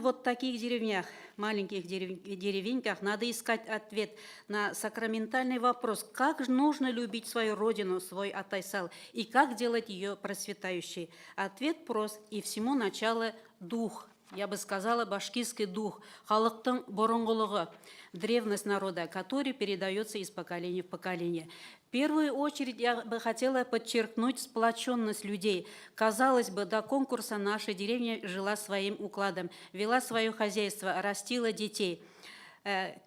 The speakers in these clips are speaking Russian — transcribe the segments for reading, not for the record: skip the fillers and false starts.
Вот в таких деревнях, маленьких деревеньках, надо искать ответ на сакраментальный вопрос, как же нужно любить свою родину, свой Атайсал, и как делать ее процветающей. Ответ прост, и всему начало дух. Я бы сказала, башкирский дух, халыктың бұрынғылығы, древность народа, который передается из поколения в поколение. В первую очередь я бы хотела подчеркнуть сплоченность людей. Казалось бы, до конкурса наша деревня жила своим укладом, вела свое хозяйство, растила детей.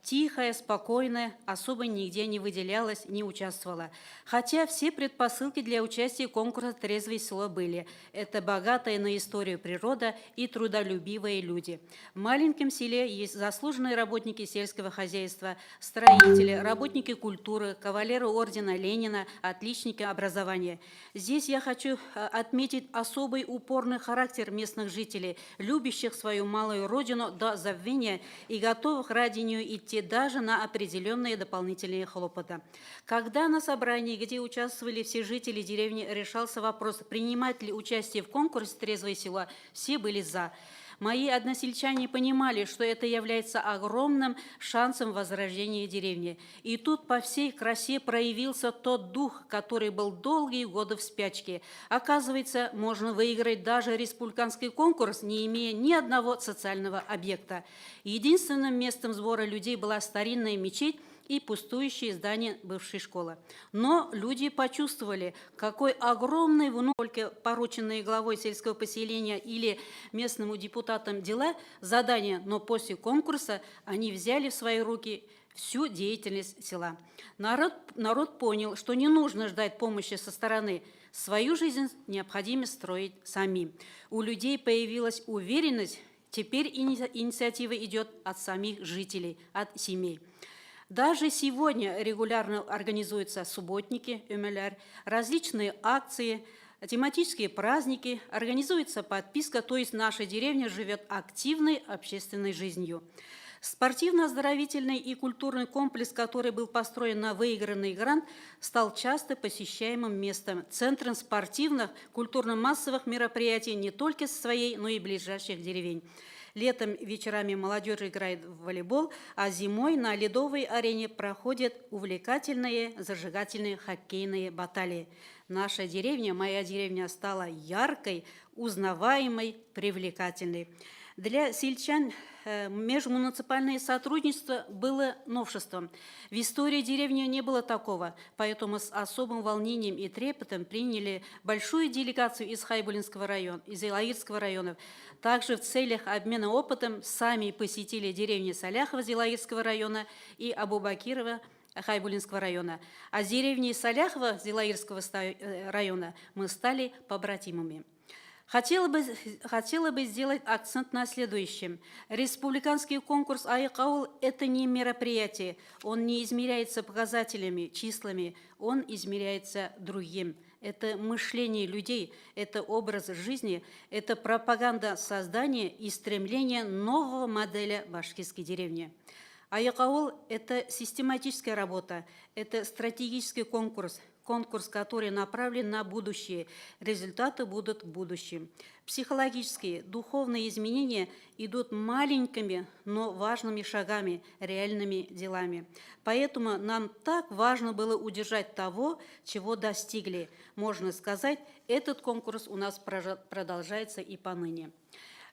Тихая, спокойная, особо нигде не выделялась, не участвовала. Хотя все предпосылки для участия конкурса «Трезвое село» были. Это богатая на историю природа и трудолюбивые люди. В маленьком селе есть заслуженные работники сельского хозяйства, строители, работники культуры, кавалеры ордена Ленина, отличники образования. Здесь я хочу отметить особый упорный характер местных жителей, любящих свою малую родину до забвения и готовых ради нее идти даже на определенные дополнительные хлопоты. Когда на собрании, где участвовали все жители деревни, решался вопрос, принимать ли участие в конкурсе «Трезвое село», все были «за». Мои односельчане понимали, что это является огромным шансом возрождения деревни. И тут по всей красе проявился тот дух, который был долгие годы в спячке. Оказывается, можно выиграть даже республиканский конкурс, не имея ни одного социального объекта. Единственным местом сбора людей была старинная мечеть и пустующее здание бывшей школы. Но люди почувствовали, какой огромный внук, только порученные главой сельского поселения или местному депутатам дела, задания, но после конкурса они взяли в свои руки всю деятельность села. Народ понял, что не нужно ждать помощи со стороны. Свою жизнь необходимо строить самим. У людей появилась уверенность, теперь инициатива идет от самих жителей, от семей. Даже сегодня регулярно организуются субботники, различные акции, тематические праздники, организуется подписка, то есть наша деревня живет активной общественной жизнью. Спортивно-оздоровительный и культурный комплекс, который был построен на выигранный грант, стал часто посещаемым местом, центром спортивных, культурно-массовых мероприятий не только своей, но и ближайших деревень. Летом вечерами молодежь играет в волейбол, а зимой на ледовой арене проходят увлекательные зажигательные хоккейные баталии. Наша деревня, моя деревня, стала яркой, узнаваемой, привлекательной. Для сельчан межмуниципальное сотрудничество было новшеством. В истории деревни не было такого, поэтому с особым волнением и трепетом приняли большую делегацию из Хайбулинского района, из Илаирского района. Также в целях обмена опытом сами посетили деревни Саляхова Зилаирского района и Абубакирова Хайбулинского района. А с деревней Саляхова Зилаирского района мы стали побратимами. Хотела бы сделать акцент на следующем. Республиканский конкурс «Айқауыл» – это не мероприятие, он не измеряется показателями, числами, он измеряется другим. Это мышление людей, это образ жизни, это пропаганда создания и стремления нового модели башкирской деревни. Айқауыл – это систематическая работа, это стратегический конкурс, который направлен на будущее. Результаты будут в будущем. Психологические, духовные изменения идут маленькими, но важными шагами, реальными делами. Поэтому нам так важно было удержать того, чего достигли. Можно сказать, этот конкурс у нас продолжается и поныне.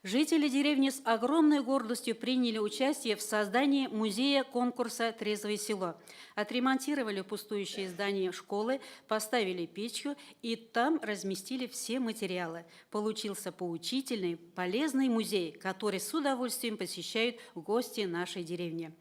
Жители деревни с огромной гордостью приняли участие в создании музея конкурса «Трезвое село». Отремонтировали пустующее здание школы, поставили печку и там разместили все материалы. Получился поучительный, полезный музей, который с удовольствием посещают гости нашей деревни.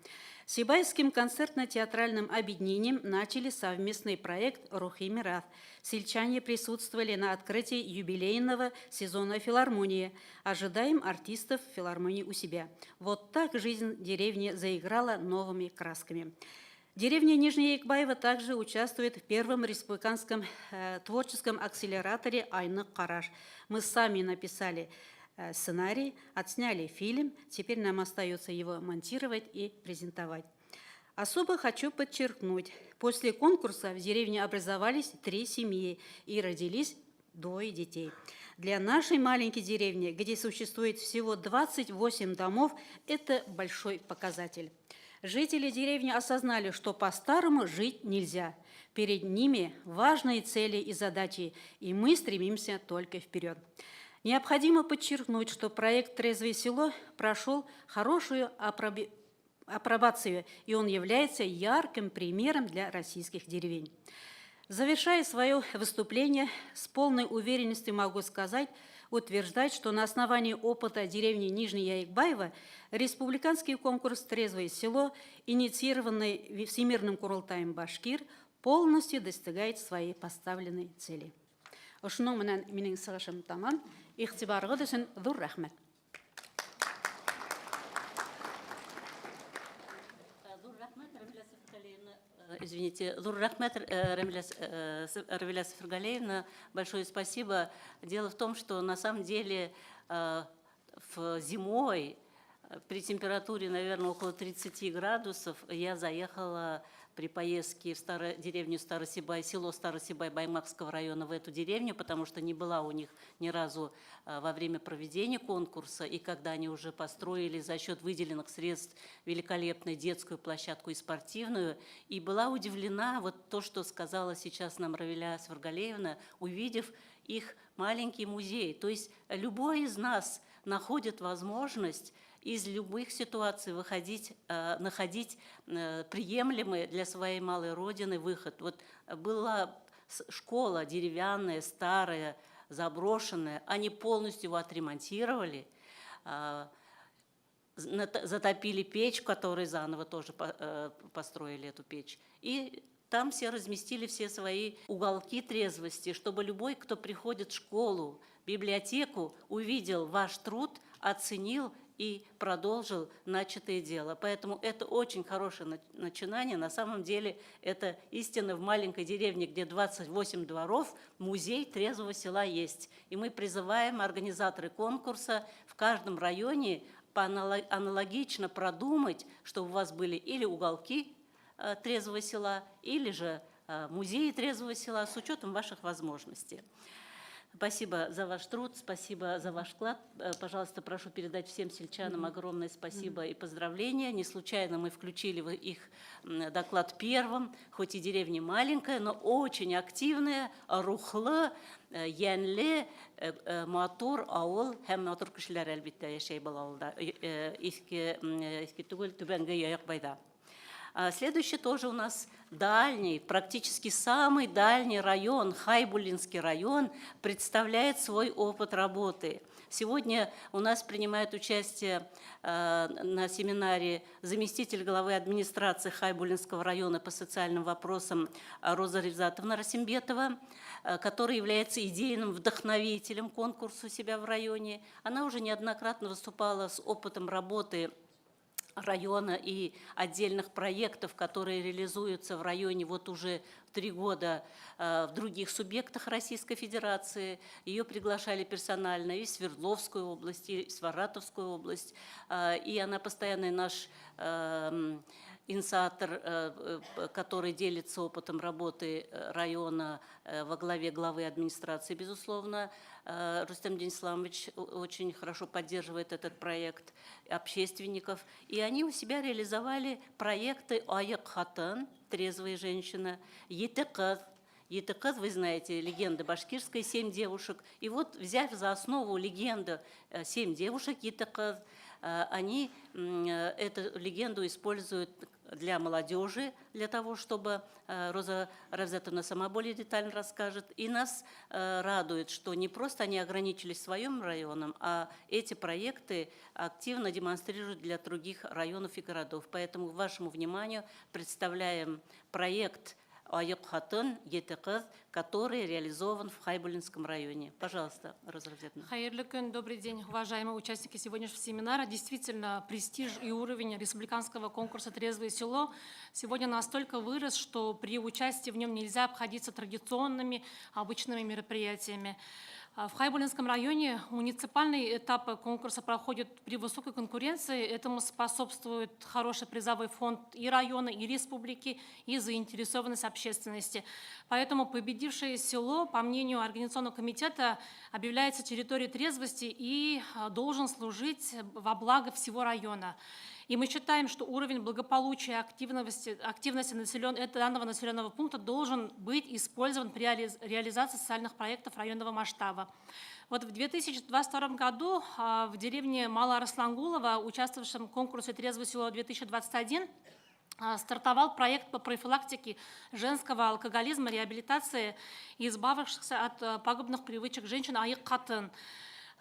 С Сибайским концертно-театральным объединением начали совместный проект «Рухи Мирав». Сельчане присутствовали на открытии юбилейного сезона филармонии. Ожидаем артистов филармонии у себя. Вот так жизнь деревни заиграла новыми красками. Деревня Нижняя Якбаева также участвует в первом республиканском творческом акселераторе «Айны Караш». Мы сами написали сценарий, отсняли фильм, теперь нам остается его монтировать и презентовать. Особо хочу подчеркнуть, после конкурса в деревне образовались 3 семьи и родились двое детей. Для нашей маленькой деревни, где существует всего 28 домов, это большой показатель. Жители деревни осознали, что по-старому жить нельзя. Перед ними важные цели и задачи, и мы стремимся только вперед. Необходимо подчеркнуть, что проект «Трезвое село» прошел хорошую апробацию, и он является ярким примером для российских деревень. Завершая свое выступление, с полной уверенностью могу утверждать, что на основании опыта деревни Нижняя Ягбаева республиканский конкурс «Трезвое село», инициированный Всемирным Курултаем Башкир, полностью достигает своей поставленной цели. Ошның менән минең сыгышым тамам. Игътибарыгыз өчен зур рәхмәт. Извините, Равиля Сафаргалеевна, большое спасибо. Дело в том, что на самом деле зимой при температуре, наверное, около 30 градусов я заехала при поездке в деревню Старосибай, село Старосибай Баймакского района в эту деревню, потому что не была у них ни разу во время проведения конкурса, и когда они уже построили за счет выделенных средств великолепную детскую площадку и спортивную, и была удивлена вот то, что сказала сейчас нам Равиля Сафаргалеевна, увидев их маленький музей. То есть любой из нас находит возможность из любых ситуаций находить приемлемый для своей малой родины выход. Вот была школа деревянная, старая, заброшенная, они полностью его отремонтировали, затопили печь, в которой заново тоже построили эту печь. И там все разместили все свои уголки трезвости, чтобы любой, кто приходит в школу, библиотеку, увидел ваш труд, оценил и продолжил начатое дело. Поэтому это очень хорошее начинание. На самом деле это истина в маленькой деревне, где 28 дворов, музей трезвого села есть. И мы призываем организаторы конкурса в каждом районе аналогично продумать, чтобы у вас были или уголки трезвого села, или же музеи трезвого села с учетом ваших возможностей. Спасибо за ваш труд, спасибо за ваш вклад. Пожалуйста, прошу передать всем сельчанам огромное спасибо и поздравления. Не случайно мы включили в их доклад первым, хоть и деревня маленькая, но очень активная, рухлы, янле, матур, ауыл, һәм матур кешеләр әлбиттә яшәй был авылда, иске түгел, түбәнге Яякбайда. Следующий тоже у нас дальний, практически самый дальний район, Хайбуллинский район, представляет свой опыт работы. Сегодня у нас принимает участие на семинаре заместитель главы администрации Хайбуллинского района по социальным вопросам Роза Ревзатовна Расимбетова, которая является идейным вдохновителем конкурса у себя в районе. Она уже неоднократно выступала с опытом работы района и отдельных проектов, которые реализуются в районе вот уже 3 года в других субъектах Российской Федерации. Ее приглашали персонально и в Свердловскую область, и в Саратовскую область. И она постоянный наш инициатор, который делится опытом работы района во главе главы администрации, безусловно. Рустем Денисламович очень хорошо поддерживает этот проект общественников. И они у себя реализовали проекты «Аяк хатын», «Трезвая женщина», «Еті қыз». «Еті қыз», вы знаете, легенда башкирская, 7 девушек. И вот, взяв за основу легенду 7 девушек, «Еті қыз», они эту легенду используют для молодежи, для того, чтобы Роза Равзатовна сама более детально расскажет. И нас радует, что не просто они ограничились своим районом, а эти проекты активно демонстрируют для других районов и городов. Поэтому к вашему вниманию представляем проект «Аяк хатын», «Еті қыз», который реализован в Хайбуллинском районе. Пожалуйста, Роза Равзатовна. Хайырлы күн, добрый день, уважаемые участники сегодняшнего семинара. Действительно, престиж и уровень республиканского конкурса «Трезвое село» сегодня настолько вырос, что при участии в нем нельзя обходиться традиционными, обычными мероприятиями. В Хайбулинском районе муниципальный этап конкурса проходит при высокой конкуренции. Этому способствует хороший призовой фонд и района, и республики, и заинтересованность общественности. Поэтому победившее село, по мнению Организационного комитета, объявляется территорией трезвости и должен служить во благо всего района. И мы считаем, что уровень благополучия и активности данного населенного пункта должен быть использован при реализации социальных проектов районного масштаба. Вот в 2022 году в деревне Малоарслангулово, участвовавшем в конкурсе «Трезвое село-2021», стартовал проект по профилактике женского алкоголизма, реабилитации избавившихся от пагубных привычек женщин айық-қатын.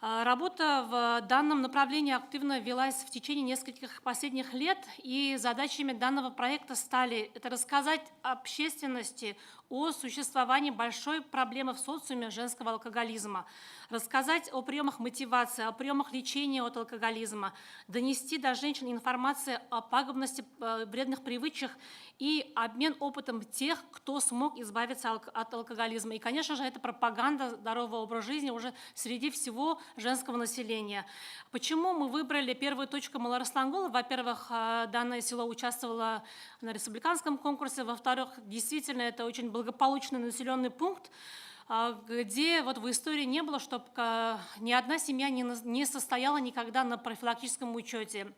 Работа в данном направлении активно велась в течение нескольких последних лет, и задачами данного проекта стали рассказать общественности о существовании большой проблемы в социуме женского алкоголизма, рассказать о приемах мотивации, о приемах лечения от алкоголизма, донести до женщин информацию о пагубности вредных привычек и обмен опытом тех, кто смог избавиться от алкоголизма. И, конечно же, это пропаганда здорового образа жизни уже среди всего женского населения. Почему мы выбрали первую точку Малоарслангула? Во-первых, данное село участвовало на республиканском конкурсе. Во-вторых, действительно, это очень благополучный населенный пункт, где вот в истории не было, чтобы ни одна семья не состояла никогда на профилактическом учете.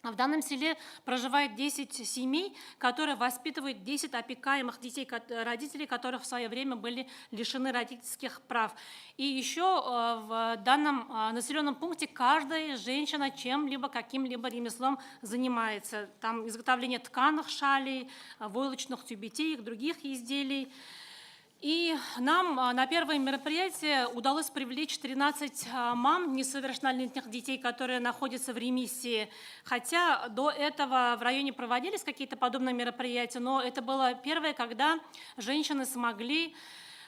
В данном селе проживает 10 семей, которые воспитывают 10 опекаемых детей, родителей которых в свое время были лишены родительских прав. И еще в данном населенном пункте каждая женщина чем-либо, каким-либо ремеслом занимается. Там изготовление тканых шалей, войлочных тюбетеек, других изделий. И нам на первое мероприятие удалось привлечь 13 мам несовершеннолетних детей, которые находятся в ремиссии. Хотя до этого в районе проводились какие-то подобные мероприятия, но это было первое, когда женщины смогли,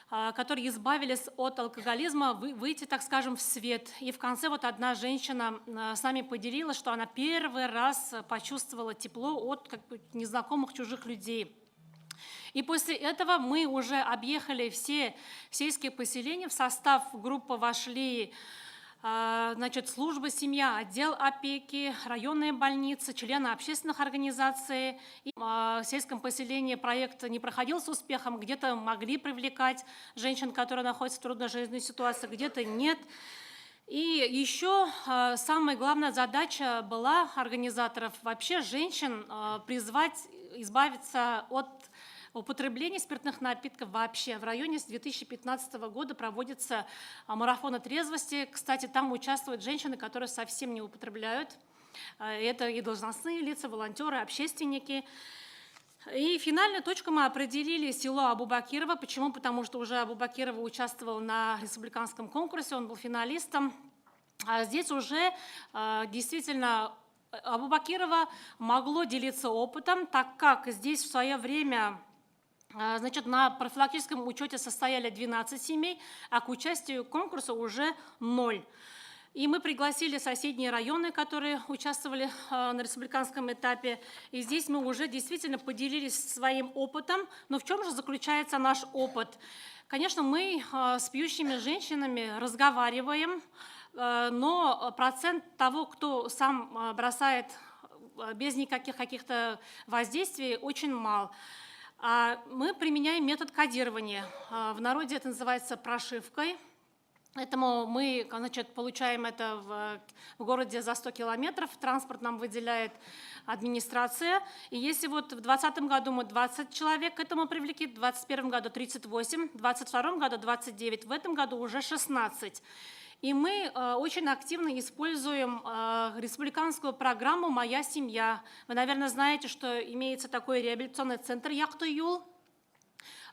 которые избавились от алкоголизма, выйти, так скажем, в свет. И в конце вот одна женщина с нами поделилась, что она первый раз почувствовала тепло от незнакомых чужих людей. И после этого мы уже объехали все сельские поселения. В состав группы вошли служба «Семья», отдел опеки, районные больницы, члены общественных организаций. И в сельском поселении проект не проходил с успехом, где-то могли привлекать женщин, которые находятся в трудной жизненной ситуации, где-то нет. И еще самая главная задача была организаторов вообще женщин призвать избавиться от употребление спиртных напитков вообще. В районе с 2015 года проводится марафон трезвости. Кстати, там участвуют женщины, которые совсем не употребляют. Это и должностные лица, волонтеры, общественники. И финальную точку мы определили село Абубакирово. Почему? Потому что уже Абубакирово участвовал на республиканском конкурсе, он был финалистом. А здесь уже действительно Абубакирово могло делиться опытом, так как здесь в свое время на профилактическом учете состояли 12 семей, а к участию конкурса уже 0. И мы пригласили соседние районы, которые участвовали на республиканском этапе. И здесь мы уже действительно поделились своим опытом. Но в чем же заключается наш опыт? Конечно, мы с пьющими женщинами разговариваем, но процент того, кто сам бросает без никаких каких-то воздействий, очень мал. Мы применяем метод кодирования. В народе это называется прошивкой. Поэтому мы получаем это в городе за 100 километров. Транспорт нам выделяет администрация. И если вот в 2020 году мы 20 человек к этому привлекли, в 2021 году 38, в 2022 году 29, в этом году уже 16. И мы очень активно используем республиканскую программу «Моя семья». Вы, наверное, знаете, что имеется такой реабилитационный центр «Яхтуюл».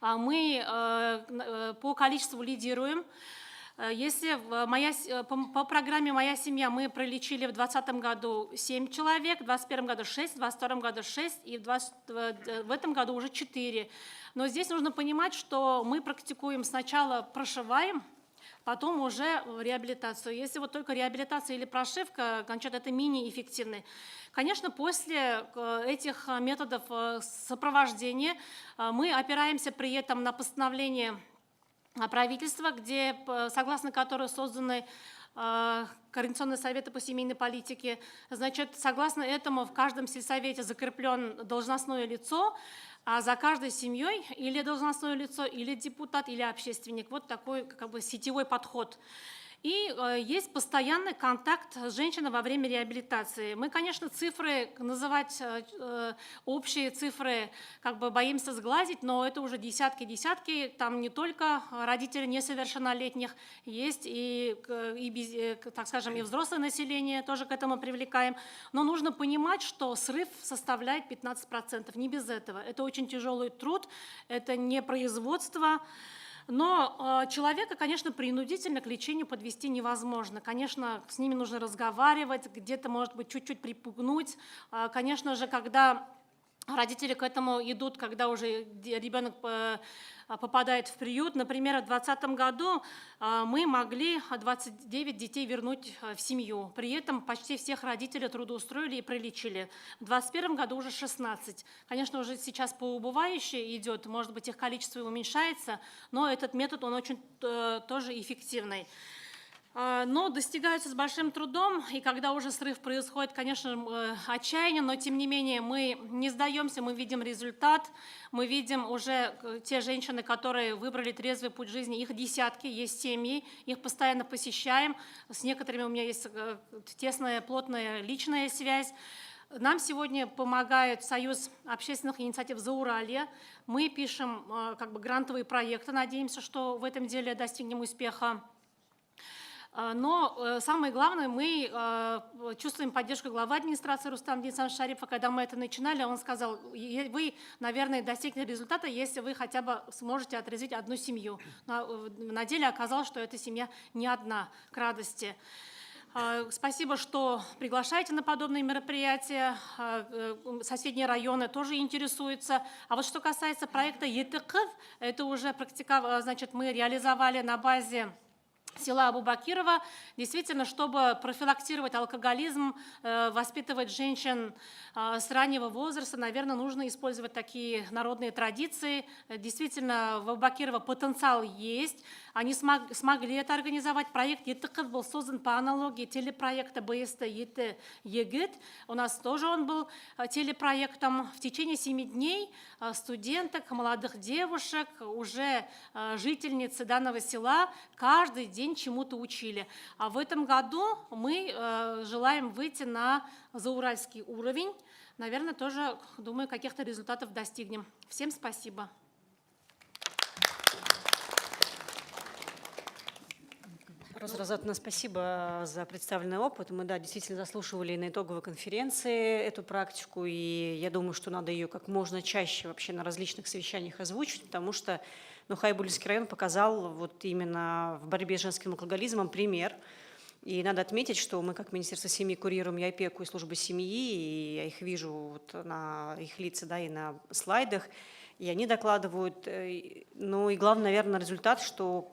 Мы по количеству лидируем. Если по программе «Моя семья» мы пролечили в 2020 году 7 человек, в 2021 году 6, в 2022 году 6 и в этом году уже 4. Но здесь нужно понимать, что мы практикуем сначала прошиваем, потом уже реабилитацию. Если вот только реабилитация или прошивка, значит, это менее-эффективны. Конечно, после этих методов сопровождения мы опираемся при этом на постановление правительства, согласно которой созданы Координационные советы по семейной политике. Значит, согласно этому в каждом сельсовете закреплен должностное лицо, а за каждой семьей или должностное лицо, или депутат, или общественник. Вот такой как бы сетевой подход. И есть постоянный контакт с женщиной во время реабилитации. Мы, конечно, цифры, называть общие цифры, как бы боимся сглазить, но это уже десятки. Там не только родители несовершеннолетних, есть так скажем, и взрослое население, тоже к этому привлекаем. Но нужно понимать, что срыв составляет 15%, не без этого. Это очень тяжелый труд, это не производство. Но человека, конечно, принудительно к лечению подвести невозможно. Конечно, с ними нужно разговаривать, где-то, может быть, чуть-чуть припугнуть. Конечно же, когда родители к этому идут, когда уже ребенок попадает в приют. Например, в 2020 году мы могли 29 детей вернуть в семью. При этом почти всех родителей трудоустроили и пролечили. В 2021 году уже 16. Конечно, уже сейчас по убывающей идет, может быть, их количество уменьшается, но этот метод, он очень тоже эффективный. Но достигаются с большим трудом, и когда уже срыв происходит, конечно, отчаяние, но тем не менее мы не сдаемся, мы видим результат, мы видим уже те женщины, которые выбрали трезвый путь жизни, их десятки, есть семьи, их постоянно посещаем, с некоторыми у меня есть тесная, плотная личная связь. Нам сегодня помогает Союз общественных инициатив «Зауралье». Мы пишем как бы грантовые проекты, надеемся, что в этом деле достигнем успеха. Но самое главное, мы чувствуем поддержку главы администрации Рустама Денисовича Шарипова. Когда мы это начинали, он сказал, вы, наверное, достигнете результата, если вы хотя бы сможете отразить одну семью. Но на деле оказалось, что эта семья не одна, к радости. Спасибо, что приглашаете на подобные мероприятия. Соседние районы тоже интересуются. А вот что касается проекта ЕТК, это уже значит, мы реализовали на базе села Абу-Бакирова, действительно, чтобы профилактировать алкоголизм, воспитывать женщин с раннего возраста, наверное, нужно использовать такие народные традиции. Действительно, в Абу-Бакирова потенциал есть. Они смогли это организовать. Проект ЕТК был создан по аналогии телепроекта БСТ ЕТ ЕГЭТ. У нас тоже он был телепроектом. В течение 7 дней студенток, молодых девушек, уже жительницы данного села каждый день чему-то учили. А в этом году мы желаем выйти на зауральский уровень. Наверное, тоже, думаю, каких-то результатов достигнем. Всем спасибо. Роза Розатовна, спасибо за представленный опыт. Мы, да, действительно заслушивали на итоговой конференции эту практику, и я думаю, что надо ее как можно чаще вообще на различных совещаниях озвучить, потому что Хайбулинский район показал вот именно в борьбе с женским алкоголизмом пример. И надо отметить, что мы как Министерство семьи курируем и опеку, и службы семьи, и я их вижу вот на их лица, да, и на слайдах, и они докладывают. Ну и главный, наверное, результат, что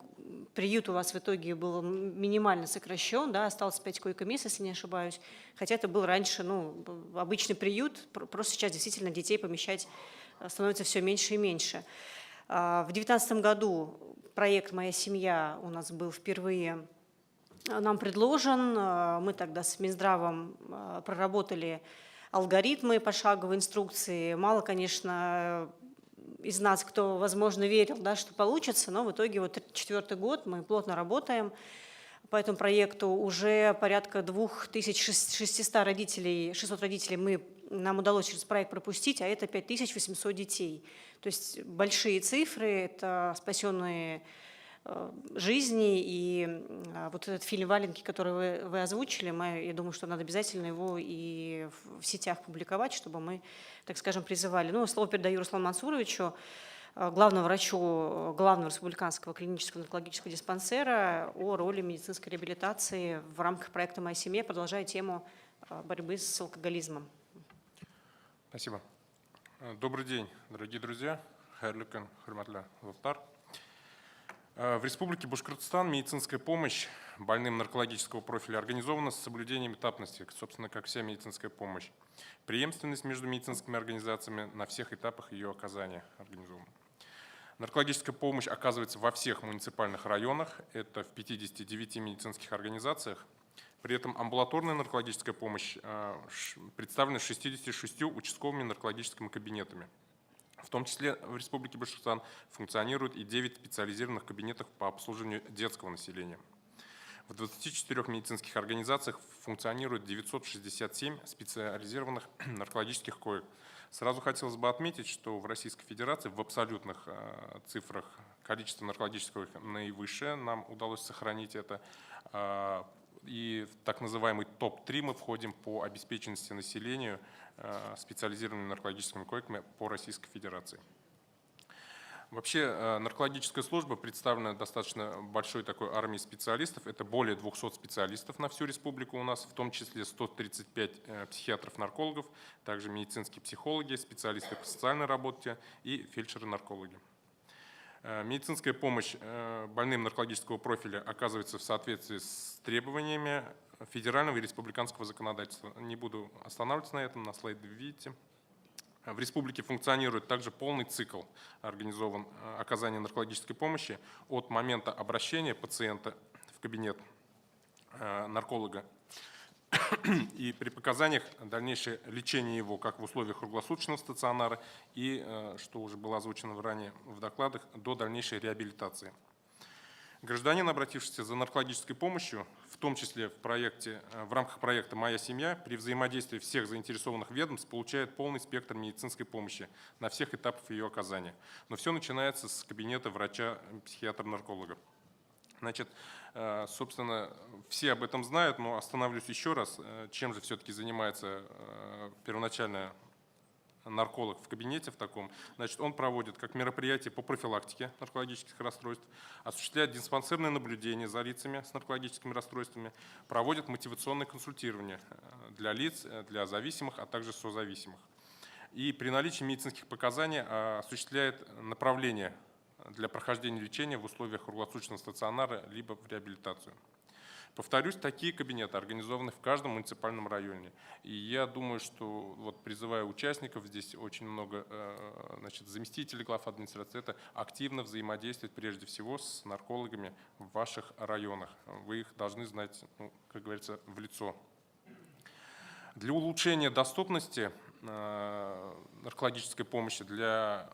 приют у вас в итоге был минимально сокращен, да, осталось 5 койко-мест, если не ошибаюсь, хотя это был раньше, ну, обычный приют, просто сейчас действительно детей помещать становится все меньше и меньше. В 2019 году проект «Моя семья» у нас был впервые нам предложен. Мы тогда с Минздравом проработали алгоритмы, пошаговые инструкции. Мало, конечно, из нас, кто, возможно, верил, да, что получится, но в итоге вот 4-й год мы плотно работаем. По этому проекту уже порядка 2600 родителей, 600 родителей нам удалось через проект пропустить, а это 5800 детей. То есть большие цифры, это спасенные жизни, и вот этот фильм «Валенки», который вы озвучили, я думаю, что надо обязательно его и в сетях публиковать, чтобы мы, так скажем, призывали. Ну, слово передаю Руслану Мансуровичу, главному врачу Главного республиканского клинического наркологического диспансера, о роли медицинской реабилитации в рамках проекта «Моя семья», продолжая тему борьбы с алкоголизмом. Спасибо. Добрый день, дорогие друзья. Хайрлы күн, хурматлы достар. В Республике Башкортостан медицинская помощь больным наркологического профиля организована с соблюдением этапности, собственно, как вся медицинская помощь. Преемственность между медицинскими организациями на всех этапах ее оказания организована. Наркологическая помощь оказывается во всех муниципальных районах, это в 59 медицинских организациях. При этом амбулаторная наркологическая помощь представлена 66 участковыми наркологическими кабинетами. В том числе в Республике Башкортостан функционирует и 9 специализированных кабинетов по обслуживанию детского населения. В 24 медицинских организациях функционирует 967 специализированных наркологических коек. Сразу хотелось бы отметить, что в Российской Федерации в абсолютных цифрах количество наркологических коек наивысшее, нам удалось сохранить это. И в так называемый топ-3 мы входим по обеспеченности населению специализированными наркологическими койками по Российской Федерации. Вообще наркологическая служба представлена достаточно большой такой армией специалистов. Это более 200 специалистов на всю республику у нас, в том числе 135 психиатров-наркологов, также медицинские психологи, специалисты по социальной работе и фельдшеры-наркологи. Медицинская помощь больным наркологического профиля оказывается в соответствии с требованиями федерального и республиканского законодательства. Не буду останавливаться на этом, на слайде вы видите. В республике функционирует также полный цикл организован оказания наркологической помощи от момента обращения пациента в кабинет нарколога и при показаниях дальнейшее лечение его как в условиях круглосуточного стационара и, что уже было озвучено ранее в докладах, до дальнейшей реабилитации. Гражданин, обратившийся за наркологической помощью, в том числе в рамках проекта «Моя семья», при взаимодействии всех заинтересованных ведомств получает полный спектр медицинской помощи на всех этапах ее оказания. Но все начинается с кабинета врача-психиатра-нарколога. Значит, собственно, все об этом знают, но остановлюсь еще раз, чем же все-таки занимается первоначально нарколог в кабинете в таком. Значит, он проводит как мероприятие по профилактике наркологических расстройств, осуществляет диспансерное наблюдение за лицами с наркологическими расстройствами, проводит мотивационное консультирование для лиц, для зависимых, а также созависимых. И при наличии медицинских показаний осуществляет направление для прохождения лечения в условиях круглосуточного стационара либо в реабилитацию. Повторюсь, такие кабинеты организованы в каждом муниципальном районе. И я думаю, что вот призываю участников, здесь очень много заместителей глав администрации, это активно взаимодействовать прежде всего с наркологами в ваших районах. Вы их должны знать, как говорится, в лицо. Для улучшения доступности наркологической помощи, для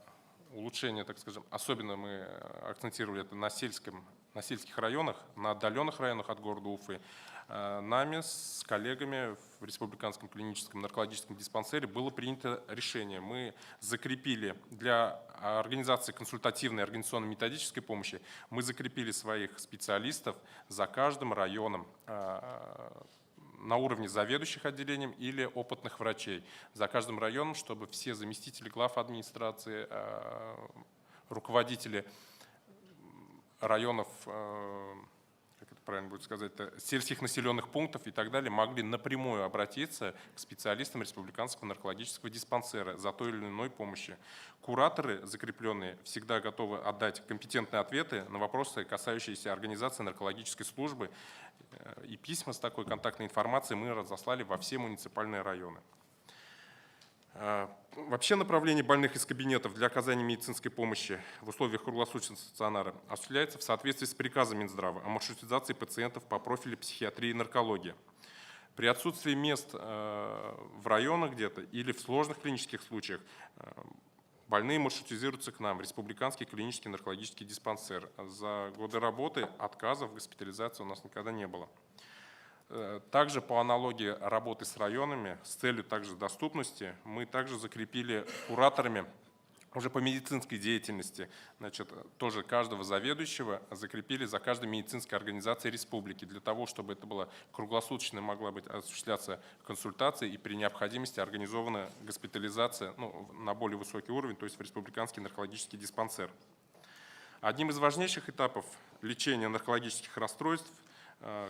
улучшения, так скажем, особенно мы акцентировали это на сельских районах, на отдаленных районах от города Уфы, нами с коллегами в Республиканском клиническом наркологическом диспансере было принято решение. Мы закрепили для организации консультативной организационно-методической помощи, мы закрепили своих специалистов за каждым районом на уровне заведующих отделением или опытных врачей. За каждым районом, чтобы все заместители глав администрации, руководители районов, как это правильно будет сказать, сельских населенных пунктов и так далее, могли напрямую обратиться к специалистам Республиканского наркологического диспансера за той или иной помощью. Кураторы, закрепленные, всегда готовы отдать компетентные ответы на вопросы, касающиеся организации наркологической службы. И письма с такой контактной информацией мы разослали во все муниципальные районы. Вообще направление больных из кабинетов для оказания медицинской помощи в условиях круглосуточного стационара осуществляется в соответствии с приказом Минздрава о маршрутизации пациентов по профилю психиатрии и наркологии. При отсутствии мест в районах где-то или в сложных клинических случаях больные маршрутизируются к нам в Республиканский клинический наркологический диспансер. За годы работы отказов в госпитализации у нас никогда не было. Также по аналогии работы с районами, с целью также доступности, мы также закрепили кураторами уже по медицинской деятельности, значит, тоже каждого заведующего закрепили за каждой медицинской организацией республики, для того, чтобы это было круглосуточно, могла быть осуществляться консультация и при необходимости организована госпитализация на более высокий уровень, то есть в Республиканский наркологический диспансер. Одним из важнейших этапов лечения наркологических расстройств,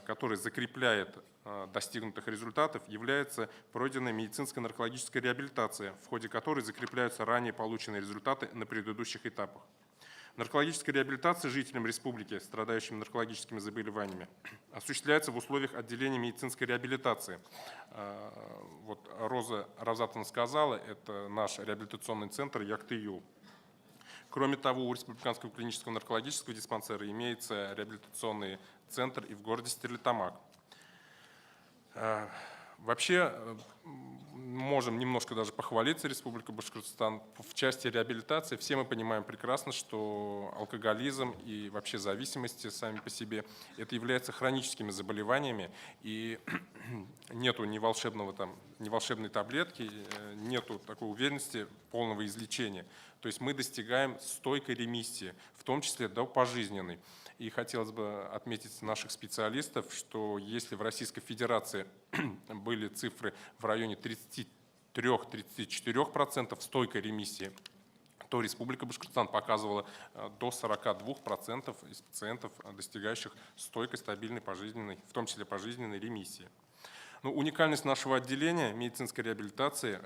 который закрепляет достигнутых результатов, является пройденная медицинская наркологическая реабилитация, в ходе которой закрепляются ранее полученные результаты на предыдущих этапах. Наркологическая реабилитация жителям республики, страдающим наркологическими заболеваниями, осуществляется в условиях отделения медицинской реабилитации. Вот Роза Равзатовна сказала, это наш реабилитационный центр Якты-Юл. Кроме того, у Республиканского клинического наркологического диспансера имеется реабилитационный центр и в городе Стерлитамак. Вообще, можем немножко даже похвалиться Республикой Башкортостан в части реабилитации. Все мы понимаем прекрасно, что алкоголизм и вообще зависимости сами по себе это являются хроническими заболеваниями, и нету ни волшебной таблетки, нету такой уверенности полного излечения. То есть мы достигаем стойкой ремиссии, в том числе до пожизненной. И хотелось бы отметить наших специалистов, что если в Российской Федерации были цифры в районе 33-34% стойкой ремиссии, то Республика Башкортостан показывала до 42% из пациентов, достигающих стойкой, стабильной, пожизненной, в том числе пожизненной ремиссии. Но уникальность нашего отделения медицинской реабилитации.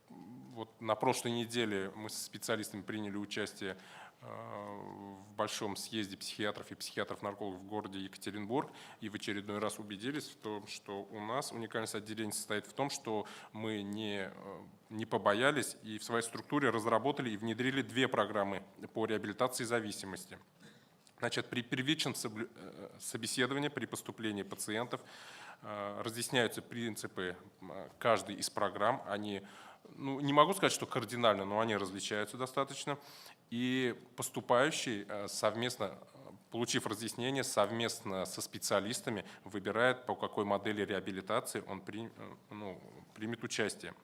Вот на прошлой неделе мы с специалистами приняли участие в большом съезде психиатров и психиатров-наркологов в городе Екатеринбург и в очередной раз убедились в том, что у нас уникальность отделения состоит в том, что мы не побоялись и в своей структуре разработали и внедрили 2 программы по реабилитации зависимости. Значит, при первичном собеседовании, при поступлении пациентов разъясняются принципы каждой из программ. Они, не могу сказать, что кардинально, но они различаются достаточно. И поступающий совместно, получив разъяснение, совместно со специалистами выбирает, по какой модели реабилитации он примет участие.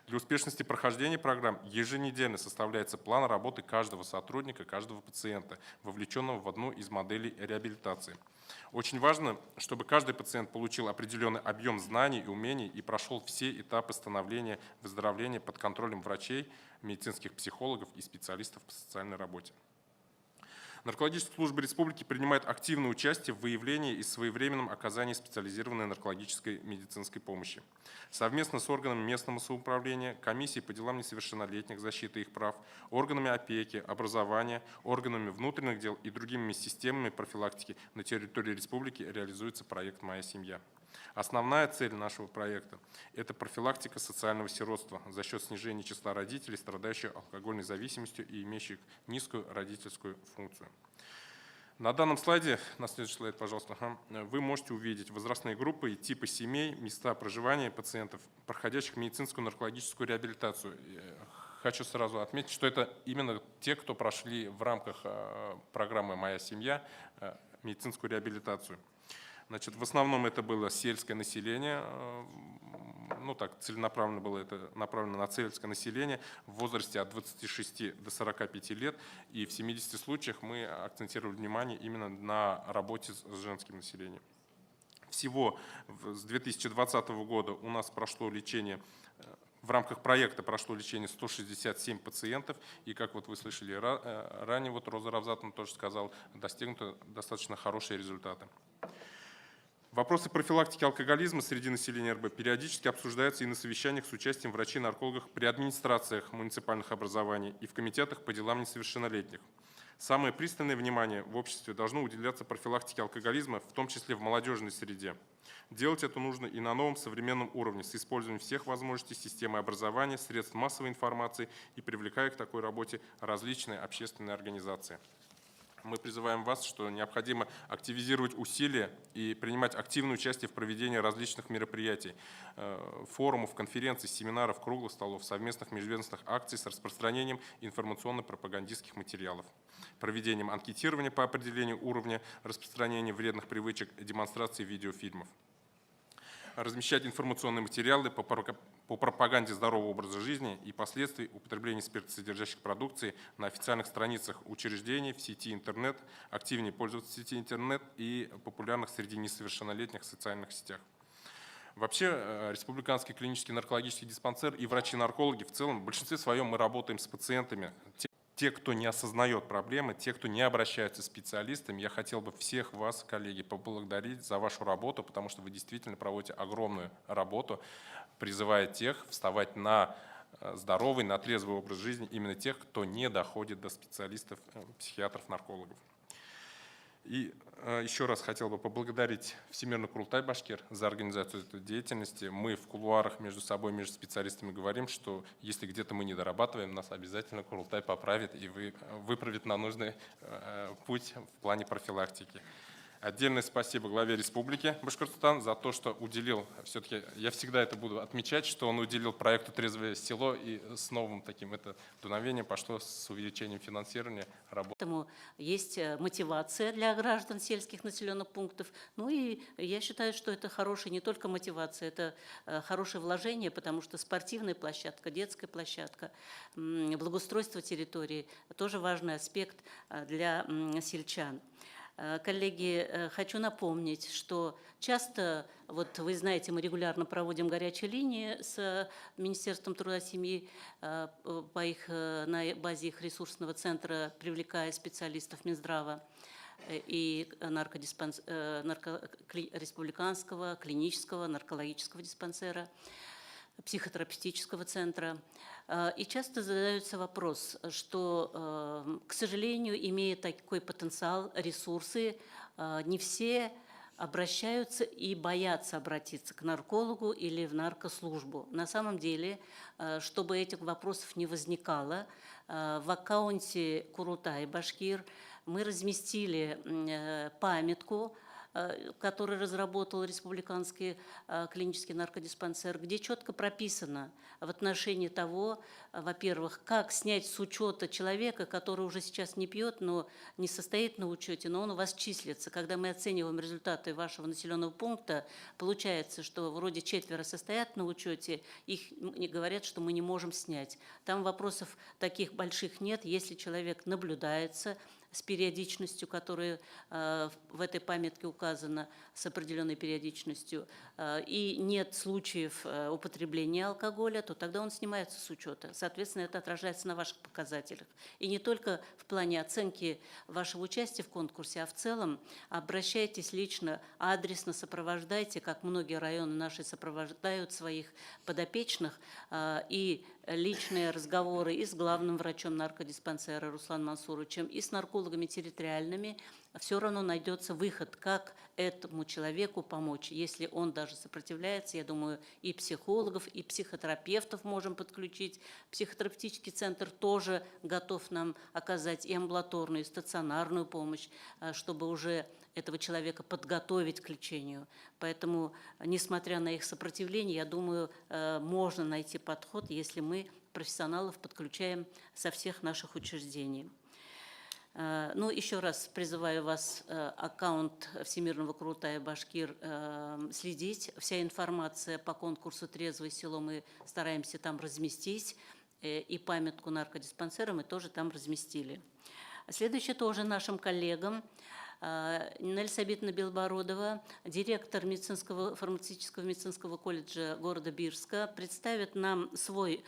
Для успешности прохождения программ еженедельно составляется план работы каждого сотрудника, каждого пациента, вовлеченного в одну из моделей реабилитации. Очень важно, чтобы каждый пациент получил определенный объем знаний и умений и прошел все этапы становления, выздоровления под контролем врачей, медицинских психологов и специалистов по социальной работе. Наркологическая служба республики принимает активное участие в выявлении и своевременном оказании специализированной наркологической медицинской помощи. Совместно с органами местного самоуправления, комиссией по делам несовершеннолетних, защиты их прав, органами опеки, образования, органами внутренних дел и другими системами профилактики на территории республики реализуется проект «Моя семья». Основная цель нашего проекта – это профилактика социального сиротства за счет снижения числа родителей, страдающих алкогольной зависимостью и имеющих низкую родительскую функцию. На данном слайде, на следующий слайд, пожалуйста, вы можете увидеть возрастные группы и типы семей, места проживания пациентов, проходящих медицинскую наркологическую реабилитацию. Хочу сразу отметить, что это именно те, кто прошли в рамках программы «Моя семья» медицинскую реабилитацию. Значит, в основном это было сельское население, целенаправленно было это направлено на сельское население в возрасте от 26 до 45 лет. И в 70 случаях мы акцентировали внимание именно на работе с женским населением. Всего с 2020 года у нас прошло лечение, в рамках проекта прошло лечение 167 пациентов. И как вот вы слышали ранее, вот Роза Равзатовна тоже сказала, достигнуты достаточно хорошие результаты. Вопросы профилактики алкоголизма среди населения РБ периодически обсуждаются и на совещаниях с участием врачей-наркологов при администрациях муниципальных образований и в комитетах по делам несовершеннолетних. Самое пристальное внимание в обществе должно уделяться профилактике алкоголизма, в том числе в молодежной среде. Делать это нужно и на новом современном уровне, с использованием всех возможностей системы образования, средств массовой информации и привлекая к такой работе различные общественные организации. Мы призываем вас, что необходимо активизировать усилия и принимать активное участие в проведении различных мероприятий, форумов, конференций, семинаров, круглых столов, совместных межведомственных акций с распространением информационно-пропагандистских материалов, проведением анкетирования по определению уровня распространения вредных привычек, демонстрации видеофильмов. Размещать информационные материалы по пропаганде здорового образа жизни и последствий употребления спиртосодержащих продукций на официальных страницах учреждений в сети интернет, активнее пользоваться сети интернет и популярных среди несовершеннолетних социальных сетях. Вообще, Республиканский клинический наркологический диспансер и врачи-наркологи в целом, в большинстве своем мы работаем с пациентами. Те, кто не осознает проблемы, те, кто не обращаются с специалистами, я хотел бы всех вас, коллеги, поблагодарить за вашу работу, потому что вы действительно проводите огромную работу, призывая тех вставать на здоровый, на трезвый образ жизни, именно тех, кто не доходит до специалистов, психиатров, наркологов. И еще раз хотел бы поблагодарить Всемирный Курултай Башкир за организацию этой деятельности. Мы в кулуарах между собой, между специалистами говорим, что если где-то мы не дорабатываем, нас обязательно Курултай поправит и выправит на нужный путь в плане профилактики. Отдельное спасибо главе Республики Башкортостан за то, что уделил, все-таки я всегда это буду отмечать, что он уделил проекту «Трезвое село», и с новым таким это дуновение пошло с увеличением финансирования работы. Поэтому есть мотивация для граждан сельских населенных пунктов. Ну и я считаю, что это хорошая не только мотивация, это хорошее вложение, потому что спортивная площадка, детская площадка, благоустройство территории – тоже важный аспект для сельчан. Коллеги, хочу напомнить, что часто, вот вы знаете, мы регулярно проводим горячие линии с Министерством труда и семьи на базе их ресурсного центра, привлекая специалистов Минздрава и республиканского, клинического, наркологического диспансера, психотерапевтического центра. И часто задается вопрос, что, к сожалению, имея такой потенциал, ресурсы, не все обращаются и боятся обратиться к наркологу или в наркослужбу. На самом деле, чтобы этих вопросов не возникало, в аккаунте Курултай Башкир мы разместили памятку, который разработал Республиканский клинический наркодиспансер, где четко прописано в отношении того, во-первых, как снять с учета человека, который уже сейчас не пьет, но не состоит на учете, но он у вас числится. Когда мы оцениваем результаты вашего населенного пункта, получается, что вроде четверо состоят на учете, их говорят, что мы не можем снять. Там вопросов таких больших нет, если человек наблюдается с периодичностью, которая в этой памятке указана, с определенной периодичностью, и нет случаев употребления алкоголя, то тогда он снимается с учета. Соответственно, это отражается на ваших показателях. И не только в плане оценки вашего участия в конкурсе, а в целом обращайтесь лично, адресно сопровождайте, как многие районы наши сопровождают своих подопечных, и личные разговоры и с главным врачом наркодиспансера Русланом Мансуровичем, и с наркологами территориальными, все равно найдется выход, как этому человеку помочь. Если он даже сопротивляется, я думаю, и психологов, и психотерапевтов можем подключить. Психотерапевтический центр тоже готов нам оказать и амбулаторную, и стационарную помощь, чтобы уже этого человека подготовить к лечению. Поэтому, несмотря на их сопротивление, я думаю, можно найти подход, если мы профессионалов подключаем со всех наших учреждений. Ну, еще раз призываю вас, аккаунт Всемирного Курултая Башкир следить. Вся информация по конкурсу «Трезвое село» мы стараемся там разместить, и памятку наркодиспансера мы тоже там разместили. Следующее тоже нашим коллегам. Нелли Сабитовна Белобородова, директор фармацевтического медицинского колледжа города Бирска, представит нам свой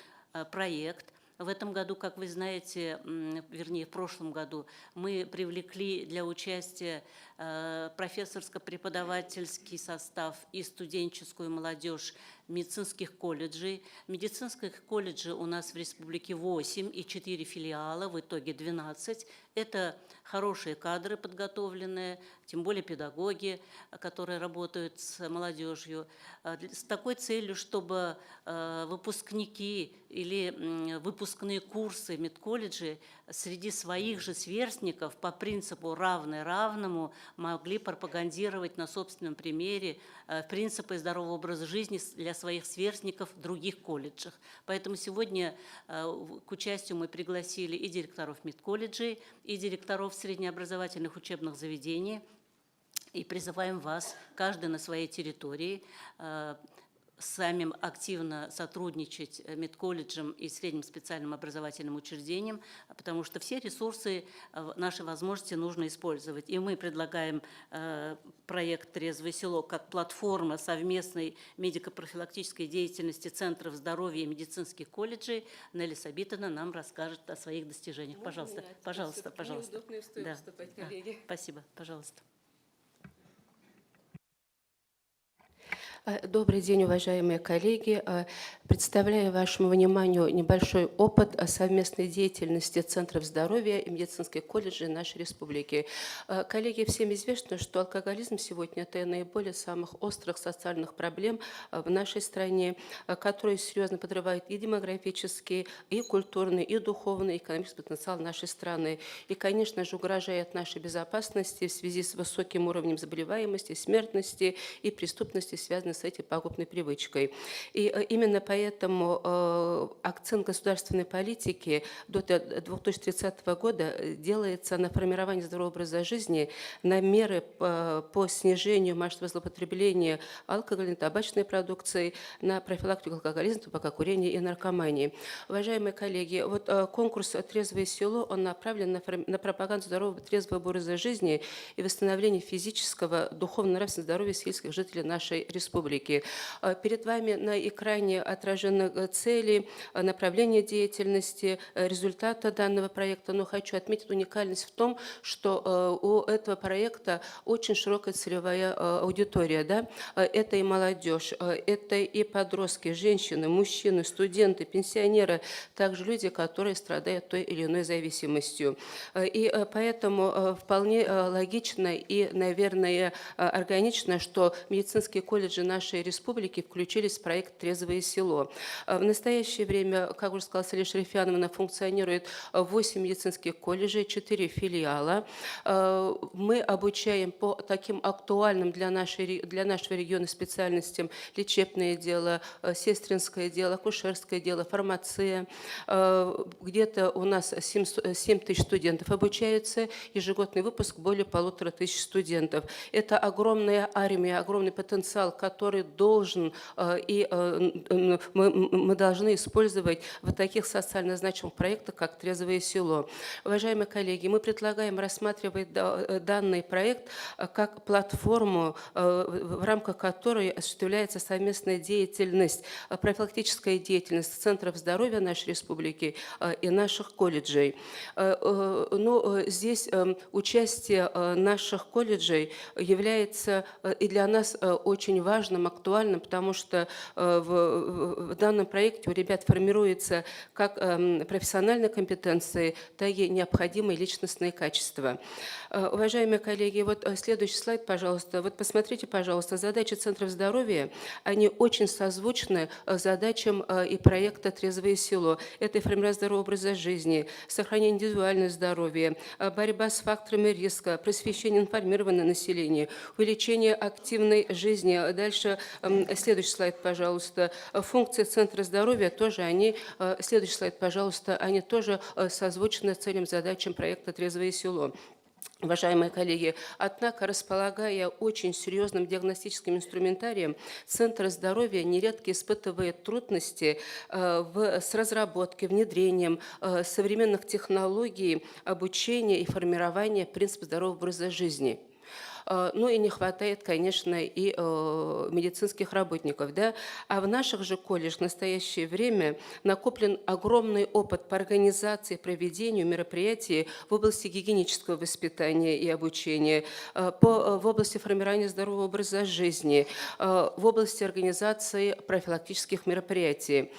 проект. В этом году, как вы знаете, вернее, в прошлом году, мы привлекли для участия профессорско-преподавательский состав и студенческую молодежь медицинских колледжей. Медицинских колледжей у нас в республике 8 и 4 филиала, в итоге 12. Это хорошие кадры подготовленные, тем более педагоги, которые работают с молодежью, с такой целью, чтобы выпускники или выпускные курсы медколледжей среди своих же сверстников по принципу «равный равному» могли пропагандировать на собственном примере принципы здорового образа жизни для своих сверстников в других колледжах. Поэтому сегодня к участию мы пригласили и директоров медколледжей, и директоров среднеобразовательных учебных заведений, и призываем вас, каждый на своей территории, самим активно сотрудничать медколледжем и средним специальным образовательным учреждением, потому что все ресурсы, наши возможности нужно использовать. И мы предлагаем проект «Трезвое село» как платформа совместной медико-профилактической деятельности Центров здоровья и медицинских колледжей. Нелли Сабитовна нам расскажет о своих достижениях. Пожалуйста, пожалуйста, пожалуйста. Да. Спасибо, пожалуйста. Добрый день, уважаемые коллеги. Представляю вашему вниманию небольшой опыт совместной деятельности Центров здоровья и медицинских колледжей нашей республики. Коллеги, всем известно, что алкоголизм сегодня – это наиболее самых острых социальных проблем в нашей стране, которые серьезно подрывают и демографический, и культурный, и духовный, и экономический потенциал нашей страны. И, конечно же, угрожает нашей безопасности в связи с высоким уровнем заболеваемости, смертности и преступности, связанной с этой пагубной привычкой. И именно поэтому акцент государственной политики до 2030 года делается на формирование здорового образа жизни, на меры по снижению массового злоупотребления алкогольной, табачной продукцией, на профилактику алкоголизма, табакокурения и наркомании. Уважаемые коллеги, вот конкурс «Трезвое село», он направлен на пропаганду здорового трезвого образа жизни и восстановление физического, духовно-нравственного здоровья сельских жителей нашей республики. Перед вами на экране отражены цели, направления деятельности, результаты данного проекта. Но хочу отметить уникальность в том, что у этого проекта очень широкая целевая аудитория. Да? Это и молодежь, это и подростки, женщины, мужчины, студенты, пенсионеры, также люди, которые страдают той или иной зависимостью. И поэтому вполне логично и, наверное, органично, что медицинские колледжи нашей республики включились в проект «Трезвое село». В настоящее время, как уже сказала Салия Шарифяновна, функционирует 8 медицинских колледжей, 4 филиала. Мы обучаем по таким актуальным для нашего региона специальностям: лечебное дело, сестринское дело, акушерское дело, фармация. Где-то у нас 7 тысяч студентов обучаются, ежегодный выпуск более 1500 студентов. Это огромная армия, огромный потенциал, который должен и мы должны использовать в таких социально значимых проектах, как «Трезвое село». Уважаемые коллеги, мы предлагаем рассматривать данный проект как платформу, в рамках которой осуществляется совместная деятельность, профилактическая деятельность Центров здоровья нашей республики и наших колледжей. Но здесь участие наших колледжей является и для нас очень важным, актуальным, потому что в данном проекте у ребят формируются как профессиональные компетенции, так и необходимые личностные качества. Уважаемые коллеги, вот следующий слайд, пожалуйста. Вот посмотрите, пожалуйста, задачи Центров здоровья, они очень созвучны задачам и проекта «Трезвое село». Это и формирование здорового образа жизни, сохранение индивидуального здоровья, борьба с факторами риска, просвещение информированного населения, увеличение активной жизни. Дальше следующий слайд, пожалуйста. Функции Центра здоровья тоже они, следующий слайд, пожалуйста, они тоже созвучны целям, задачам проекта «Трезвое село». Уважаемые коллеги, однако, располагая очень серьезным диагностическим инструментарием, Центр здоровья нередко испытывает трудности с разработкой, внедрением современных технологий обучения и формирования принципа здорового образа жизни. Ну и не хватает, конечно, и медицинских работников. Да? А в наших же колледжах в настоящее время накоплен огромный опыт по организации, проведению мероприятий в области гигиенического воспитания и обучения, в области формирования здорового образа жизни, в области организации профилактических мероприятий.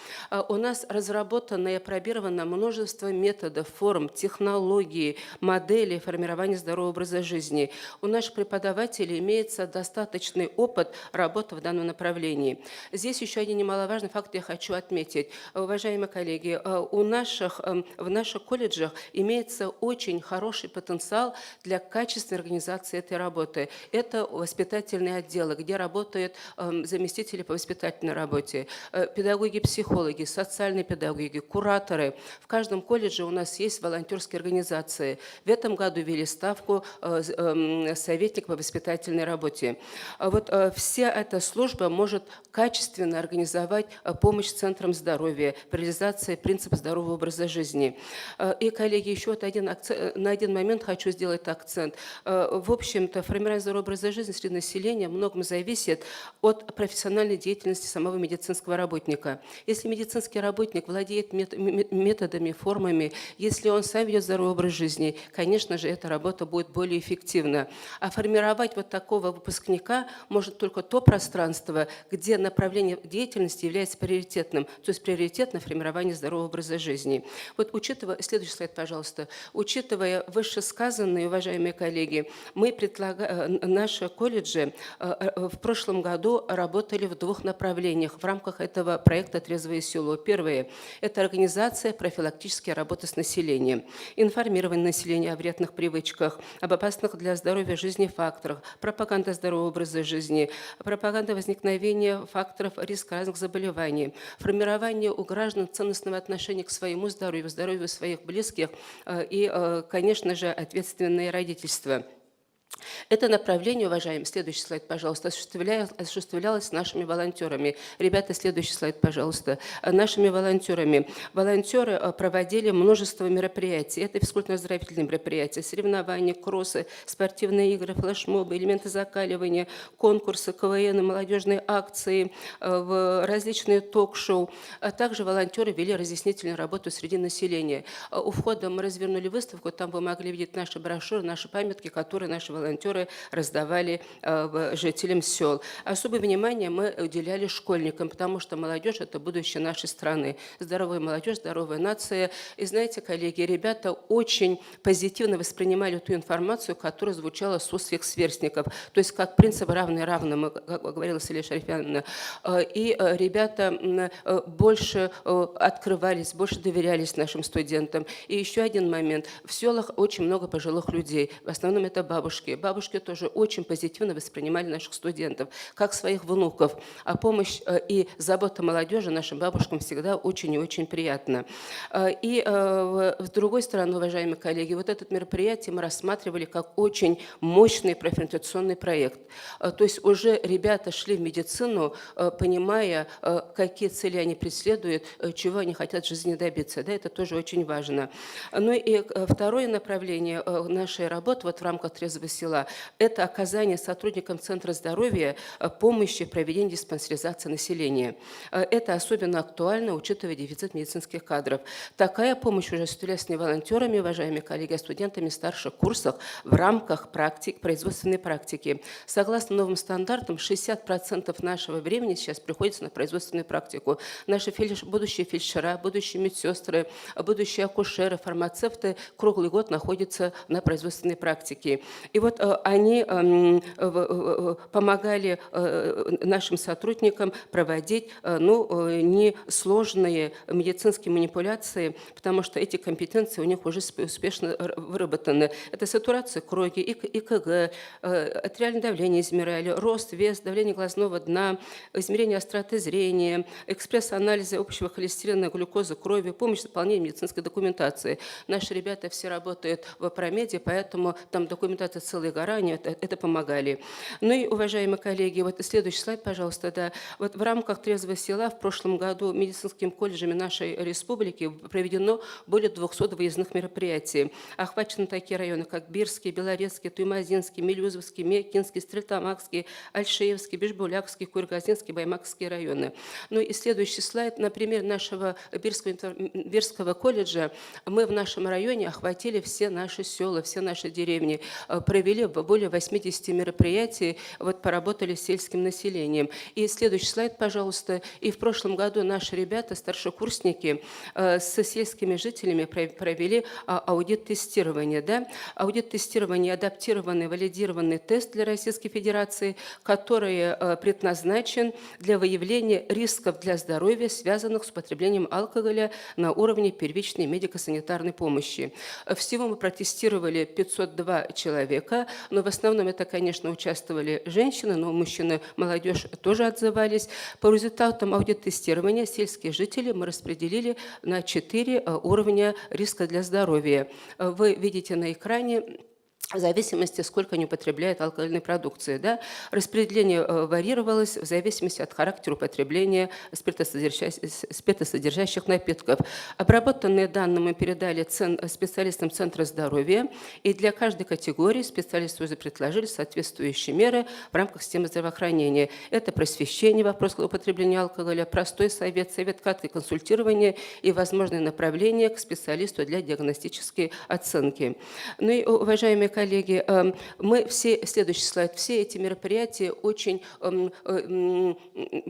У нас разработано и опробировано множество методов, форм, технологий, моделей формирования здорового образа жизни. У наших преподавателей имеется достаточный опыт работы в данном направлении. Здесь еще один немаловажный факт я хочу отметить. Уважаемые коллеги, в наших колледжах имеется очень хороший потенциал для качественной организации этой работы. Это воспитательные отделы, где работают заместители по воспитательной работе, педагоги-психологи, социальные педагоги, кураторы. В каждом колледже у нас есть волонтерские организации. В этом году ввели ставку советник по воспитательной работе. Вот вся эта служба может качественно организовать помощь центрам здоровья в реализации принципа здорового образа жизни. И, коллеги, еще вот на один момент хочу сделать акцент. В общем-то, формирование здорового образа жизни среди населения многом зависит от профессиональной деятельности самого медицинского работника. Если медицинский работник владеет методами, формами, если он сам ведет здоровый образ жизни, конечно же, эта работа будет более эффективна. А формирование сформировать вот такого выпускника может только то пространство, где направление деятельности является приоритетным, то есть приоритет на формирование здорового образа жизни. Вот учитывая, следующий слайд, пожалуйста, учитывая вышесказанное, уважаемые коллеги, мы наши колледжи в прошлом году работали в двух направлениях в рамках этого проекта «Трезвое село». Первое – это организация профилактической работы с населением, информирование населения о вредных привычках, об опасных для здоровья жизни факторах, пропаганда здорового образа жизни, пропаганда возникновения факторов риска разных заболеваний, формирование у граждан ценностного отношения к своему здоровью, здоровью своих близких и, конечно же, ответственное родительство. Это направление, уважаемые, следующий слайд, пожалуйста, осуществлялось нашими волонтерами. Ребята, следующий слайд, пожалуйста. Нашими волонтерами. Волонтеры проводили множество мероприятий. Это физкультурно-оздоровительные мероприятия, соревнования, кроссы, спортивные игры, флешмобы, элементы закаливания, конкурсы, КВН, молодежные акции, различные ток-шоу. Также волонтеры вели разъяснительную работу среди населения. У входа мы развернули выставку, там вы могли видеть наши брошюры, наши памятки, которые наши волонтеры раздавали жителям сел. Особое внимание мы уделяли школьникам, потому что молодежь – это будущее нашей страны. Здоровая молодежь, здоровая нация. И знаете, коллеги, ребята очень позитивно воспринимали ту информацию, которая звучала с уст своих сверстников. То есть как принцип равный равному, как говорила Селия Шарифяновна. И ребята больше открывались, больше доверялись нашим студентам. И еще один момент. В селах очень много пожилых людей. В основном это бабушки. Бабушки тоже очень позитивно воспринимали наших студентов, как своих внуков. А помощь и забота молодежи нашим бабушкам всегда очень и очень приятна. И с другой стороны, уважаемые коллеги, вот это мероприятие мы рассматривали как очень мощный профориентационный проект. То есть уже ребята шли в медицину, понимая, какие цели они преследуют, чего они хотят в жизни добиться. Да, это тоже очень важно. Ну и второе направление нашей работы вот в рамках «Трезвого села» – это оказание сотрудникам Центра здоровья помощи в проведении диспансеризации населения. Это особенно актуально, учитывая дефицит медицинских кадров. Такая помощь уже осуществлялась не волонтерами, уважаемые коллеги, а студентами старших курсов в рамках производственной практики. Согласно новым стандартам, 60% нашего времени сейчас приходится на производственную практику. Наши будущие фельдшера, будущие медсестры, будущие акушеры, фармацевты круглый год находятся на производственной практике. И вот они помогали нашим сотрудникам проводить несложные медицинские манипуляции, потому что эти компетенции у них уже успешно выработаны. Это сатурация крови, ЭКГ, артериальное давление измеряли, рост, вес, давление глазного дна, измерение остроты зрения, экспресс-анализы общего холестерина, глюкозы крови, помощь в заполнении медицинской документации. Наши ребята все работают в Промеде, поэтому там документация целая гора, они это помогали. Ну и, уважаемые коллеги, вот следующий слайд, пожалуйста, да. Вот в рамках «Трезвого села» в прошлом году медицинскими колледжами нашей республики проведено более 200 выездных мероприятий. Охвачены такие районы, как Бирский, Белорецкий, Туймазинский, Мелюзовский, Мекинский, Стрельтамакский, Альшеевский, Бишбулякский, Кургазинский, Баймакские районы. Ну и следующий слайд. На примере нашего Бирского колледжа мы в нашем районе охватили все наши села, все наши деревни, провели более 80 мероприятий, вот поработали с сельским населением. И следующий слайд, пожалуйста. И в прошлом году наши ребята, старшекурсники, с сельскими жителями провели аудит-тестирование. Да? Аудит-тестирование – адаптированный, валидированный тест для Российской Федерации, который предназначен для выявления рисков для здоровья, связанных с употреблением алкоголя на уровне первичной медико-санитарной помощи. Всего мы протестировали 502 человека, но в основном это, конечно, участвовали женщины, но мужчины, молодежь тоже отзывались. По результатам аудит-тестирования сельские жители мы распределили на 4 уровня риска для здоровья. Вы видите на экране, в зависимости, сколько они употребляют алкогольной продукции. Да? Распределение варьировалось в зависимости от характера употребления спиртосодержащих напитков. Обработанные данные мы передали специалистам Центра здоровья, и для каждой категории специалисты уже предложили соответствующие меры в рамках системы здравоохранения. Это просвещение, вопрос употребления алкоголя, простой совет краткое консультирование и возможные направления к специалисту для диагностической оценки. Ну и, уважаемые коллеги, коллеги, мы все, следующий слайд, все эти мероприятия очень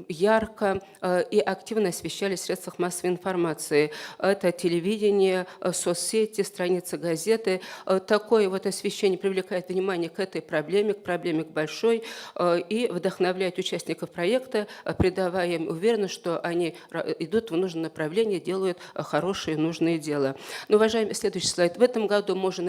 ярко и активно освещались в средствах массовой информации. Это телевидение, соцсети, страницы газеты. Такое вот освещение привлекает внимание к этой проблеме, к проблеме большой, и вдохновляет участников проекта, придавая им уверенность, что они идут в нужном направлении, делают хорошие, нужные дела. Но, уважаемый, следующий слайд. В этом году мы уже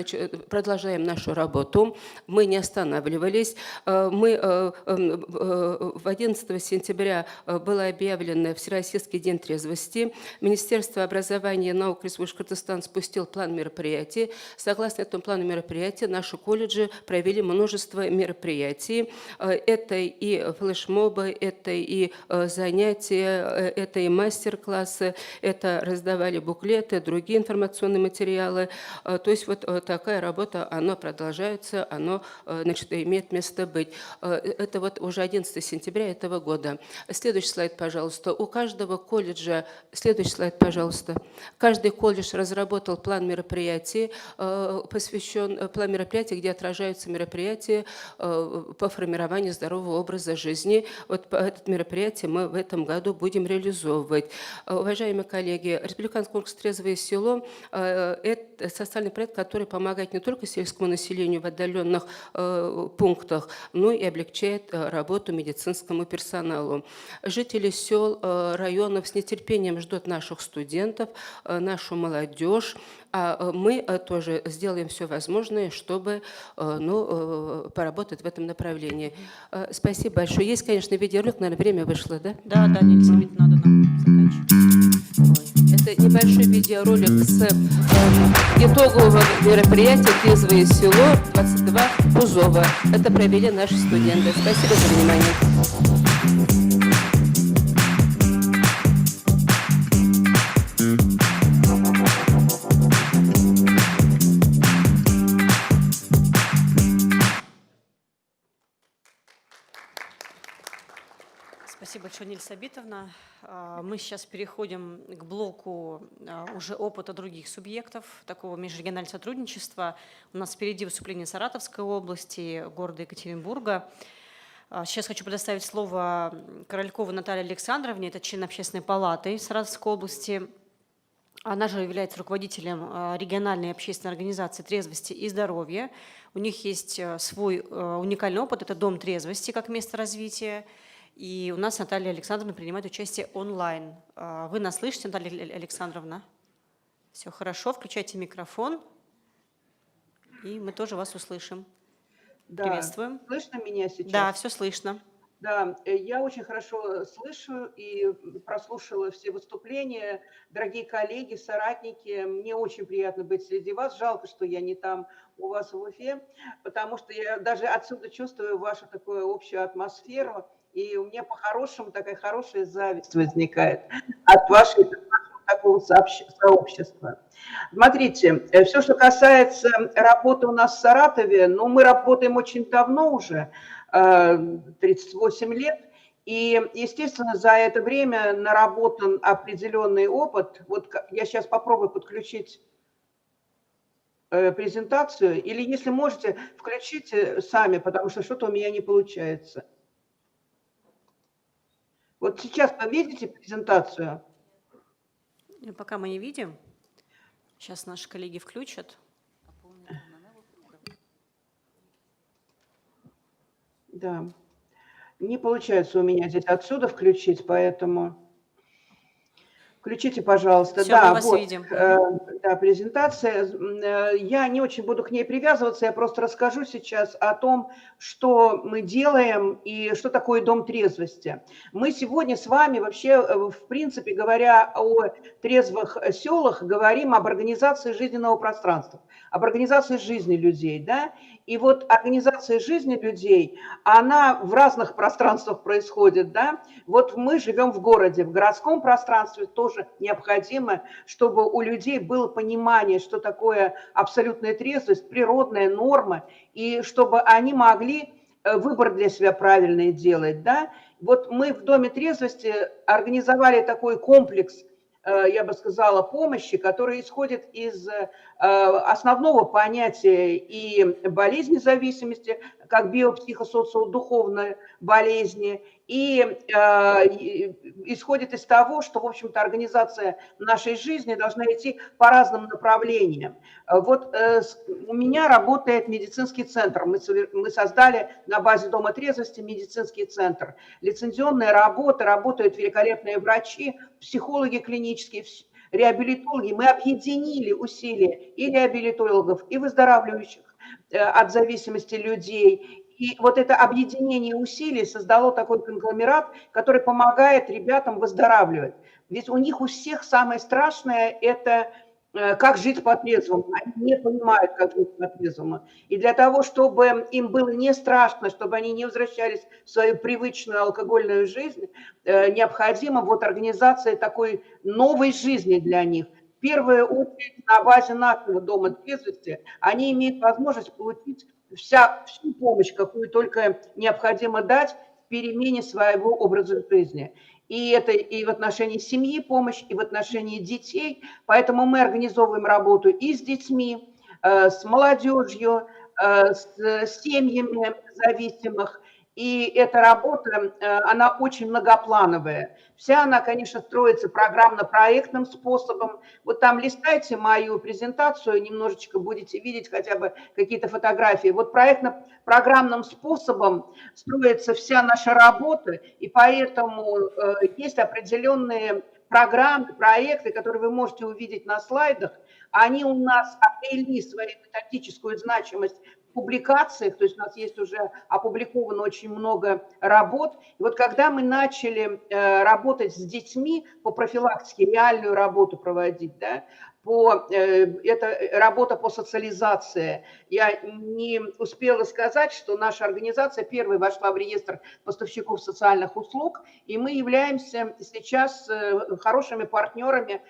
продолжаем нашу работу. Мы не останавливались. Мы в 11 сентября было объявлено Всероссийский день трезвости. Министерство образования и науки Республики Башкортостан спустил план мероприятий. Согласно этому плану мероприятий, наши колледжи провели множество мероприятий. Это и флешмобы, это и занятия, это и мастер-классы, это раздавали буклеты, другие информационные материалы. То есть вот такая работа, она продолжается, она, значит, имеет место быть. Это вот уже 11 сентября этого года. Следующий слайд, пожалуйста. У каждого колледжа, следующий слайд, пожалуйста. Каждый колледж разработал план мероприятий, план мероприятий, где отражаются мероприятия по формированию здорового образа жизни. Вот это мероприятие мы в этом году будем реализовывать. Уважаемые коллеги, Республиканский конкурс «Трезвое село» – это социальный проект, который помогает не только сельскому населению в отдаленных пунктах, но и облегчает работу медицинскому персоналу. Жители сел, районов с нетерпением ждут наших студентов, нашу молодежь, а мы тоже сделаем все возможное, чтобы поработать в этом направлении. Спасибо большое. Есть, конечно, видеоролик, наверное, время вышло, да? Да, Елизавета, надо нам заканчивать. Это небольшой видеоролик с итогового мероприятия «Трезвое село» 22 Узова. Это провели наши студенты. Спасибо за внимание. Спасибо большое, Ниль Сабитовна. Мы сейчас переходим к блоку уже опыта других субъектов такого межрегионального сотрудничества. У нас впереди выступление Саратовской области, города Екатеринбурга. Сейчас хочу предоставить слово Корольковой Наталье Александровне, это член Общественной палаты Саратовской области. Она же является руководителем региональной общественной организации трезвости и здоровья. У них есть свой уникальный опыт, это Дом трезвости как место развития. И у нас Наталья Александровна принимает участие онлайн. Вы нас слышите, Наталья Александровна? Все хорошо, включайте микрофон, и мы тоже вас услышим. Да. Приветствуем. Слышно меня сейчас? Да, все слышно. Да, я очень хорошо слышу и прослушала все выступления. Дорогие коллеги, соратники, мне очень приятно быть среди вас. Жалко, что я не там у вас в Уфе, потому что я даже отсюда чувствую вашу такую общую атмосферу, и у меня по-хорошему такая хорошая зависть возникает от вашего такого сообщества. Смотрите, все, что касается работы у нас в Саратове, мы работаем очень давно уже, 38 лет, и, естественно, за это время наработан определенный опыт. Вот я сейчас попробую подключить презентацию, или если можете, включите сами, потому что что-то у меня не получается. Вот сейчас вы видите презентацию? Пока мы не видим. Сейчас наши коллеги включат. Да. Не получается у меня здесь отсюда включить, поэтому включите, пожалуйста. Всё, да, мы вас вот, видим. да, презентация. Я не очень буду к ней привязываться, я просто расскажу сейчас о том, что мы делаем и что такое Дом трезвости. Мы сегодня с вами вообще, в принципе, говоря о трезвых селах, говорим об организации жизненного пространства, об организации жизни людей, да. И вот организация жизни людей, она в разных пространствах происходит, да. Вот мы живем в городе, в городском пространстве тоже необходимо, чтобы у людей было понимание, что такое абсолютная трезвость, природная норма, и чтобы они могли выбор для себя правильный делать, да. Вот мы в Доме трезвости организовали такой комплекс я бы сказала, помощи, которая исходит из основного понятия и болезни зависимости, как биопсихосоциодуховной болезни, и исходит из того, что, в общем-то, организация нашей жизни должна идти по разным направлениям. Вот у меня работает медицинский центр. Мы создали на базе Дома трезвости медицинский центр. Лицензионная работа, работают великолепные врачи, психологи клинические, реабилитологи. Мы объединили усилия и реабилитологов, и выздоравливающих от зависимости людей. И вот это объединение усилий создало такой конгломерат, который помогает ребятам выздоравливать. Ведь у них у всех самое страшное – это как жить по-трезвому. Они не понимают, как жить по-трезвому. И для того, чтобы им было не страшно, чтобы они не возвращались в свою привычную алкогольную жизнь, необходима вот организация такой новой жизни для них. В первую очередь на базе нашего Дома трезвости они имеют возможность получить всю помощь, какую только необходимо дать в перемене своего образа жизни. И это и в отношении семьи помощь, и в отношении детей. Поэтому мы организовываем работу и с детьми, с молодежью, с семьями зависимых. И эта работа, она очень многоплановая. Вся она, конечно, строится программно-проектным способом. Вот там листайте мою презентацию, немножечко будете видеть хотя бы какие-то фотографии. Вот проектно-программным способом строится вся наша работа, и поэтому есть определенные программы, проекты, которые вы можете увидеть на слайдах. Они у нас обрели свою методическую значимость в публикациях, то есть у нас есть уже опубликовано очень много работ. И вот когда мы начали работать с детьми по профилактике, реальную работу проводить, да, это работа по социализации. Я не успела сказать, что наша организация первой вошла в реестр поставщиков социальных услуг, и мы являемся сейчас хорошими партнерами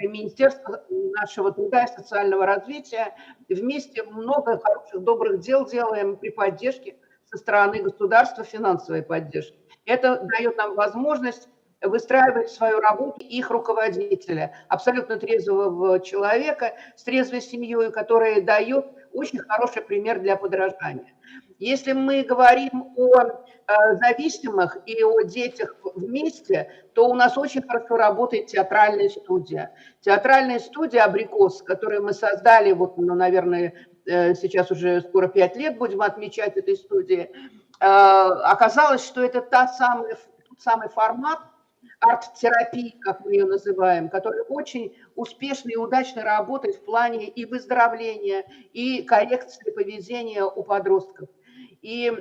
Министерства нашего труда и социального развития. Вместе много хороших, добрых дел делаем при поддержке со стороны государства, финансовой поддержки. Это дает нам возможность выстраивать свою работу их руководителя, абсолютно трезвого человека с трезвой семьей, который дает очень хороший пример для подражания. Если мы говорим о зависимых и о детях вместе, то у нас очень хорошо работает театральная студия. Театральная студия «Абрикос», которую мы создали, вот, ну, наверное, сейчас уже скоро 5 лет будем отмечать этой студии, оказалось, что это тот самый формат арт-терапии, как мы ее называем, который очень успешно и удачно работает в плане и выздоровления, и коррекции поведения у подростков. И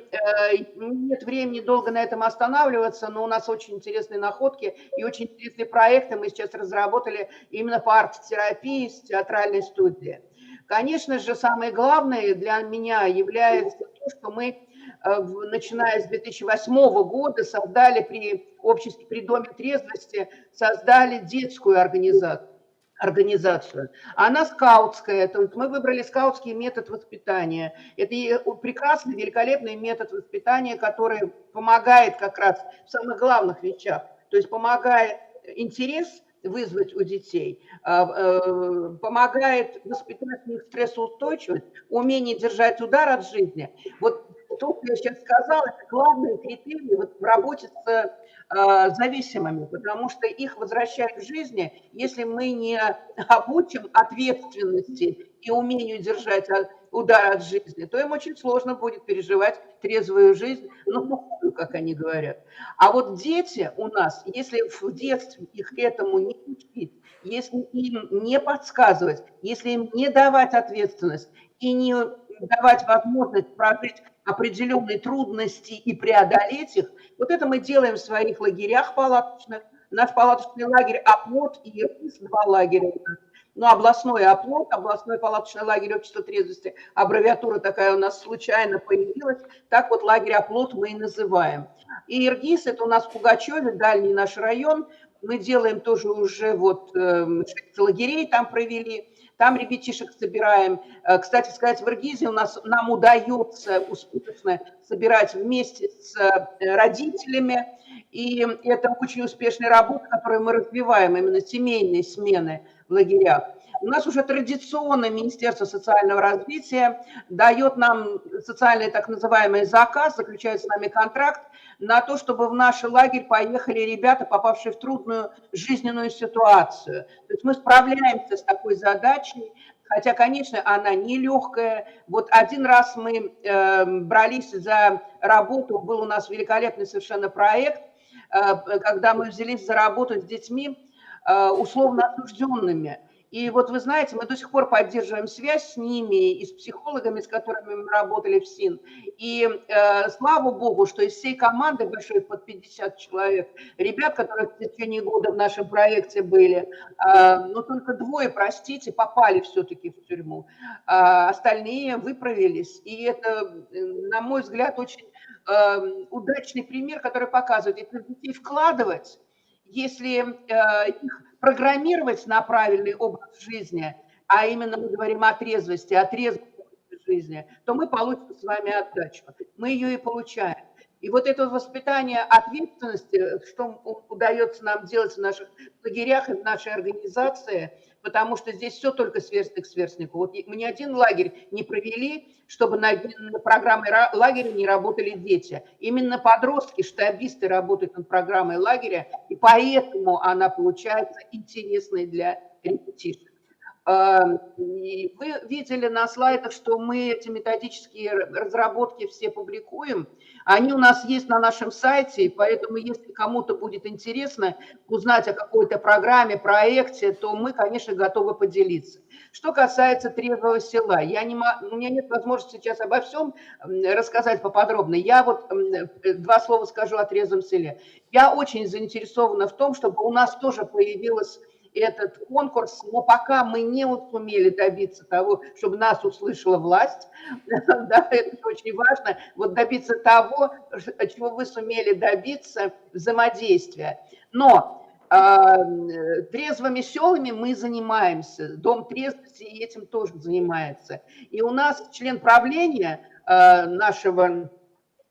нет времени долго на этом останавливаться, но у нас очень интересные находки и очень интересные проекты мы сейчас разработали именно по арт-терапии с театральной студией. Конечно же, самое главное для меня является то, что мы, начиная с 2008 года, создали при обществе, при Доме трезвости, создали детскую организацию. Она скаутская, то есть мы выбрали скаутский метод воспитания. Это прекрасный, великолепный метод воспитания, который помогает как раз в самых главных вещах, то есть помогает интерес вызвать у детей, помогает воспитать в них стрессоустойчивость, умение держать удар от жизни. Вот то, что я сейчас сказала, это главные критерии вот в работе с зависимыми, потому что их возвращают к жизни, если мы не обучим ответственности и умению держать удар от жизни, то им очень сложно будет переживать трезвую жизнь, ну, как они говорят. А вот дети у нас, если в детстве их этому не учить, если им не подсказывать, если им не давать ответственность и не давать возможность прожить определенные трудности и преодолеть их, вот это мы делаем в своих лагерях палаточных. Наш палаточный лагерь «Оплот» и ИРКИС, 2 лагеря у нас. Ну, областной «Оплот», областной палаточный лагерь общества трезвости, аббревиатура такая у нас случайно появилась, так вот лагерь «Оплот» мы и называем. И ИРГИС, это у нас в Пугачеве, дальний наш район, мы делаем тоже уже вот 6 лагерей там провели, Там ребятишек собираем. Кстати сказать, в Иргизе нам удается успешно собирать вместе с родителями. И это очень успешная работа, которую мы развиваем, именно семейные смены в лагерях. У нас уже традиционно Министерство социального развития дает нам социальный так называемый заказ, заключает с нами контракт на то, чтобы в наш лагерь поехали ребята, попавшие в трудную жизненную ситуацию. То есть мы справляемся с такой задачей, хотя, конечно, она нелегкая. Вот один раз мы брались за работу, был у нас великолепный совершенно проект, когда мы взялись за работу с детьми, условно осужденными. И вот вы знаете, мы до сих пор поддерживаем связь с ними и с психологами, с которыми мы работали в СИН. И слава богу, что из всей команды большой, под 50 человек, ребят, которые в течение года в нашем проекте были, но только 2, простите, попали все-таки в тюрьму. Остальные выправились. И это, на мой взгляд, очень удачный пример, который показывает, если в детей вкладывать, если их программировать на правильный образ жизни, а именно мы говорим о трезвости, о трезвой жизни, то мы получим с вами отдачу. Мы ее и получаем. И вот это воспитание ответственности, что удается нам делать в наших лагерях и в нашей организации, потому что здесь все только сверстник к сверстнику. Вот мы ни один лагерь не провели, чтобы на программе лагеря не работали дети. Именно подростки, штабисты работают над программой лагеря, и поэтому она получается интересной для ребятишек. И вы видели на слайдах, что мы эти методические разработки все публикуем. Они у нас есть на нашем сайте, поэтому если кому-то будет интересно узнать о какой-то программе, проекте, то мы, конечно, готовы поделиться. Что касается трезвого села, у меня нет возможности сейчас обо всем рассказать поподробно. Я вот 2 слова скажу о трезвом селе. Я очень заинтересована в том, чтобы у нас тоже появилась этот конкурс, но пока мы не сумели добиться того, чтобы нас услышала власть, да, это очень важно, вот добиться того, чего вы сумели добиться, взаимодействия. Но трезвыми селами мы занимаемся, Дом трезвости этим тоже занимается. И у нас член правления нашего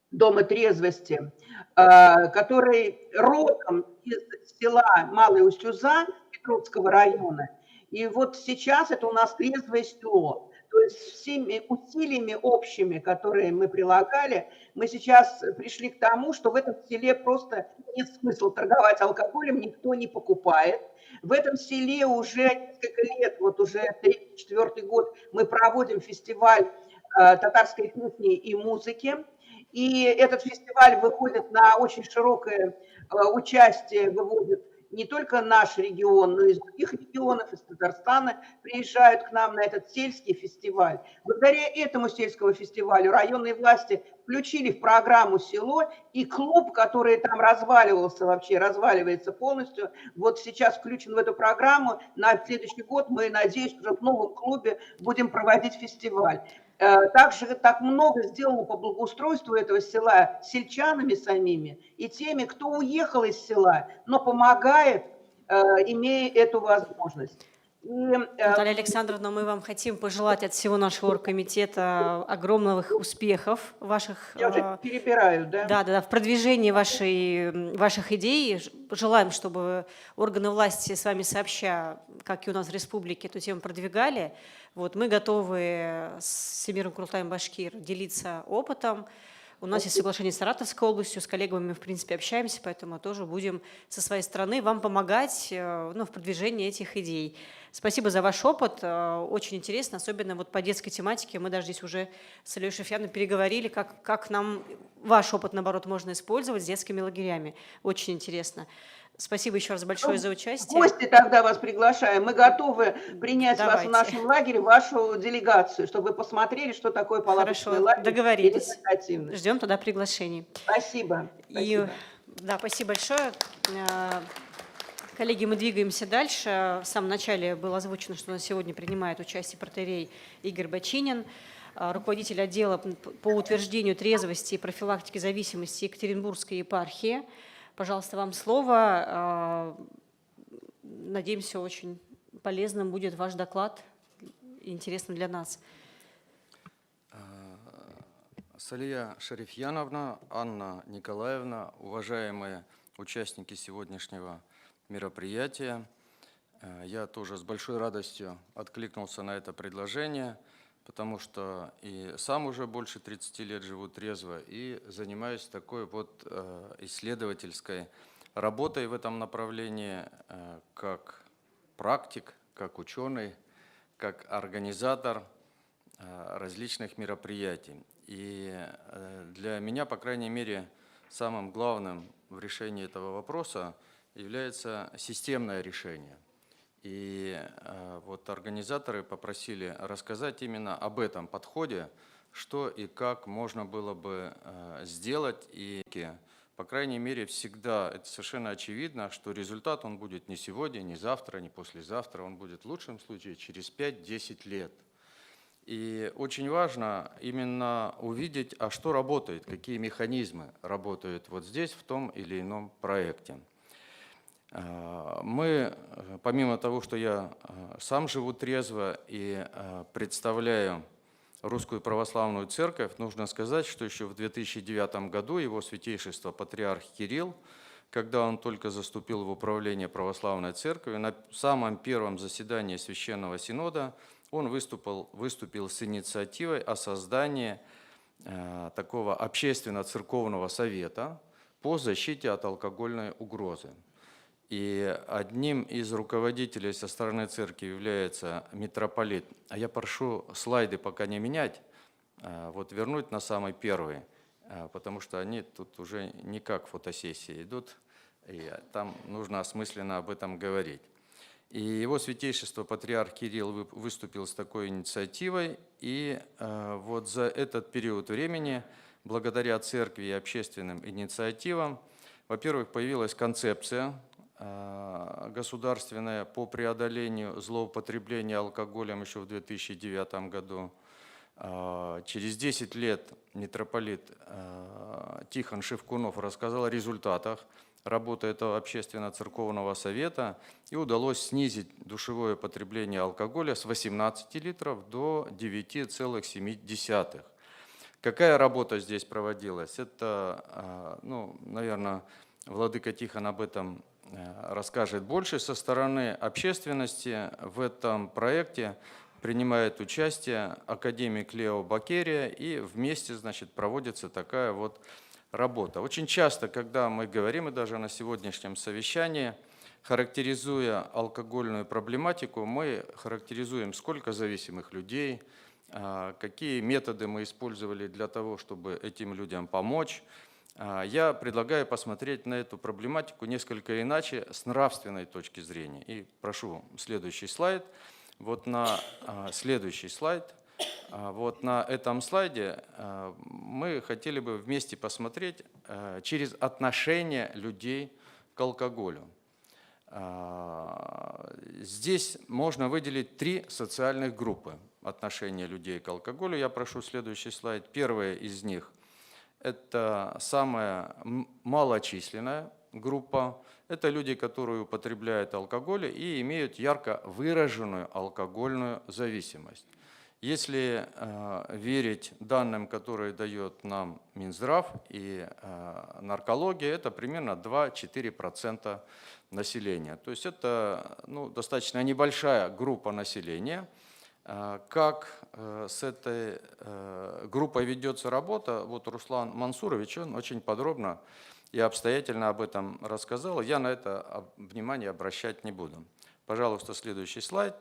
Дома трезвости, который родом из села Малая Устюза Петровского района. И вот сейчас это у нас трезвое село. То есть всеми усилиями общими, которые мы прилагали, мы сейчас пришли к тому, что в этом селе просто нет смысла торговать алкоголем, никто не покупает. В этом селе уже несколько лет, вот уже 3-4 год мы проводим фестиваль татарской кухни и музыки. И этот фестиваль выходит на очень широкое участие, выводит не только наш регион, но и из других регионов, из Татарстана приезжают к нам на этот сельский фестиваль. Благодаря этому сельскому фестивалю районные власти включили в программу село, и клуб, который там разваливался вообще, разваливается полностью, вот сейчас включен в эту программу. На следующий год мы, надеюсь, уже в новом клубе будем проводить фестиваль. Также так много сделано по благоустройству этого села сельчанами самими и теми, кто уехал из села, но помогает, имея эту возможность. Наталья Александровна, мы вам хотим пожелать от всего нашего оргкомитета огромных успехов ваших. Я уже перебираю, да? Да, в продвижении ваших идей. Желаем, чтобы органы власти с вами сообща, как и у нас в республике, эту тему продвигали. Вот, мы готовы с Всемирным Курултаем Башкир делиться опытом. У нас есть соглашение с Саратовской областью, с коллегами мы, в принципе, общаемся, поэтому тоже будем со своей стороны вам помогать в продвижении этих идей. Спасибо за ваш опыт, очень интересно, особенно вот по детской тематике. Мы даже здесь уже с Ильей Шафьяном переговорили, как нам ваш опыт, наоборот, можно использовать с детскими лагерями. Очень интересно. Спасибо еще раз большое за участие. Гости тогда вас приглашаем. Мы готовы принять вас в нашем лагере, вашу делегацию, чтобы вы посмотрели, что такое палаточный лагерь. Договорились. Ждем туда приглашений. Спасибо. Спасибо большое. Коллеги, мы двигаемся дальше. В самом начале было озвучено, что у нас сегодня принимает участие протоиерей Игорь Бачинин, руководитель отдела по утверждению трезвости и профилактики зависимости Екатеринбургской епархии. Пожалуйста, вам слово. Надеемся, очень полезным будет ваш доклад интересным для нас. Салия Шарифьяновна, Анна Николаевна, уважаемые участники сегодняшнего мероприятия, я тоже с большой радостью откликнулся на это предложение, потому что и сам уже больше 30 лет живу трезво и занимаюсь такой вот исследовательской работой в этом направлении, как практик, как ученый, как организатор различных мероприятий. И для меня, по крайней мере, самым главным в решении этого вопроса является системное решение. И вот организаторы попросили рассказать именно об этом подходе, что и как можно было бы сделать. И, по крайней мере, всегда это совершенно очевидно, что результат он будет не сегодня, не завтра, не послезавтра, он будет в лучшем случае через 5-10 лет. И очень важно именно увидеть, а что работает, какие механизмы работают вот здесь, в том или ином проекте. Мы, помимо того, что я сам живу трезво и представляю Русскую Православную Церковь, нужно сказать, что еще в 2009 году его святейшество патриарх Кирилл, когда он только заступил в управление Православной Церкви, на самом первом заседании Священного Синода он выступил с инициативой о создании такого общественно-церковного совета по защите от алкогольной угрозы. И одним из руководителей со стороны церкви является митрополит. А я прошу слайды пока не менять, вот вернуть на самый первый, потому что они тут уже не как фотосессии идут, и там нужно осмысленно об этом говорить. И его святейшество патриарх Кирилл выступил с такой инициативой, и вот за этот период времени, благодаря церкви и общественным инициативам, во-первых, появилась концепция государственная по преодолению злоупотребления алкоголем еще в 2009 году. Через 10 лет митрополит Тихон Шевкунов рассказал о результатах работы этого общественно-церковного совета, и удалось снизить душевое потребление алкоголя с 18 литров до 9,7. Какая работа здесь проводилась? Это, наверное, владыка Тихон об этом расскажет больше. Со стороны общественности в этом проекте принимает участие академик Лео Бакерия, и вместе, значит, проводится такая вот работа. Очень часто, когда мы говорим, и даже на сегодняшнем совещании, характеризуя алкогольную проблематику, мы характеризуем, сколько зависимых людей, какие методы мы использовали для того, чтобы этим людям помочь. Я предлагаю посмотреть на эту проблематику несколько иначе, с нравственной точки зрения. И прошу следующий слайд. Вот на следующий слайд. Вот на этом слайде мы хотели бы вместе посмотреть через отношение людей к алкоголю. Здесь можно выделить 3 социальных группы отношения людей к алкоголю. Я прошу следующий слайд. Первая из них – это самая малочисленная группа. Это люди, которые употребляют алкоголь и имеют ярко выраженную алкогольную зависимость. Если верить данным, которые дает нам Минздрав и наркология, это примерно 2-4% населения. То есть это достаточно небольшая группа населения. Как с этой группой ведется работа, вот Руслан Мансурович, он очень подробно и обстоятельно об этом рассказал. Я на это внимание обращать не буду. Пожалуйста, следующий слайд.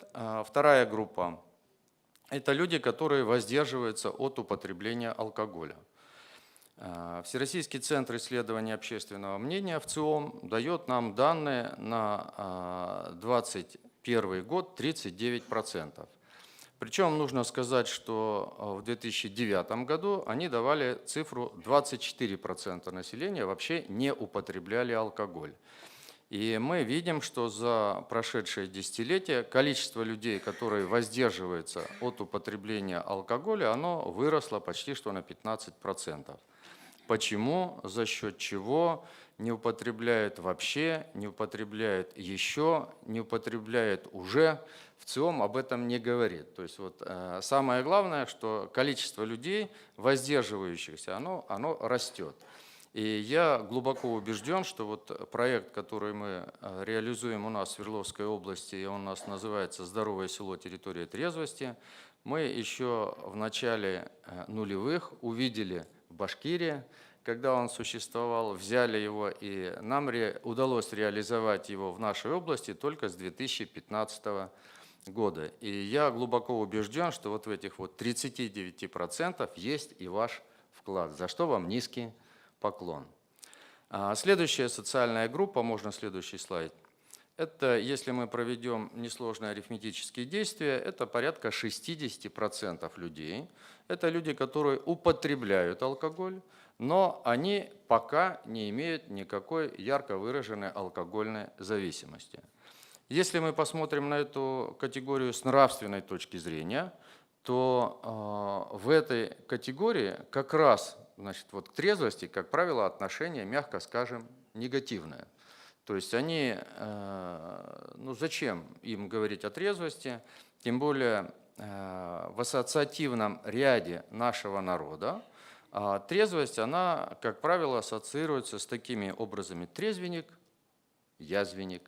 Вторая группа – это люди, которые воздерживаются от употребления алкоголя. Всероссийский центр исследования общественного мнения ВЦИОМ дает нам данные на 2021 год 39%. Причем нужно сказать, что в 2009 году они давали цифру 24% населения вообще не употребляли алкоголь. И мы видим, что за прошедшее десятилетие количество людей, которые воздерживаются от употребления алкоголя, оно выросло почти что на 15%. Почему, за счет чего не употребляют вообще, не употребляют еще, не употребляют уже. ВЦИОМ об этом не говорит. То есть вот, самое главное, что количество людей, воздерживающихся, оно растет. И я глубоко убежден, что вот проект, который мы реализуем у нас в Свердловской области, и он у нас называется «Здоровое село. Территория трезвости», мы еще в начале нулевых увидели в Башкирии, когда он существовал, взяли его, и нам удалось реализовать его в нашей области только с 2015 года. И я глубоко убежден, что вот в этих вот 39% есть и ваш вклад, за что вам низкий поклон. Следующая социальная группа, можно следующий слайд. Это, если мы проведем несложные арифметические действия, это порядка 60% людей. Это люди, которые употребляют алкоголь, но они пока не имеют никакой ярко выраженной алкогольной зависимости. Если мы посмотрим на эту категорию с нравственной точки зрения, то в этой категории как раз, значит, вот к трезвости, как правило, отношение, мягко скажем, негативное. То есть они, ну зачем им говорить о трезвости, тем более в ассоциативном ряде нашего народа трезвость, она, как правило, ассоциируется с такими образами: трезвенник, язвенник,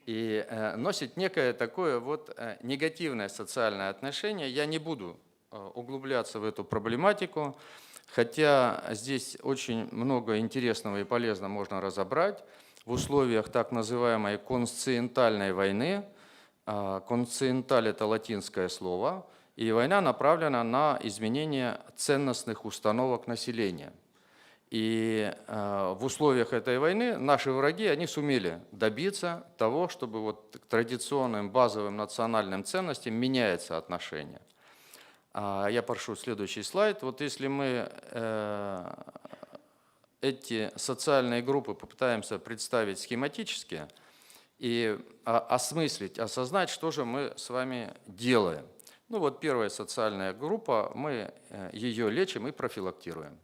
и носит некое такое вот негативное социальное отношение. Я не буду углубляться в эту проблематику, хотя здесь очень много интересного и полезного можно разобрать в условиях так называемой консциентальной войны. Консциенталь – это латинское слово, и война направлена на изменение ценностных установок населения. И в условиях этой войны наши враги, они сумели добиться того, чтобы вот к традиционным базовым национальным ценностям меняется отношение. Я прошу следующий слайд. Вот если мы эти социальные группы попытаемся представить схематически и осмыслить, осознать, что же мы с вами делаем. Ну вот первая социальная группа, мы ее лечим и профилактируем.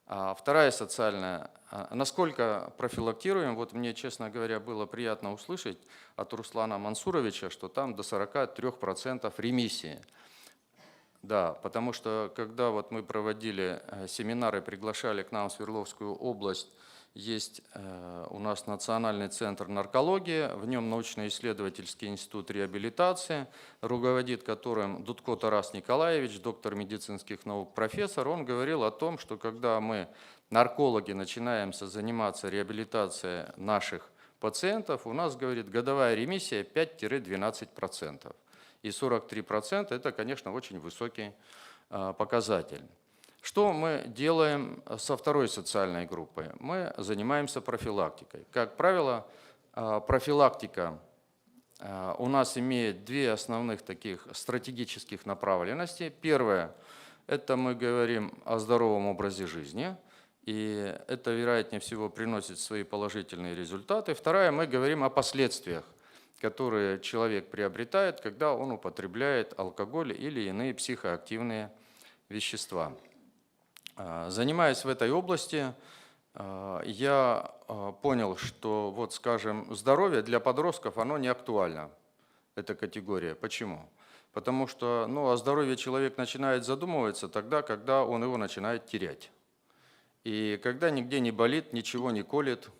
А вторая социальная, насколько профилактируем, вот мне, честно говоря, было приятно услышать от Руслана Мансуровича, что там до 43% ремиссии. Да, потому что когда вот мы проводили семинары, приглашали к нам в Свердловскую область, есть у нас Национальный центр наркологии, в нем научно-исследовательский институт реабилитации, руководит которым Дудко Тарас Николаевич, доктор медицинских наук, профессор. Он говорил о том, что когда мы, наркологи, начинаемся заниматься реабилитацией наших пациентов, у нас, говорит, годовая ремиссия 5-12%. И 43% – это, конечно, очень высокий показатель. Что мы делаем со второй социальной группой? Мы занимаемся профилактикой. Как правило, профилактика у нас имеет две основных таких стратегических направленности. Первое – это мы говорим о здоровом образе жизни, и это, вероятнее всего, приносит свои положительные результаты. Второе – мы говорим о последствиях, которые человек приобретает, когда он употребляет алкоголь или иные психоактивные вещества. Занимаясь в этой области, я понял, что, вот, скажем, здоровье для подростков, оно не актуально, эта категория. Почему? Потому что о здоровье человек начинает задумываться тогда, когда он его начинает терять. И когда нигде не болит, ничего не колет,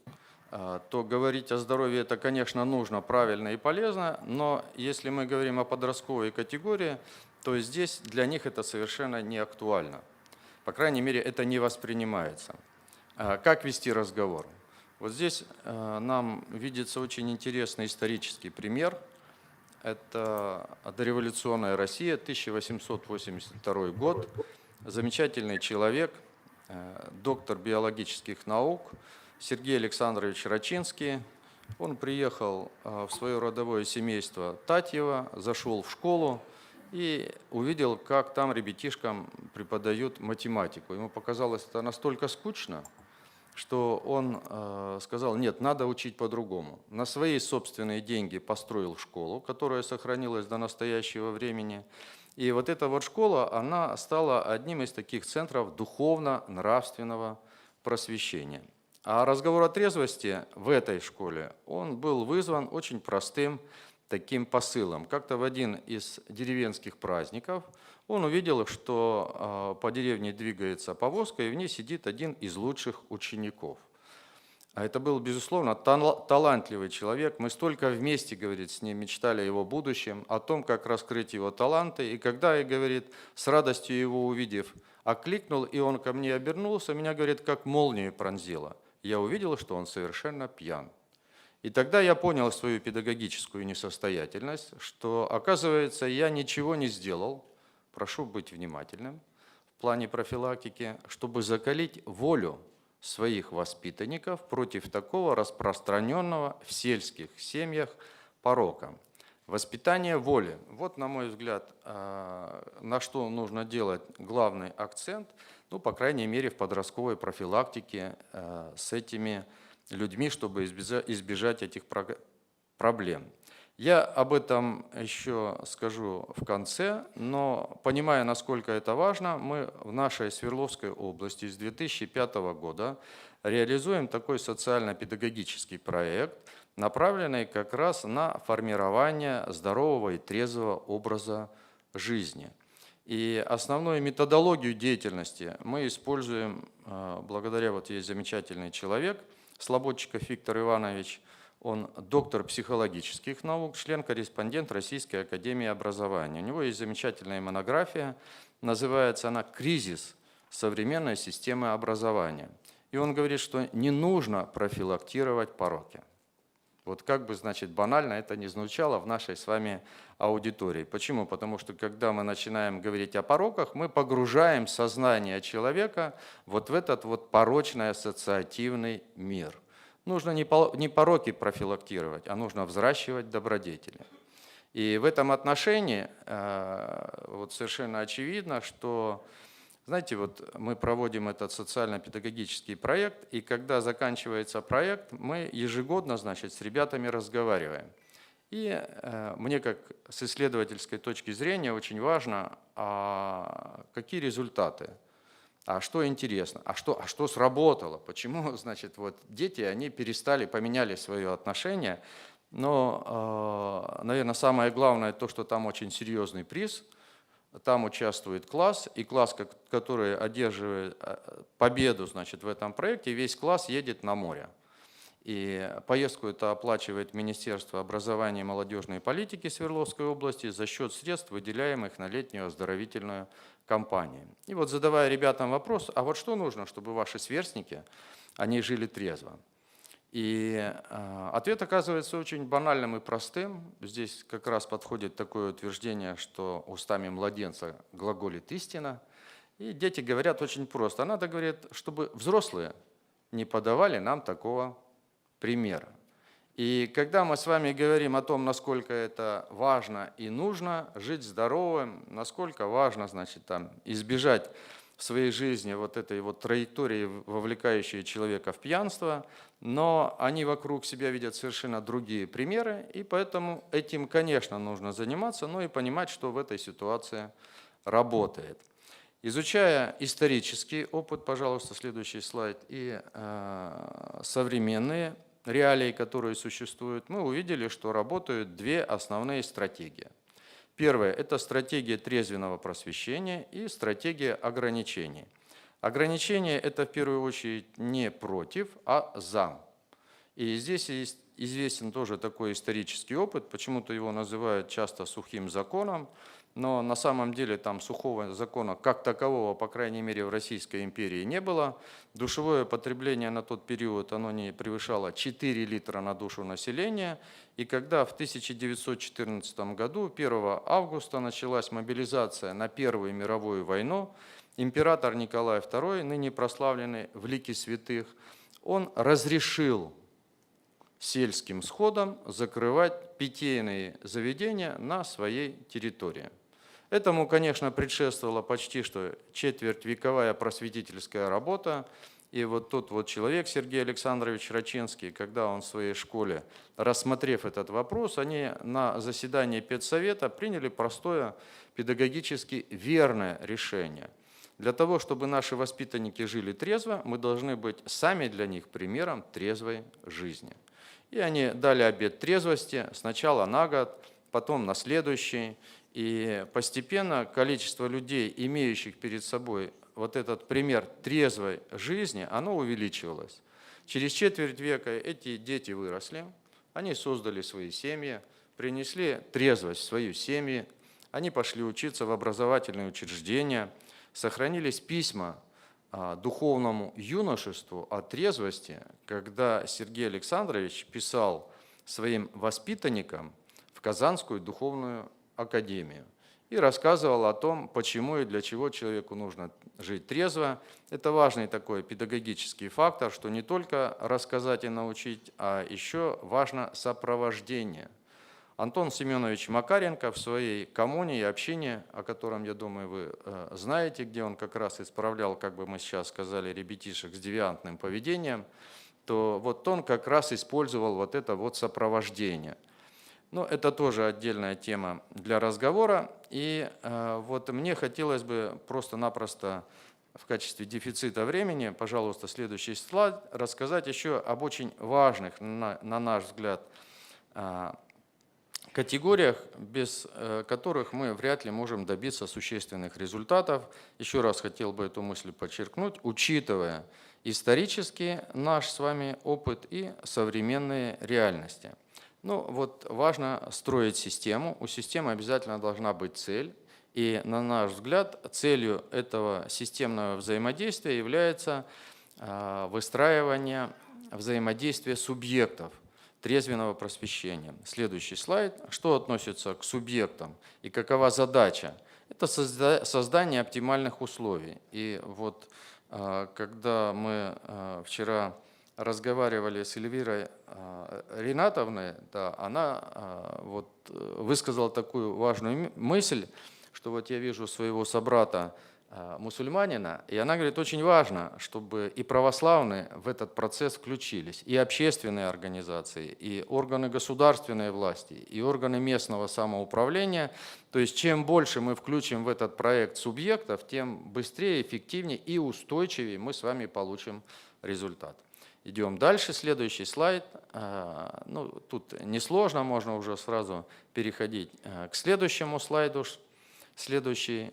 то говорить о здоровье это, конечно, нужно, правильно и полезно, но если мы говорим о подростковой категории, то здесь для них это совершенно не актуально. По крайней мере, это не воспринимается. Как вести разговор? Вот здесь нам видится очень интересный исторический пример. Это дореволюционная Россия, 1882 год. Замечательный человек, доктор биологических наук Сергей Александрович Рачинский. Он приехал в свое родовое семейство Татьево, зашел в школу и увидел, как там ребятишкам преподают математику. Ему показалось это настолько скучно, что он сказал: нет, надо учить по-другому. На свои собственные деньги построил школу, которая сохранилась до настоящего времени. И вот эта вот школа, она стала одним из таких центров духовно-нравственного просвещения. А разговор о трезвости в этой школе, он был вызван очень простым таким посылом. Как-то в один из деревенских праздников он увидел, что по деревне двигается повозка, и в ней сидит один из лучших учеников. А это был, безусловно, талантливый человек. Мы столько вместе, говорит, с ним мечтали о его будущем, о том, как раскрыть его таланты. И когда я, говорит, с радостью его увидев, окликнул, и он ко мне обернулся, меня, говорит, как молнию пронзило. Я увидел, что он совершенно пьян. И тогда я понял свою педагогическую несостоятельность, что, оказывается, я ничего не сделал, прошу быть внимательным, в плане профилактики, чтобы закалить волю своих воспитанников против такого распространенного в сельских семьях порока. Воспитание воли. Вот, на мой взгляд, на что нужно делать главный акцент, ну, по крайней мере, в подростковой профилактике с этими людьми, чтобы избежать этих проблем. Я об этом еще скажу в конце, но понимая, насколько это важно, мы в нашей Свердловской области с 2005 года реализуем такой социально-педагогический проект, направленный как раз на формирование здорового и трезвого образа жизни. И основную методологию деятельности мы используем, благодаря, вот есть замечательный человек, Слободчиков Виктор Иванович, он доктор психологических наук, член-корреспондент Российской академии образования. У него есть замечательная монография, называется она «Кризис современной системы образования». И он говорит, что не нужно профилактировать пороки. Вот как бы, значит, банально это не звучало в нашей с вами аудитории. Почему? Потому что, когда мы начинаем говорить о пороках, мы погружаем сознание человека вот в этот вот порочный ассоциативный мир. Нужно не пороки профилактировать, а нужно взращивать добродетели. И в этом отношении вот совершенно очевидно, что, знаете, вот мы проводим этот социально-педагогический проект, и когда заканчивается проект, мы ежегодно, значит, с ребятами разговариваем. И мне, как с исследовательской точки зрения, очень важно, какие результаты. А что интересно? А что сработало? Почему, значит, вот дети, они поменяли свое отношение? Но, наверное, самое главное то, что там очень серьезный приз. Там участвует класс, и класс, который одерживает победу, значит, в этом проекте, весь класс едет на море. И поездку это оплачивает Министерство образования и молодежной политики Свердловской области за счет средств, выделяемых на летнюю оздоровительную кампанию. И вот задавая ребятам вопрос, а вот что нужно, чтобы ваши сверстники, они жили трезво? И ответ оказывается очень банальным и простым. Здесь как раз подходит такое утверждение, что устами младенца глаголит истина. И дети говорят очень просто. Надо, говорит, чтобы взрослые не подавали нам такого примера. И когда мы с вами говорим о том, насколько это важно и нужно жить здоровым, насколько важно, значит, там, избежать в своей жизни вот этой вот траектории, вовлекающей человека в пьянство, но они вокруг себя видят совершенно другие примеры, и поэтому этим, конечно, нужно заниматься, но и понимать, что в этой ситуации работает. Изучая исторический опыт, пожалуйста, следующий слайд, и современные реалии, которые существуют, мы увидели, что работают две основные стратегии. Первая – это стратегия трезвенного просвещения и стратегия ограничений. Ограничения – это в первую очередь не против, а за. И здесь есть известен тоже такой исторический опыт, почему-то его называют часто сухим законом, но на самом деле там сухого закона как такового, по крайней мере, в Российской империи не было. Душевое потребление на тот период оно не превышало 4 литра на душу населения. И когда в 1914 году, 1 августа, началась мобилизация на Первую мировую войну, император Николай II, ныне прославленный в лике святых, он разрешил сельским сходом закрывать питейные заведения на своей территории. Этому, конечно, предшествовала почти что четвертьвековая просветительская работа. И вот тот вот человек, Сергей Александрович Рачинский, когда он в своей школе, рассмотрев этот вопрос, они на заседании педсовета приняли простое педагогически верное решение. Для того, чтобы наши воспитанники жили трезво, мы должны быть сами для них примером трезвой жизни. И они дали обет трезвости сначала на год, потом на следующий. И постепенно количество людей, имеющих перед собой вот этот пример трезвой жизни, оно увеличивалось. Через четверть века эти дети выросли, они создали свои семьи, принесли трезвость в свою семью, они пошли учиться в образовательные учреждения, сохранились письма духовному юношеству о трезвости, когда Сергей Александрович писал своим воспитанникам в Казанскую духовную академию и рассказывал о том, почему и для чего человеку нужно жить трезво. Это важный такой педагогический фактор, что не только рассказать и научить, а еще важно сопровождение. Антон Семенович Макаренко в своей коммуне и общине, о котором, я думаю, вы знаете, где он как раз исправлял, как бы мы сейчас сказали, ребятишек с девиантным поведением, то вот он как раз использовал вот это вот сопровождение. Но это тоже отдельная тема для разговора. И вот мне хотелось бы просто-напросто в качестве дефицита времени, пожалуйста, следующий слайд, рассказать еще об очень важных, на наш взгляд, категориях, без которых мы вряд ли можем добиться существенных результатов. Еще раз хотел бы эту мысль подчеркнуть, учитывая исторический наш с вами опыт и современные реальности. Ну вот важно строить систему, у системы обязательно должна быть цель, и на наш взгляд целью этого системного взаимодействия является выстраивание взаимодействия субъектов трезвенного просвещения. Следующий слайд. Что относится к субъектам и какова задача? Это создание оптимальных условий. И вот когда мы вчера разговаривали с Эльвирой Ринатовной, да, она вот высказала такую важную мысль, что вот я вижу своего собрата мусульманина, и она говорит, очень важно, чтобы и православные в этот процесс включились, и общественные организации, и органы государственной власти, и органы местного самоуправления. То есть чем больше мы включим в этот проект субъектов, тем быстрее, эффективнее и устойчивее мы с вами получим результат. Идем дальше, следующий слайд. Ну, тут несложно, можно уже сразу переходить к следующему слайду. Следующий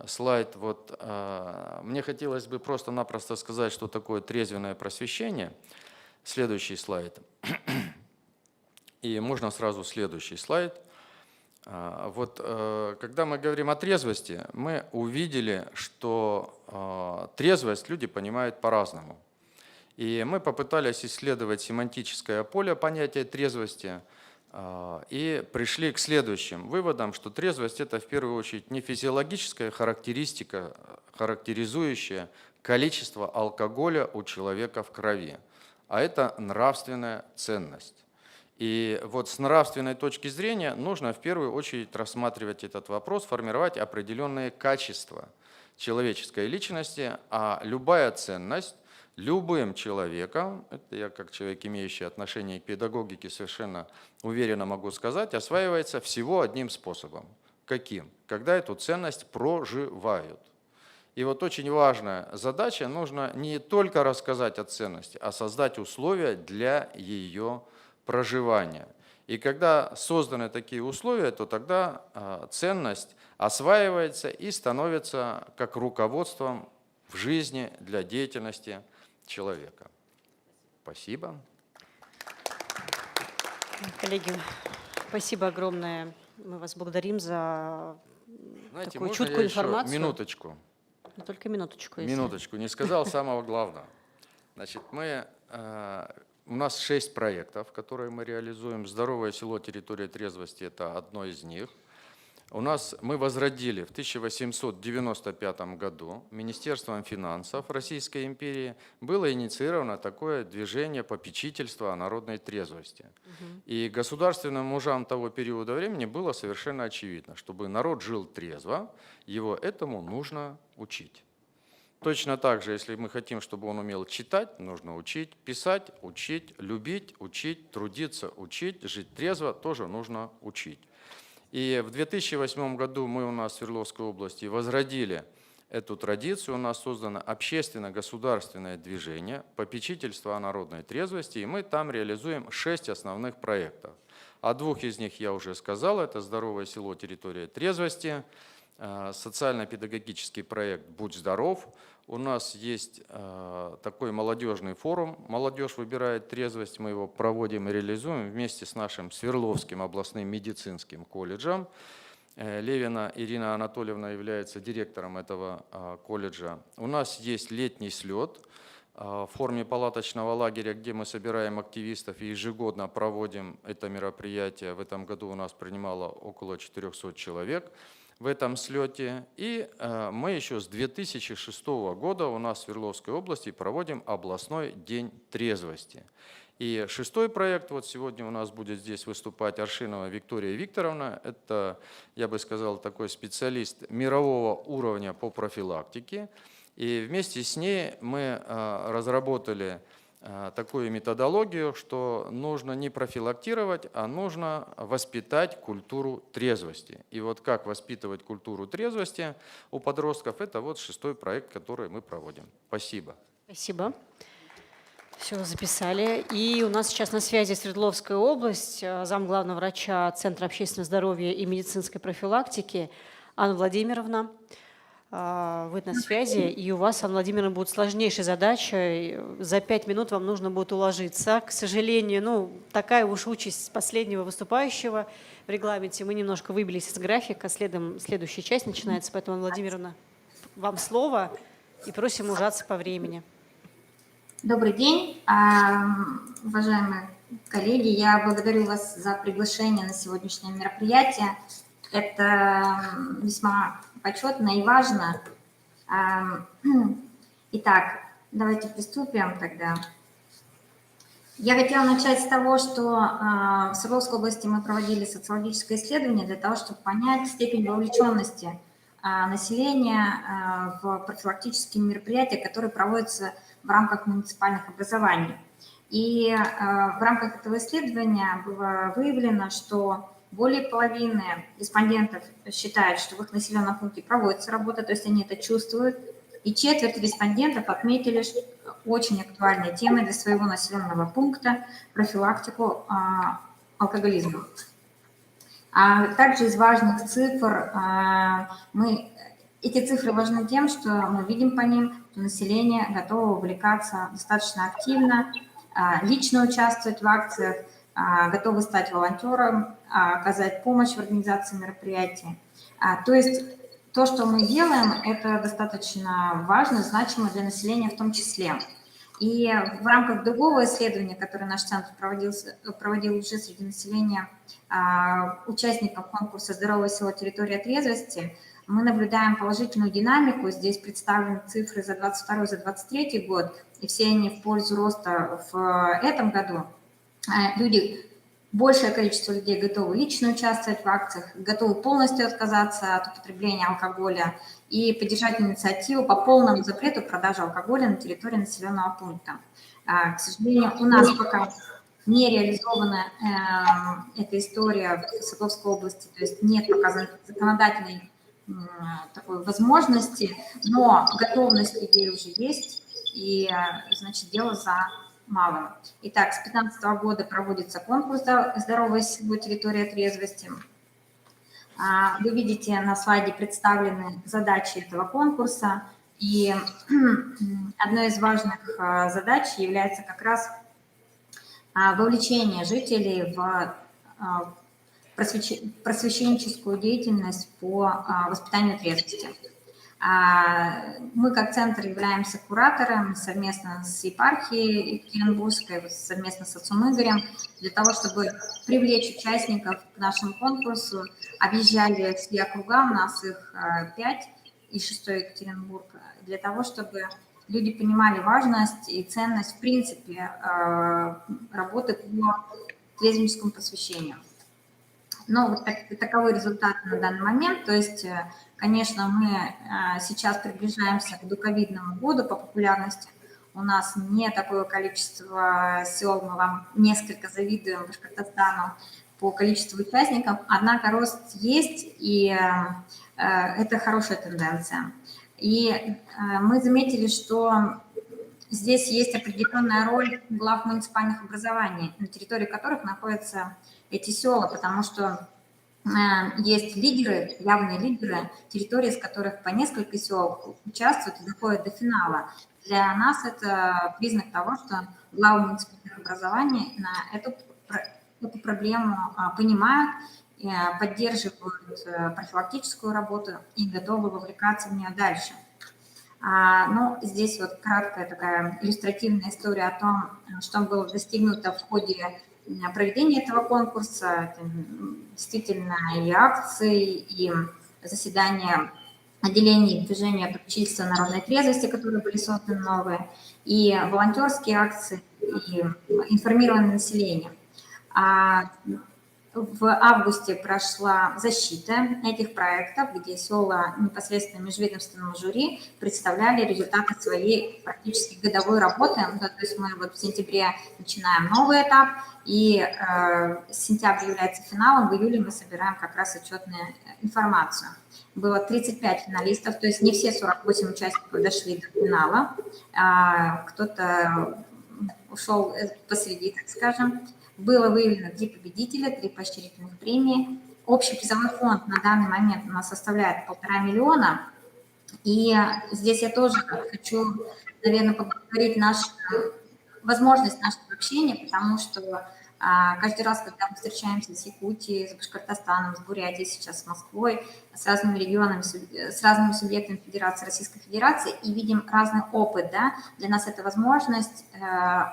слайд. Вот, мне хотелось бы просто-напросто сказать, что такое трезвенное просвещение. Следующий слайд. И можно сразу следующий слайд. Вот, когда мы говорим о трезвости, мы увидели, что трезвость люди понимают по-разному. И мы попытались исследовать семантическое поле понятия трезвости и пришли к следующим выводам, что трезвость – это в первую очередь не физиологическая характеристика, характеризующая количество алкоголя у человека в крови, а это нравственная ценность. И вот с нравственной точки зрения нужно в первую очередь рассматривать этот вопрос, формировать определенные качества человеческой личности, а любая ценность любым человеком, это я как человек, имеющий отношение к педагогике, совершенно уверенно могу сказать, осваивается всего одним способом. Каким? Когда эту ценность проживают. И вот очень важная задача, нужно не только рассказать о ценности, а создать условия для ее проживания. И когда созданы такие условия, то тогда ценность осваивается и становится как руководством в жизни для деятельности человека. Спасибо. Коллеги, спасибо огромное. Мы вас благодарим за Знаете, такую можно чуткую я еще информацию. минуточку? Ну, только минуточку. Если... Минуточку, не сказал самого главного. Значит, у нас 6 проектов, которые мы реализуем. «Здоровое село. Территория трезвости» – это одно из них. Мы возродили в 1895 году Министерством финансов Российской империи было инициировано такое движение попечительства о народной трезвости. И государственным мужам того периода времени было совершенно очевидно, чтобы народ жил трезво, его этому нужно учить. Точно так же, если мы хотим, чтобы он умел читать, нужно учить, писать, учить, любить, учить, трудиться, учить, жить трезво тоже нужно учить. И в 2008 году мы у нас в Свердловской области возродили эту традицию, у нас создано общественно-государственное движение «Попечительство о народной трезвости», и мы там реализуем 6 основных проектов. О 2 из них я уже сказал, это «Здоровое село. Территория трезвости», социально-педагогический проект «Будь здоров». У нас есть такой молодежный форум «Молодежь выбирает трезвость». Мы его проводим и реализуем вместе с нашим Свердловским областным медицинским колледжем. Левина Ирина Анатольевна является директором этого колледжа. У нас есть летний слет в форме палаточного лагеря, где мы собираем активистов и ежегодно проводим это мероприятие. В этом году у нас принимало около 400 человек в этом слете. И мы еще с 2006 года у нас в Свердловской области проводим областной день трезвости. И 6-й проект, вот сегодня у нас будет здесь выступать Аршинова Виктория Викторовна. Это, я бы сказал, такой специалист мирового уровня по профилактике. И вместе с ней мы разработали такую методологию, что нужно не профилактировать, а нужно воспитать культуру трезвости. И вот как воспитывать культуру трезвости у подростков, это вот 6-й проект, который мы проводим. Спасибо. Спасибо. Все, записали. И у нас сейчас на связи Свердловская область, замглавного врача Центра общественного здоровья и медицинской профилактики Анна Владимировна. Вы на связи, и у вас, Анна Владимировна, будет сложнейшая задача. За 5 минут вам нужно будет уложиться. К сожалению, такая уж участь последнего выступающего в регламенте. Мы немножко выбились из графика, следующая часть начинается. Поэтому, Анна Владимировна, вам слово и просим ужаться по времени. Добрый день, уважаемые коллеги. Я благодарю вас за приглашение на сегодняшнее мероприятие. Это весьма почетно и важно. Итак, давайте приступим тогда. Я хотела начать с того, что в Свердловской области мы проводили социологическое исследование для того, чтобы понять степень вовлеченности населения в профилактические мероприятия, которые проводятся в рамках муниципальных образований. И в рамках этого исследования было выявлено, что более половины респондентов считают, что в их населенном пункте проводится работа, то есть они это чувствуют, и четверть респондентов отметили очень актуальной темой для своего населенного пункта профилактику алкоголизма. А также из важных цифр, эти цифры важны тем, что мы видим по ним, что население готово увлекаться достаточно активно, лично участвовать в акциях, готовы стать волонтером, оказать помощь в организации мероприятий. То есть то, что мы делаем, это достаточно важно, значимо для населения в том числе. И в рамках другого исследования, которое наш центр проводил уже среди населения участников конкурса «Здоровое село. Территория трезвости», мы наблюдаем положительную динамику. Здесь представлены цифры за 2022 и за 2023 год, и все они в пользу роста в этом году. Большее количество людей готовы лично участвовать в акциях, готовы полностью отказаться от употребления алкоголя и поддержать инициативу по полному запрету продажи алкоголя на территории населенного пункта. К сожалению, у нас пока не реализована эта история в Свердловской области, то есть нет пока законодательной такой возможности, но готовность людей уже есть, и, значит, дело за малым. Итак, с 2015 года проводится конкурс «Здоровое село. Территория трезвости». Вы видите, на слайде представлены задачи этого конкурса, и одной из важных задач является как раз вовлечение жителей в просвещенческую деятельность по воспитанию трезвости. Мы как центр являемся куратором совместно с епархией Екатеринбургской, совместно с отцом Игорем, для того, чтобы привлечь участников к нашему конкурсу. Объезжали все округа, у нас их 5, и 6-й Екатеринбург, для того, чтобы люди понимали важность и ценность, в принципе, работы по трезвенническому просвещению. Но вот таковы результаты на данный момент. То есть, конечно, мы сейчас приближаемся к дуковидному году по популярности. У нас не такое количество сел, мы вам несколько завидуем Башкортостану по количеству участников. Однако рост есть, и это хорошая тенденция. И мы заметили, что здесь есть определенная роль глав муниципальных образований, на территории которых находятся эти села, потому что есть лидеры, явные лидеры, территории, с которых по несколько сел участвуют и доходят до финала. Для нас это признак того, что главы муниципальных образований на эту проблему понимают, поддерживают профилактическую работу и готовы вовлекаться в нее дальше. Ну, здесь вот краткая такая иллюстративная история о том, что было достигнуто в ходе проведения этого конкурса. Это действительно и акции, и заседания отделений движения попечительства народной трезвости, которые были созданы новые, и волонтерские акции, и информированное население. В августе прошла защита этих проектов, где села непосредственно межведомственному жюри представляли результаты своей практически годовой работы. То есть мы вот в сентябре начинаем новый этап, и сентябрь является финалом, в июле мы собираем как раз отчетную информацию. Было 35 финалистов, то есть не все 48 участников дошли до финала, кто-то ушел посреди, так скажем. Было выявлено 3 победителя, 3 поощрительных премии. Общий призовой фонд на данный момент у нас составляет 1,5 миллиона. И здесь я тоже хочу, наверное, поблагодарить возможность нашего общения, потому что каждый раз, когда мы встречаемся с Якутией, с Башкортостаном, с Бурятией, сейчас с Москвой, с разными регионами, с разными субъектами Федерации, Российской Федерации, и видим разный опыт, да, для нас это возможность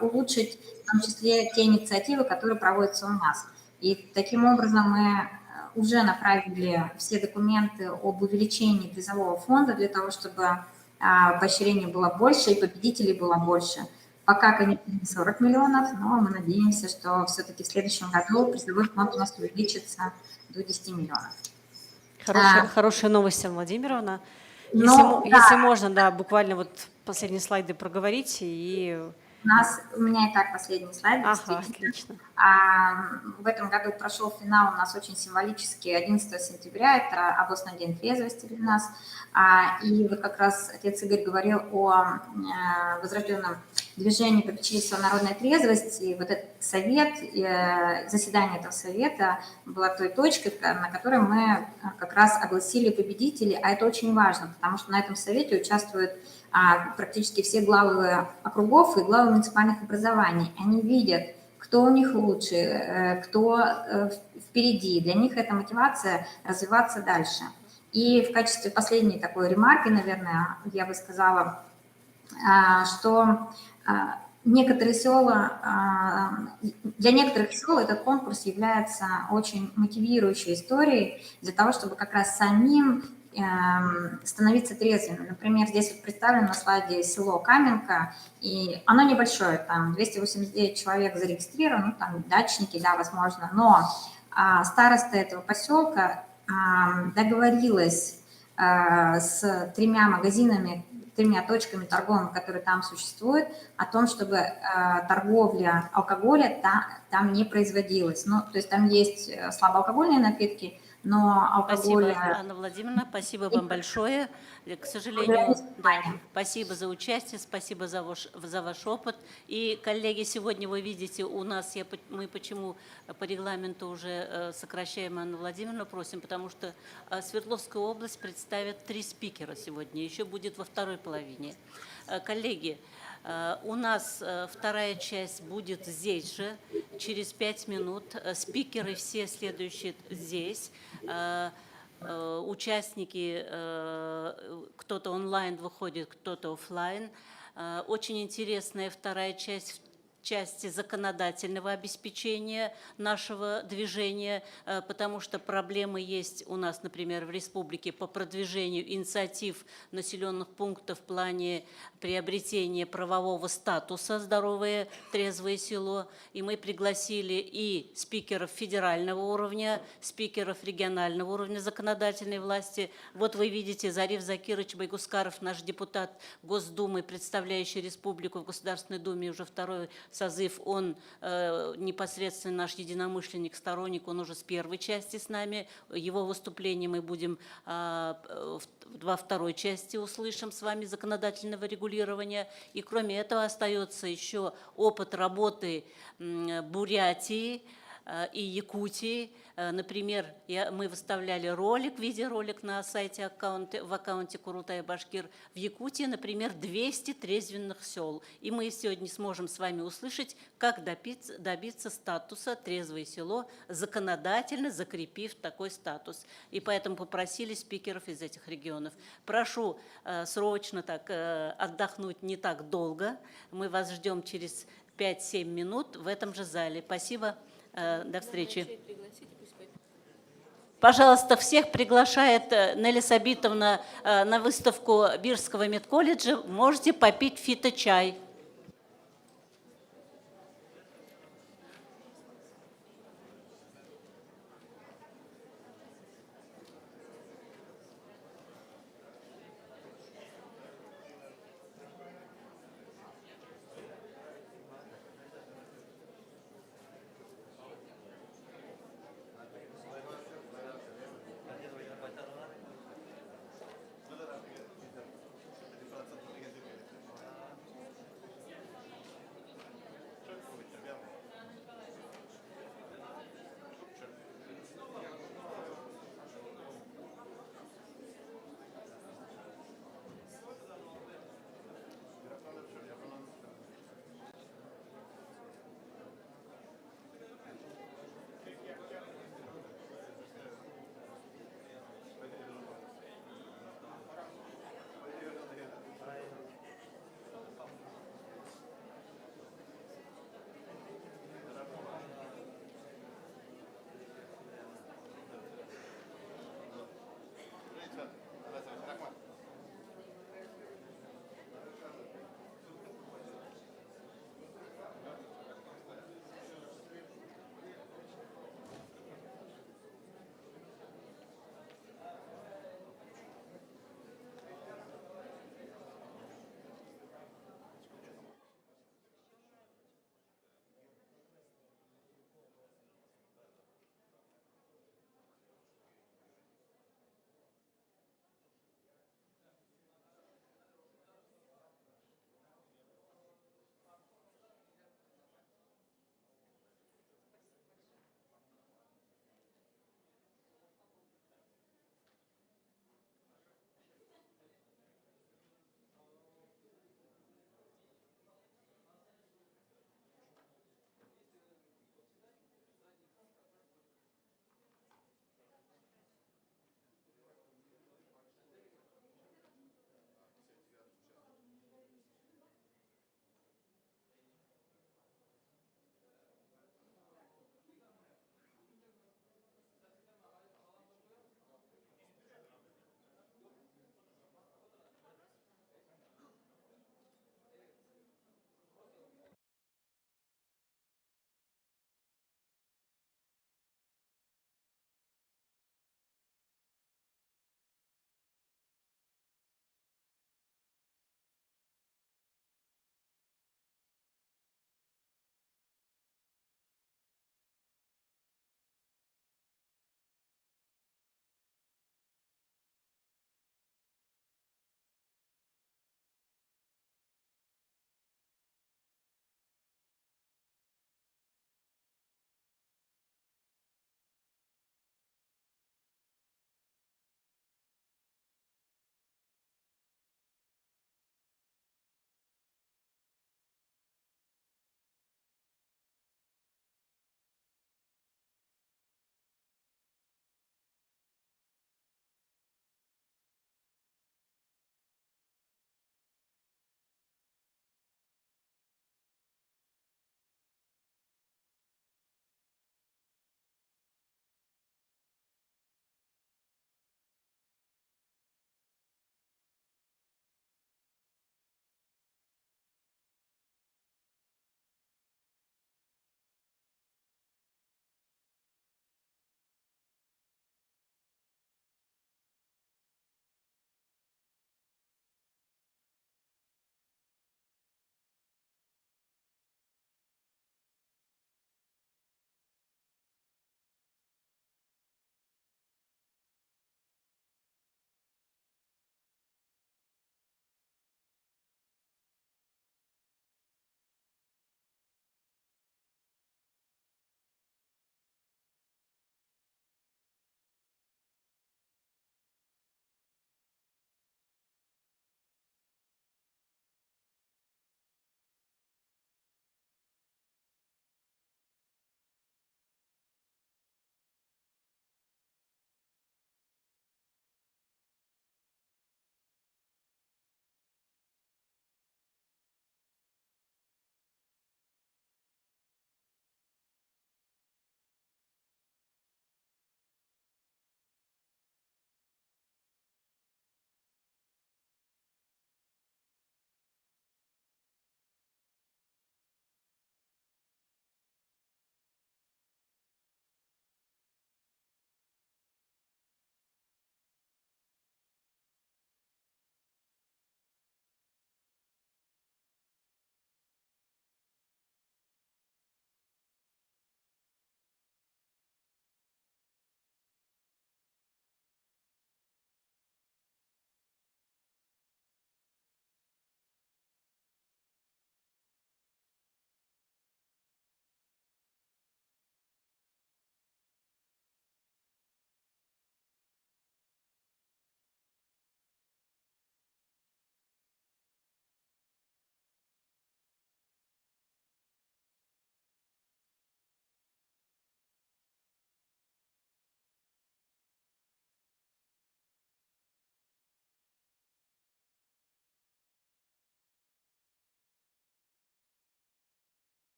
улучшить, в том числе, те инициативы, которые проводятся у нас. И таким образом мы уже направили все документы об увеличении призового фонда для того, чтобы поощрение было больше и победителей было больше. Пока, конечно, не 40 миллионов, но мы надеемся, что все-таки в следующем году призовой фонд у нас увеличится до 10 миллионов. Хорошая новость, Анна Владимировна. Ну, Если можно, да, буквально вот последние слайды проговорить и... У меня и так последний слайд. Ага, отлично. В этом году прошел финал у нас очень символический, 11 сентября, это областной день трезвости для нас. И вот как раз отец Игорь говорил о возрожденном движении попечительства народной трезвости. И вот этот совет, заседание этого совета было той точкой, на которой мы как раз огласили победителей. А это очень важно, потому что на этом совете участвуют практически все главы округов и главы муниципальных образований. Они видят, кто у них лучше, кто впереди. Для них это мотивация развиваться дальше. И в качестве последней такой ремарки, наверное, я бы сказала, что некоторые села, для некоторых сел этот конкурс является очень мотивирующей историей для того, чтобы как раз самим становиться трезвыми. Например, здесь вот представлено на слайде село Каменка, и оно небольшое, там 289 человек зарегистрировано, ну, там дачники, да, возможно, но староста этого поселка договорилась с 3 магазинами, 3 точками торговыми, которые там существуют, о том, чтобы торговля алкоголя там не производилась. Ну, то есть там есть слабоалкогольные напитки, но алкоголь... Спасибо, Анна Владимировна, спасибо вам большое. К сожалению, да, спасибо за участие, спасибо за ваш опыт. И, коллеги, сегодня вы видите, у нас, мы почему по регламенту уже сокращаем Анну Владимировну, просим, потому что Свердловскую область представят 3 спикера сегодня, еще будет во второй половине. Коллеги, у нас вторая часть будет здесь же, через 5 минут. Спикеры все следующие здесь. Участники, кто-то онлайн выходит, кто-то офлайн. Очень интересная вторая часть в части законодательного обеспечения нашего движения, потому что проблемы есть у нас, например, в республике по продвижению инициатив населенных пунктов в плане приобретения правового статуса «Здоровое, трезвое село». И мы пригласили и спикеров федерального уровня, спикеров регионального уровня законодательной власти. Вот вы видите, Зариф Закирович Байгускаров, наш депутат Госдумы, представляющий республику в Государственной Думе уже второй созыв, он непосредственно наш единомышленник, сторонник, он уже с первой части с нами. Его выступление мы будем во второй части услышим с вами законодательного регулирования. И кроме этого остается еще опыт работы Бурятии и Якутии. Например, мы выставляли ролик, видеоролик на сайте, в аккаунте Курултай Башкир. В Якутии, например, 200 трезвенных сел. И мы сегодня сможем с вами услышать, как добиться статуса «трезвое село», законодательно закрепив такой статус. И поэтому попросили спикеров из этих регионов. Прошу срочно так отдохнуть не так долго. Мы вас ждем через 5-7 минут в этом же зале. Спасибо. До встречи. Пожалуйста, всех приглашает Нелли Сабитовна на выставку Бирского медколледжа. Можете попить фиточай.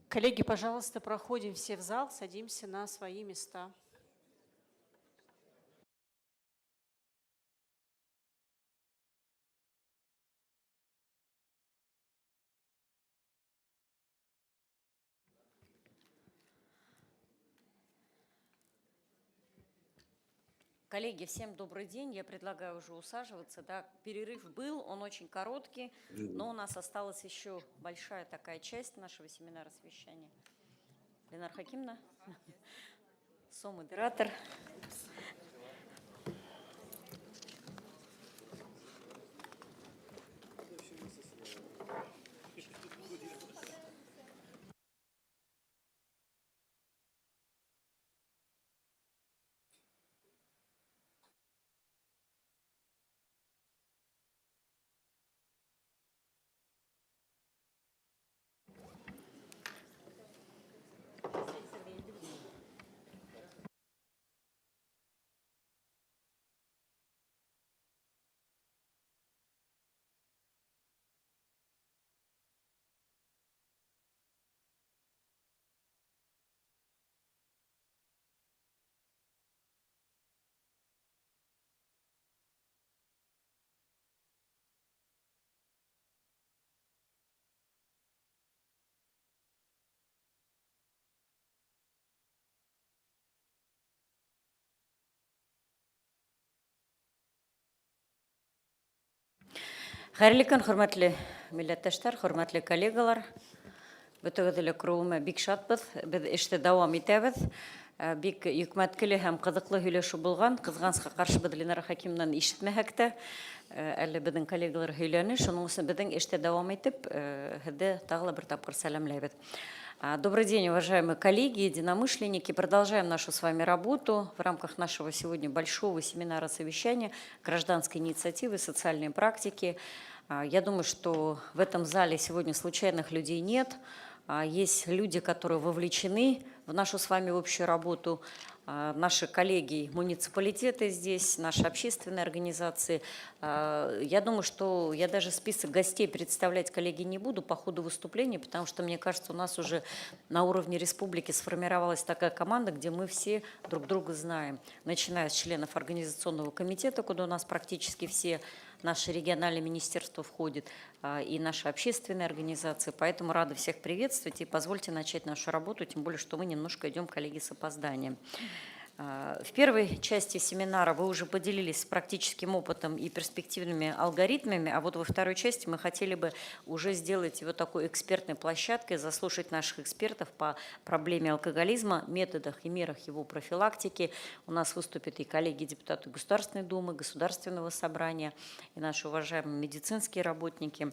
Коллеги, пожалуйста, проходим все в зал, садимся на свои места. Коллеги, всем добрый день. Я предлагаю уже усаживаться. Да, перерыв был, он очень короткий, но у нас осталась еще большая такая часть нашего семинара совещания. Ленар Хакимовна, со-модератор. Хайырлы күн, хөрмәтле милләттәшләр, хөрмәтле коллегалар. Бөтәгез күрүемә бик шатбыз. Без эштә дәвам итәбез. Бик йөкмәткеле һәм кызыклы һөйләшү булган. Кызганычка каршы без Ленар Хакимовнаны ишетмәһәк тә, әле безнең коллегалар һөйләне. Шуның өчен безнең эштә дәвам итеп, һездә тагы бер тапкыр сәламләйбез. Добрый день, уважаемые коллеги, единомышленники. Продолжаем нашу с вами работу в рамках нашего сегодня большого семинара совещания гражданской инициативы, социальной практики. Я думаю, что в этом зале сегодня случайных людей нет. Есть люди, которые вовлечены в нашу с вами общую работу. Наши коллеги муниципалитеты здесь, наши общественные организации. Я думаю, что я даже список гостей представлять, коллеги, не буду по ходу выступления, потому что, мне кажется, у нас уже на уровне республики сформировалась такая команда, где мы все друг друга знаем, начиная с членов организационного комитета, куда у нас практически все наши региональные министерства входят, и наши общественные организации. Поэтому рада всех приветствовать и позвольте начать нашу работу, тем более, что мы немножко идем, коллеги, с опозданием. В первой части семинара вы уже поделились с практическим опытом и перспективными алгоритмами, а вот во второй части мы хотели бы уже сделать его такой экспертной площадкой, заслушать наших экспертов по проблеме алкоголизма, методах и мерах его профилактики. У нас выступят и коллеги-депутаты Государственной Думы, Государственного собрания, и наши уважаемые медицинские работники.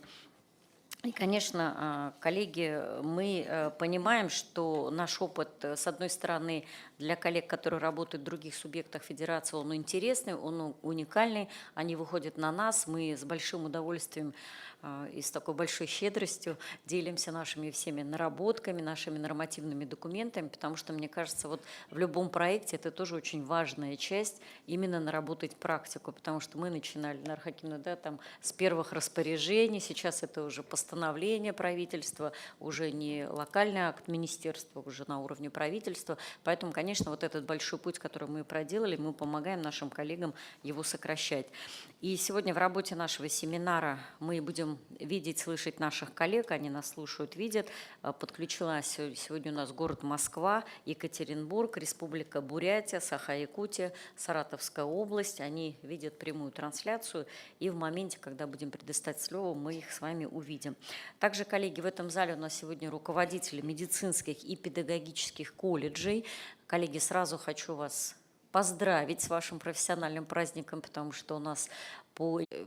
И, конечно, коллеги, мы понимаем, что наш опыт, с одной стороны, для коллег, которые работают в других субъектах федерации, он интересный, он уникальный, они выходят на нас, мы с большим удовольствием и с такой большой щедростью делимся нашими всеми наработками, нашими нормативными документами, потому что, мне кажется, вот в любом проекте это тоже очень важная часть, именно наработать практику, потому что мы начинали, Ленар Хакимовна, да, там, с первых распоряжений, сейчас это уже постановление правительства, уже не локальный акт министерства, уже на уровне правительства, поэтому, конечно, вот этот большой путь, который мы проделали, мы помогаем нашим коллегам его сокращать. И сегодня в работе нашего семинара мы будем видеть, слышать наших коллег, они нас слушают, видят. Подключилась сегодня у нас город Москва, Екатеринбург, Республика Бурятия, Саха-Якутия, Саратовская область. Они видят прямую трансляцию, и в моменте, когда будем предоставить слово, мы их с вами увидим. Также, коллеги, в этом зале у нас сегодня руководители медицинских и педагогических колледжей. Коллеги, сразу хочу вас поздравить с вашим профессиональным праздником, потому что у нас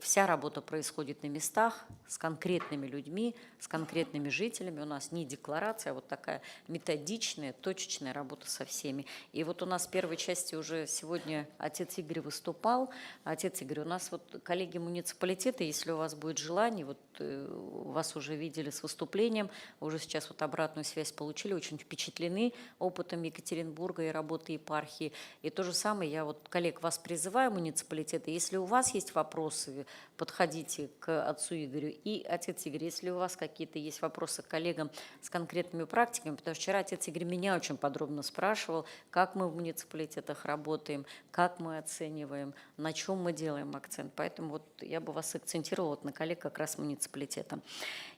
вся работа происходит на местах, с конкретными людьми, с конкретными жителями. У нас не декларация, а вот такая методичная, точечная работа со всеми. И вот у нас в первой части уже сегодня отец Игорь выступал. Отец Игорь, у нас вот коллеги муниципалитета, если у вас будет желание, вот вас уже видели с выступлением, уже сейчас вот обратную связь получили, очень впечатлены опытом Екатеринбурга и работы епархии. И то же самое, я вот коллег вас призываю, муниципалитеты, если у вас есть вопросы, вопросы, подходите к отцу Игорю. И, отец Игорь, если у вас какие-то есть вопросы к коллегам с конкретными практиками, потому что вчера отец Игорь меня очень подробно спрашивал, как мы в муниципалитетах работаем, как мы оцениваем, на чем мы делаем акцент. Поэтому вот я бы вас акцентировала вот на коллег как раз муниципалитета.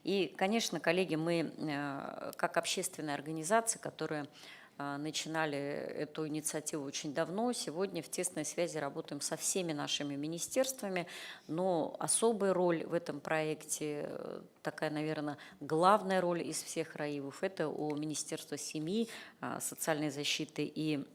И, конечно, коллеги, мы как общественная организация, которая начинали эту инициативу очень давно. Сегодня в тесной связи работаем со всеми нашими министерствами, но особая роль в этом проекте, такая, наверное, главная роль из всех РАИВов, это у Министерства семьи, социальной защиты и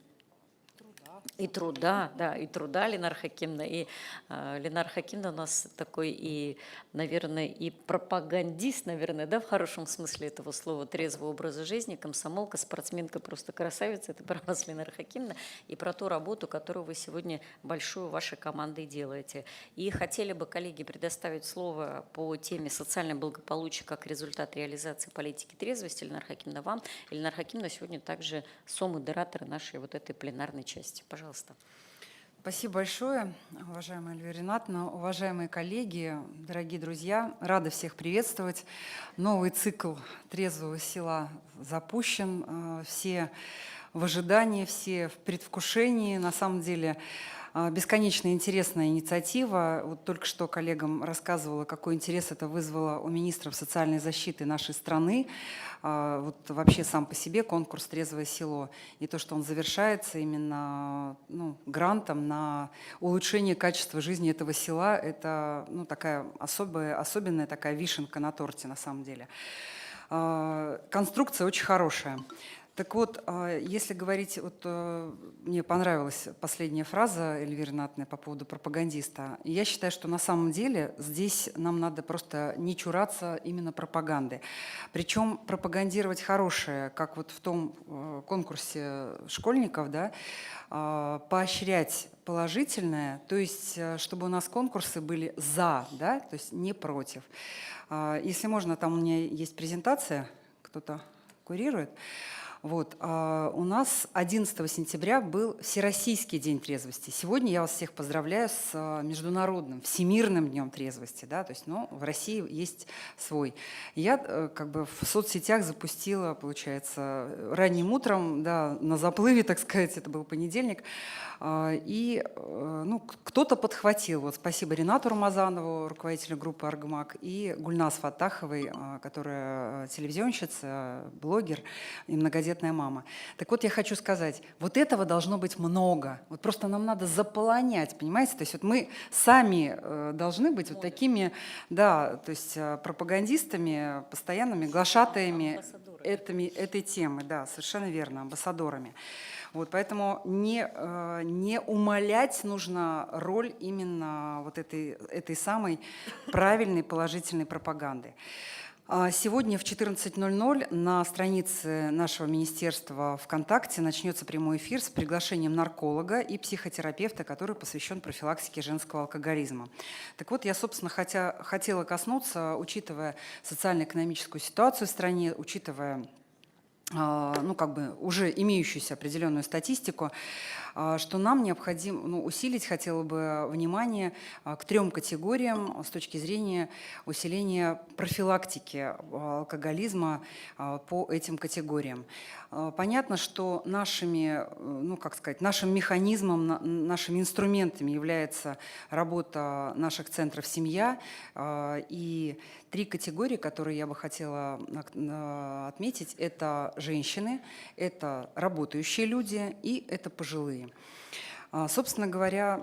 труда, да, и труда Ленар Хакимовна. И Ленар Хакимовна у нас такой и, наверное, и пропагандист, наверное, да, в хорошем смысле этого слова, трезвого образа жизни, комсомолка, спортсменка, просто красавица. Это про вас, Ленар Хакимовна, и про ту работу, которую вы сегодня большую вашей командой делаете. И хотели бы, коллеги, предоставить слово по теме социальное благополучие как результат реализации политики трезвости. Ленар Хакимовна, вам. И Ленар Хакимовна сегодня также сомодератор нашей вот этой пленарной части. Пожалуйста. Спасибо большое, уважаемая Эльвира Ринатовна, уважаемые коллеги, дорогие друзья. Рада всех приветствовать. Новый цикл трезвого села запущен. Все в ожидании, все в предвкушении. На самом деле бесконечно интересная инициатива. Вот только что коллегам рассказывала, какой интерес это вызвало у министров социальной защиты нашей страны. Вот вообще сам по себе конкурс «Трезвое село» и то, что он завершается именно грантом на улучшение качества жизни этого села, это такая особенная такая вишенка на торте на самом деле. Конструкция очень хорошая. Так вот, если говорить, мне понравилась последняя фраза Эльвиры Ринатовны по поводу пропагандиста. И я считаю, что на самом деле здесь нам надо просто не чураться именно пропаганды. Причем пропагандировать хорошее, как вот в том конкурсе школьников, да, поощрять положительное, то есть чтобы у нас конкурсы были за, да, то есть не против. Если можно, там у меня есть презентация, кто-то курирует. Вот. У нас 11 сентября был Всероссийский день трезвости. Сегодня я вас всех поздравляю с Международным, Всемирным днем трезвости. Да? То есть, в России есть свой. Я в соцсетях запустила, получается, ранним утром, да, на заплыве, так сказать, это был понедельник. И кто-то подхватил. Вот спасибо Ринату Рамазанову, руководителю группы «Аргмак», и Гульнас Фаттаховой, которая телевизионщица, блогер и многодетная мама. Так вот, я хочу сказать, вот этого должно быть много. Вот просто нам надо заполонять, понимаете? То есть вот мы сами должны быть вот такими, да, то есть пропагандистами, постоянными глашатаями этой темы. Да, совершенно верно, амбассадорами. Вот, поэтому не умалять нужно роль именно вот этой самой правильной положительной пропаганды. Сегодня в 14:00 на странице нашего министерства ВКонтакте начнется прямой эфир с приглашением нарколога и психотерапевта, который посвящен профилактике женского алкоголизма. Так вот, я, собственно, хотела коснуться, учитывая социально-экономическую ситуацию в стране, учитывая уже имеющуюся определенную статистику, что нам необходимо усилить, хотела бы, внимание к 3 категориям с точки зрения усиления профилактики алкоголизма по этим категориям. Понятно, что нашим механизмом, нашими инструментами является работа наших центров «Семья». И 3 категории, которые я бы хотела отметить, это женщины, это работающие люди и это пожилые. Собственно говоря,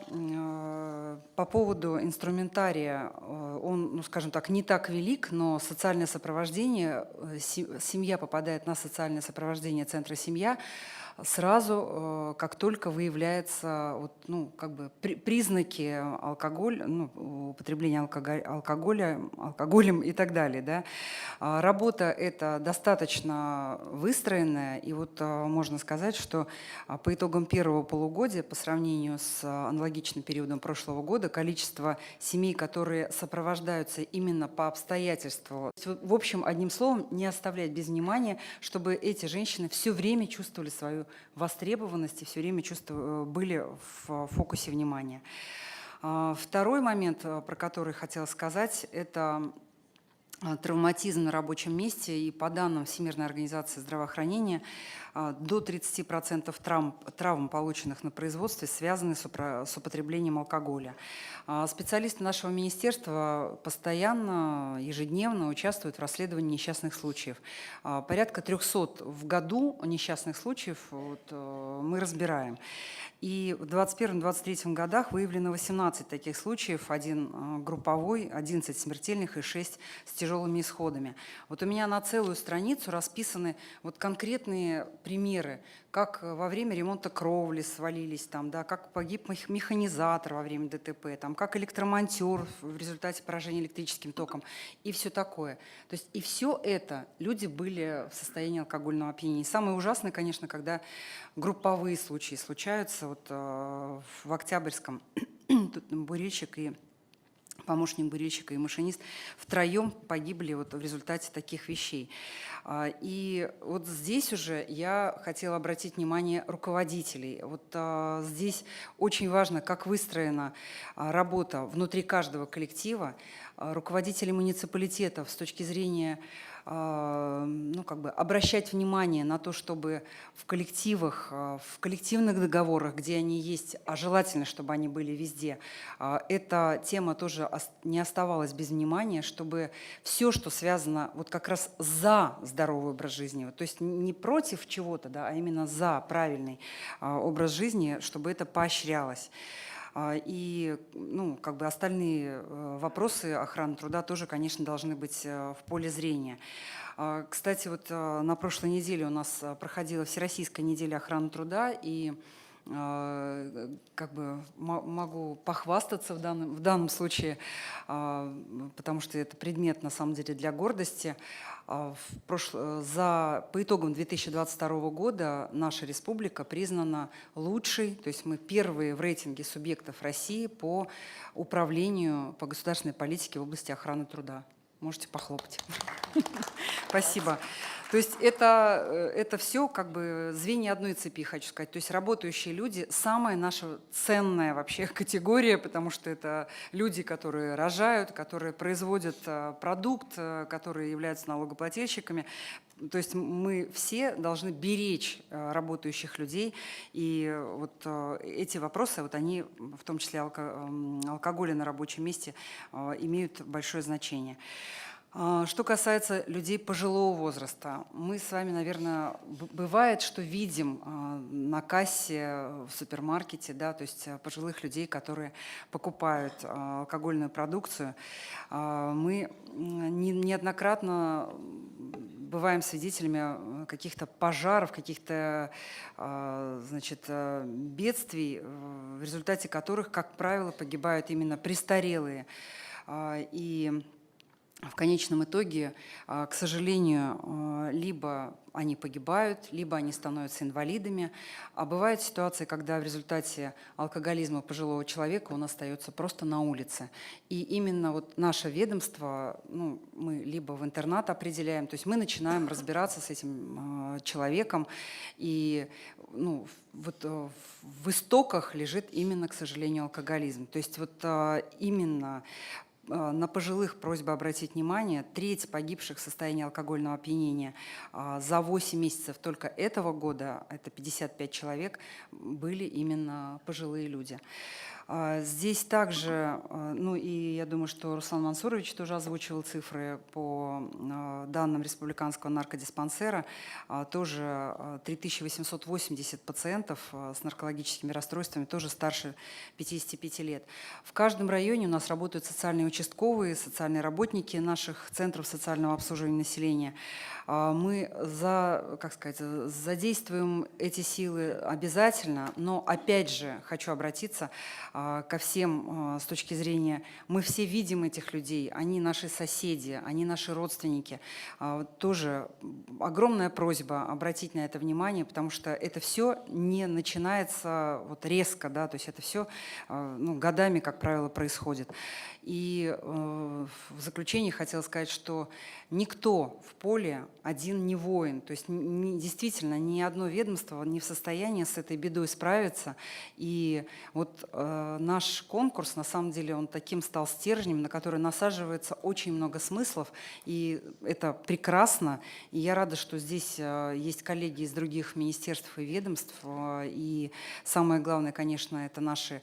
по поводу инструментария, он, скажем так, не так велик, но социальное сопровождение, семья попадает на социальное сопровождение центра «Семья», сразу, как только выявляются признаки употребления алкоголем и так далее. Да. Работа эта достаточно выстроенная, и можно сказать, что по итогам первого полугодия, по сравнению с аналогичным периодом прошлого года, количество семей, которые сопровождаются именно по обстоятельству, в общем, одним словом, не оставлять без внимания, чтобы эти женщины все время чувствовали свою востребованность и все время были в фокусе внимания. Второй момент, про который хотела сказать, это травматизм на рабочем месте. И по данным Всемирной организации здравоохранения, до 30% травм, полученных на производстве, связаны с употреблением алкоголя. Специалисты нашего министерства постоянно, ежедневно участвуют в расследовании несчастных случаев. Порядка 300 в году несчастных случаев мы разбираем. И в 2021-2023 годах выявлено 18 таких случаев, 1 групповой, 11 смертельных и 6 с тяжелыми исходами. Вот у меня на целую страницу расписаны вот конкретные примеры, как во время ремонта кровли свалились, там, да, как погиб механизатор во время ДТП, там, как электромонтер в результате поражения электрическим током и все такое. То есть и все это люди были в состоянии алкогольного опьянения. И самое ужасное, конечно, когда групповые случаи случаются. Вот в Октябрьском тут бурильщик и помощник бурильщика и машинист втроем погибли вот в результате таких вещей. И вот здесь уже я хотела обратить внимание руководителей. Вот здесь очень важно, как выстроена работа внутри каждого коллектива. Руководители муниципалитетов с точки зрения обращать внимание на то, чтобы в коллективах, в коллективных договорах, где они есть, а желательно, чтобы они были везде, эта тема тоже не оставалась без внимания, чтобы все, что связано вот как раз за здоровый образ жизни, то есть не против чего-то, да, а именно за правильный образ жизни, чтобы это поощрялось. И остальные вопросы охраны труда тоже, конечно, должны быть в поле зрения. Кстати, вот на прошлой неделе у нас проходила Всероссийская неделя охраны труда, и могу похвастаться в данном случае, потому что это предмет, на самом деле, для гордости. По итогам 2022 года наша республика признана лучшей, то есть мы первые в рейтинге субъектов России по управлению по государственной политике в области охраны труда. Можете похлопать. Спасибо. То есть это все звенья одной цепи, хочу сказать. То есть работающие люди – самая наша ценная вообще категория, потому что это люди, которые рожают, которые производят продукт, которые являются налогоплательщиками. То есть мы все должны беречь работающих людей, и вот эти вопросы, вот они, в том числе алкоголя на рабочем месте, имеют большое значение. Что касается людей пожилого возраста, мы с вами, наверное, бывает, что видим на кассе в супермаркете, да, то есть пожилых людей, которые покупают алкогольную продукцию. Мы неоднократно бываем свидетелями каких-то пожаров, каких-то бедствий, в результате которых, как правило, погибают именно престарелые. И в конечном итоге, к сожалению, либо они погибают, либо они становятся инвалидами. А бывают ситуации, когда в результате алкоголизма пожилого человека он остается просто на улице. И именно вот наше ведомство, мы либо в интернат определяем, то есть мы начинаем разбираться с этим человеком. И в истоках лежит именно, к сожалению, алкоголизм. То есть вот именно на пожилых просьба обратить внимание. Треть погибших в состоянии алкогольного опьянения за 8 месяцев только этого года, это 55 человек, были именно пожилые люди. Здесь также, и я думаю, что Руслан Мансурович тоже озвучивал цифры по данным республиканского наркодиспансера, тоже 3880 пациентов с наркологическими расстройствами, тоже старше 55 лет. В каждом районе у нас работают социальные участковые, социальные работники наших центров социального обслуживания населения. Мы задействуем эти силы обязательно, но опять же хочу обратиться ко всем с точки зрения, мы все видим этих людей, они наши соседи, они наши родственники. Тоже огромная просьба обратить на это внимание, потому что это все не начинается вот резко, да, то есть это все годами, как правило, происходит. И в заключение хотела сказать, что никто в поле один не воин. То есть действительно ни одно ведомство не в состоянии с этой бедой справиться. И вот наш конкурс, на самом деле, он таким стал стержнем, на который насаживается очень много смыслов, и это прекрасно. И я рада, что здесь есть коллеги из других министерств и ведомств, и самое главное, конечно, это наша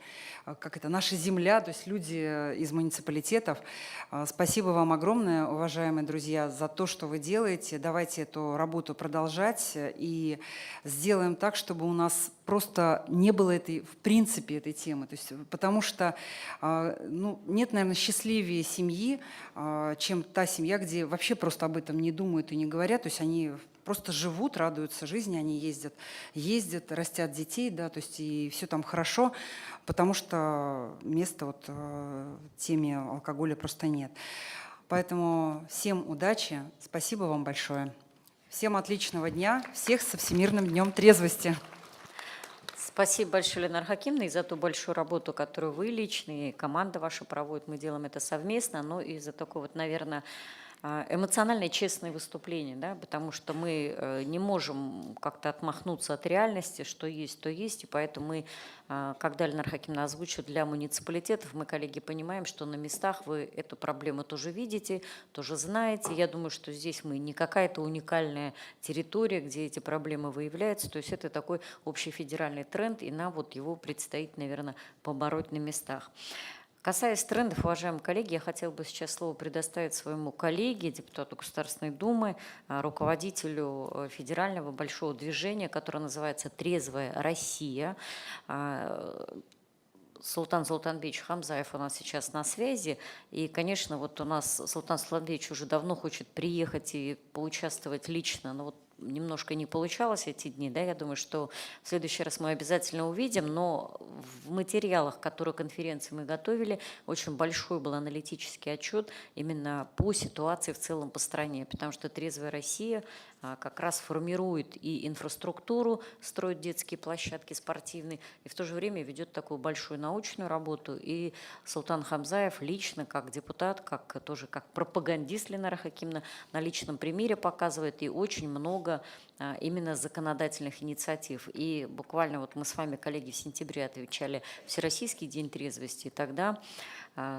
земля, то есть люди из муниципалитетов. Спасибо вам огромное, уважаемые друзья, за то, что вы делаете. Давайте эту работу продолжать и сделаем так, чтобы у нас просто не было в принципе этой темы. То есть, потому что нет, наверное, счастливее семьи, чем та семья, где вообще просто об этом не думают и не говорят. То есть они просто живут, радуются жизни, они ездят, растят детей, да, то есть и все там хорошо, потому что места вот теме алкоголя просто нет. Поэтому всем удачи, спасибо вам большое. Всем отличного дня, всех со Всемирным днем трезвости. Спасибо большое, Ленар Хакимовна, и за ту большую работу, которую вы лично и команда ваша проводит. Мы делаем это совместно, но и за такое вот, наверное, эмоциональное, честное выступление, да, потому что мы не можем как-то отмахнуться от реальности, что есть, то есть, и поэтому мы, когда Ленар Хакимовна озвучивает для муниципалитетов, мы, коллеги, понимаем, что на местах вы эту проблему тоже видите, тоже знаете. Я думаю, что здесь мы не какая-то уникальная территория, где эти проблемы выявляются, то есть это такой общий федеральный тренд, и нам вот его предстоит, наверное, побороть на местах. Касаясь трендов, уважаемые коллеги, я хотела бы сейчас слово предоставить своему коллеге, депутату Государственной Думы, руководителю федерального большого движения, которое называется «Трезвая Россия». Султан Золтанбекович Хамзаев у нас сейчас на связи. И, конечно, вот у нас Султан Золтанбекович уже давно хочет приехать и поучаствовать лично, но вот немножко не получалось эти дни, да, я думаю, что в следующий раз мы обязательно увидим, но в материалах, которые конференции мы готовили, очень большой был аналитический отчет именно по ситуации в целом по стране, потому что «Трезвая Россия» как раз формирует и инфраструктуру, строит детские площадки спортивные, и в то же время ведет такую большую научную работу. И Султан Хамзаев лично, как депутат, тоже как пропагандист Ленара Хакимовна, на личном примере показывает и очень много именно законодательных инициатив. И буквально вот мы с вами, коллеги, в сентябре отвечали Всероссийский день трезвости, и тогда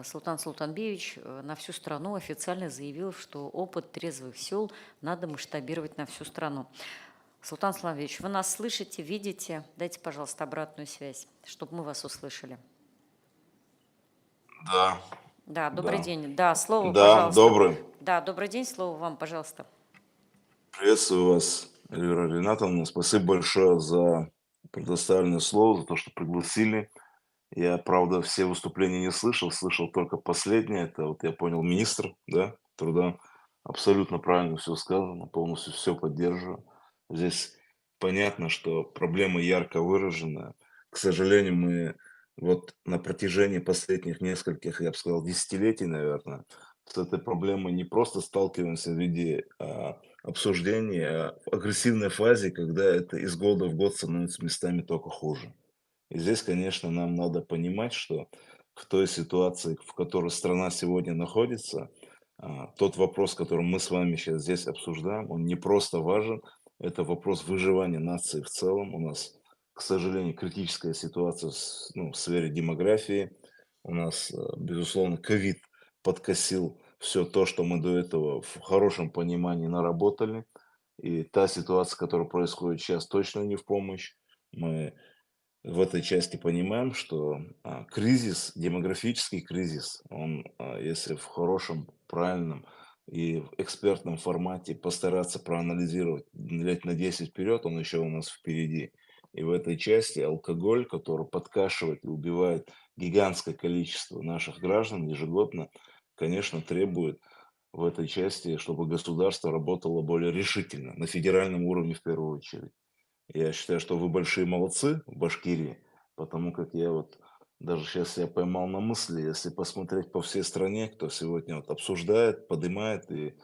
Султан Золтанбекович на всю страну официально заявил, что опыт трезвых сел надо масштабировать на всю страну. Султан Золтанбекович, вы нас слышите, видите? Дайте, пожалуйста, обратную связь, чтобы мы вас услышали. Да. Да, добрый Да. день. Да, слово, Да, пожалуйста. добрый. Да, добрый день, слово вам, пожалуйста. Приветствую вас, Эльвира Ринатовна. Спасибо большое за предоставленное слово, за то, что пригласили. Я, правда, все выступления не слышал только последнее. Это, вот я понял, министр, да, труда. Абсолютно правильно все сказано, полностью все поддерживаю. Здесь понятно, что проблема ярко выраженная. К сожалению, мы вот на протяжении последних нескольких, я бы сказал, десятилетий, наверное, с этой проблемой не просто сталкиваемся в виде обсуждения, а в агрессивной фазе, когда это из года в год становится местами только хуже. И здесь, конечно, нам надо понимать, что в той ситуации, в которой страна сегодня находится, тот вопрос, который мы с вами сейчас здесь обсуждаем, он не просто важен, это вопрос выживания нации в целом. У нас, к сожалению, критическая ситуация в сфере демографии. У нас, безусловно, ковид подкосил все то, что мы до этого в хорошем понимании наработали. И та ситуация, которая происходит сейчас, точно не в помощь. Мы в этой части понимаем, что кризис, демографический кризис, он, если в хорошем, правильном и в экспертном формате постараться проанализировать лет на 10 вперед, он еще у нас впереди. И в этой части алкоголь, который подкашивает и убивает гигантское количество наших граждан ежегодно, конечно, требует в этой части, чтобы государство работало более решительно, на федеральном уровне в первую очередь. Я считаю, что вы большие молодцы в Башкирии, потому как я вот даже сейчас себя поймал на мысли, если посмотреть по всей стране, кто сегодня вот обсуждает, поднимает и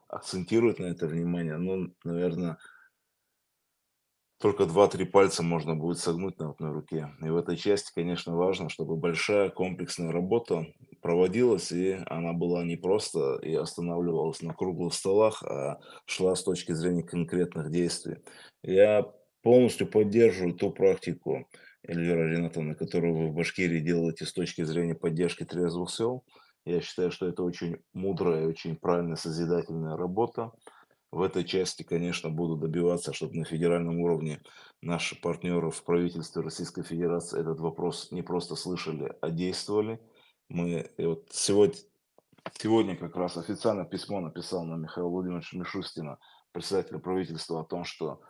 акцентирует на это внимание, ну, наверное, только 2-3 пальца можно будет согнуть на одной руке. И в этой части, конечно, важно, чтобы большая комплексная работа проводилась, и она была не просто и останавливалась на круглых столах, а шла с точки зрения конкретных действий. Я полностью поддерживаю ту практику Эльвира Ринатовна, которую вы в Башкирии делаете с точки зрения поддержки трезвых сел. Я считаю, что это очень мудрая и очень правильная созидательная работа. В этой части, конечно, буду добиваться, чтобы на федеральном уровне наши партнеры в правительстве Российской Федерации этот вопрос не просто слышали, а действовали. Мы и вот сегодня как раз официально письмо написал на Михаила Владимировича Мишустина, председателя правительства, о том, что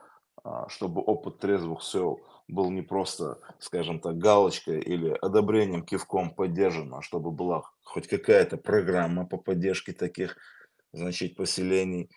чтобы опыт трезвых сел был не просто, скажем так, галочкой или одобрением, кивком поддержан, а чтобы была хоть какая-то программа по поддержке таких, значит, поселений,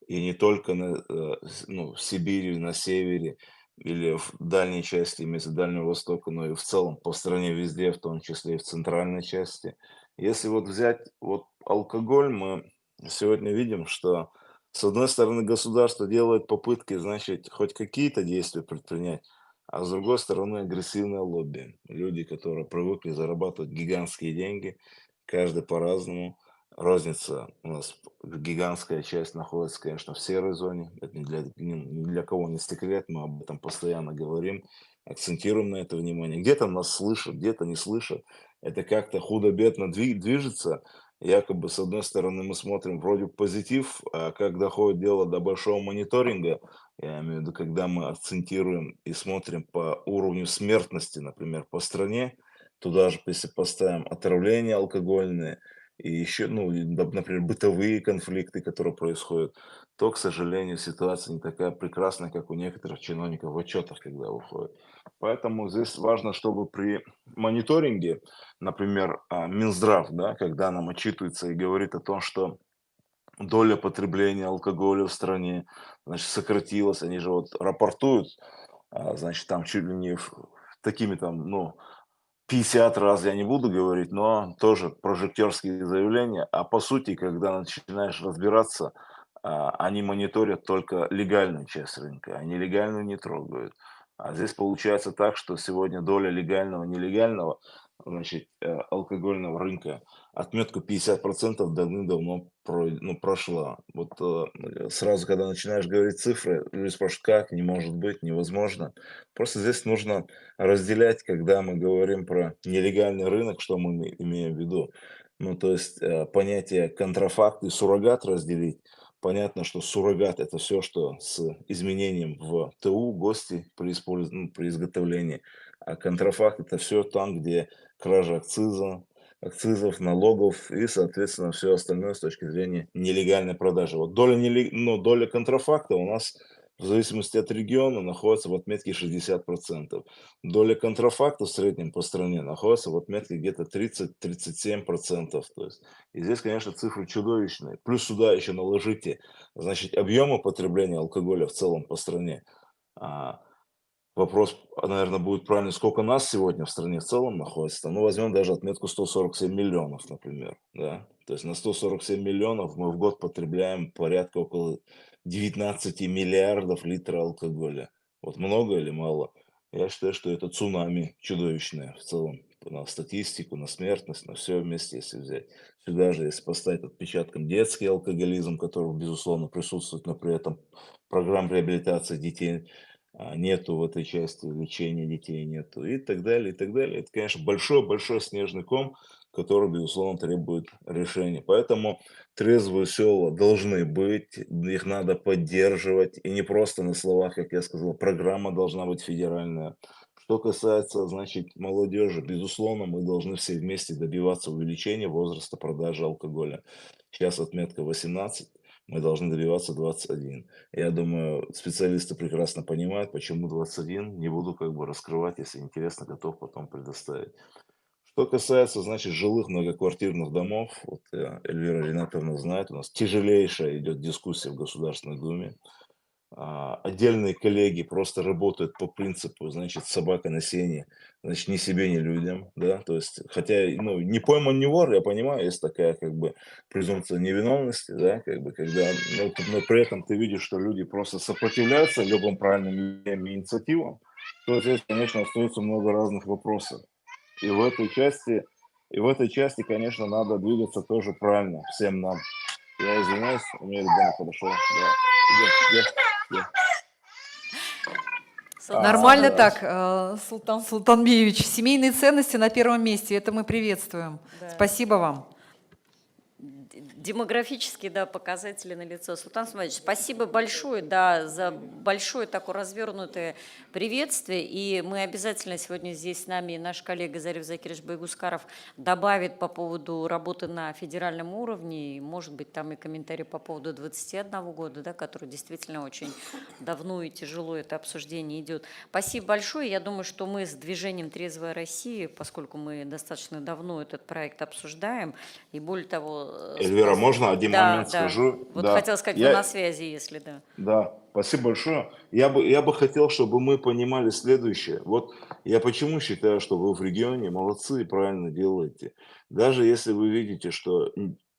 и не только ну, в Сибири, на севере или в дальней части, имеется Дальнего Востока, но и в целом по стране везде, в том числе и в центральной части. Если вот взять вот алкоголь, мы сегодня видим, что с одной стороны государство делает попытки, значит, хоть какие-то действия предпринять, а с другой стороны агрессивное лобби. Люди, которые привыкли зарабатывать гигантские деньги, каждый по-разному. Разница у нас гигантская часть находится, конечно, в серой зоне. Это ни для кого не секрет, мы об этом постоянно говорим, акцентируем на это внимание. Где-то нас слышат, где-то не слышат. Это как-то худо-бедно движется. Якобы, с одной стороны, мы смотрим вроде позитив, а как доходит дело до большого мониторинга, я имею в виду, когда мы акцентируем и смотрим по уровню смертности, например, по стране, туда же, если поставим отравления алкогольные, и еще, ну, и, например, бытовые конфликты, которые происходят, то, к сожалению, ситуация не такая прекрасная, как у некоторых чиновников в отчетах, когда выходит. Поэтому здесь важно, чтобы при мониторинге, например, Минздрав, да, когда нам отчитывается и говорит о том, что доля потребления алкоголя в стране, значит, сократилась, они же вот рапортуют, значит, там чуть ли не такими там, ну, 50 раз я не буду говорить, но тоже прожекторские заявления. А по сути, когда начинаешь разбираться, они мониторят только легальную часть рынка, а нелегальную не трогают. А здесь получается так, что сегодня доля легального, нелегального, значит, алкогольного рынка отметку 50% давным-давно прошла. Вот сразу, когда начинаешь говорить цифры, люди спрашивают, как, не может быть, невозможно. Просто здесь нужно разделять, когда мы говорим про нелегальный рынок, что мы имеем в виду. Ну, то есть понятие контрафакт и суррогат разделить. Понятно, что суррогат – это все, что с изменением в ТУ, ГОСТе при изготовлении. А контрафакт – это все там, где кража акцизов, налогов и, соответственно, все остальное с точки зрения нелегальной продажи. Вот доля контрафакта у нас в зависимости от региона находится в отметке 60%. Доля контрафакта в среднем по стране находится в отметке где-то 30-37%. То есть, и здесь, конечно, цифры чудовищные. Плюс сюда еще наложите, значит, объемы потребления алкоголя в целом по стране. Вопрос, наверное, будет правильный, сколько нас сегодня в стране в целом находится. Ну, возьмем даже отметку 147 миллионов, например. Да? То есть на 147 миллионов мы в год потребляем порядка около 19 миллиардов литров алкоголя. Вот много или мало? Я считаю, что это цунами чудовищное в целом. На статистику, на смертность, на все вместе, если взять. Сюда же, если поставить отпечатком детский алкоголизм, который, безусловно, присутствует, но при этом программ реабилитации детей нету в этой части, лечения детей нету и так далее, и так далее. Это, конечно, большой-большой снежный ком, который, безусловно, требует решения. Поэтому трезвые села должны быть, их надо поддерживать, и не просто на словах, как я сказал, программа должна быть федеральная. Что касается, значит, молодежи, безусловно, мы должны все вместе добиваться увеличения возраста продажи алкоголя. Сейчас отметка 18, мы должны добиваться 21. Я думаю, специалисты прекрасно понимают, почему 21. Не буду как бы раскрывать, если интересно, готов потом предоставить. Что касается, значит, жилых многоквартирных домов, вот Эльвира Ринатовна знает, у нас тяжелейшая идет дискуссия в Государственной Думе. Отдельные коллеги просто работают по принципу, значит, собака на сене, значит, ни себе, ни людям, да, то есть, хотя, ну, не пойман, не вор, я понимаю, есть такая, как бы, презумпция невиновности, да, как бы, когда, но при этом ты видишь, что люди просто сопротивляются любым правильным инициативам, то здесь, конечно, остается много разных вопросов. И в этой части, конечно, надо двигаться тоже правильно всем нам. Я извиняюсь, у меня ребенок подошел. Да. Нормально так, Султан Султанбиевич. Семейные ценности на первом месте. Это мы приветствуем. Да. Спасибо вам. Демографические, да, показатели налицо. Султан Смаилович, спасибо большое, да, за большое такое развернутое приветствие. И мы обязательно сегодня здесь с нами наш коллега Зариф Закирович Байгускаров добавит по поводу работы на федеральном уровне. И, может быть, там и комментарий по поводу 21 года, да, который действительно очень давно и тяжело это обсуждение идет. Спасибо большое. Я думаю, что мы с движением «Трезвая Россия», поскольку мы достаточно давно этот проект обсуждаем, и более того... Эльвира, можно один момент скажу? Вот Да. хотела сказать, вы на связи, если да. Да, спасибо большое. Я бы хотел, чтобы мы понимали следующее. Вот я почему считаю, что вы в регионе молодцы и правильно делаете. Даже если вы видите, что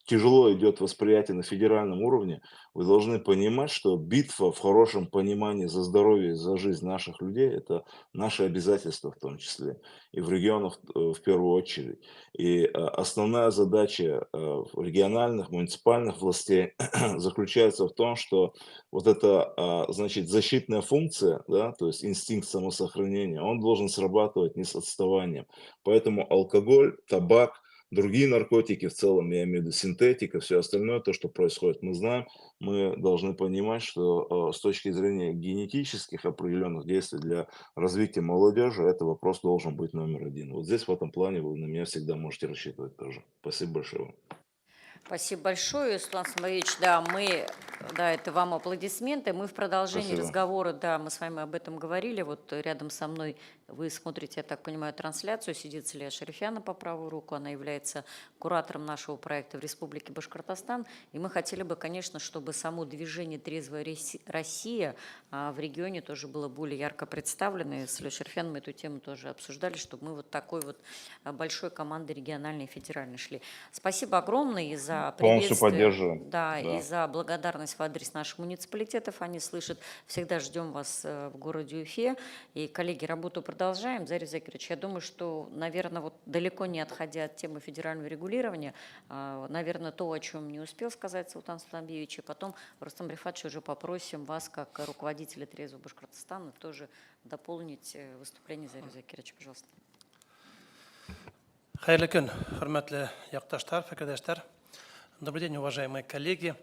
тяжело идет восприятие на федеральном уровне, вы должны понимать, что битва в хорошем понимании за здоровье и за жизнь наших людей – это наше обязательство в том числе, и в регионах в первую очередь. И основная задача региональных, муниципальных властей заключается в том, что вот эта, значит, защитная функция, да, то есть инстинкт самосохранения, он должен срабатывать не с отставанием. Поэтому алкоголь, табак, другие наркотики в целом, я имею в виду синтетика, все остальное, то, что происходит, мы знаем, мы должны понимать, что с точки зрения генетических определенных действий для развития молодежи, это вопрос должен быть номер один. Вот здесь в этом плане вы на меня всегда можете рассчитывать тоже. Спасибо большое вам. Спасибо большое, Султан Самаевич. Да, это вам аплодисменты. Мы в продолжении Спасибо. разговора, да, мы с вами об этом говорили. Вот рядом со мной вы смотрите, я так понимаю, трансляцию. Сидит Целия Шарифяна по правую руку. Она является куратором нашего проекта в Республике Башкортостан. И мы хотели бы, конечно, чтобы само движение «Трезвая Россия» в регионе тоже было более ярко представлено. И с Целией Шарифяном мы эту тему тоже обсуждали, чтобы мы вот такой вот большой командой региональной и федеральной шли. Спасибо огромное и за Полностью приветствие. поддерживаем. Да, и за благодарность в адрес наших муниципалитетов. Они слышат. Всегда ждем вас в городе Уфе. И, коллеги, работу продолжаем. Зариф Закирович, я думаю, что, наверное, вот далеко не отходя от темы федерального регулирования, наверное, то, о чем не успел сказать Султан Султанбиевич, и потом, Рустам Рифатович, уже попросим вас, как руководителя «Трезвого Башкортостана», тоже дополнить выступление Зариф Закировича, пожалуйста. Хайрлы күн, хөрмәтле якташтар, фикердәштәр. Добрый день, уважаемые коллеги.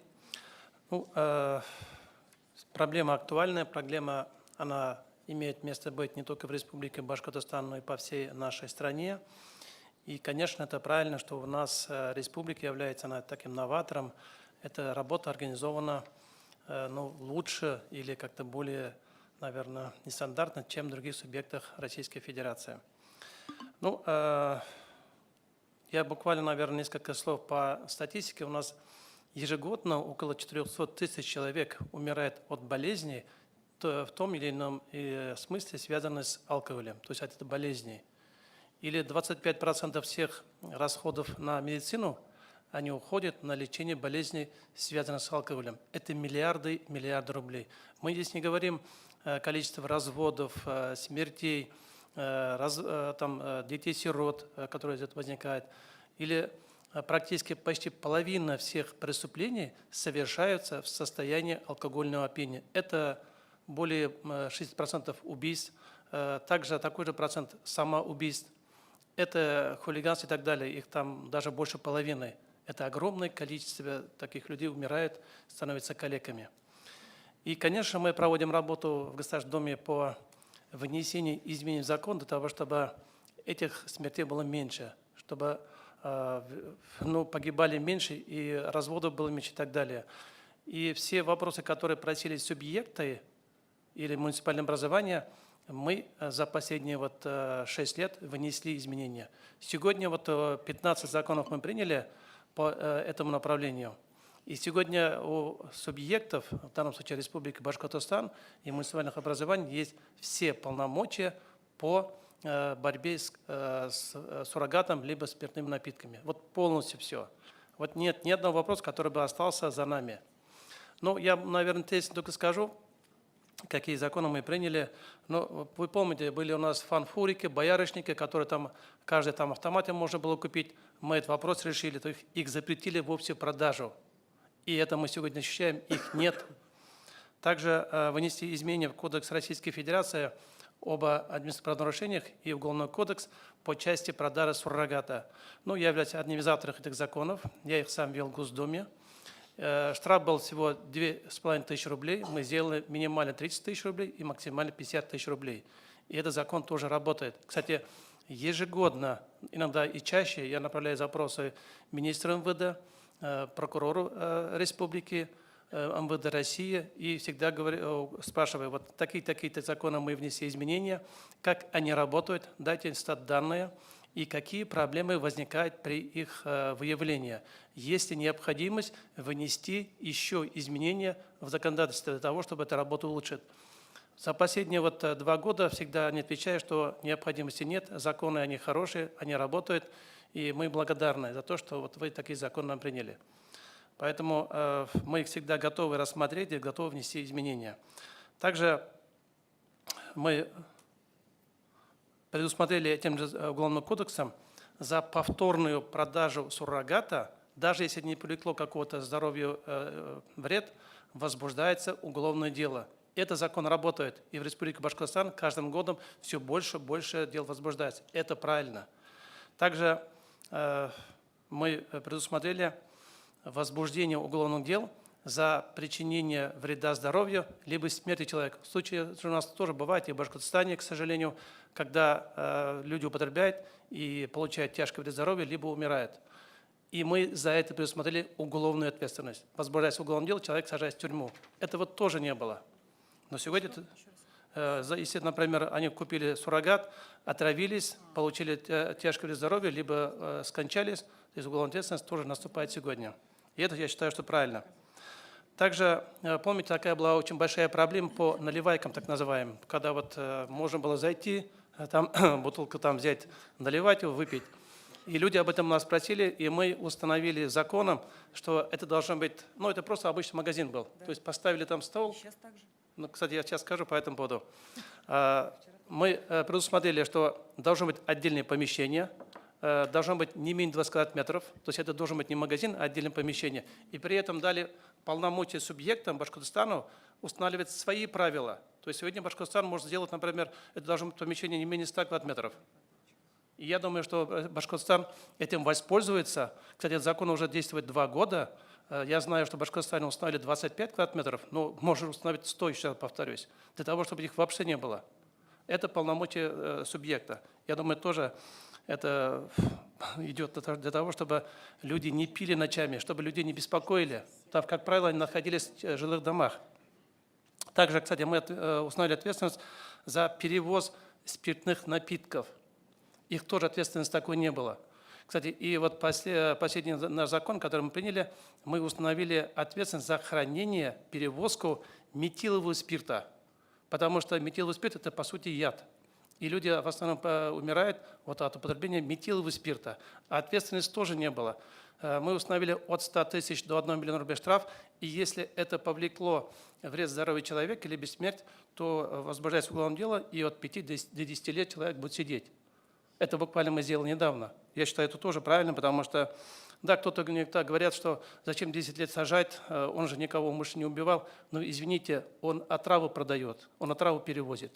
Проблема актуальная, проблема, она имеет место быть не только в Республике Башкортостан, но и по всей нашей стране. И, конечно, это правильно, что у нас республика является таким новатором. Эта работа организована лучше или как-то более, наверное, нестандартно, чем в других субъектах Российской Федерации. Я буквально, наверное, несколько слов по статистике. У нас ежегодно около 400 тысяч человек умирает от болезней, в том или ином смысле связанных с алкоголем, то есть от этой болезни. Или 25% всех расходов на медицину, они уходят на лечение болезней, связанных с алкоголем. Это миллиарды рублей. Мы здесь не говорим количество разводов, смертей, детей-сирот, которые из этого возникают, или практически почти половина всех преступлений совершаются в состоянии алкогольного опьянения. Это более 60% убийств, также такой же процент самоубийств. Это хулиганство и так далее, их там даже больше половины. Это огромное количество таких людей умирает, становятся калеками. И, конечно, мы проводим работу в Государственном Доме по внесение изменений в закон для того, чтобы этих смертей было меньше, чтобы погибали меньше и разводов было меньше и так далее. И все вопросы, которые просили субъекты или муниципальное образование, мы за последние 6 лет внесли изменения. Сегодня 15 законов мы приняли по этому направлению. И сегодня у субъектов, в данном случае Республики Башкортостан и муниципальных образований, есть все полномочия по борьбе с суррогатом либо спиртными напитками. Вот полностью все. Вот нет ни одного вопроса, который бы остался за нами. Я, наверное, только скажу, какие законы мы приняли. Вы помните, были у нас фанфурики, боярышники, которые каждый автомате можно было купить. Мы этот вопрос решили, то их запретили вовсе продажу. И это мы сегодня ощущаем, их нет. Также вынести изменения в Кодекс Российской Федерации об административных правонарушениях и Уголовный кодекс по части продажи суррогата. Ну, я являюсь одним из авторов этих законов, я их сам вел в Госдуме. Штраф был всего 2500 рублей, мы сделали минимально 30 тысяч рублей и максимально 50 тысяч рублей. И этот закон тоже работает. Кстати, ежегодно, иногда и чаще, я направляю запросы министру МВД, прокурору республики, МВД России, и всегда спрашиваю, вот такие-то законы мы внесли изменения, как они работают, дайте стат-данные, и какие проблемы возникают при их выявлении. Есть ли необходимость внести еще изменения в законодательство для того, чтобы эту работу улучшить. За последние 2 года всегда они отвечают, что необходимости нет, законы они хорошие, они работают, и мы благодарны за то, что вы такие законы нам приняли. Поэтому мы всегда готовы рассмотреть и готовы внести изменения. Также мы предусмотрели этим же Уголовным кодексом за повторную продажу суррогата, даже если не привлекло какого-то здоровью вред, возбуждается уголовное дело. Этот закон работает, и в Республике Башкортостан каждым годом все больше и больше дел возбуждается. Это правильно. Также мы предусмотрели возбуждение уголовных дел за причинение вреда здоровью, либо смерти человека. В случае, что у нас тоже бывает и в Башкортостане, к сожалению, когда люди употребляют и получают тяжкий вред здоровью, либо умирают. И мы за это предусмотрели уголовную ответственность. Возбуждаясь уголовное дело, человек сажается в тюрьму. Этого тоже не было. Но сегодня, если, например, они купили суррогат, отравились, получили тяжкий вред здоровья, либо скончались, то есть уголовная ответственность тоже наступает сегодня. И это, я считаю, что правильно. Также, помните, такая была очень большая проблема по наливайкам, так называемым, когда можно было зайти, там бутылку взять, наливать его, выпить. И люди об этом нас спросили, и мы установили законом, что это должно быть, это просто обычный магазин был. Да. То есть поставили там стол. Сейчас так же. Кстати, я сейчас скажу по этому поводу. Мы предусмотрели, что должно быть отдельное помещение, должно быть не менее 20 квадратных метров, то есть это должен быть не магазин, а отдельное помещение. И при этом дали полномочия субъектам Башкортостану устанавливать свои правила. То есть сегодня Башкортостан может сделать, например, это должно быть помещение не менее 100 квадратных метров. И я думаю, что Башкортостан этим воспользуется. Кстати, этот закон уже действует 2 года. Я знаю, что в Башкортостане установили 25 квадратных метров, но можно установить 100, еще раз повторюсь, для того, чтобы их вообще не было. Это полномочия субъекта. Я думаю, тоже это идет для того, чтобы люди не пили ночами, чтобы людей не беспокоили. Там, как правило, они находились в жилых домах. Также, кстати, мы установили ответственность за перевоз спиртных напитков. Их тоже ответственности такой не было. Кстати, и последний наш закон, который мы приняли, мы установили ответственность за хранение, перевозку метилового спирта. Потому что метиловый спирт – это, по сути, яд. И люди в основном умирают от употребления метилового спирта. А ответственности тоже не было. Мы установили от 100 тысяч до 1 миллиона рублей штраф. И если это повлекло вред здоровью человека или смерть, то возбуждается уголовное дело, и от 5 до 10 лет человек будет сидеть. Это буквально мы сделали недавно. Я считаю, это тоже правильно, потому что, да, кто-то говорят, что зачем 10 лет сажать, он же никого, муж не убивал. Но, извините, он отраву продает, он отраву перевозит.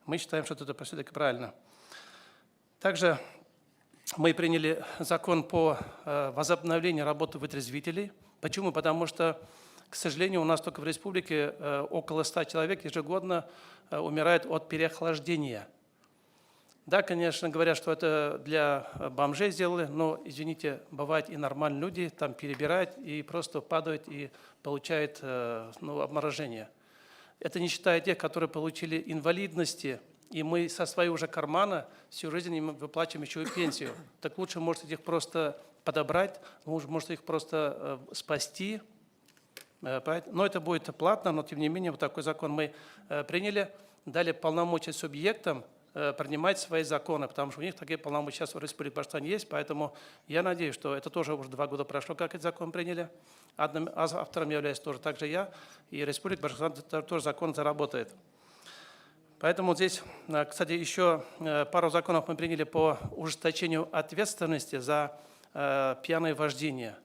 Мы считаем, что это все-таки правильно. Также мы приняли закон по возобновлению работы вытрезвителей. Почему? Потому что, к сожалению, у нас только в республике около 100 человек ежегодно умирают от переохлаждения. Да, конечно, говорят, что это для бомжей сделали, но, извините, бывают и нормальные люди, там перебирают и просто падают и получают обморожение. Это не считая тех, которые получили инвалидности, и мы со своего уже кармана всю жизнь им выплачиваем еще и пенсию. Так лучше, может, их просто подобрать, может, их просто спасти. Но это будет платно, но, тем не менее, вот такой закон мы приняли, дали полномочия субъектам принимать свои законы, потому что у них такие полномочия сейчас в Республике Башкортостан есть, поэтому я надеюсь, что это тоже уже 2 года прошло, как этот закон приняли. Автором являюсь тоже также я, и Республика Башкортостан тоже закон заработает. Поэтому здесь, кстати, еще пару законов мы приняли по ужесточению ответственности за пьяное вождение.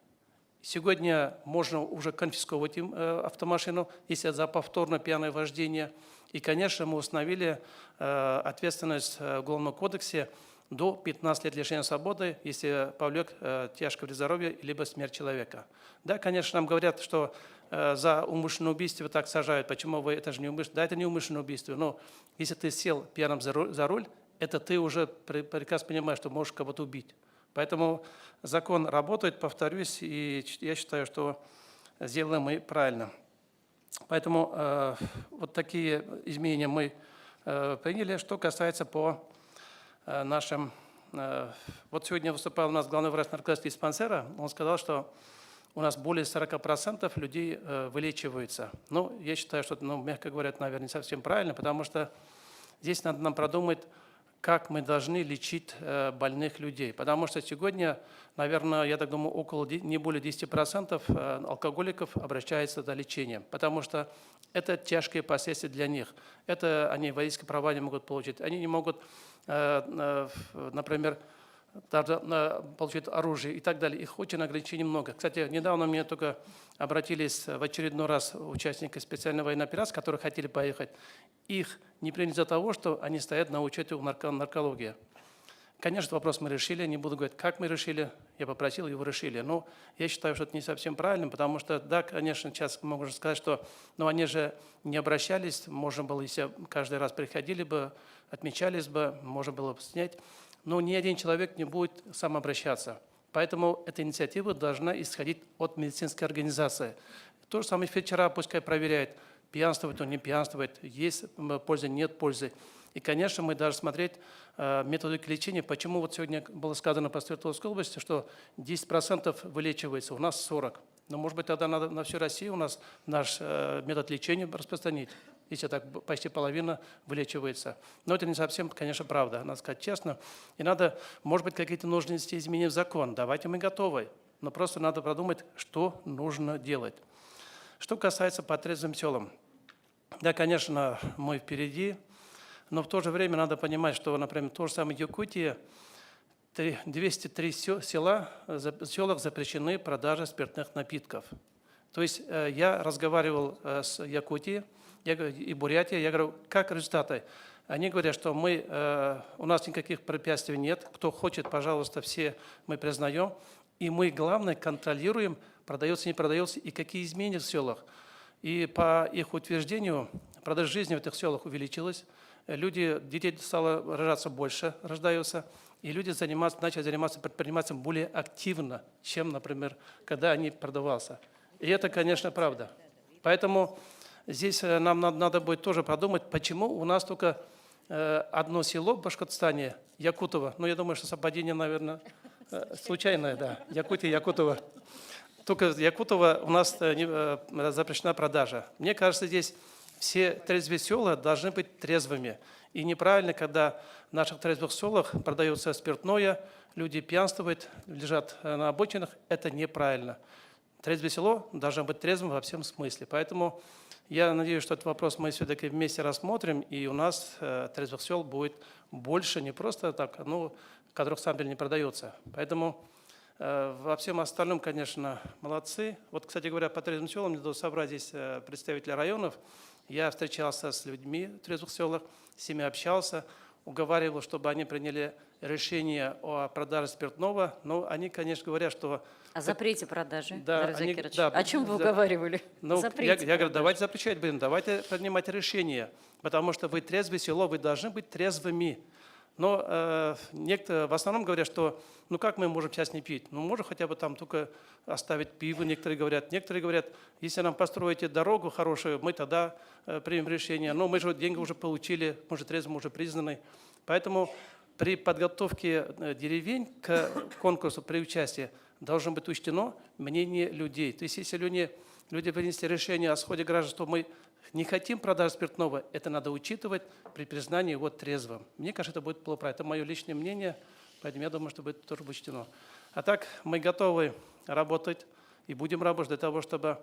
Сегодня можно уже конфисковать автомашину, если это за повторное пьяное вождение. И, конечно, мы установили ответственность в Уголовном кодексе до 15 лет лишения свободы, если повлек тяжкое вред здоровью либо смерть человека. Да, конечно, нам говорят, что за умышленное убийство так сажают. Почему вы, это же не умышленное? Да, это не умышленное убийство. Но если ты сел пьяным за руль, это ты уже прекрасно понимаешь, что можешь кого-то убить. Поэтому закон работает, повторюсь, и я считаю, что сделаем мы правильно. Поэтому вот такие изменения мы приняли. Что касается по нашим... Вот сегодня выступал у нас главный врач наркологического диспансера. Он сказал, что у нас более 40% людей вылечиваются. Ну, я считаю, что, мягко говоря, это, наверное, не совсем правильно, потому что здесь надо нам продумать, как мы должны лечить больных людей. Потому что сегодня, наверное, я так думаю, не более 10% алкоголиков обращаются за лечением, потому что это тяжкие последствия для них. Это они водительское права не могут получить. Они не могут, например, получить оружие и так далее. Их очень ограничений много. Кстати, недавно мне только обратились в очередной раз участники специальной военной операции, которые хотели поехать. Их не приняли из-за того, что они стоят на учете в наркологии. Конечно, вопрос мы решили, не буду говорить, как мы решили, я попросил, его решили. Но я считаю, что это не совсем правильно, потому что, да, конечно, сейчас можно сказать, что они же не обращались, можно было, если каждый раз приходили бы, отмечались бы, можно было бы снять. Но ни один человек не будет сам обращаться. Поэтому эта инициатива должна исходить от медицинской организации. То же самое фельдшера пускай проверяет, пьянствует он, не пьянствует, есть польза, нет пользы. И, конечно, мы должны смотреть методики лечения. Почему вот сегодня было сказано по Свердловской области, что 10% вылечивается, у нас 40%. Но, может быть, тогда надо на всю Россию у нас наш метод лечения распространить, если так почти половина вылечивается. Но это не совсем, конечно, правда, надо сказать честно. И надо, может быть, какие-то нужно внести изменения в закон. Давайте мы готовы. Но просто надо продумать, что нужно делать. Что касается по трезвым селам. Да, конечно, мы впереди, но в то же время надо понимать, что, например, то же самое Якутия, 203 селах запрещены продажа спиртных напитков. То есть я разговаривал с Якутией и Бурятией, я говорю, как результаты? Они говорят, что у нас никаких препятствий нет, кто хочет, пожалуйста, все мы признаем, и мы, главное, контролируем, продается, не продается, и какие изменения в селах. И по их утверждению, продажа жизни в этих селах увеличилась, детей стало рождаться больше, рождаются, и люди начали заниматься предпринимательством более активно, чем, например, когда они продавался. И это, конечно, правда. Поэтому здесь нам надо будет тоже подумать, почему у нас только одно село в Башкортостане, Якутово, я думаю, что совпадение, наверное, случайное, да, Якутия, Якутово. Только Якутово у нас запрещена продажа. Мне кажется, здесь все трезвые села должны быть трезвыми. И неправильно, когда в наших трезвых селах продается спиртное, люди пьянствуют, лежат на обочинах, это неправильно. Трезвое село должно быть трезвым во всем смысле. Поэтому я надеюсь, что этот вопрос мы все-таки вместе рассмотрим, и у нас трезвых сел будет больше, не просто так, которых сам не продается. Поэтому во всем остальном, конечно, молодцы. Вот, кстати говоря, по трезвым селам, мне надо собрать здесь представителей районов. Я встречался с людьми в трезвых селах, с ними общался, уговаривал, чтобы они приняли решение о продаже спиртного. Но они, конечно, говорят, что... О запрете продажи, да, Дарья Закирович. О чем вы уговаривали? Я говорю, давайте запрещать будем, давайте принимать решение, потому что вы трезвое село, вы должны быть трезвыми. Но некоторые в основном говорят, что как мы можем сейчас не пить? Можно хотя бы там только оставить пиво, некоторые говорят, если нам построите дорогу хорошую, мы тогда примем решение. Но мы же деньги уже получили, мы же трезвым уже признаны. Поэтому при подготовке деревень к конкурсу, при участии, должно быть учтено мнение людей. То есть если люди вынесли решение о сходе граждан, что мы не хотим продажи спиртного, это надо учитывать при признании его трезвым. Мне кажется, это будет правильно. Это мое личное мнение, поэтому я думаю, что будет тоже учтено. А так мы готовы работать и будем работать для того, чтобы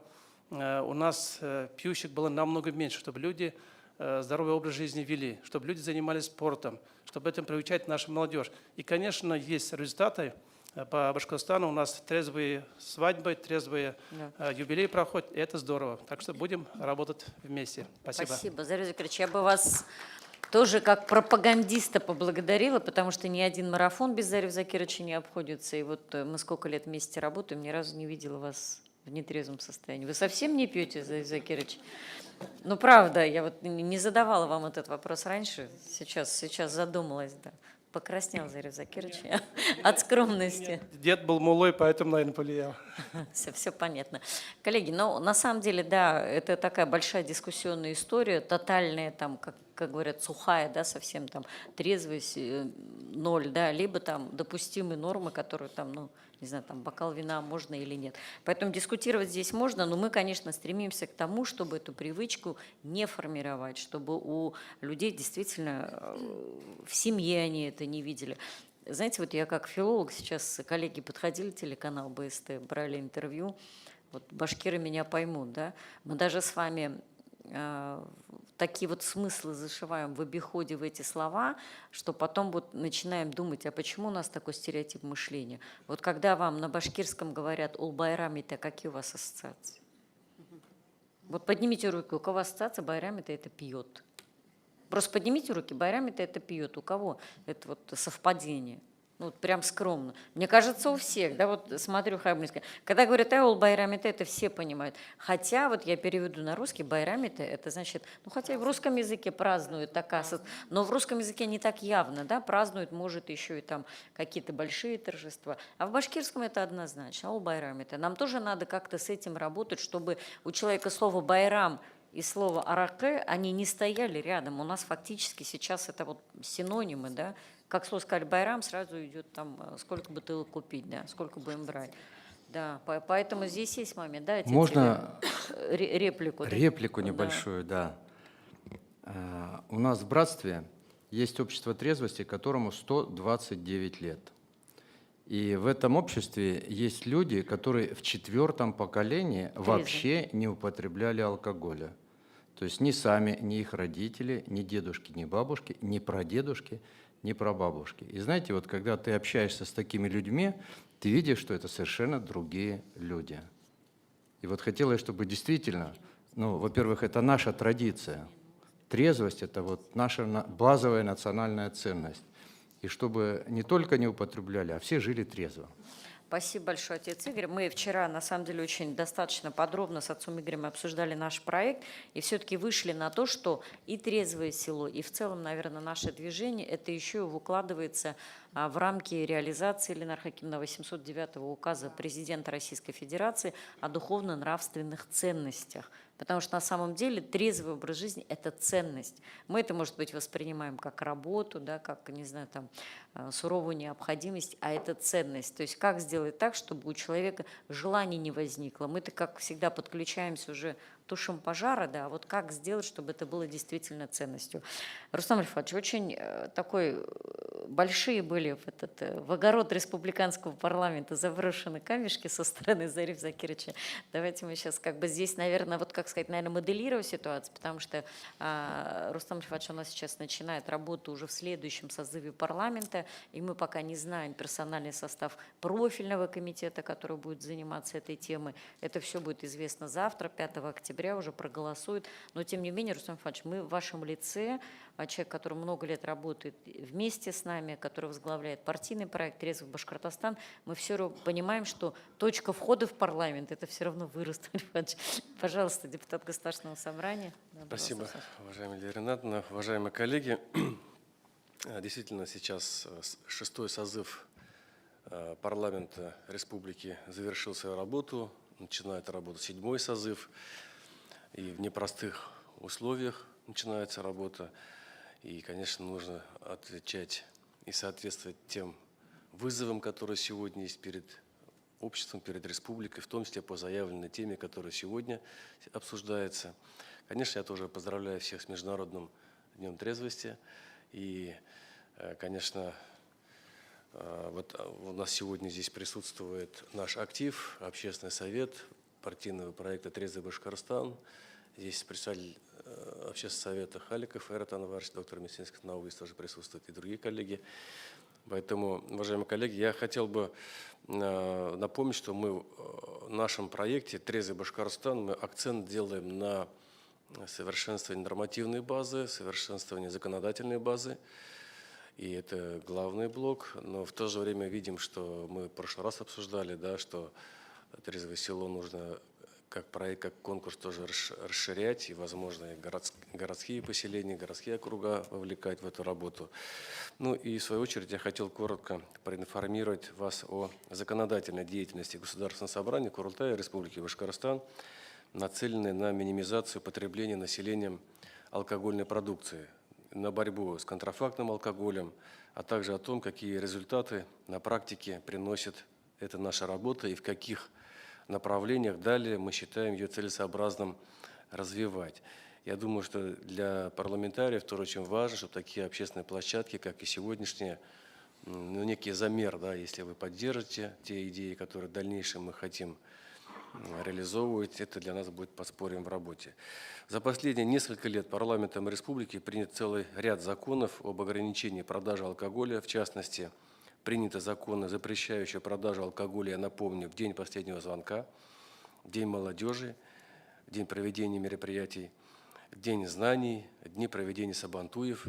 у нас пьющих было намного меньше, чтобы люди здоровый образ жизни вели, чтобы люди занимались спортом, чтобы этим приучать нашу молодежь. И, конечно, есть результаты. по Башкортостану у нас трезвые свадьбы, трезвые юбилеи проходят, и это здорово. Так что будем работать вместе. Спасибо. Спасибо. Заря Закирович, я бы вас тоже как пропагандиста поблагодарила, потому что ни один марафон без Заря Закировича не обходится. И вот мы сколько лет вместе работаем, ни разу не видела вас в нетрезвом состоянии. Вы совсем не пьете, Заря Закирович? Ну, правда, я вот не задавала вам этот вопрос раньше, сейчас задумалась, да. Покраснел Заря Закирович от скромности. Дед был мулой, поэтому, наверное, повлиял. Все понятно. Коллеги, ну, на самом деле, да, это такая большая дискуссионная история, тотальная, там, как говорят, сухая, да, совсем там трезвость, ноль, да, либо там допустимые нормы, которые там, ну, не знаю, там бокал вина можно или нет. Поэтому дискутировать здесь можно, но мы, конечно, стремимся к тому, чтобы эту привычку не формировать, чтобы у людей действительно в семье они это не видели. Знаете, вот я как филолог, сейчас коллеги подходили, телеканал БСТ, брали интервью, вот башкиры меня поймут, да, мы даже с вами такие вот смыслы зашиваем в обиходе в эти слова, что потом вот начинаем думать, а почему у нас такой стереотип мышления? Вот когда вам на башкирском говорят «ул-байрам»-то, какие у вас ассоциации? Вот поднимите руки, у кого ассоциация «байрам»-то это пьет. Просто поднимите руки, «байрам»-то это пьет. У кого это вот совпадение? Ну, вот прям скромно. Мне кажется, у всех, да, вот смотрю Хайбулинская. Когда говорят «ул байрам»-то, это все понимают. Хотя, вот я переведу на русский, «байрам»-то, это значит, ну, хотя и в русском языке празднуют такая, но в русском языке не так явно, да, празднуют, может, еще и там какие-то большие торжества. А в башкирском это однозначно, «ул байрам»-то. Нам тоже надо как-то с этим работать, чтобы у человека слово «байрам» и слово «аракы», они не стояли рядом. У нас фактически сейчас это вот синонимы, да. Как слово сказали «байрам», сразу идет там, сколько бутылок купить, да, сколько будем брать. Да, поэтому здесь есть момент, да. Можно реплику? Реплику небольшую, да. У нас в братстве есть общество трезвости, которому 129 лет. И в этом обществе есть люди, которые в 4-м поколении вообще не употребляли алкоголя. То есть ни сами, ни их родители, ни дедушки, ни бабушки, ни прадедушки, ни прабабушки. И знаете, вот когда ты общаешься с такими людьми, ты видишь, что это совершенно другие люди. И вот хотелось, чтобы действительно, ну, во-первых, это наша традиция. Трезвость – это вот наша базовая национальная ценность. И чтобы не только не употребляли, а все жили трезво. Спасибо большое, отец Игорь. Мы вчера, на самом деле, очень достаточно подробно с отцом Игорем обсуждали наш проект и все-таки вышли на то, что и трезвое село, и в целом, наверное, наше движение, это еще и укладывается в рамки реализации Ленара Хакимовна 809 указа президента Российской Федерации о духовно-нравственных ценностях. Потому что на самом деле трезвый образ жизни – это ценность. Мы это, может быть, воспринимаем как работу, да, как, не знаю, там, суровую необходимость, а это ценность. То есть как сделать так, чтобы у человека желания не возникло. Мы-то, как всегда, подключаемся уже тушим пожара, да, а вот как сделать, чтобы это было действительно ценностью. Рустам Альфатович, очень такой большие были в огород республиканского парламента заброшены камешки со стороны Зарифа Закировича. Давайте мы сейчас как бы здесь, наверное, вот как сказать, наверное, моделировать ситуацию, потому что Рустам Альфатович у нас сейчас начинает работу уже в следующем созыве парламента, и мы пока не знаем персональный состав профильного комитета, который будет заниматься этой темой. Это все будет известно завтра, 5 октября уже проголосуют. Но, тем не менее, Рустам Альфатович, мы в вашем лице, человек, который много лет работает вместе с нами, который возглавляет партийный проект «Трезвый Башкортостан», мы все равно понимаем, что точка входа в парламент – это все равно вы, Рустам Альфатович. Пожалуйста, депутат Государственного собрания. Спасибо, уважаемая Лилия Ринатовна, уважаемые коллеги. Действительно, сейчас 6-й созыв парламента республики завершил свою работу, начинает работу 7-й созыв, и в непростых условиях начинается работа. И, конечно, нужно отвечать и соответствовать тем вызовам, которые сегодня есть перед обществом, перед республикой, в том числе по заявленной теме, которая сегодня обсуждается. Конечно, я тоже поздравляю всех с Международным днем трезвости. И, конечно, вот у нас сегодня здесь присутствует наш актив, общественный совет партийного проекта «Трезвый Башкортостан». Здесь представитель общественного совета Халиков Айрат Анварович, доктор медицинских наук, здесь тоже присутствует, и другие коллеги. Поэтому, уважаемые коллеги, я хотел бы напомнить, что мы в нашем проекте «Трезвый Башкортостан» мы акцент делаем на совершенствование нормативной базы, совершенствование законодательной базы. И это главный блок. Но в то же время видим, что мы в прошлый раз обсуждали, да, что «Трезвое село» нужно как проект, как конкурс тоже расширять, и, возможно, и городские поселения, городские округа вовлекать в эту работу. Ну и, в свою очередь, я хотел коротко проинформировать вас о законодательной деятельности Государственного собрания Курултая Республики Башкортостан, нацеленной на минимизацию потребления населением алкогольной продукции, на борьбу с контрафактным алкоголем, а также о том, какие результаты на практике приносит эта наша работа и в каких направлениях далее мы считаем ее целесообразным развивать. Я думаю, что для парламентариев тоже очень важно, чтобы такие общественные площадки, как и сегодняшние, ну, некий замер, да, если вы поддержите те идеи, которые в дальнейшем мы хотим реализовывать, это для нас будет подспорьем в работе. За последние несколько лет парламентом республики принят целый ряд законов об ограничении продажи алкоголя, в частности, приняты законы, запрещающие продажу алкоголя, я напомню, в день последнего звонка, День молодежи, день проведения мероприятий, День знаний, дни проведения сабантуев.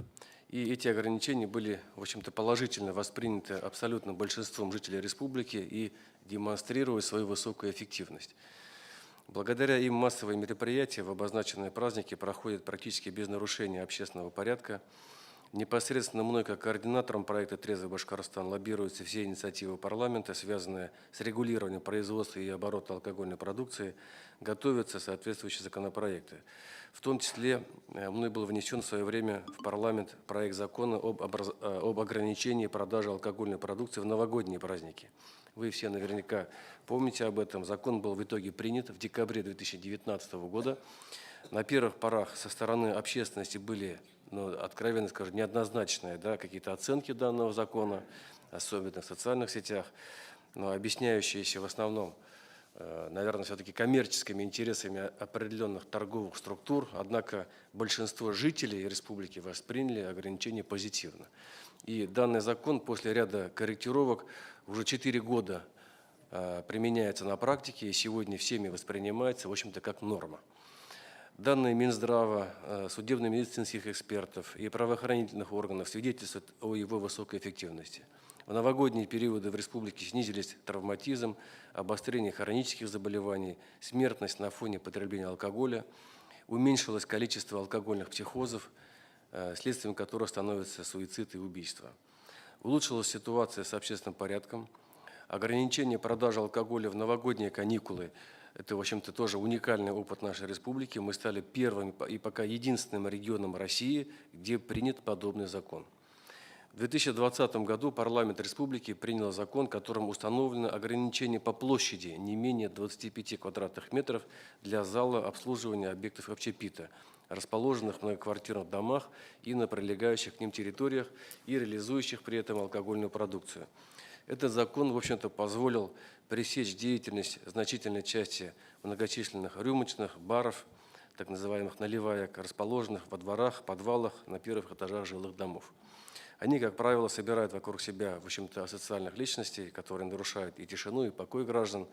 И эти ограничения были, в общем-то, положительно восприняты абсолютным большинством жителей республики и демонстрируют свою высокую эффективность. Благодаря им массовые мероприятия в обозначенные праздники проходят практически без нарушения общественного порядка. Непосредственно мной, как координатором проекта «Трезвый Башкортостан», лоббируются все инициативы парламента, связанные с регулированием производства и оборота алкогольной продукции, готовятся соответствующие законопроекты. В том числе мной был внесен в свое время в парламент проект закона об ограничении продажи алкогольной продукции в новогодние праздники. Вы все наверняка помните об этом. Закон был в итоге принят в декабре 2019 года. На первых порах со стороны общественности были, ну, откровенно скажу, неоднозначные, да, какие-то оценки данного закона, особенно в социальных сетях, но объясняющиеся в основном, наверное, все-таки коммерческими интересами определенных торговых структур. Однако большинство жителей республики восприняли ограничения позитивно. И данный закон после ряда корректировок уже 4 года применяется на практике и сегодня всеми воспринимается, в общем-то, как норма. Данные Минздрава, судебно-медицинских экспертов и правоохранительных органов свидетельствуют о его высокой эффективности. В новогодние периоды в республике снизились травматизм, обострение хронических заболеваний, смертность на фоне потребления алкоголя, уменьшилось количество алкогольных психозов, следствием которых становятся суицид и убийства. Улучшилась ситуация с общественным порядком, ограничение продажи алкоголя в новогодние каникулы. Это, в общем-то, тоже уникальный опыт нашей республики. Мы стали первым и пока единственным регионом России, где принят подобный закон. В 2020 году парламент республики принял закон, которым установлено ограничение по площади не менее 25 квадратных метров для зала обслуживания объектов общепита, расположенных в многоквартирных домах и на прилегающих к ним территориях и реализующих при этом алкогольную продукцию. Этот закон, в общем-то, позволил пресечь деятельность значительной части многочисленных рюмочных, баров, так называемых наливаек, расположенных во дворах, подвалах, на первых этажах жилых домов. Они, как правило, собирают вокруг себя, в общем-то, асоциальных личностей, которые нарушают и тишину, и покой граждан,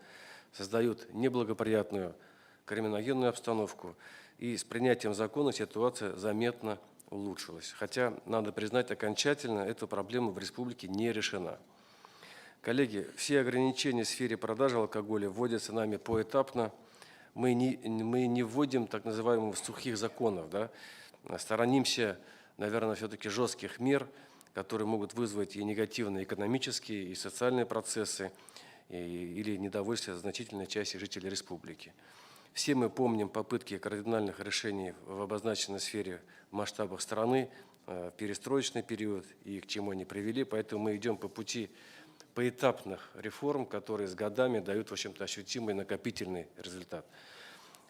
создают неблагоприятную криминогенную обстановку. И с принятием закона ситуация заметно улучшилась. Хотя, надо признать, окончательно эта проблема в республике не решена. Коллеги, все ограничения в сфере продажи алкоголя вводятся нами поэтапно. Мы не вводим так называемых сухих законов, да? Сторонимся, наверное, все-таки жестких мер, которые могут вызвать и негативные экономические, и социальные процессы, или недовольствие значительной части жителей республики. Все мы помним попытки кардинальных решений в обозначенной сфере в масштабах страны в перестроечный период и к чему они привели, поэтому мы идем по пути поэтапных реформ, которые с годами дают, в общем-то, ощутимый накопительный результат.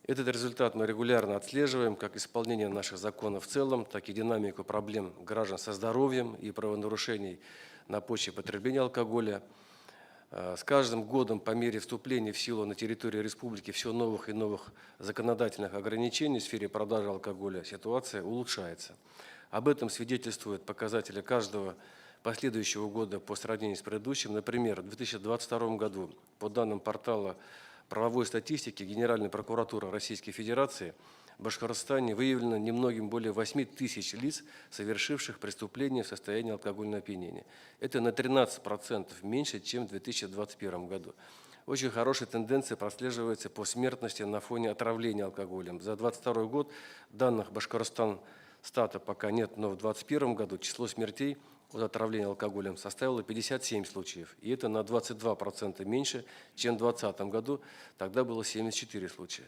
Этот результат мы регулярно отслеживаем, как исполнение наших законов в целом, так и динамику проблем граждан со здоровьем и правонарушений на почве потребления алкоголя. С каждым годом по мере вступления в силу на территории республики все новых и новых законодательных ограничений в сфере продажи алкоголя ситуация улучшается. Об этом свидетельствуют показатели каждого последующего года по сравнению с предыдущим. Например, в 2022 году, по данным портала правовой статистики Генеральной прокуратуры Российской Федерации, в Башкортостане выявлено немногим более 8 тысяч лиц, совершивших преступления в состоянии алкогольного опьянения. Это на 13% меньше, чем в 2021 году. Очень хорошая тенденция прослеживается по смертности на фоне отравления алкоголем. За 2022 год данных Башкортостан-стата пока нет, но в 2021 году число смертей от отравления алкоголем составило 57 случаев. И это на 22% меньше, чем в 2020 году, тогда было 74 случая.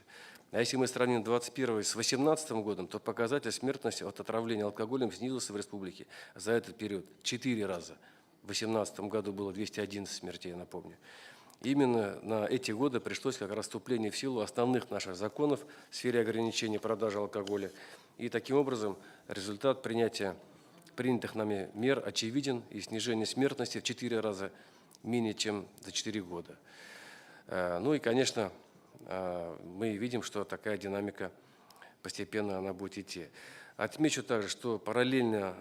А если мы сравним 2021 с 2018 годом, то показатель смертности от отравления алкоголем снизился в республике за этот период 4 раза. В 2018 году было 211 смертей, я напомню. Именно на эти годы пришлось как раз вступление в силу основных наших законов в сфере ограничения продажи алкоголя. И таким образом результат принятия принятых нами мер очевиден, и снижение смертности в 4 раза менее, чем за 4 года. Ну и, конечно, мы видим, что такая динамика постепенно она будет идти. Отмечу также, что параллельно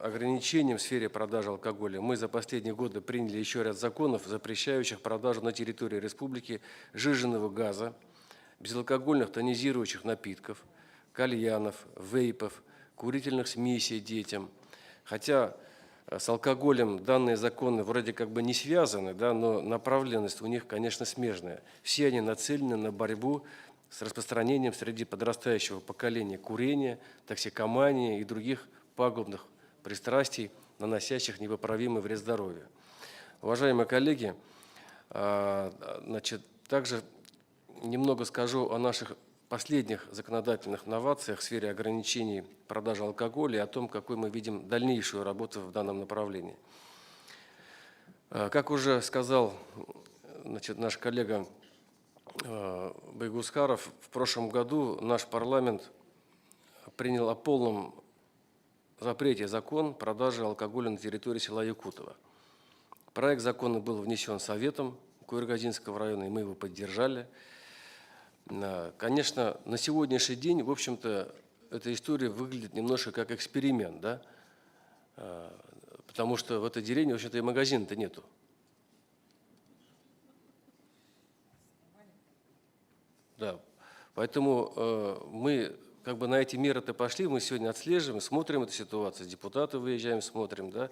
ограничениям в сфере продажи алкоголя мы за последние годы приняли еще ряд законов, запрещающих продажу на территории республики сжиженного газа, безалкогольных тонизирующих напитков, кальянов, вейпов, курительных смесей детям. Хотя с алкоголем данные законы вроде как бы не связаны, да, но направленность у них, конечно, смежная. Все они нацелены на борьбу с распространением среди подрастающего поколения курения, токсикомании и других пагубных пристрастий, наносящих непоправимый вред здоровью. Уважаемые коллеги, также немного скажу о наших последних законодательных новациях в сфере ограничений продажи алкоголя и о том, какой мы видим дальнейшую работу в данном направлении. Как уже сказал наш коллега Байгускаров, в прошлом году наш парламент принял о полном запрете закон продажи алкоголя на территории села Якутово. Проект закона был внесен Советом Куйргазинского района, и мы его поддержали. Конечно, на сегодняшний день, в общем-то, эта история выглядит немножко как эксперимент, да? Потому что в этой деревне, в общем-то, и магазина-то нету. Да, поэтому мы как бы на эти меры-то пошли, мы сегодня отслеживаем, смотрим эту ситуацию, депутаты выезжаем, смотрим, да.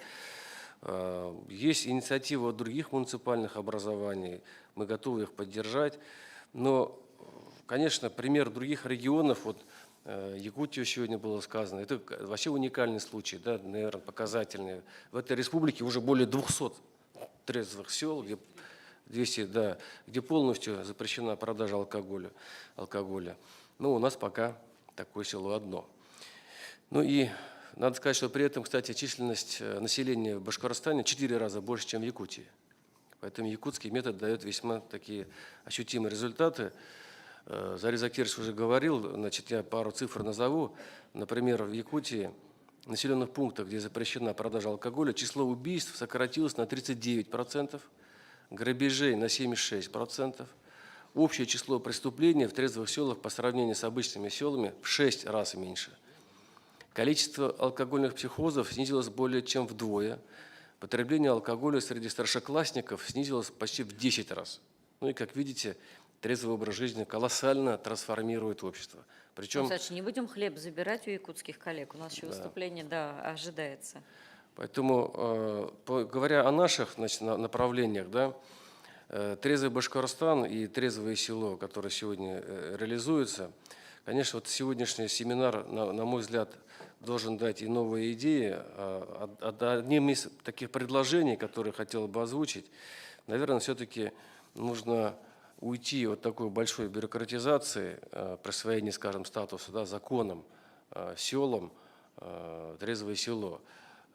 Есть инициативы от других муниципальных образований, мы готовы их поддержать, но, конечно, пример других регионов, вот Якутия сегодня было сказано, это вообще уникальный случай, да, наверное, показательный. В этой республике уже более 200 трезвых сел, где 200, да, где полностью запрещена продажа алкоголя. Но у нас пока такое село одно. Ну и надо сказать, что при этом, кстати, численность населения в Башкортостане 4 раза больше, чем в Якутии. Поэтому якутский метод дает весьма такие ощутимые результаты. Зарис Закирович уже говорил, значит, я пару цифр назову. Например, в Якутии, в населенных пунктах, где запрещена продажа алкоголя, число убийств сократилось на 39%. Грабежей на 76%. Общее число преступлений в трезвых селах по сравнению с обычными селами в 6 раз меньше. Количество алкогольных психозов снизилось более чем вдвое. Потребление алкоголя среди старшеклассников снизилось почти в 10 раз. Ну и, как видите, трезвый образ жизни колоссально трансформирует общество. Причем, Кстати, не будем хлеб забирать у якутских коллег. У нас еще выступление, да, ожидается. Поэтому, говоря о наших, значит, направлениях, да, трезвый Башкортостан и трезвое село, которое сегодня реализуется, конечно, вот сегодняшний семинар, на мой взгляд, должен дать и новые идеи. Одним из таких предложений, которые хотел бы озвучить, наверное, все-таки нужно уйти от такой большой бюрократизации, присвоения, скажем, статуса, да, законом, селом, трезвое село.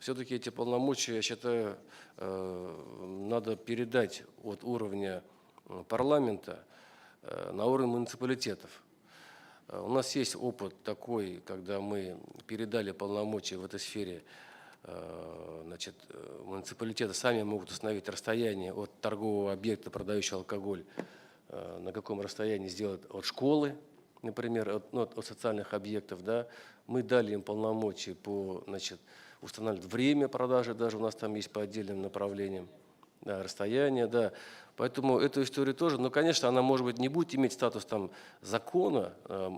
Все-таки эти полномочия, я считаю, надо передать от уровня парламента на уровень муниципалитетов. У нас есть опыт такой, когда мы передали полномочия в этой сфере, значит, муниципалитеты сами могут установить расстояние от торгового объекта, продающего алкоголь, на каком расстоянии сделать от школы, например, от социальных объектов. Да. Мы дали им полномочия по, значит, устанавливать время продажи, даже у нас там есть по отдельным направлениям, да, расстояние, да. Поэтому эту историю тоже, но, конечно, она, может быть, не будет иметь статус там закона,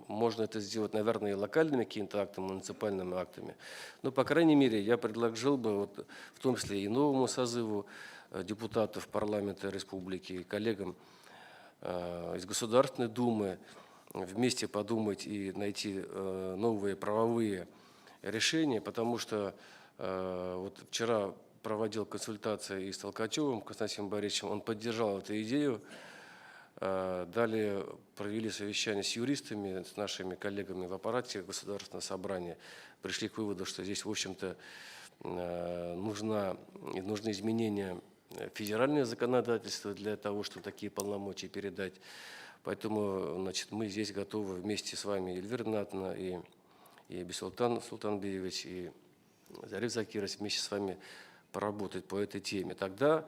можно это сделать, наверное, и локальными какими-то актами, муниципальными актами. Но, по крайней мере, я предложил бы, вот, в том числе и новому созыву депутатов парламента республики, коллегам из Государственной Думы вместе подумать и найти новые правовые решения, потому что вот вчера проводил консультации и с Толкачевым Константином Борисовичем, он поддержал эту идею. Далее провели совещание с юристами, с нашими коллегами в аппарате Государственного собрания. Пришли к выводу, что здесь, в общем-то, нужны изменения федеральное законодательство для того, чтобы такие полномочия передать. Поэтому, значит, мы здесь готовы вместе с вами, Эльвира Ринатовна, и Бисултан Султанбеевич, и Зариф Закирович, вместе с вами поработать по этой теме. Тогда,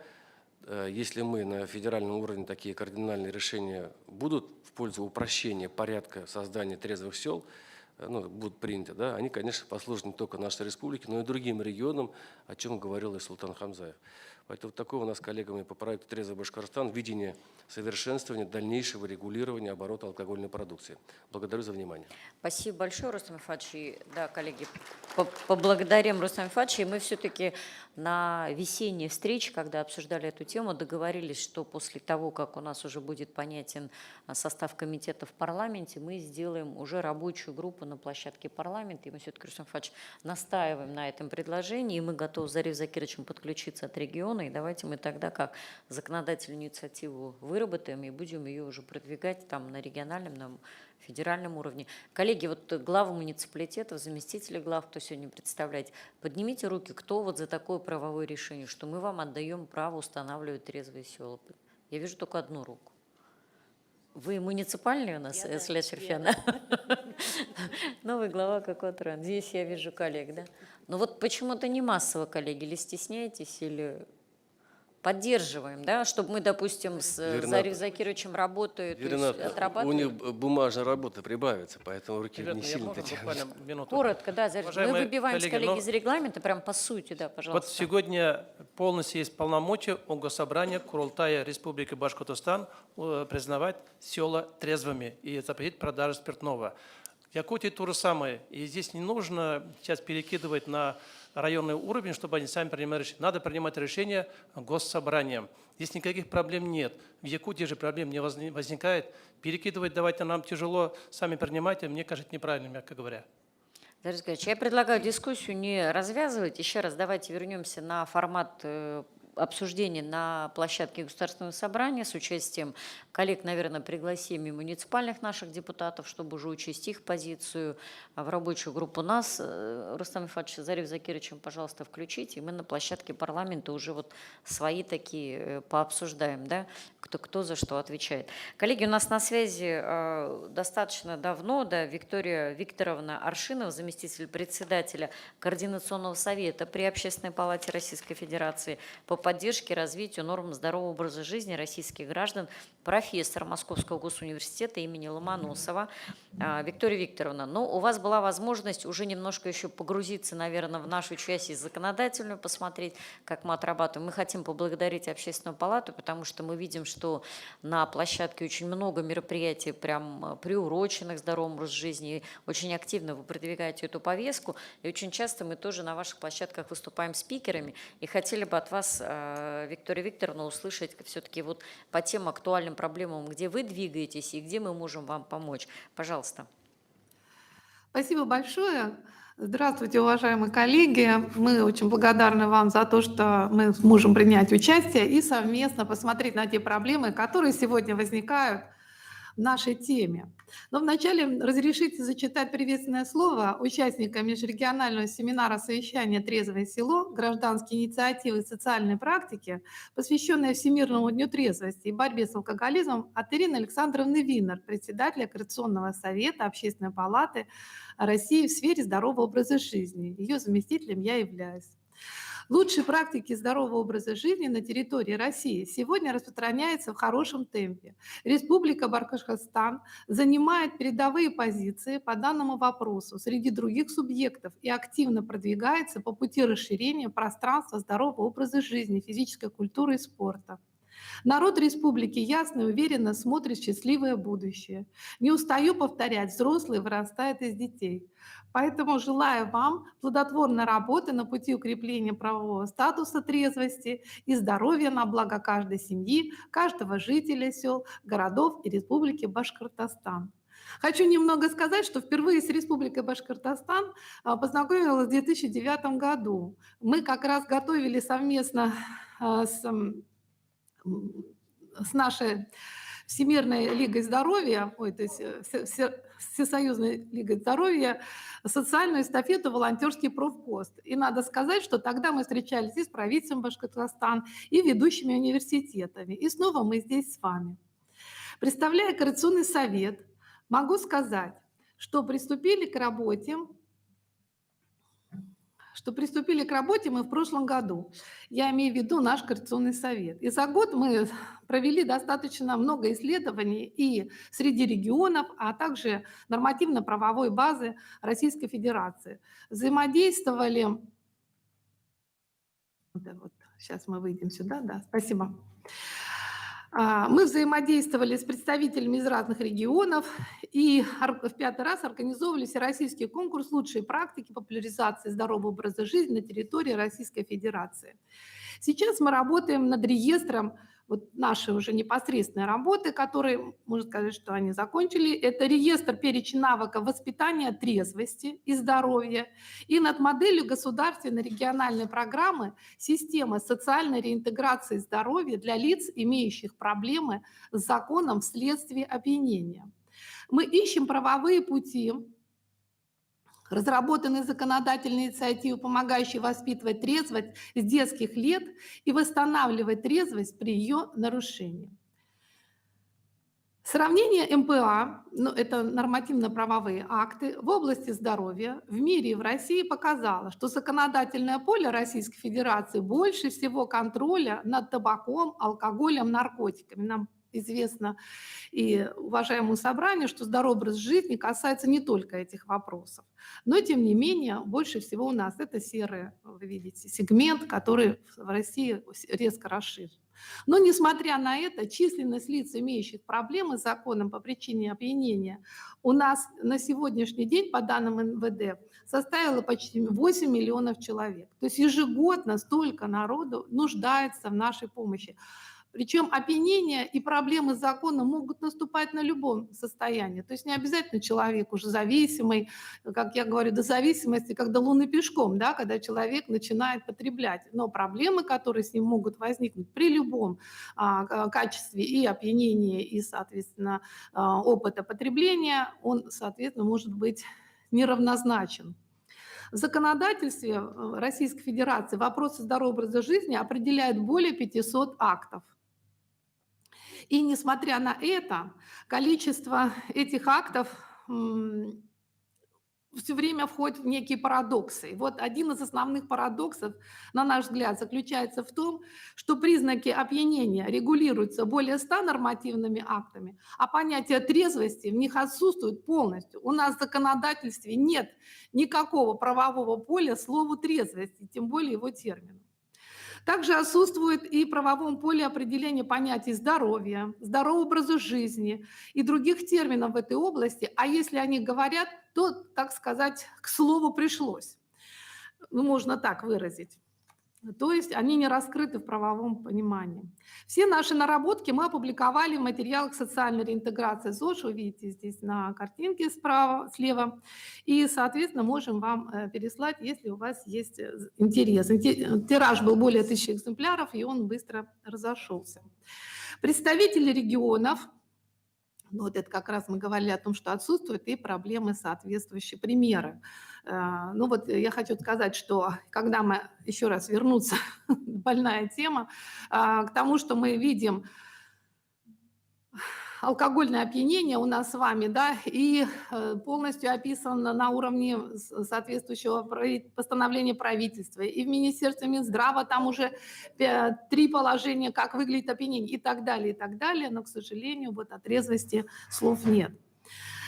если мы на федеральном уровне такие кардинальные решения будут в пользу упрощения порядка создания трезвых сел, будут приняты, да, они, конечно, послужат не только нашей республике, но и другим регионам, о чем говорил и Султан Хамзаев. Поэтому такое у нас с коллегами по проекту «Трезвый Башкортостан» видение совершенствования дальнейшего регулирования оборота алкогольной продукции. Благодарю за внимание. Спасибо большое, Рустам Ифатович. Да, коллеги, поблагодарим Рустама Ифатовича. И мы все-таки на весенней встрече, когда обсуждали эту тему, договорились, что после того, как у нас уже будет понятен состав комитета в парламенте, мы сделаем уже рабочую группу на площадке парламента. И мы все-таки, Рустам Ифатович, настаиваем на этом предложении. И мы готовы с Зарифом Закировичем подключиться от региона. И давайте мы тогда как законодательную инициативу выработаем и будем ее уже продвигать там на региональном, на федеральном уровне. Коллеги, вот главы муниципалитетов, заместители глав, кто сегодня представляет, поднимите руки, кто вот за такое правовое решение, что мы вам отдаем право устанавливать трезвые села. Я вижу только одну руку. Вы муниципальный у нас, Эсля Шерфяна? Новый глава какой-то. Здесь я вижу коллег, да? Но вот почему-то не массово, коллеги, или стесняетесь, или... Поддерживаем, да, чтобы мы, допустим, с Зарифом Закировичем работают, отрабатываем. У них бумажная работа прибавится, поэтому руки не сильно тянут. Коротко, да, Зариф, мы выбиваемся, коллеги, из регламента, прям по сути, да, пожалуйста. Вот сегодня полностью есть полномочия у Госсобрания Курултая Республики Башкортостан признавать села трезвыми и запретить продажу спиртного. В Якутии то же самое. И здесь не нужно сейчас перекидывать на районный уровень, чтобы они сами принимали решения. Надо принимать решения госсобранием. Здесь никаких проблем нет. В Якутии же проблем не возникает. Перекидывать давайте нам тяжело, сами принимайте, мне кажется, неправильно, мягко говоря. Зариф Закирович, я предлагаю дискуссию не развязывать. Еще раз давайте вернемся на формат обсуждения на площадке Государственного собрания с участием коллег, наверное, пригласим и муниципальных наших депутатов, чтобы уже учесть их позицию в рабочую группу нас. Рустам Ифатович, Зариф Закировичем, пожалуйста, включите, и мы на площадке парламента уже вот свои такие пообсуждаем, да, кто за что отвечает. Коллеги, у нас на связи достаточно давно, да, Виктория Викторовна Аршинова, заместитель председателя Координационного совета при Общественной палате Российской Федерации по поддержке и развитию норм здорового образа жизни российских граждан, профессор Московского госуниверситета имени Ломоносова. Виктория Викторовна, ну, у вас была возможность уже немножко еще погрузиться, наверное, в нашу часть законодательную, посмотреть, как мы отрабатываем. Мы хотим поблагодарить Общественную палату, потому что мы видим, что на площадке очень много мероприятий, прям приуроченных здоровому образу жизни, и очень активно вы продвигаете эту повестку, и очень часто мы тоже на ваших площадках выступаем спикерами, и хотели бы от вас, Виктория Викторовна, услышать все-таки вот по тем актуальным проблемам, где вы двигаетесь и где мы можем вам помочь. Пожалуйста. Спасибо большое. Здравствуйте, уважаемые коллеги. Мы очень благодарны вам за то, что мы можем принять участие и совместно посмотреть на те проблемы, которые сегодня возникают в нашей теме. Но вначале разрешите зачитать приветственное слово участникам межрегионального семинара совещания «Трезвое село. Гражданские инициативы и социальные практики», посвященное Всемирному дню трезвости и борьбе с алкоголизмом, от Ирины Александровны Винер, председателя Координационного совета Общественной палаты России в сфере здорового образа жизни. Ее заместителем я являюсь. Лучшие практики здорового образа жизни на территории России сегодня распространяются в хорошем темпе. Республика Башкортостан занимает передовые позиции по данному вопросу среди других субъектов и активно продвигается по пути расширения пространства здорового образа жизни, физической культуры и спорта. Народ республики ясно и уверенно смотрит в счастливое будущее. Не устаю повторять, взрослые вырастают из детей. Поэтому желаю вам плодотворной работы на пути укрепления правового статуса трезвости и здоровья на благо каждой семьи, каждого жителя сел, городов и Республики Башкортостан. Хочу немного сказать, что впервые с Республикой Башкортостан познакомилась в 2009 году. Мы как раз готовили совместно с нашей Всемирной Лигой Здоровья, то есть Всесоюзной Лигой Здоровья, социальную эстафету «Волонтерский профпост». И надо сказать, что тогда мы встречались и с правительством Башкортостана, и ведущими университетами. И снова мы здесь с вами. Представляя Координационный совет, могу сказать, что приступили к работе мы в прошлом году. Я имею в виду наш Координационный совет. И за год мы провели достаточно много исследований и среди регионов, а также нормативно-правовой базы Российской Федерации. Взаимодействовали... Сейчас мы выйдем сюда, да, спасибо. Мы взаимодействовали с представителями из разных регионов и в 5-й раз организовывали всероссийский конкурс «Лучшие практики популяризации здорового образа жизни на территории Российской Федерации». Сейчас мы работаем над реестром, нашей уже непосредственной работы, которые, можно сказать, что они закончили. Это реестр перечень навыков воспитания трезвости и здоровья и над моделью государственной региональной программы «Система социальной реинтеграции здоровья для лиц, имеющих проблемы с законом вследствие опьянения». Мы ищем правовые пути, разработаны законодательные инициативы, помогающие воспитывать трезвость с детских лет и восстанавливать трезвость при ее нарушении. Сравнение МПА, это нормативно-правовые акты, в области здоровья в мире и в России показало, что законодательное поле Российской Федерации больше всего контроля над табаком, алкоголем, наркотиками. Нам известно и уважаемому собранию, что здоровый образ жизни касается не только этих вопросов. Но, тем не менее, больше всего у нас это серый, вы видите, сегмент, который в России резко расширен. Но, несмотря на это, численность лиц, имеющих проблемы с законом по причине опьянения, у нас на сегодняшний день, по данным МВД, составила почти 8 миллионов человек. То есть ежегодно столько народу нуждается в нашей помощи. Причем опьянение и проблемы с законом могут наступать на любом состоянии. То есть не обязательно человек уже зависимый, как я говорю, до зависимости, как до луны пешком, да, когда человек начинает потреблять. Но проблемы, которые с ним могут возникнуть при любом качестве и опьянения, и, соответственно, опыта потребления, он, соответственно, может быть неравнозначен. В законодательстве Российской Федерации вопросы здорового образа жизни определяют более 500 актов. И несмотря на это, количество этих актов все время входит в некие парадоксы. И вот один из основных парадоксов, на наш взгляд, заключается в том, что признаки опьянения регулируются более 100 нормативными актами, а понятие трезвости в них отсутствует полностью. У нас в законодательстве нет никакого правового поля слову трезвости, тем более его термину. Также отсутствует и в правовом поле определение понятий здоровья, здорового образа жизни и других терминов в этой области, а если они говорят, то, так сказать, к слову пришлось. Можно так выразить. То есть они не раскрыты в правовом понимании. Все наши наработки мы опубликовали в материалах социальной реинтеграции ЗОЖ, вы видите здесь на картинке слева, и, соответственно, можем вам переслать, если у вас есть интерес. Тираж был более 1000 экземпляров, и он быстро разошелся. Представители регионов, вот это как раз мы говорили о том, что отсутствуют и проблемы соответствующие, примеры. Ну вот я хочу сказать, что когда мы, еще раз вернуться, больная тема, к тому, что мы видим алкогольное опьянение у нас с вами, да, и полностью описано на уровне соответствующего постановления правительства. И в Министерстве Минздрава там уже 3 положения, как выглядит опьянение и так далее, но, к сожалению, вот о трезвости слов нет.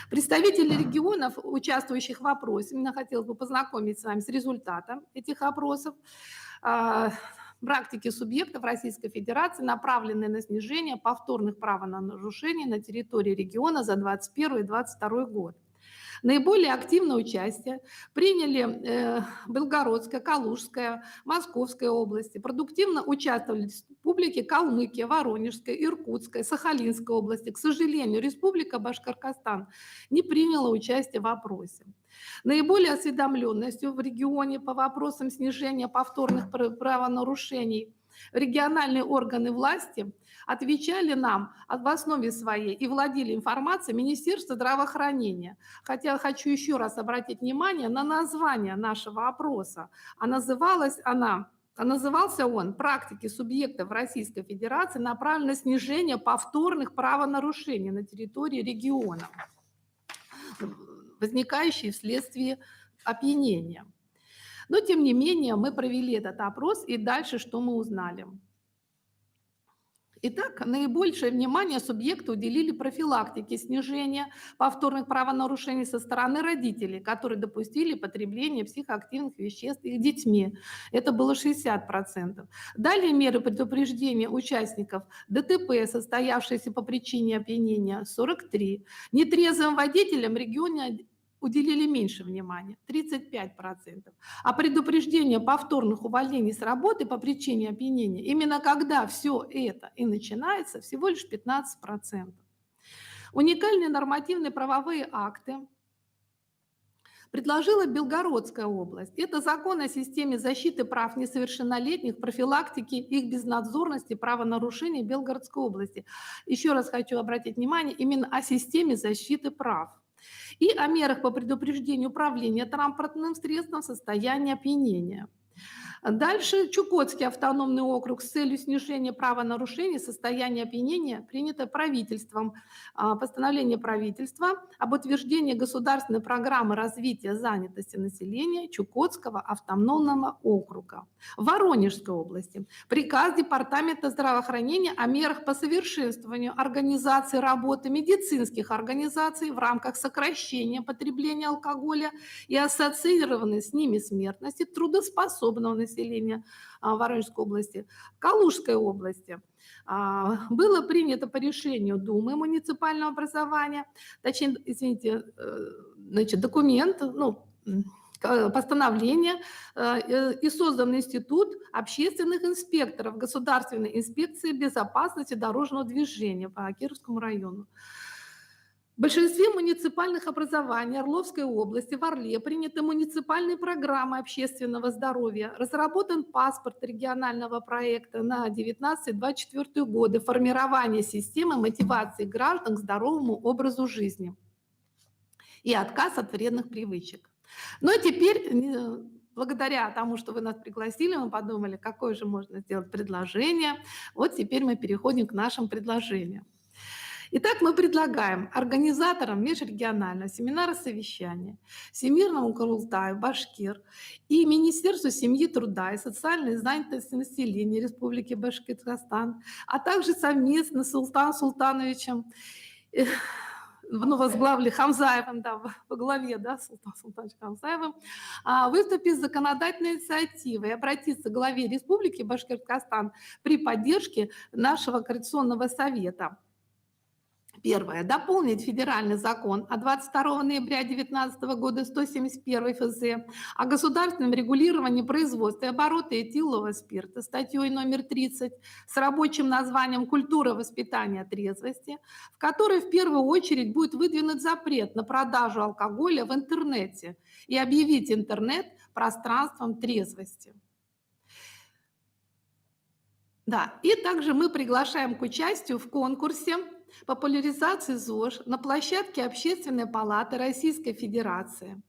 Представители регионов, участвующих в опросе, именно хотелось бы познакомить с вами с результатом этих опросов. Практики субъектов Российской Федерации, направленные на снижение повторных правонарушений на территории региона за 2021 и 2022 год. Наиболее активное участие приняли Белгородская, Калужская, Московская области. Продуктивно участвовали в республике Калмыкия, Воронежская, Иркутская, Сахалинская области. К сожалению, Республика Башкортостан не приняла участие в опросе. Наиболее осведомленностью в регионе по вопросам снижения повторных правонарушений региональные органы власти отвечали нам в основе своей и владели информацией Министерства здравоохранения. Хотя хочу еще раз обратить внимание на название нашего опроса. Назывался он «Практики субъектов Российской Федерации, направленные на снижение повторных правонарушений на территории региона, возникающие вследствие опьянения». Но, тем не менее, мы провели этот опрос, и дальше что мы узнали? Итак, наибольшее внимание субъекты уделили профилактике снижения повторных правонарушений со стороны родителей, которые допустили потребление психоактивных веществ их детьми. Это было 60%. Далее меры предупреждения участников ДТП, состоявшиеся по причине опьянения, 43%. Нетрезвым водителям в регионе уделили меньше внимания, 35%. А предупреждение повторных увольнений с работы по причине опьянения, именно когда все это и начинается, всего лишь 15%. Уникальные нормативные правовые акты предложила Белгородская область. Это закон о системе защиты прав несовершеннолетних, профилактики их безнадзорности, правонарушений Белгородской области. Еще раз хочу обратить внимание именно о системе защиты прав и о мерах по предупреждению управления транспортным средством в состоянии опьянения. Дальше Чукотский автономный округ с целью снижения правонарушений состояния опьянения принято правительством постановление правительства об утверждении государственной программы развития занятости населения Чукотского автономного округа. В Воронежской области приказ Департамента здравоохранения о мерах по совершенствованию организации работы медицинских организаций в рамках сокращения потребления алкоголя и ассоциированной с ними смертности трудоспособного населения Воронежской области. В Калужской области было принято по решению Думы муниципального образования, точнее, извините, документ, постановление, и создан Институт общественных инспекторов Государственной инспекции безопасности дорожного движения по Кировскому району. В большинстве муниципальных образований Орловской области в Орле приняты муниципальные программы общественного здоровья, разработан паспорт регионального проекта на 19-24 годы формирования системы мотивации граждан к здоровому образу жизни и отказ от вредных привычек. Но теперь, благодаря тому, что вы нас пригласили, мы подумали, какое же можно сделать предложение. Вот теперь мы переходим к нашим предложениям. Итак, мы предлагаем организаторам межрегионального семинара совещания, Всемирному Курултаю Башкир и Министерству семьи, труда и социальной занятости населения Республики Башкортостан, а также совместно с Султаном Султановичем, возглавили Хамзаевым, во главе, Султан Султанович Хамзаевым, выступить с законодательной инициативой и обратиться к главе Республики Башкортостан при поддержке нашего Координационного совета. Первое. Дополнить федеральный закон от 22 ноября 2019 года 171 ФЗ о государственном регулировании производства и оборота этилового спирта статьей номер 30 с рабочим названием «Культура воспитания трезвости», в которой в первую очередь будет выдвинут запрет на продажу алкоголя в интернете и объявить интернет пространством трезвости. И также мы приглашаем к участию в конкурсе популяризации ЗОЖ на площадке Общественной палаты Российской Федерации.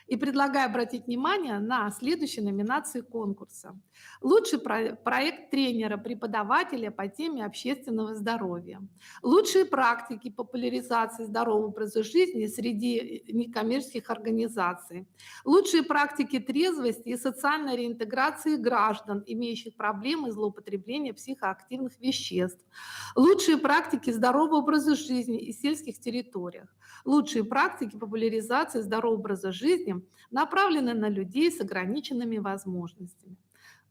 И предлагаю обратить внимание на следующие номинации конкурса. Лучший проект тренера-преподавателя по теме общественного здоровья. Лучшие практики популяризации здорового образа жизни среди некоммерческих организаций. Лучшие практики трезвости и социальной реинтеграции граждан, имеющих проблемы злоупотребления психоактивных веществ. Лучшие практики здорового образа жизни и сельских территориях. Лучшие практики популяризации здорового образа жизни направлены на людей с ограниченными возможностями.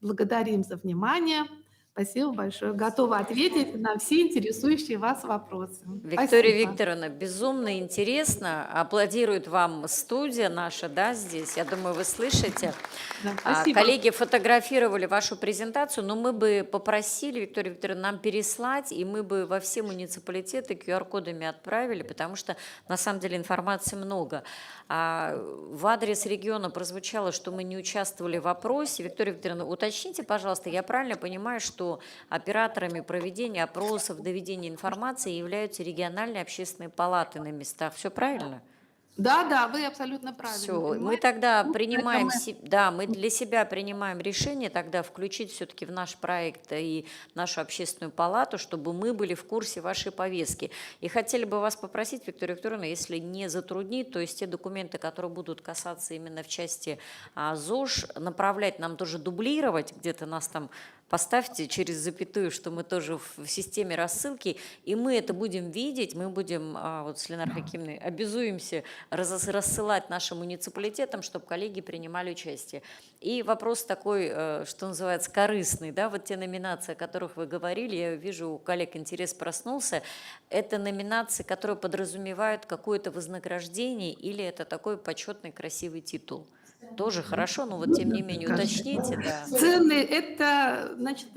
Благодарим за внимание. Спасибо большое. Готова ответить на все интересующие вас вопросы. Виктория Спасибо. Викторовна, безумно интересно. Аплодирует вам студия наша, да, здесь. Я думаю, вы слышите. Да, спасибо. Коллеги фотографировали вашу презентацию, но мы бы попросили, Виктория Викторовна, нам переслать, и мы бы во все муниципалитеты QR-кодами отправили, потому что на самом деле информации много. В адрес региона прозвучало, что мы не участвовали в опросе. Виктория Викторовна, уточните, пожалуйста, я правильно понимаю, что операторами проведения опросов, доведения информации являются региональные общественные палаты на местах. Все правильно? Да, вы абсолютно правильно Все, мы понимаете. тогда Ну, принимаем, это мы для себя принимаем решение тогда включить все-таки в наш проект и нашу общественную палату, чтобы мы были в курсе вашей повестки. И хотели бы вас попросить, Виктория Викторовна, если не затруднит, то есть те документы, которые будут касаться именно в части ЗОЖ, направлять нам тоже дублировать, где-то нас там поставьте через запятую, что мы тоже в системе рассылки, и мы это будем видеть, мы будем, вот с Ленарой Хакимовной, обязуемся рассылать нашим муниципалитетам, чтобы коллеги принимали участие. И вопрос такой, что называется, корыстный, да, вот те номинации, о которых вы говорили, я вижу, у коллег интерес проснулся, это номинации, которые подразумевают какое-то вознаграждение или это такой почетный красивый титул? Тоже хорошо, но вот тем не менее уточните, да. ценный, это, значит,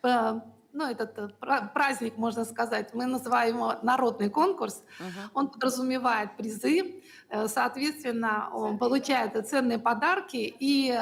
этот праздник, можно сказать, мы называем его народный конкурс. Он подразумевает призы, соответственно, он получает ценные подарки и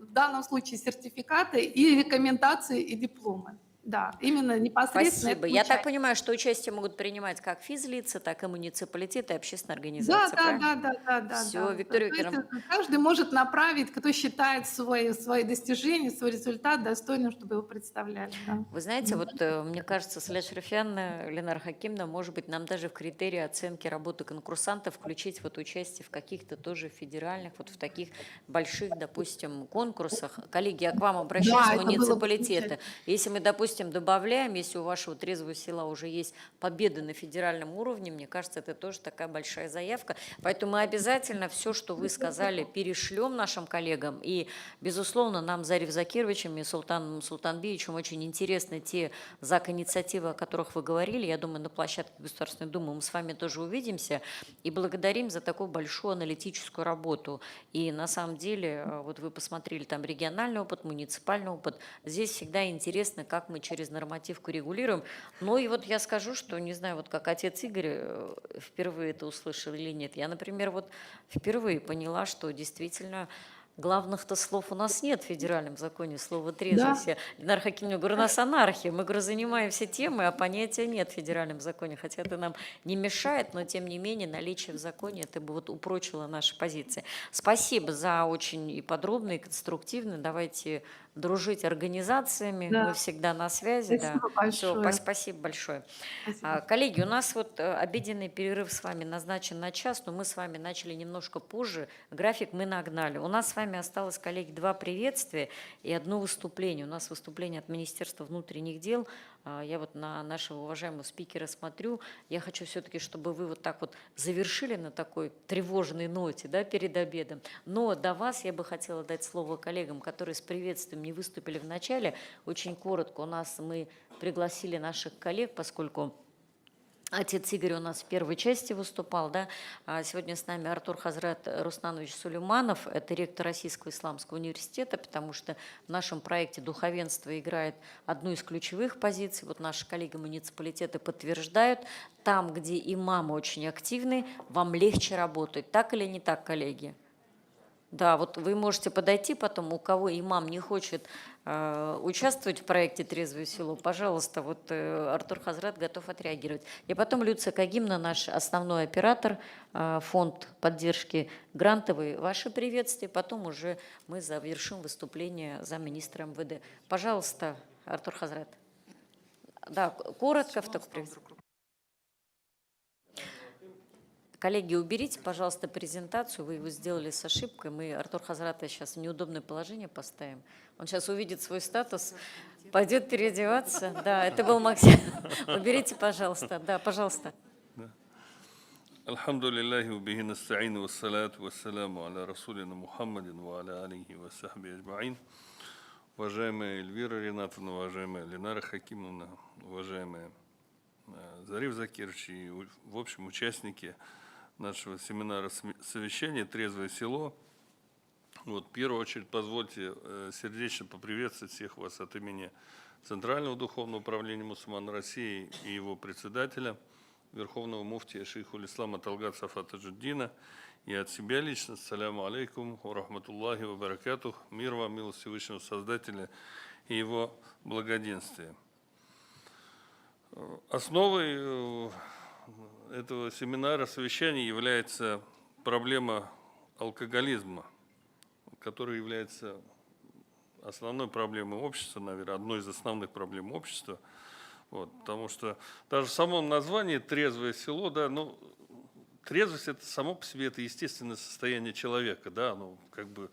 в данном случае сертификаты и рекомендации и дипломы. Да, именно непосредственно. Спасибо. Я так понимаю, что участие могут принимать как физлица, так и муниципалитеты, и общественные организации. Да. Все, Виктория То есть Викторовна. каждый может направить, кто считает свои достижения, свой результат достойным, чтобы его представляли. Да. Вы знаете, вот мне кажется, Саля Шарафьяновна, Ленара Хакимовна, может быть, нам даже в критерии оценки работы конкурсантов включить вот участие в каких-то тоже федеральных, вот в таких больших, допустим, конкурсах. Коллеги, я к вам обращаюсь, Да, это было бы муниципалитеты. замечательно. Если мы, допустим, добавляем, если у вашего трезвого села уже есть победы на федеральном уровне, мне кажется, это тоже такая большая заявка. Поэтому мы обязательно все, что вы сказали, перешлем нашим коллегам. И, безусловно, нам с Зариф Закировичем и Султаном Султанбиевичем очень интересны те инициативы, о которых вы говорили. Я думаю, на площадке Государственной Думы мы с вами тоже увидимся. И благодарим за такую большую аналитическую работу. И на самом деле, вот вы посмотрели там региональный опыт, муниципальный опыт. Здесь всегда интересно, как мы через нормативку регулируем. Ну и вот я скажу, что, не знаю, вот как отец Игорь впервые это услышал или нет. Я, например, вот впервые поняла, что действительно главных-то слов у нас нет в федеральном законе, слово трезвость. Да. Ленара Хакимовна, говорю, у нас анархия. Мы, говорю, занимаемся темой, а понятия нет в федеральном законе. Хотя это нам не мешает, но тем не менее наличие в законе, это бы вот упрочило наши позиции. Спасибо за очень и подробно, и конструктивно. Давайте дружить организациями, да. Мы всегда на связи. Спасибо большое. Все, спасибо большое. Спасибо. Коллеги, у нас вот обеденный перерыв с вами назначен на час, но мы с вами начали немножко позже, график мы нагнали. У нас с вами осталось, коллеги, 2 приветствия и 1 выступление. У нас выступление от Министерства внутренних дел. Я вот на нашего уважаемого спикера смотрю. Я хочу все-таки, чтобы вы вот так вот завершили на такой тревожной ноте, да, перед обедом. Но до вас я бы хотела дать слово коллегам, которые с приветствием не выступили в начале. Очень коротко мы пригласили наших коллег, поскольку отец Игорь у нас в первой части выступал, да. Сегодня с нами Артур Хазрат Русланович Сулейманов, это ректор Российского исламского университета, потому что в нашем проекте духовенство играет одну из ключевых позиций. Вот наши коллеги муниципалитеты подтверждают, там, где имамы очень активны, вам легче работать. Так или не так, коллеги? Да, вот вы можете подойти потом, у кого имам не хочет участвовать в проекте «Трезвое село», пожалуйста, вот Артур Хазрат готов отреагировать. И потом Люция Кагимна, наш основной оператор, фонд поддержки грантовый, ваше приветствие, потом уже мы завершим выступление замминистра МВД. Пожалуйста, Артур Хазрат. Да, коротко в таком. Коллеги, уберите, пожалуйста, презентацию. Вы его сделали с ошибкой. Мы Артур Хазрата сейчас в неудобное положение поставим. Он сейчас увидит свой статус, пойдет переодеваться. Да, это был Максим. Уберите, пожалуйста. Да, пожалуйста. الحمد لله وبه نستعين والصلاة والسلام على رسولنا محمد وعلى آله وصحبه أجمعين. Уважаемая Эльвира Ринатовна, уважаемая Ленара Хакимовна, уважаемая Зариф Закирович и, в общем, участники нашего семинара совещания «Трезвое село». Вот, в первую очередь, позвольте сердечно поприветствовать всех вас от имени Центрального духовного управления мусульман России и его председателя, Верховного муфтия шейхуль ислама Талгат Сафа Таджуддина, и от себя лично: ассаляму алейкум ва рахматуллахи ва баракатух, мир вам, милость Всевышнего Создателя и его благоденствия. Основой этого семинара совещания является проблема алкоголизма, которая является основной проблемой общества, наверное, одной из основных проблем общества. Вот, потому что даже в самом названии «Трезвое село», да, ну, трезвость – это само по себе это естественное состояние человека, да, ну, как бы,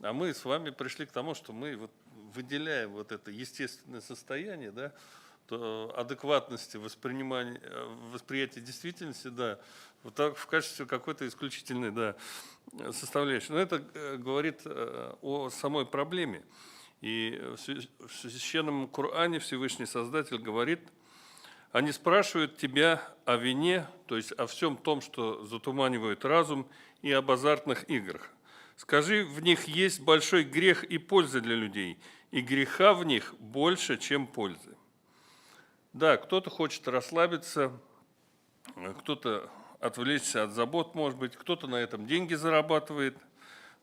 а мы с вами пришли к тому, что мы вот выделяем вот это естественное состояние, да, то адекватности восприятия действительности, да, вот так в качестве какой-то исключительной, да, составляющей. Но это говорит о самой проблеме. И в Священном Коране Всевышний Создатель говорит: они спрашивают тебя о вине, то есть о всем том, что затуманивает разум, и об азартных играх. Скажи, в них есть большой грех и польза для людей, и греха в них больше, чем пользы. Да, кто-то хочет расслабиться, кто-то отвлечься от забот, может быть, кто-то на этом деньги зарабатывает,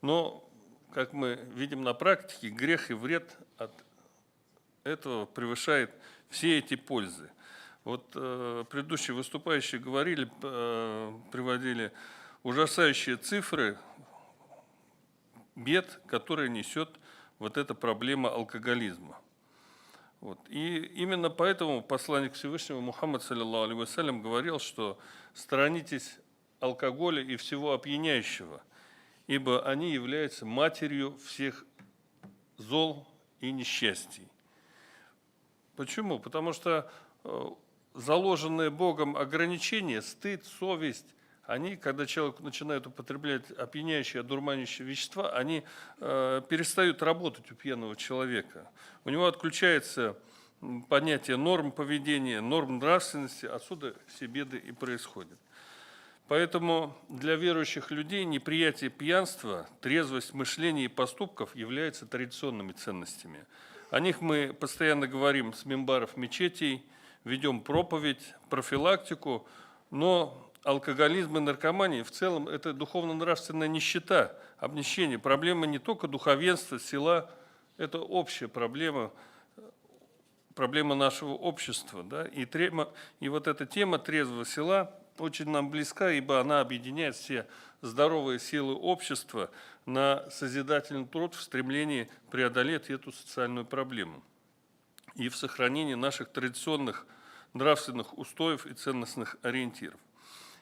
но, как мы видим на практике, грех и вред от этого превышает все эти пользы. Вот предыдущие выступающие говорили, приводили ужасающие цифры бед, которые несет вот эта проблема алкоголизма. Вот. И именно поэтому посланник Всевышнего Мухаммад, саллиллаху алейхи вассалям, говорил, что сторонитесь алкоголя и всего опьяняющего, ибо они являются матерью всех зол и несчастий. Почему? Потому что заложенные Богом ограничения, стыд, совесть, они, когда человек начинает употреблять опьяняющие, одурманящие вещества, они перестают работать у пьяного человека. У него отключается понятие норм поведения, норм нравственности, отсюда все беды и происходят. Поэтому для верующих людей неприятие пьянства, трезвость мышления и поступков являются традиционными ценностями. О них мы постоянно говорим с мимбаров мечетей, ведем проповедь, профилактику, но алкоголизм и наркомания в целом это духовно-нравственная нищета, обнищение. Проблема не только духовенства, села, это общая проблема нашего общества. Да? И вот эта тема трезвого села очень нам близка, ибо она объединяет все здоровые силы общества на созидательный труд в стремлении преодолеть эту социальную проблему и в сохранении наших традиционных нравственных устоев и ценностных ориентиров.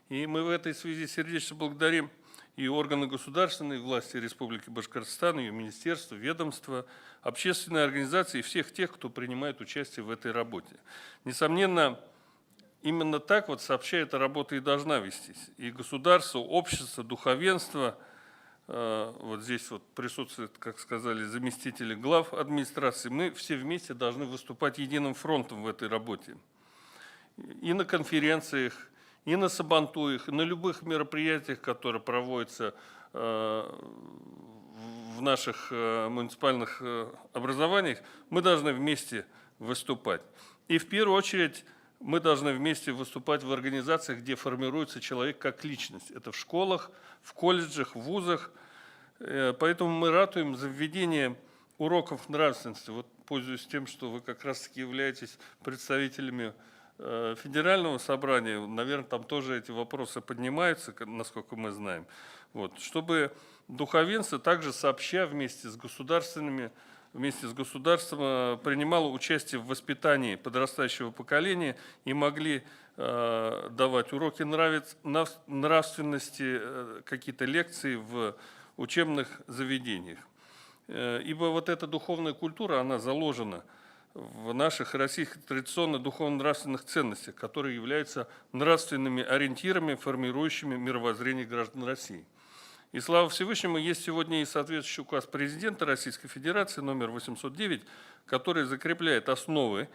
И мы в этой связи сердечно благодарим и органы государственной власти Республики Башкортостан, ее министерства, ведомства, общественные организации и всех тех, кто принимает участие в этой работе. Несомненно, именно так вот сообща эта работа и должна вестись. И государство, общество, духовенство, вот здесь вот присутствуют, как сказали, заместители глав администрации, мы все вместе должны выступать единым фронтом в этой работе. И на конференциях, и на сабантуях, и на любых мероприятиях, которые проводятся в наших муниципальных образованиях, мы должны вместе выступать. И в первую очередь мы должны вместе выступать в организациях, где формируется человек как личность. Это в школах, в колледжах, в вузах, Поэтому мы ратуем за введение уроков нравственности. Вот, пользуясь тем, что вы как раз-таки являетесь представителями Федерального собрания, наверное, там тоже эти вопросы поднимаются, насколько мы знаем. Вот, чтобы духовенство также сообща вместе с государством принимало участие в воспитании подрастающего поколения и могли давать уроки нравственности, какие-то лекции в учебных заведениях. Ибо вот эта духовная культура, она заложена в наших российских традиционных духовно-нравственных ценностях, которые являются нравственными ориентирами, формирующими мировоззрение граждан России. И слава Всевышнему, есть сегодня и соответствующий указ президента Российской Федерации номер 809, который закрепляет основы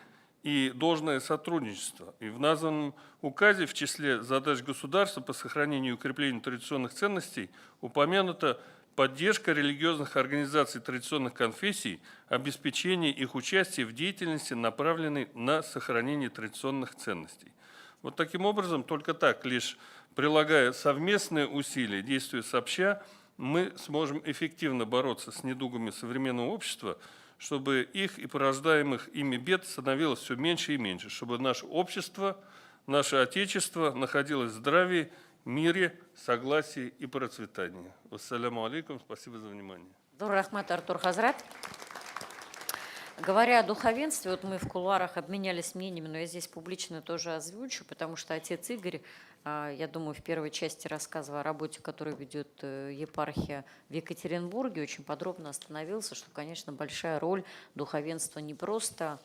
и должное сотрудничество. И в названном указе в числе задач государства по сохранению и укреплению традиционных ценностей упомянута поддержка религиозных организаций традиционных конфессий, обеспечение их участия в деятельности, направленной на сохранение традиционных ценностей. Вот таким образом, только так, лишь прилагая совместные усилия, действуя сообща, мы сможем эффективно бороться с недугами современного общества, чтобы их и порождаемых ими бед становилось все меньше и меньше, чтобы наше общество, наше Отечество находилось в здравии, мире, согласии и процветании. Ассаляму алейкум, спасибо за внимание. Рахмат, Артур Хазрат. Говоря о духовенстве, вот мы в кулуарах обменялись мнениями, но я здесь публично тоже озвучу, потому что отец Игорь, я думаю, в первой части рассказа о работе, которую ведет епархия в Екатеринбурге, очень подробно остановился, что, конечно, большая роль духовенства не просто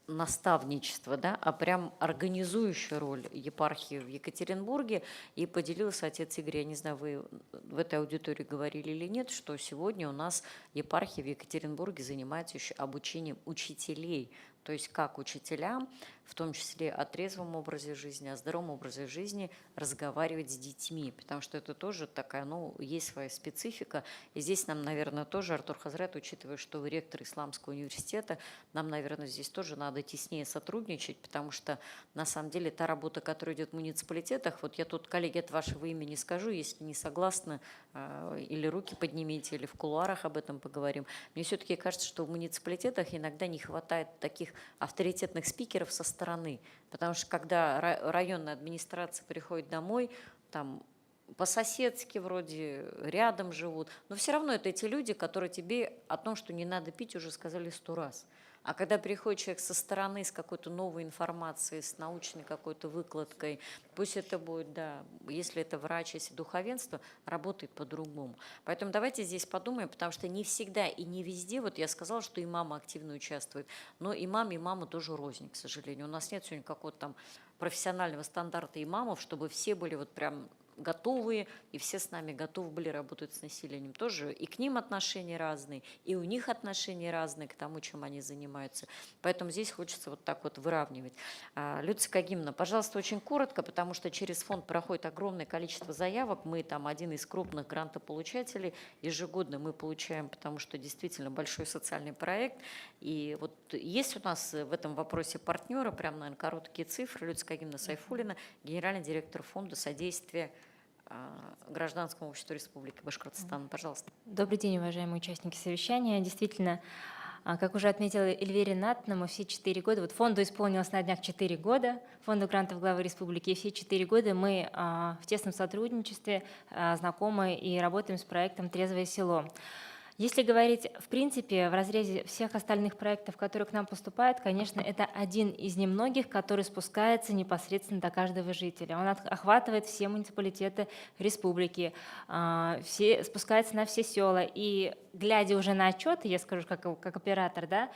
наставничество, да, а прям организующая роль епархии в Екатеринбурге. И поделился отец Игорь, я не знаю, вы в этой аудитории говорили или нет, что сегодня у нас епархия в Екатеринбурге занимается еще обучением учителей. То есть как учителям, в том числе о трезвом образе жизни, о здоровом образе жизни, разговаривать с детьми, потому что это тоже такая, есть своя специфика. И здесь нам, наверное, тоже, Артур Хазрат, учитывая, что вы ректор Исламского университета, нам, наверное, здесь тоже надо теснее сотрудничать, потому что, на самом деле, та работа, которая идет в муниципалитетах, вот я тут, коллеги, от вашего имени скажу, если не согласны, или руки поднимите, или в кулуарах об этом поговорим. Мне все-таки кажется, что в муниципалитетах иногда не хватает таких авторитетных спикеров со стороны, потому что когда районная администрация приходит домой, там по-соседски вроде рядом живут, но все равно это эти люди, которые тебе о том, что не надо пить, уже сказали 100 раз. А когда приходит человек со стороны с какой-то новой информацией, с научной какой-то выкладкой, пусть это будет, да, если это врач, если духовенство, работает по-другому. Поэтому давайте здесь подумаем, потому что не всегда и не везде, вот я сказала, что имамы активно участвуют, но имамы тоже рознь, к сожалению. У нас нет сегодня какого-то там профессионального стандарта имамов, чтобы все были вот прям готовые, и все с нами готовы были работать с населением. Тоже и к ним отношения разные, и у них отношения разные к тому, чем они занимаются. Поэтому здесь хочется вот так вот выравнивать. Люция Кагимовна, пожалуйста, очень коротко, потому что через фонд проходит огромное количество заявок. Мы там один из крупных грантополучателей. Ежегодно мы получаем, потому что действительно большой социальный проект. И вот есть у нас в этом вопросе партнеры, прям, наверное, короткие цифры. Люция Кагимовна Сайфуллина, генеральный директор фонда содействия гражданскому обществу Республики Башкортостан. Пожалуйста. Добрый день, уважаемые участники совещания. Действительно, как уже отметила Эльвира Ринатовна, мы все 4 года, вот фонду исполнилось на днях 4 года, фонду грантов главы республики, и все 4 года мы в тесном сотрудничестве знакомы и работаем с проектом «Трезвое село». Если говорить, в принципе, в разрезе всех остальных проектов, которые к нам поступают, конечно, это один из немногих, который спускается непосредственно до каждого жителя. Он охватывает все муниципалитеты республики, спускается на все села. И глядя уже на отчеты, я скажу как оператор, да,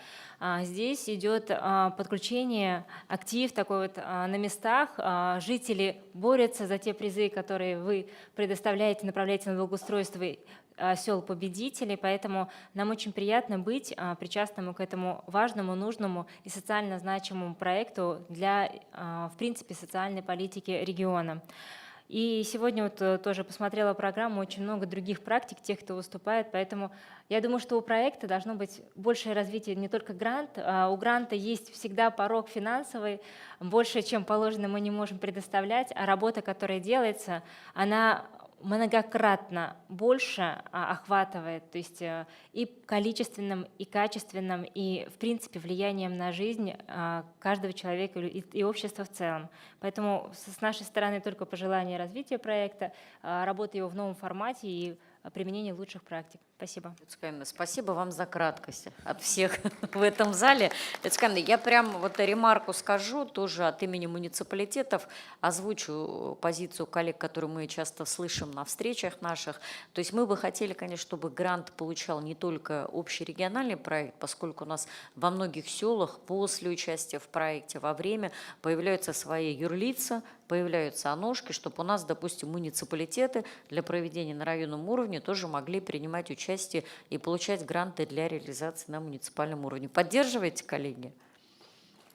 здесь идет подключение, актив такой вот на местах. Жители борются за те призы, которые вы предоставляете, направляете на благоустройство сел-победителей, поэтому нам очень приятно быть причастным к этому важному, нужному и социально значимому проекту для, в принципе, социальной политики региона. И сегодня вот тоже посмотрела программу, очень много других практик, тех, кто выступает, поэтому я думаю, что у проекта должно быть большее развитие, не только грант, у гранта есть всегда порог финансовый, больше, чем положено, мы не можем предоставлять, а работа, которая делается, она многократно больше охватывает, то есть и количественным, и качественным, и, в принципе, влиянием на жизнь каждого человека и общества в целом. Поэтому с нашей стороны только пожелание развития проекта, работы его в новом формате и применение лучших практик. Спасибо. Спасибо вам за краткость от всех в этом зале. Я прям вот ремарку скажу, тоже от имени муниципалитетов озвучу позицию коллег, которую мы часто слышим на встречах наших. То есть мы бы хотели, конечно, чтобы грант получал не только общерегиональный проект, поскольку у нас во многих селах после участия в проекте во время появляются свои юрлица, появляются ОНОшки, чтобы у нас, допустим, муниципалитеты для проведения на районном уровне тоже могли принимать участие и получать гранты для реализации на муниципальном уровне. Поддерживаете, коллеги?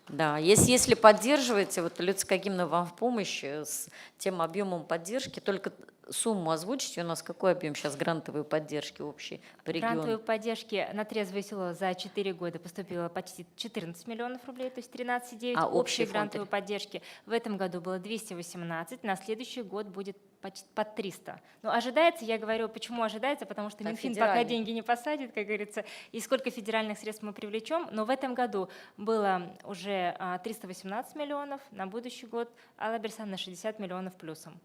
Да, если поддерживаете, вот Люция Кагимовна вам в помощь с тем объемом поддержки, только сумму озвучите, у нас какой объем сейчас грантовой поддержки общей по региону? Грантовой поддержки на трезвое село за 4 года поступило почти 14 миллионов рублей, то есть 13,9. Общей грантовой поддержки в этом году было 218, на следующий год будет почти под 300. Но ожидается, я говорю, почему ожидается, потому что Минфин пока деньги не посадит, как говорится, и сколько федеральных средств мы привлечем. Но в этом году было уже 318 миллионов, на будущий год Алла Берсановна 60 миллионов плюсом.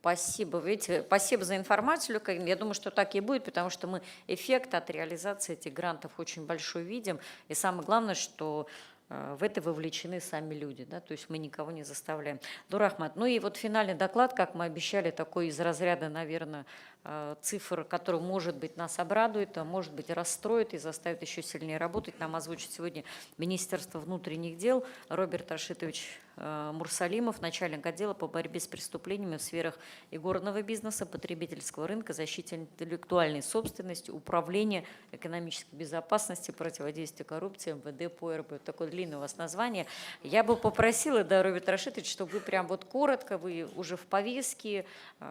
Спасибо. Видите, спасибо за информацию, Люка. Я думаю, что так и будет, потому что мы эффект от реализации этих грантов очень большой видим. И самое главное, что в это вовлечены сами люди, да, то есть мы никого не заставляем. Дурахмат. Ну и вот финальный доклад, как мы обещали, такой из разряда, наверное, цифр, который, может быть, нас обрадует, а может быть, расстроит и заставит еще сильнее работать. Нам озвучит сегодня Министерство внутренних дел Роберт Рашитович Мурсалимов, начальник отдела по борьбе с преступлениями в сферах игорного бизнеса, потребительского рынка, защите интеллектуальной собственности, управления экономической безопасности, противодействия коррупции, МВД по РБ. Такое длинное у вас название. Я бы попросила, да, Роберт Рашитович, чтобы вы прям вот коротко, вы уже в повестке,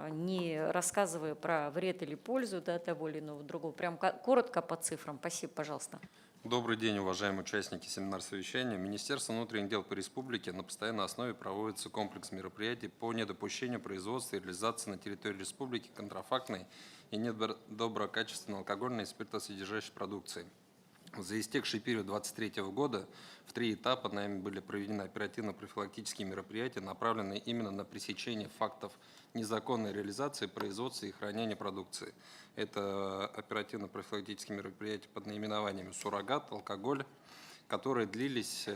не рассказывая про вред или пользу, да, того или иного другого, прям коротко по цифрам. Спасибо, пожалуйста. Добрый день, уважаемые участники семинар-совещания. Министерство внутренних дел по республике на постоянной основе проводится комплекс мероприятий по недопущению производства и реализации на территории республики контрафактной и недоброкачественной алкогольной и спиртосодержащей продукции. За истекший период 2023 года в 3 этапа нами были проведены оперативно-профилактические мероприятия, направленные именно на пресечение фактов незаконной реализации, производства и хранения продукции. Это оперативно-профилактические мероприятия под наименованием «Суррогат», «Алкоголь», которые длились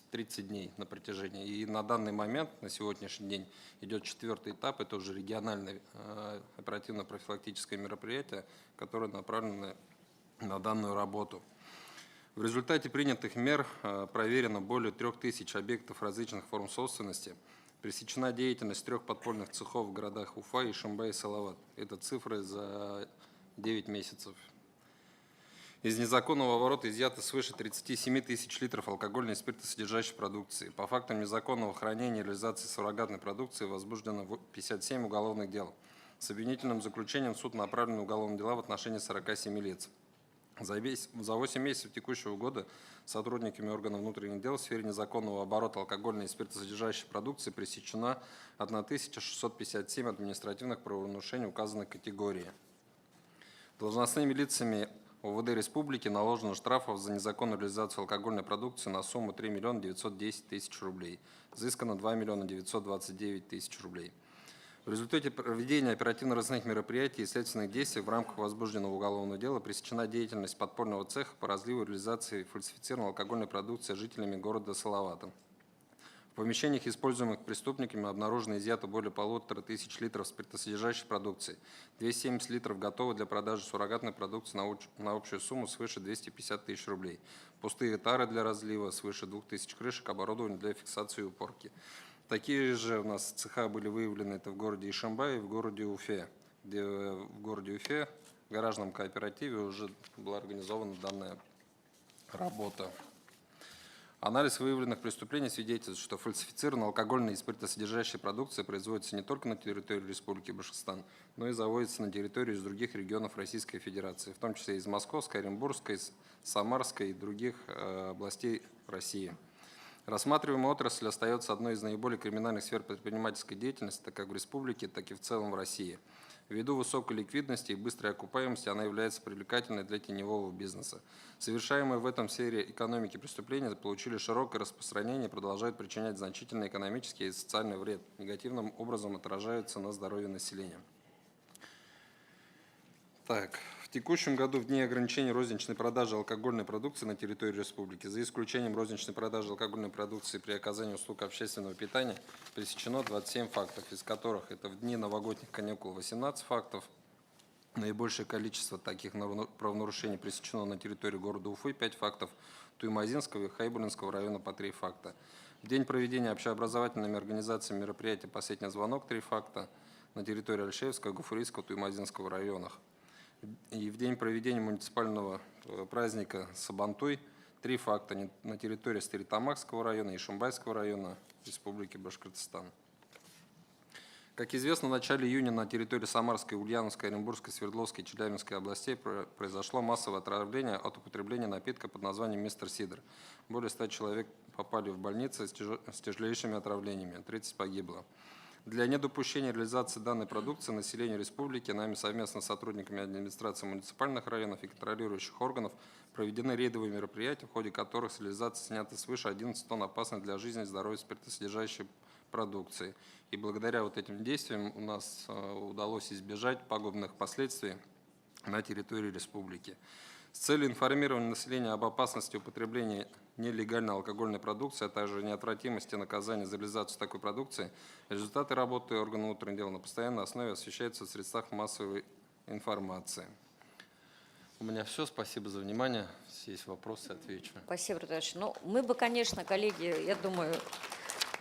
30 дней на протяжении. И на данный момент, на сегодняшний день, идет 4-й этап, это уже региональное оперативно-профилактическое мероприятие, которое направлено на данную работу. В результате принятых мер проверено более 3000 объектов различных форм собственности. Пресечена деятельность 3 подпольных цехов в городах Уфа, Ишимбай и Салават. Это цифры за 9 месяцев. Из незаконного оборота изъято свыше 37 тысяч литров алкогольной и спиртосодержащей продукции. По фактам незаконного хранения и реализации суррогатной продукции возбуждено 57 уголовных дел. С обвинительным заключением в суд направлены уголовные дела в отношении 47 лиц. За 8 месяцев текущего года сотрудниками органов внутренних дел в сфере незаконного оборота алкогольной и спиртосодержащей продукции пресечено 1657 административных правонарушений указанной категории. Должностными лицами УВД Республики наложено штрафов за незаконную реализацию алкогольной продукции на сумму 3 910 000 рублей. Взыскано 2 929 000 рублей. В результате проведения оперативно-розыскных мероприятий и следственных действий в рамках возбужденного уголовного дела пресечена деятельность подпольного цеха по разливу и реализации фальсифицированной алкогольной продукции жителями города Салавата. В помещениях, используемых преступниками, обнаружено изъято более 1500 литров спиртосодержащей продукции, 270 литров готовой для продажи суррогатной продукции на общую сумму свыше 250 000 рублей, пустые тары для разлива, свыше 2000 крышек, оборудование для фиксации и упорки. Такие же у нас цеха были выявлены это в городе Ишимбай и в городе Уфе, где в городе Уфе в гаражном кооперативе уже была организована данная работа. Анализ выявленных преступлений свидетельствует, что фальсифицированная алкогольная и спиртосодержащая продукция производится не только на территории Республики Башкортостан, но и завозится на территорию из других регионов Российской Федерации, в том числе из Московской, Оренбургской, Самарской и других областей России. Рассматриваемая отрасль остается одной из наиболее криминальных сфер предпринимательской деятельности, как в республике, так и в целом в России. Ввиду высокой ликвидности и быстрой окупаемости она является привлекательной для теневого бизнеса. Совершаемые в этом сфере экономики преступления получили широкое распространение и продолжают причинять значительный экономический и социальный вред, негативным образом отражаются на здоровье населения. Так, в текущем году в дни ограничения розничной продажи алкогольной продукции на территории республики, за исключением розничной продажи алкогольной продукции при оказании услуг общественного питания, пресечено 27 фактов, из которых это в дни новогодних каникул 18 фактов. Наибольшее количество таких правонарушений пресечено на территории города Уфы, 5 фактов, Туймазинского и Хайбулинского района по 3 факта. В день проведения общеобразовательными организациями мероприятия «Последний звонок» 3 факта на территории Альшевского, Гафурийского, Туймазинского районах. И в день проведения муниципального праздника Сабантуй 3 факта на территории Стерлитамакского района и Шимбайского района Республики Башкортостан. Как известно, в начале июня на территории Самарской, Ульяновской, Оренбургской, Свердловской и Челябинской областей произошло массовое отравление от употребления напитка под названием «Мистер Сидр». Более 100 человек попали в больницы с тяжелейшими отравлениями, 30 погибло. Для недопущения реализации данной продукции населению республики нами совместно с сотрудниками администрации муниципальных районов и контролирующих органов проведены рейдовые мероприятия, в ходе которых с реализации снято свыше 11 тонн опасной для жизни и здоровья спиртосодержащей продукции. И благодаря вот этим действиям у нас удалось избежать пагубных последствий на территории республики. С целью информирования населения об опасности употребления нелегальной алкогольной продукции, а также неотвратимости наказания за реализацию такой продукции, результаты работы органов внутренних дел на постоянной основе освещаются в средствах массовой информации. У меня все. Спасибо за внимание. Если есть вопросы, отвечу. Спасибо, Рудольфович. Ну, мы бы, конечно, коллеги, я думаю,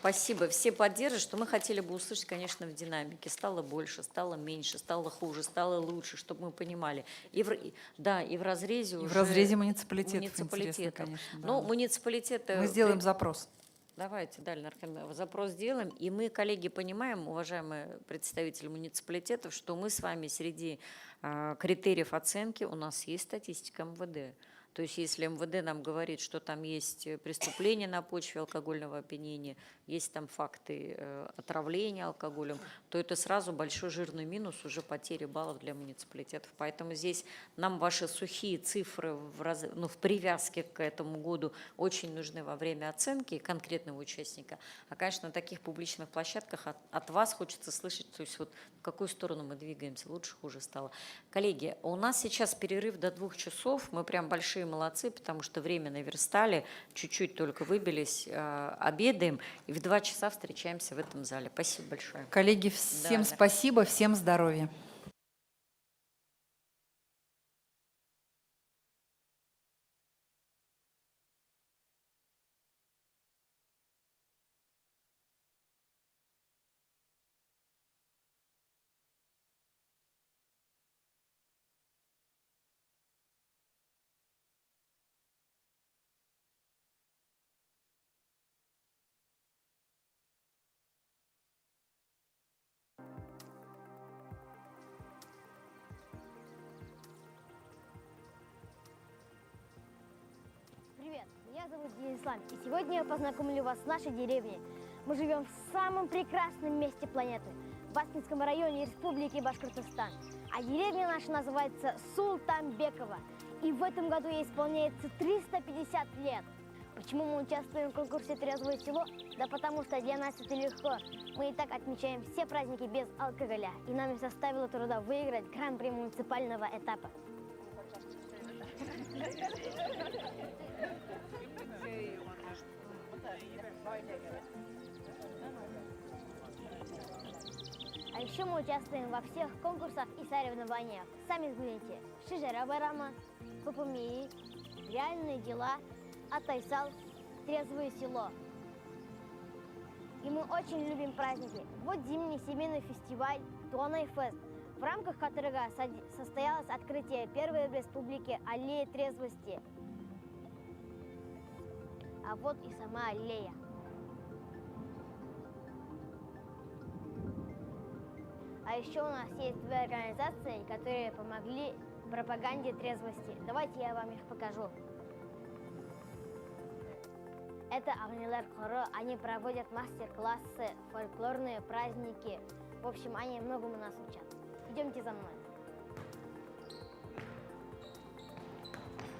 спасибо, все поддержат, что мы хотели бы услышать, конечно, в динамике. Стало больше, стало меньше, стало хуже, стало лучше, чтобы мы понимали. И в разрезе уже... В разрезе муниципалитетов, интересно, конечно. Да. Ну, муниципалитеты... Мы сделаем запрос. Давайте, далее, запрос сделаем. И мы, коллеги, понимаем, уважаемые представители муниципалитетов, что мы с вами среди критериев оценки, у нас есть статистика МВД. То есть если МВД нам говорит, что там есть преступления на почве алкогольного опьянения, есть там факты отравления алкоголем, то это сразу большой жирный минус, уже потери баллов для муниципалитетов. Поэтому здесь нам ваши сухие цифры в привязке к этому году очень нужны во время оценки конкретного участника. А, конечно, на таких публичных площадках от вас хочется слышать, то есть вот в какую сторону мы двигаемся, лучше, хуже стало. Коллеги, у нас сейчас перерыв до 2 часов, мы прям большие молодцы, потому что время наверстали, чуть-чуть только выбились, обедаем, и в 2 часа встречаемся в этом зале. Спасибо большое. Коллеги, всем спасибо, всем здоровья. Привет, меня зовут Денислам, и сегодня я познакомлю вас с нашей деревней. Мы живем в самом прекрасном месте планеты, в Баскинском районе Республики Башкортостан. А деревня наша называется Султанбекова, и в этом году ей исполняется 350 лет. Почему мы участвуем в конкурсе «Трезвое село»? Да потому что для нас это легко. Мы и так отмечаем все праздники без алкоголя, и нам не составило труда выиграть гран-при муниципального этапа. А еще мы участвуем во всех конкурсах и соревнованиях. Сами взгляните. Шижера Барама, Папумии, Реальные дела, Атайсал, Трезвое село. И мы очень любим праздники. Вот зимний семейный фестиваль Туанай Фест, в рамках которого состоялось открытие первой в республике аллеи трезвости. А вот и сама аллея. А еще у нас есть 2 организации, которые помогли пропаганде трезвости. Давайте я вам их покажу. Это Агнилар Хоро. Они проводят мастер-классы, фольклорные праздники. В общем, они многому нас учат. Идемте за мной.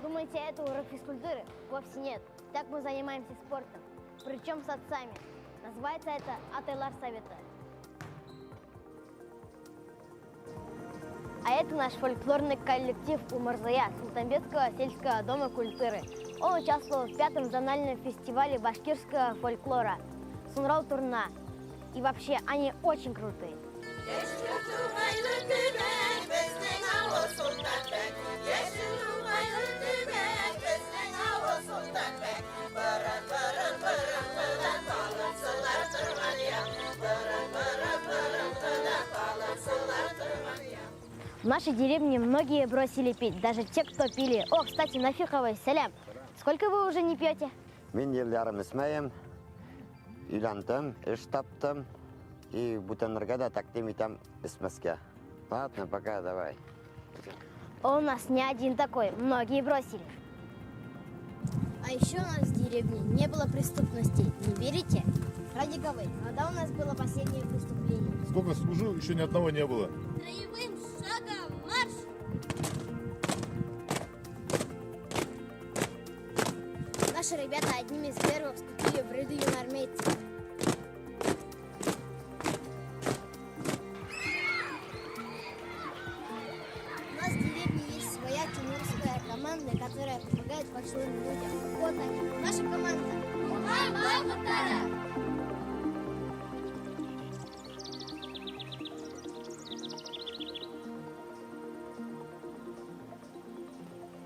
Думаете, это урок физкультуры? Вовсе нет. Так мы занимаемся спортом. Причем с отцами. Называется это Атайлар Совета. А это наш фольклорный коллектив Умарзая Султанбетского сельского дома культуры. Он участвовал в 5-м зональном фестивале башкирского фольклора Сунрау Турна. И вообще, они очень крутые. В нашей деревне многие бросили пить, даже те, кто пили. О, кстати, Нафиховой, салям. Сколько вы уже не пьете? Мен елдерім ісмейім, үйлендім, іш таптым, и бутанырға да тәктем етем ісмеске. Ладно, пока, давай. У нас не один такой, многие бросили. А еще у нас в деревне не было преступности, не верите? Ради Гавы, когда у нас было последнее преступление? Сколько служу, еще ни одного не было. Строевым шагом марш! Наши ребята одними из первых вступили в ряды юноармейцев. У нас в деревне есть своя тимурская команда, которая помогает пожилым людям. Вот они, наша команда.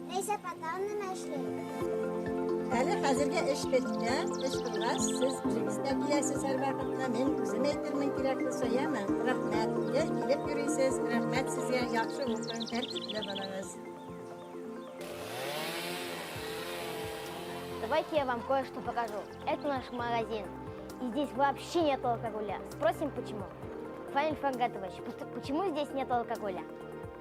Neyse patanın meşleri. Әлі қазірге іш бетінде, іш қылғас, сіз үзіңізде киясіз әр вақытта мен өзім әйтірмін керекті соямын. Рахмет, үйге келіп көрейсіз. Рахмет сізге жақсы оқын, тәртіплі болыңыз. Давайте я вам кое-что покажу. Это наш магазин. И здесь вообще нет алкоголя. Спросим, почему. Фаниль Фангатович, почему здесь нет алкоголя?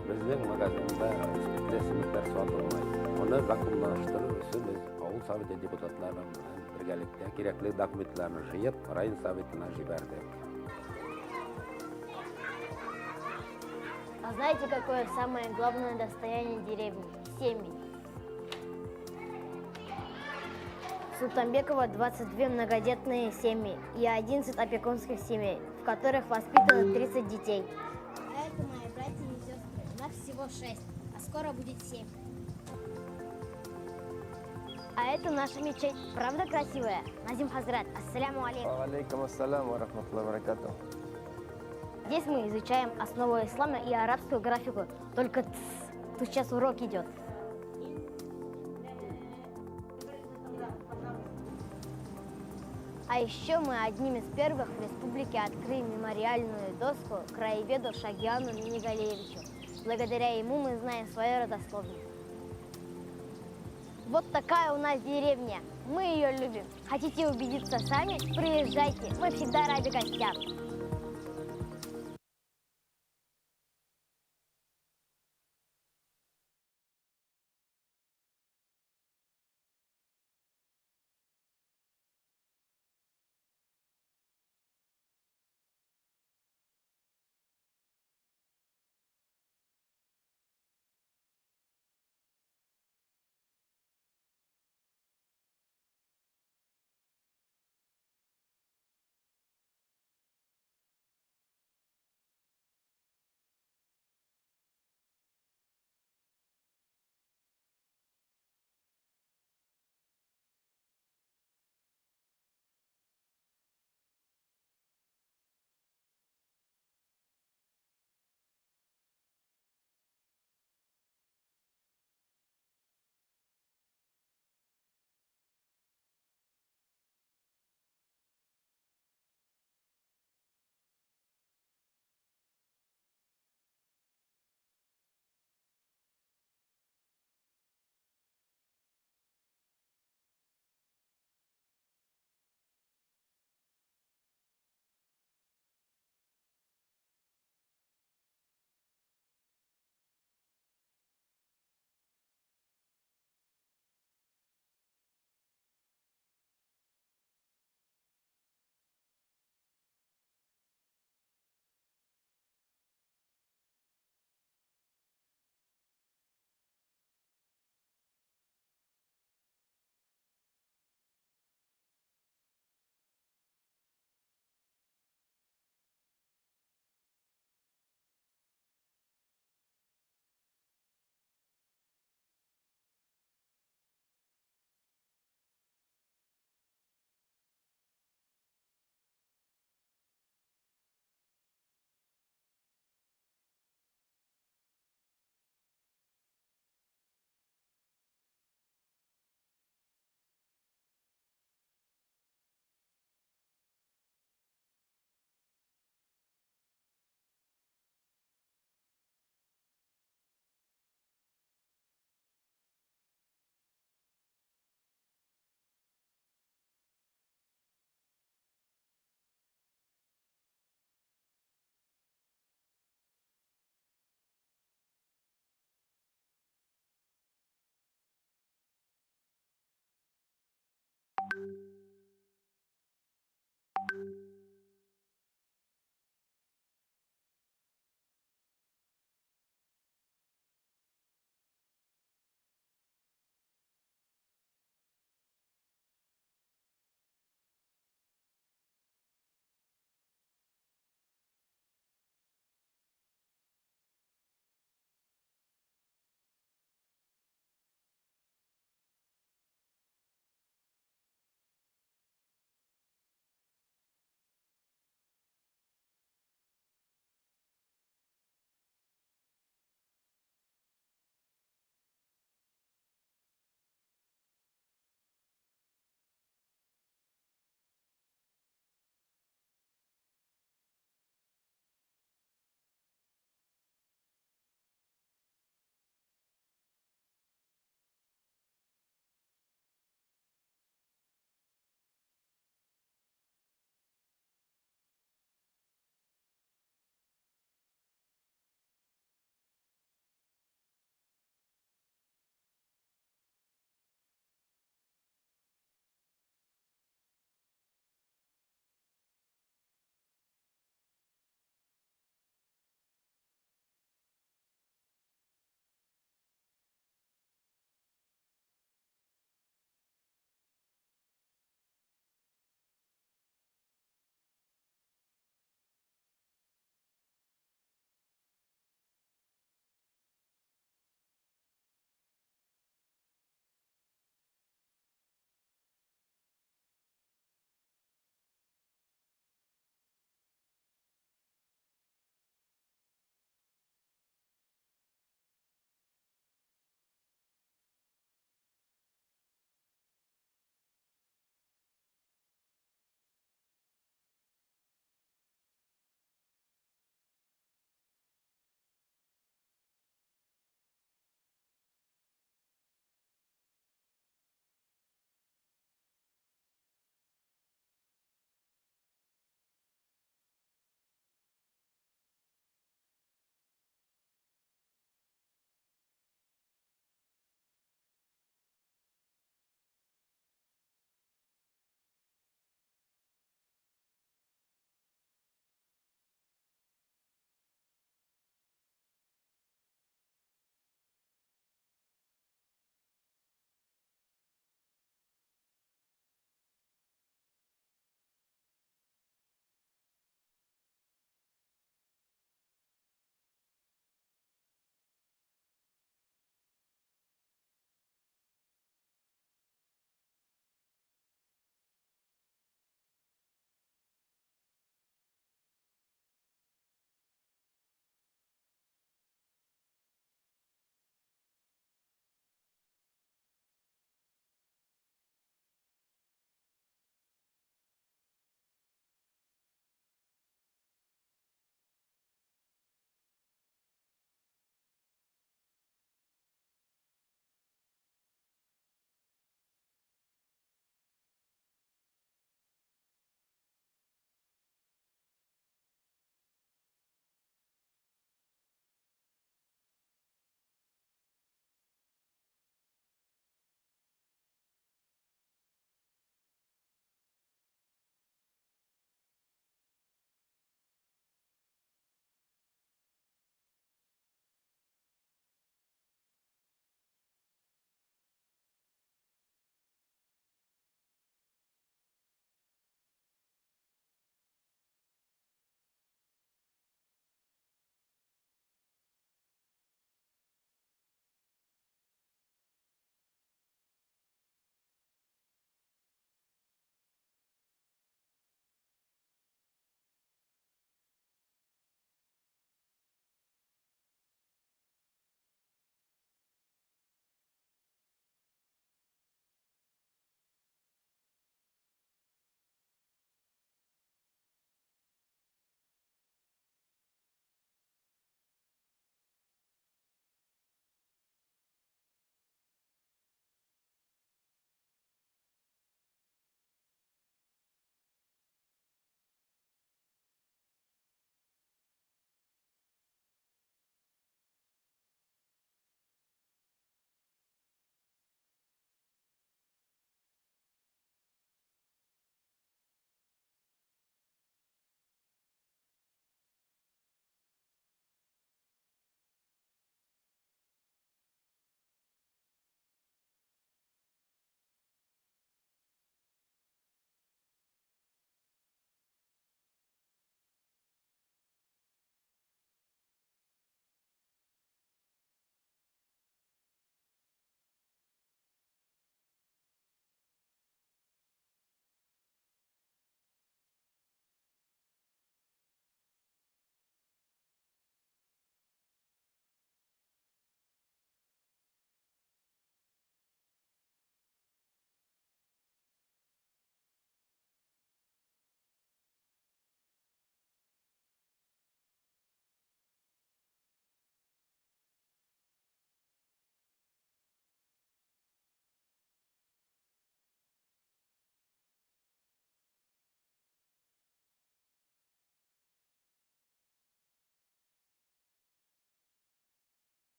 Біздің магазинда спирттесімдіктер сатылмайды. Оны законлаштыру үшін біз ауыл советі депутаттарымен біргелікте керекті документлерін жиып, район советіне жібердік. А знаете, какое самое главное достояние деревни? Семьи. Султанбекова 22 многодетные семьи и 11 опекунских семей, в которых воспитано 30 детей. А это мои братья и сестры. Нас всего 6, а скоро будет 7. А это наша мечеть. Правда красивая? Назим Хазрат, ассаляму алейкум. Алейкум ассалям ва рахматуллахи ва баракатуху. Здесь мы изучаем основу ислама и арабскую графику. Только тут сейчас урок идет. А еще мы одним из первых в республике открыли мемориальную доску краеведу Шагиану Минигалевичу. Благодаря ему мы знаем свое родословие. Вот такая у нас деревня. Мы ее любим. Хотите убедиться сами? Приезжайте. Мы всегда рады гостям.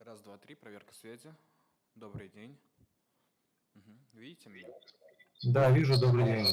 Раз, два, три, проверка связи. Добрый день. Видите меня? Да, вижу, добрый день.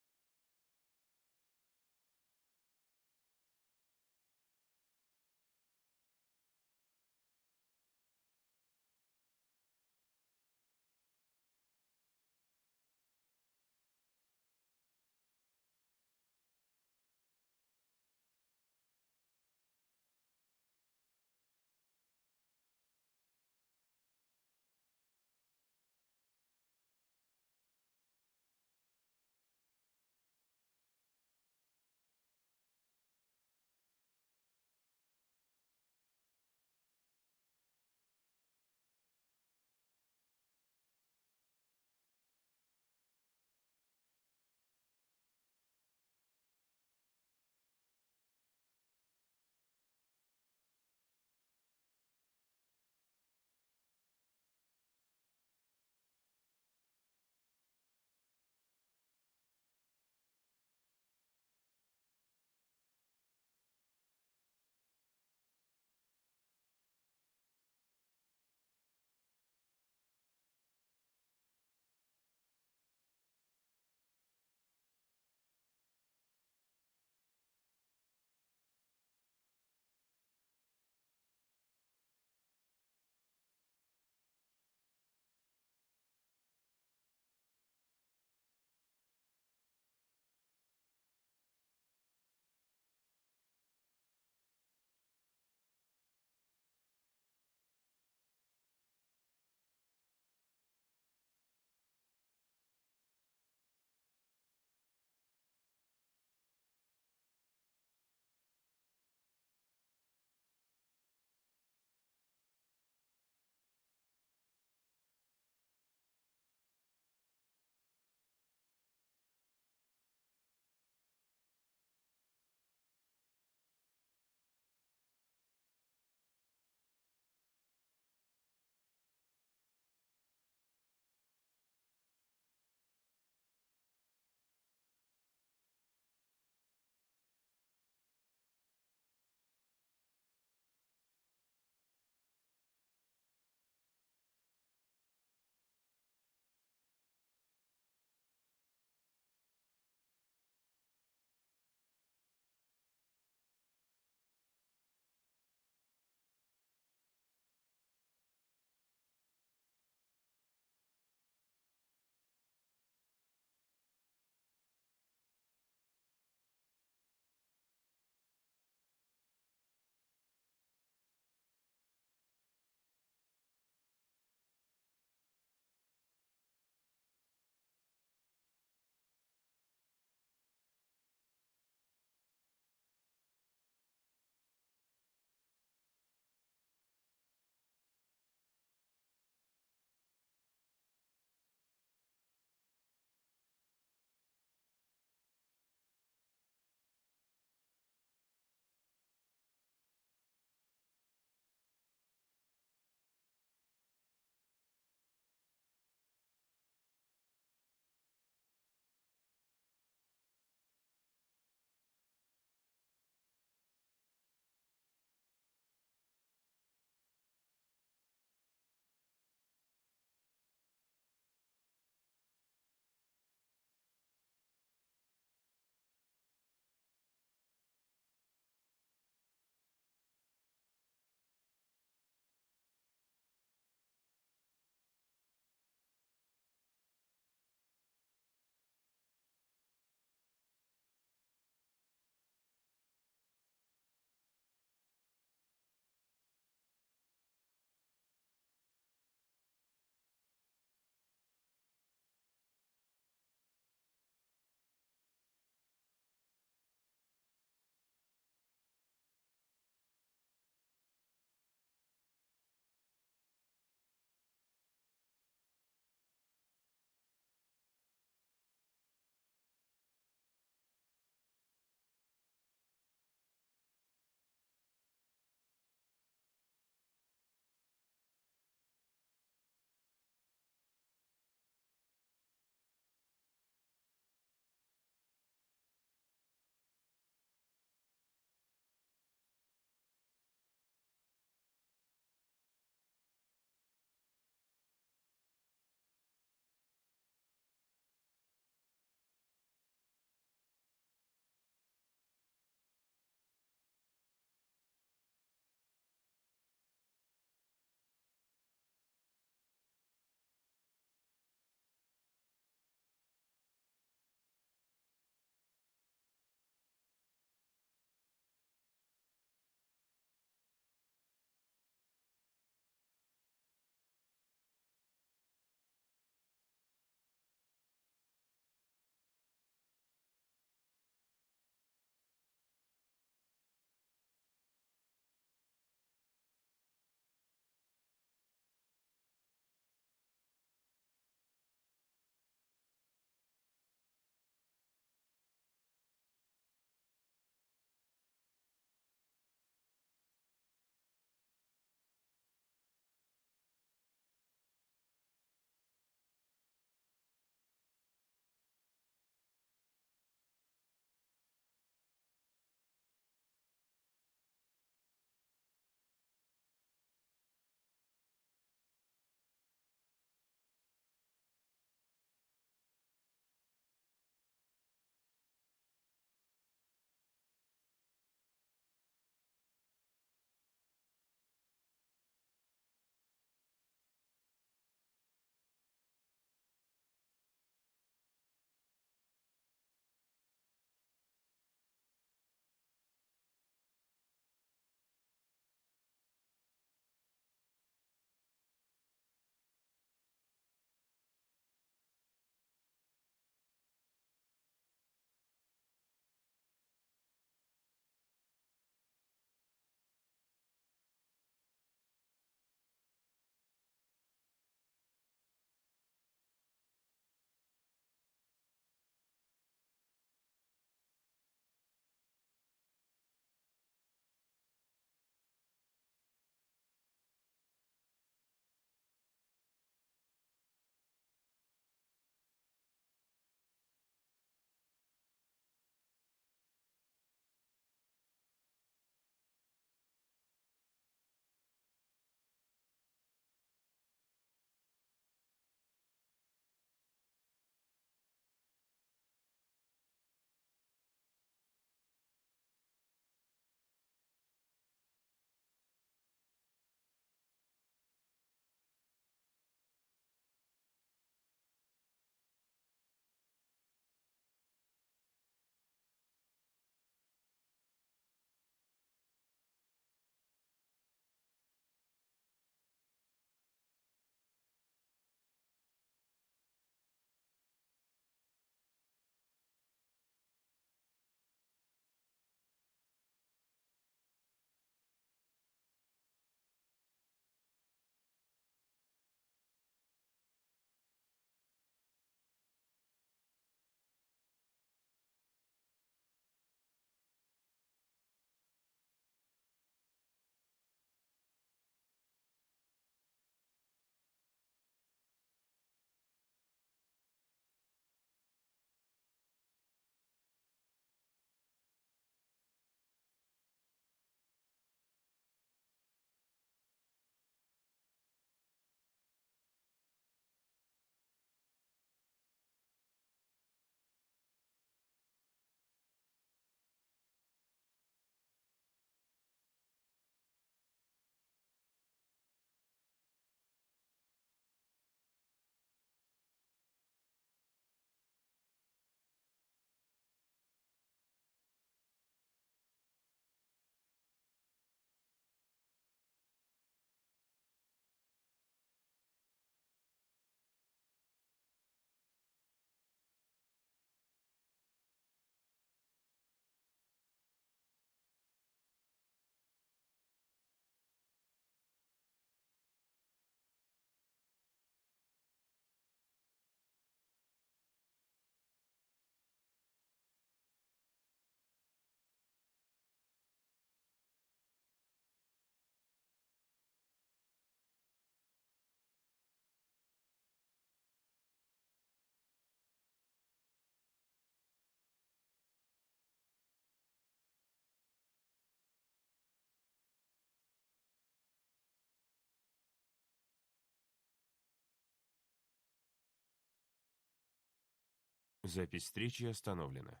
Запись встречи остановлена.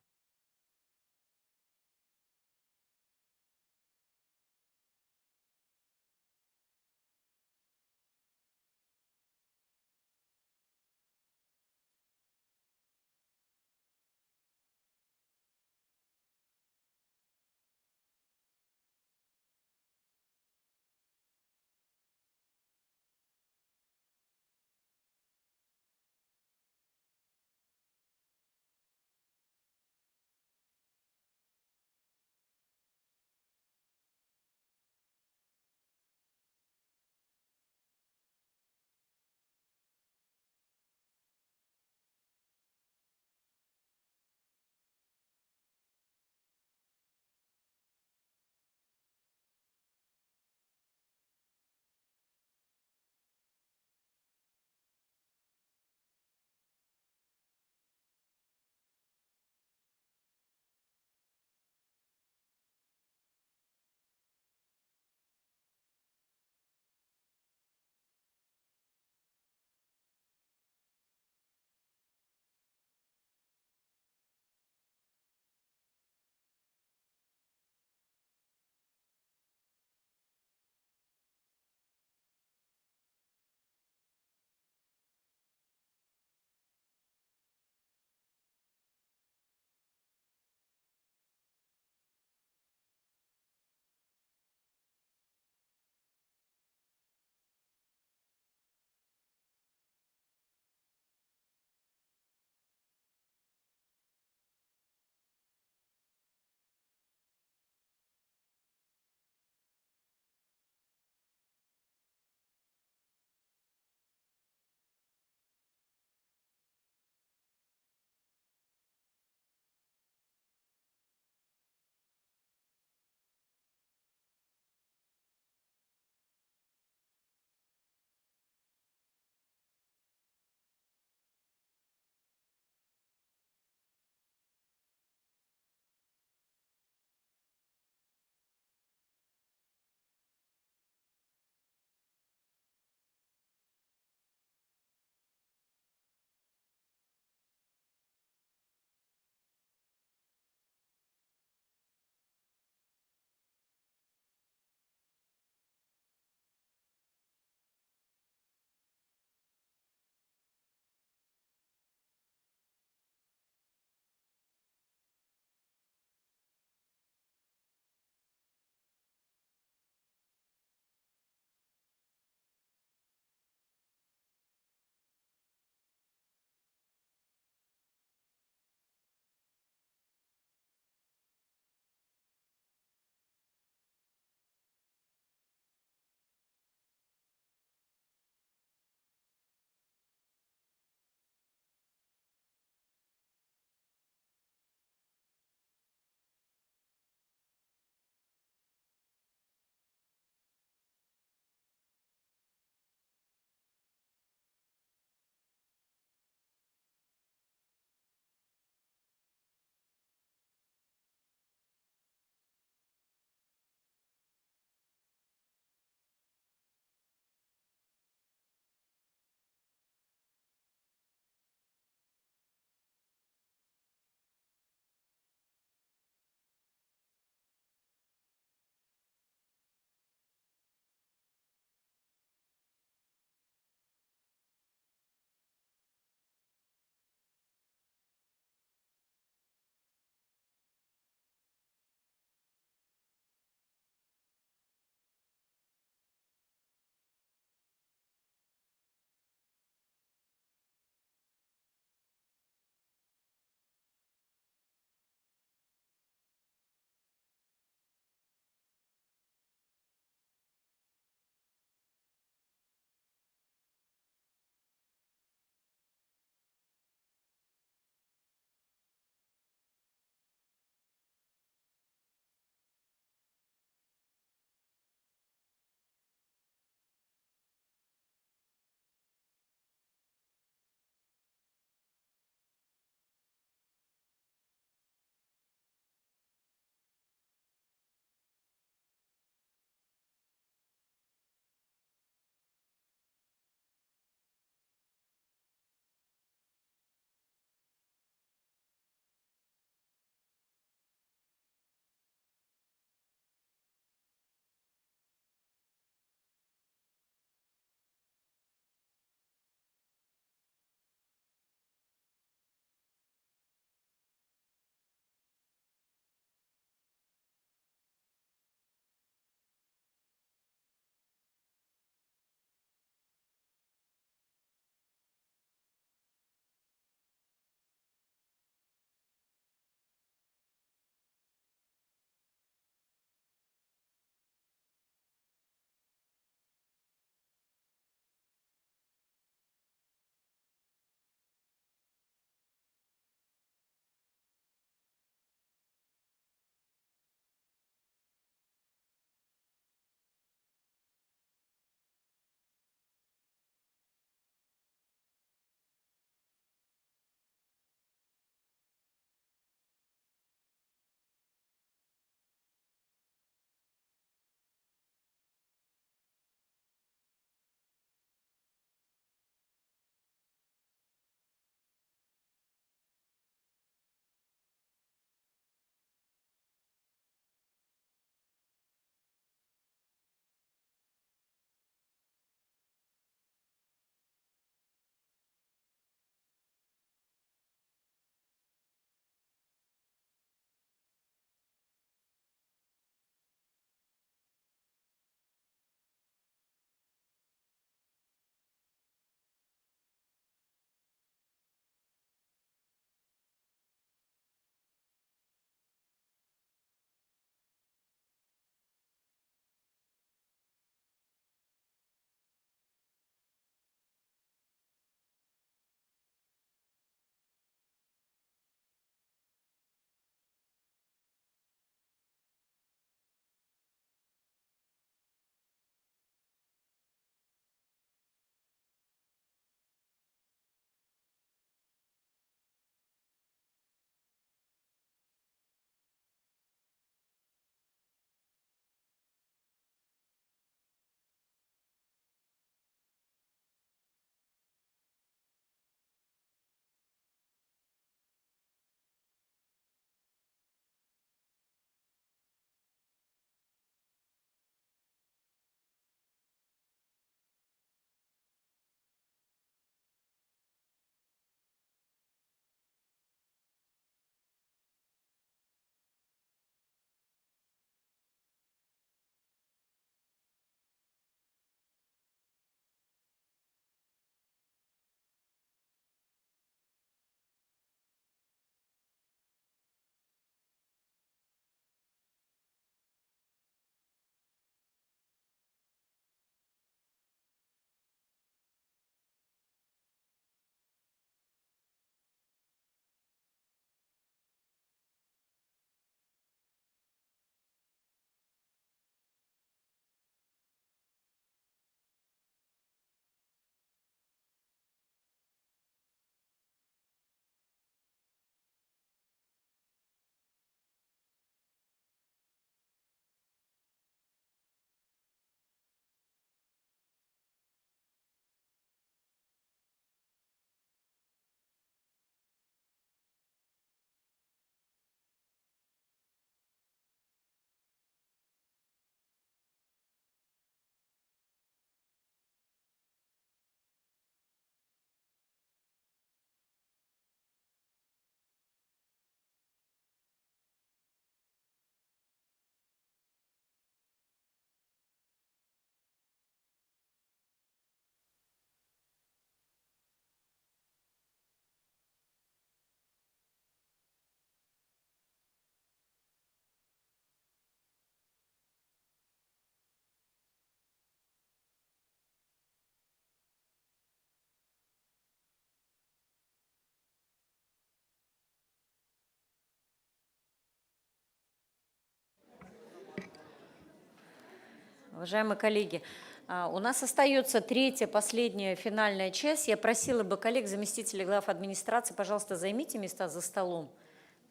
Уважаемые коллеги, у нас остается третья, последняя, финальная часть. Я просила бы коллег, заместителей глав администрации, пожалуйста, займите места за столом.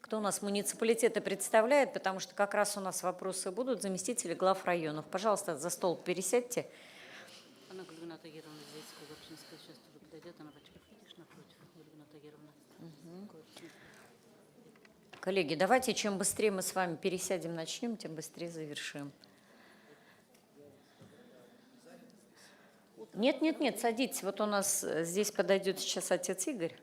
Кто у нас муниципалитеты представляет, потому что как раз у нас вопросы будут, заместители глав районов. Пожалуйста, за стол пересядьте. Коллеги, давайте, чем быстрее мы с вами пересядем, начнем, тем быстрее завершим. Нет, садитесь. Вот у нас здесь подойдет сейчас отец Игорь.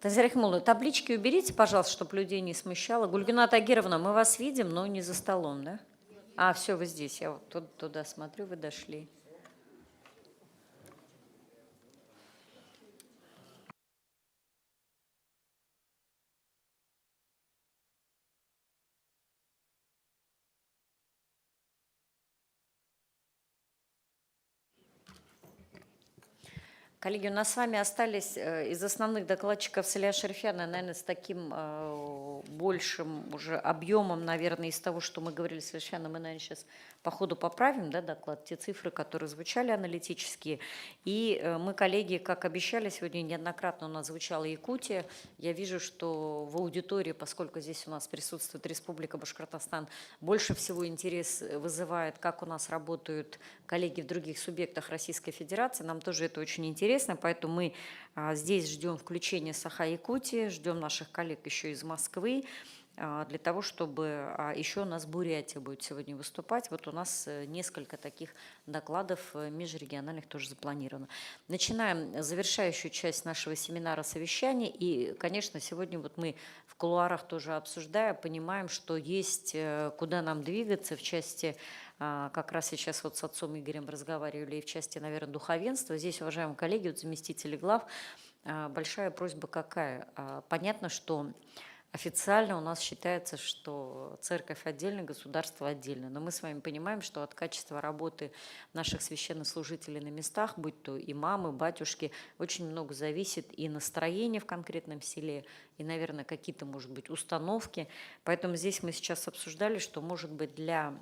Тазирахмулловна, таблички уберите, пожалуйста, чтобы людей не смущало. Гульгина Тагировна, мы вас видим, но не за столом, да? А, все, вы здесь. Я вот туда смотрю, вы дошли. Коллеги, у нас с вами остались из основных докладчиков Салия Шерифяна, наверное, с таким большим уже объемом, наверное, из того, что мы говорили с Шерифяном, мы, наверное, сейчас по ходу поправим, да, доклад, те цифры, которые звучали аналитические. И мы, коллеги, как обещали, сегодня неоднократно у нас звучала Якутия. Я вижу, что в аудитории, поскольку здесь у нас присутствует Республика Башкортостан, больше всего интерес вызывает, как у нас работают коллеги в других субъектах Российской Федерации. Нам тоже это очень интересно, поэтому мы здесь ждем включения Саха-Якутии, ждем наших коллег еще из Москвы, для того, чтобы еще у нас Бурятия будет сегодня выступать. Вот у нас несколько таких докладов межрегиональных тоже запланировано. Начинаем завершающую часть нашего семинара совещания. И, конечно, сегодня вот мы в кулуарах тоже обсуждая, понимаем, что есть куда нам двигаться в части, как раз сейчас вот с отцом Игорем разговаривали, и в части, наверное, духовенства. Здесь, уважаемые коллеги, вот заместители глав, большая просьба какая? Понятно, что официально у нас считается, что церковь отдельно, государство отдельно. Но мы с вами понимаем, что от качества работы наших священнослужителей на местах, будь то имамы, батюшки, очень много зависит и настроение в конкретном селе, и, наверное, какие-то, может быть, установки. Поэтому здесь мы сейчас обсуждали, что, может быть, для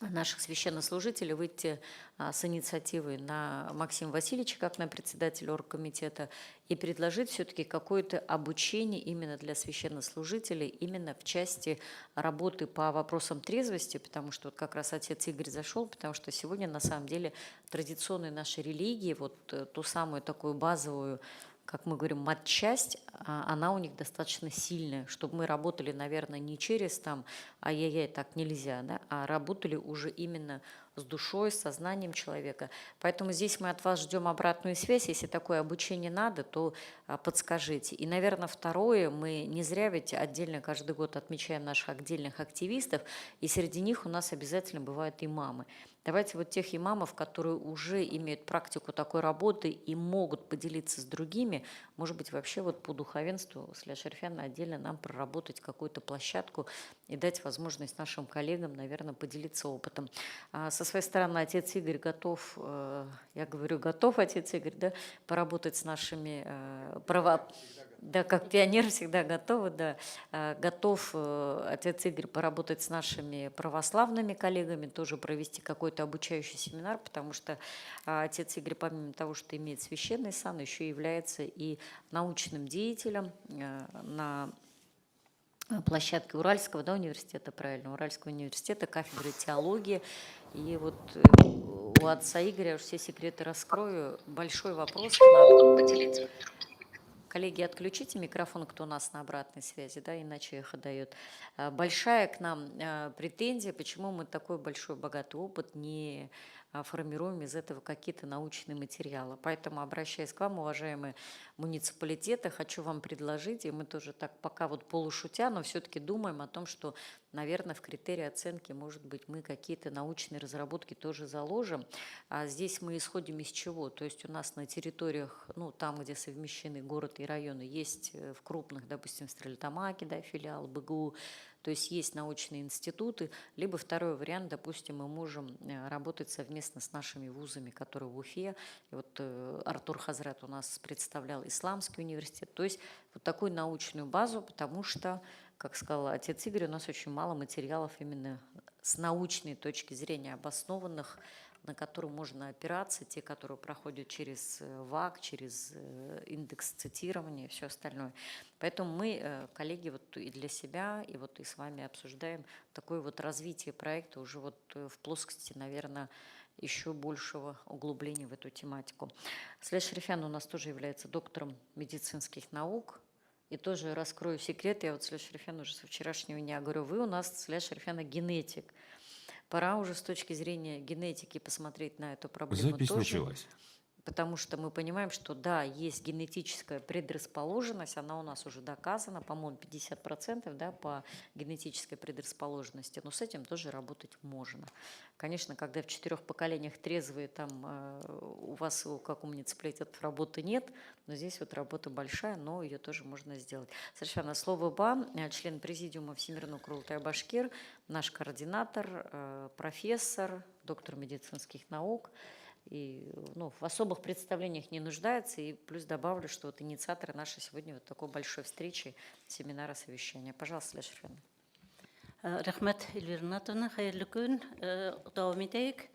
наших священнослужителей выйти с инициативой на Максима Васильевича, как на председателя оргкомитета, и предложить все-таки какое-то обучение именно для священнослужителей, именно в части работы по вопросам трезвости, потому что вот как раз отец Игорь зашел, потому что сегодня на самом деле традиционной нашей религии, вот ту самую такую базовую, как мы говорим, матчасть, она у них достаточно сильная, чтобы мы работали, наверное, не через там ай-яй-яй, так нельзя, да, а работали уже именно с душой, с сознанием человека. Поэтому здесь мы от вас ждем обратную связь. Если такое обучение надо, то подскажите. И, наверное, второе, мы не зря ведь отдельно каждый год отмечаем наших отдельных активистов, и среди них у нас обязательно бывают имамы. Давайте вот тех имамов, которые уже имеют практику такой работы и могут поделиться с другими, может быть, вообще вот по духовенству Салия Шерифяна отдельно нам проработать какую-то площадку и дать возможность нашим коллегам, наверное, поделиться опытом. Со своей стороны отец Игорь готов, я говорю, готов отец Игорь, да, поработать с нашими да, как пионер всегда готовы, да, готов отец Игорь поработать с нашими православными коллегами, тоже провести какой-то обучающий семинар, потому что отец Игорь, помимо того, что имеет священный сан, еще является и научным деятелем на площадке Уральского, да, университета, правильно, Уральского университета, кафедры теологии. И вот у отца Игоря, уж все секреты раскрою, большой вопрос к нам. Коллеги, отключите микрофон, кто у нас на обратной связи, да, иначе эхо дает. Большая к нам претензия, почему мы такой большой богатый опыт не формируем из этого какие-то научные материалы. Поэтому, обращаясь к вам, уважаемые муниципалитеты, хочу вам предложить, и мы тоже так пока вот полушутя, но все-таки думаем о том, что, наверное, в критерии оценки, может быть, мы какие-то научные разработки тоже заложим. А здесь мы исходим из чего? То есть у нас на территориях, ну, там, где совмещены город и районы, есть в крупных, допустим, в Стерлитамаке, да, филиал БГУ, то есть есть научные институты, либо второй вариант, допустим, мы можем работать совместно с нашими вузами, которые в Уфе. И вот Артур Хазрат у нас представлял Исламский университет. То есть вот такую научную базу, потому что, как сказал отец Игорь, у нас очень мало материалов именно с научной точки зрения обоснованных, на которые можно опираться, те, которые проходят через ВАК, через индекс цитирования и все остальное. Поэтому мы, коллеги, вот и для себя, и вот и с вами обсуждаем такое вот развитие проекта уже вот в плоскости, наверное, еще большего углубления в эту тематику. Сля Шерифян у нас тоже является доктором медицинских наук. И тоже раскрою секрет, я вот Сля Шерифян уже со вчерашнего дня говорю, вы у нас, Сля Шерифяна, генетик. Пора уже с точки зрения генетики посмотреть на эту проблему Запись тоже. началась. Потому что мы понимаем, что да, есть генетическая предрасположенность, она у нас уже доказана, по-моему, 50%, да, по генетической предрасположенности, но с этим тоже работать можно. Конечно, когда в 4 поколениях трезвые, там у вас, как у муниципалитетов, работы нет, но здесь вот работа большая, но ее тоже можно сделать. Совершенно слово БА, член президиума Всемирного Курултая Башкир, наш координатор, профессор, доктор медицинских наук, и в особых представлениях не нуждается. И плюс добавлю, что вот инициаторы нашей сегодня вот такой большой встречи, семинара, совещания. Пожалуйста, Сля Шерифян. Рахмат, Эльвира Натовна, хайырлы күн, давам етейік.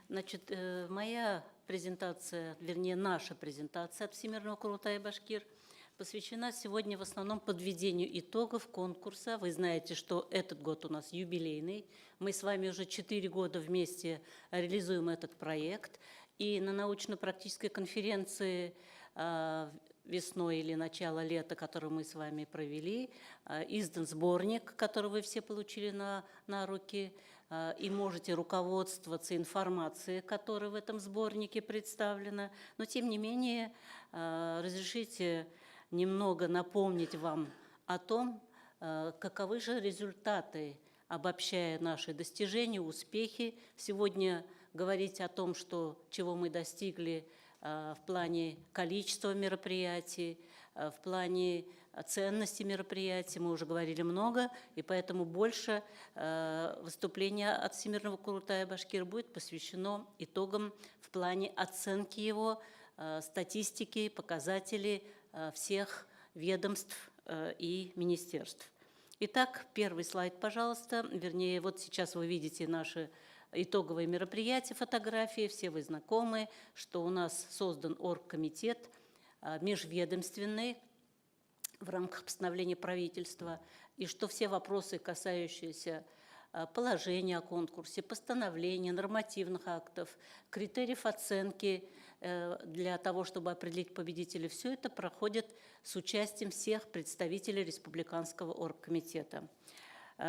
Значит, моя презентация, вернее, наша презентация от Всемирного Курултая Башкир посвящена сегодня в основном подведению итогов конкурса. Вы знаете, что этот год у нас юбилейный. Мы с вами уже 4 года вместе реализуем этот проект. И на научно-практической конференции весной или начало лета, которую мы с вами провели, издан сборник, который вы все получили на руки, и можете руководствоваться информацией, которая в этом сборнике представлена. Но, тем не менее, разрешите немного напомнить вам о том, каковы же результаты, обобщая наши достижения, успехи. Сегодня говорить о том, чего мы достигли в плане количества мероприятий, в плане ценности мероприятий, мы уже говорили много, и поэтому больше выступления от Всемирного Курултая Башкир будет посвящено итогам в плане оценки его, статистики, показателей всех ведомств и министерств. Итак, первый слайд, пожалуйста. Вернее, вот сейчас вы видите наши итоговые мероприятия, фотографии. Все вы знакомы, что у нас создан оргкомитет межведомственный в рамках постановления правительства, и что все вопросы, касающиеся положения о конкурсе, постановления, нормативных актов, критериев оценки для того, чтобы определить победителя, все это проходит с участием всех представителей Республиканского оргкомитета.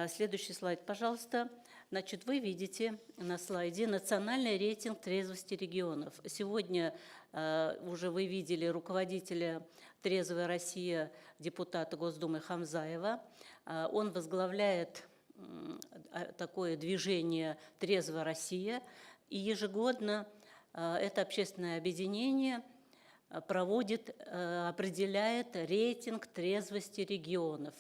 Следующий слайд, пожалуйста. Значит, вы видите на слайде национальный рейтинг трезвости регионов. Сегодня уже вы видели руководителя «Трезвая Россия», депутата Госдумы Хамзаева. Он возглавляет такое движение «Трезвая Россия», и ежегодно это общественное объединение определяет рейтинг трезвости регионов.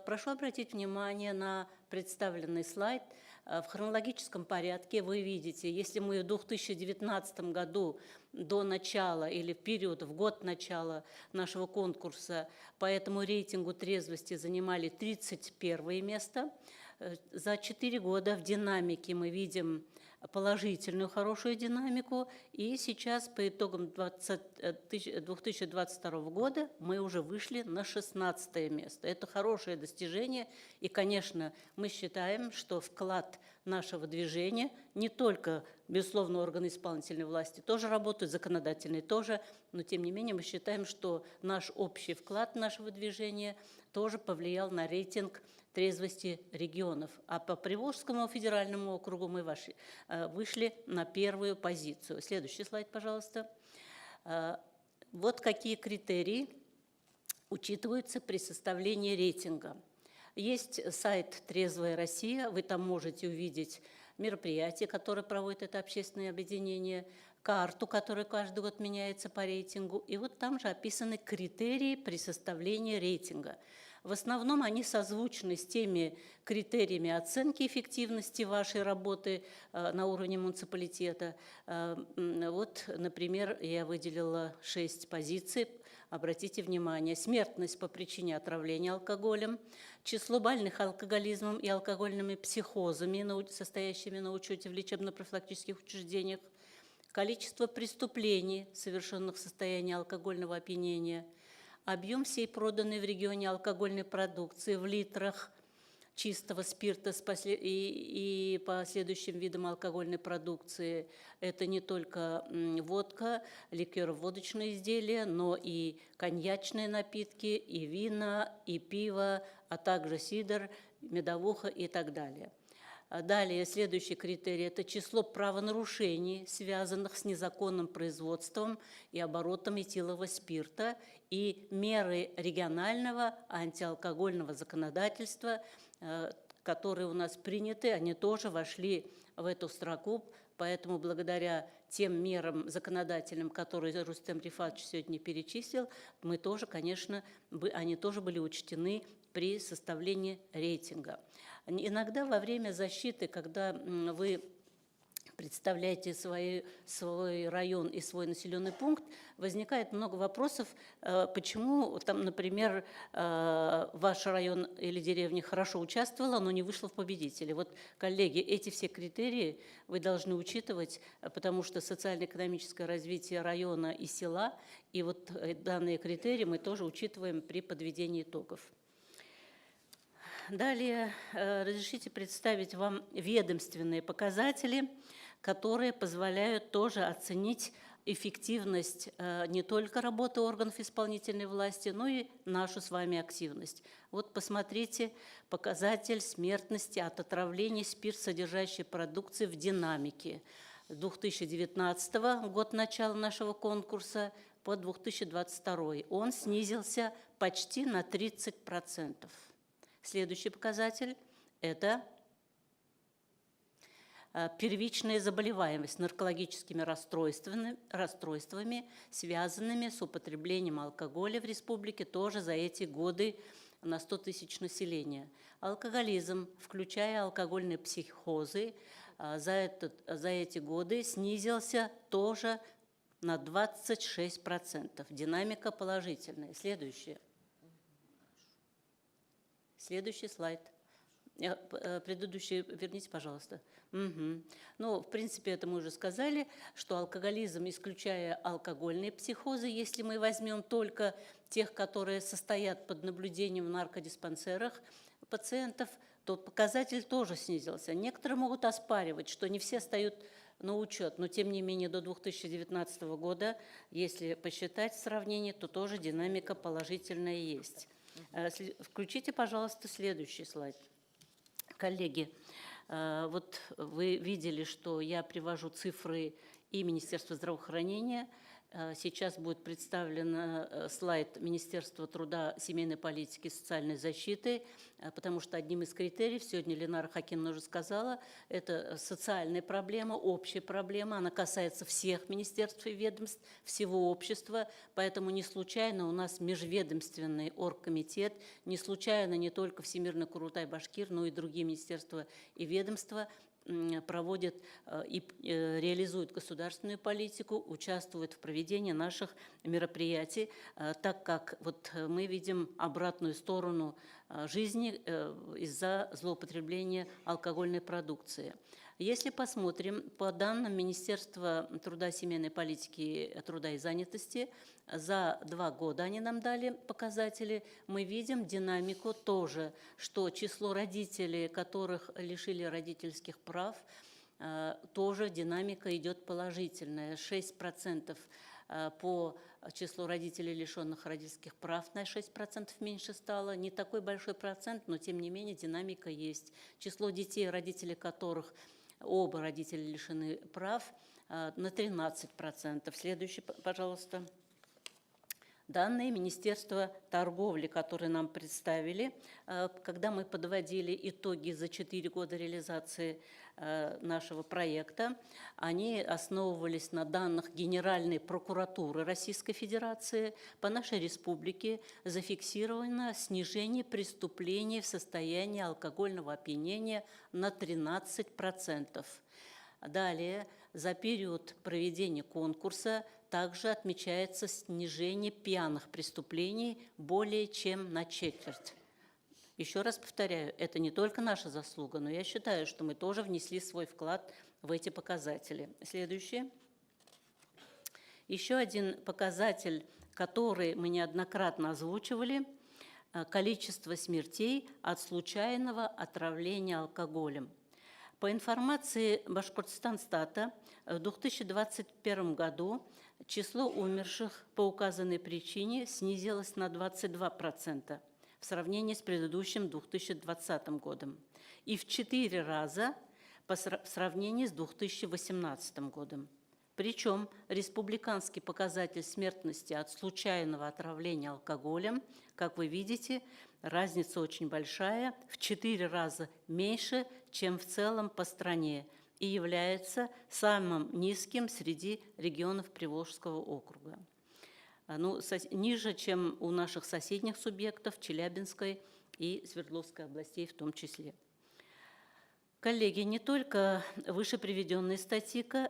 Прошу обратить внимание на представленный слайд. В хронологическом порядке вы видите, если мы в 2019 году до начала или в период, в год начала нашего конкурса по этому рейтингу трезвости занимали 31 место, за 4 года в динамике мы видим положительную, хорошую динамику, и сейчас по итогам 2022 года мы уже вышли на 16 место. Это хорошее достижение, и, конечно, мы считаем, что вклад нашего движения, не только, безусловно, органы исполнительной власти тоже работают, законодательные тоже, но, тем не менее, мы считаем, что наш общий вклад нашего движения тоже повлиял на рейтинг трезвости регионов. А по Приволжскому федеральному округу мы вышли на 1-ю позицию. Следующий слайд, пожалуйста. Вот какие критерии учитываются при составлении рейтинга. Есть сайт «Трезвая Россия», вы там можете увидеть мероприятия, которые проводит это общественное объединение, карту, которая каждый год меняется по рейтингу, и вот там же описаны критерии при составлении рейтинга. В основном они созвучны с теми критериями оценки эффективности вашей работы на уровне муниципалитета. Вот, например, я выделила 6 позиций. Обратите внимание: смертность по причине отравления алкоголем, число больных алкоголизмом и алкогольными психозами, состоящими на учете в лечебно-профилактических учреждениях, количество преступлений, совершенных в состоянии алкогольного опьянения, объем всей проданной в регионе алкогольной продукции в литрах чистого спирта и по следующим видам алкогольной продукции. Это не только водка, ликеро-водочные изделия, но и коньячные напитки, и вина, и пиво, а также сидр, медовуха и так далее. Далее, следующий критерий – это число правонарушений, связанных с незаконным производством и оборотом этилового спирта, и меры регионального антиалкогольного законодательства, которые у нас приняты, они тоже вошли в эту строку, поэтому благодаря тем мерам законодательным, которые Рустем Рифатович сегодня перечислил, мы тоже, конечно, они тоже были учтены при составлении рейтинга. Иногда во время защиты, когда вы представляете свой район и свой населенный пункт, возникает много вопросов, почему, там, например, ваш район или деревня хорошо участвовала, но не вышла в победители. Вот, коллеги, эти все критерии вы должны учитывать, потому что социально-экономическое развитие района и села, и вот данные критерии мы тоже учитываем при подведении итогов. Далее разрешите представить вам ведомственные показатели, которые позволяют тоже оценить эффективность не только работы органов исполнительной власти, но и нашу с вами активность. Вот посмотрите показатель смертности от отравления спиртсодержащей продукции в динамике. 2019 год начала нашего конкурса по 2022. Он снизился почти на 30%. Следующий показатель – это первичная заболеваемость наркологическими расстройствами, связанными с употреблением алкоголя в республике тоже за эти годы на 100 тысяч населения. Алкоголизм, включая алкогольные психозы, за эти годы снизился тоже на 26%. Динамика положительная. Следующий слайд. Предыдущий верните, пожалуйста. Угу. Ну, в принципе, это мы уже сказали, что алкоголизм, исключая алкогольные психозы, если мы возьмем только тех, которые состоят под наблюдением в наркодиспансерах пациентов, то показатель тоже снизился. Некоторые могут оспаривать, что не все встают на учет, но тем не менее до 2019 года, если посчитать сравнение, то тоже динамика положительная есть. Включите, пожалуйста, следующий слайд. Коллеги, вот вы видели, что я привожу цифры и Министерства здравоохранения. Сейчас будет представлен слайд Министерства труда, семейной политики и социальной защиты, потому что одним из критериев, сегодня Ленара Хакимовна уже сказала, это социальная проблема, общая проблема, она касается всех министерств и ведомств, всего общества, поэтому не случайно у нас межведомственный оргкомитет, не случайно не только Всемирный Курултай-Башкир, но и другие министерства и ведомства проводят и реализуют государственную политику, участвуют в проведении наших мероприятий, так как вот мы видим обратную сторону жизни из-за злоупотребления алкогольной продукции. Если посмотрим по данным Министерства труда, семейной политики, труда и занятости, за 2 года они нам дали показатели, мы видим динамику тоже, что число родителей, которых лишили родительских прав, тоже динамика идет положительная. 6% по числу родителей, лишенных родительских прав, на 6% меньше стало. Не такой большой процент, но тем не менее динамика есть. Число детей, родители которых оба родителя лишены прав, на 13%. Следующий, пожалуйста. Данные Министерства торговли, которые нам представили, когда мы подводили итоги за 4 года реализации нашего проекта, они основывались на данных Генеральной прокуратуры Российской Федерации. По нашей республике зафиксировано снижение преступлений в состоянии алкогольного опьянения на 13%. Далее, за период проведения конкурса также отмечается снижение пьяных преступлений более чем на четверть. Еще раз повторяю, это не только наша заслуга, но я считаю, что мы тоже внесли свой вклад в эти показатели. Следующее. Еще один показатель, который мы неоднократно озвучивали, количество смертей от случайного отравления алкоголем. По информации Башкортостанстата, в 2021 году число умерших по указанной причине снизилось на 22% в сравнении с предыдущим 2020 годом и в 4 раза в сравнении с 2018 годом. Причем республиканский показатель смертности от случайного отравления алкоголем, как вы видите, разница очень большая, в 4 раза меньше, чем в целом по стране, и является самым низким среди регионов Приволжского округа. Ниже, чем у наших соседних субъектов, Челябинской и Свердловской областей в том числе. Коллеги, не только выше приведенная статистика,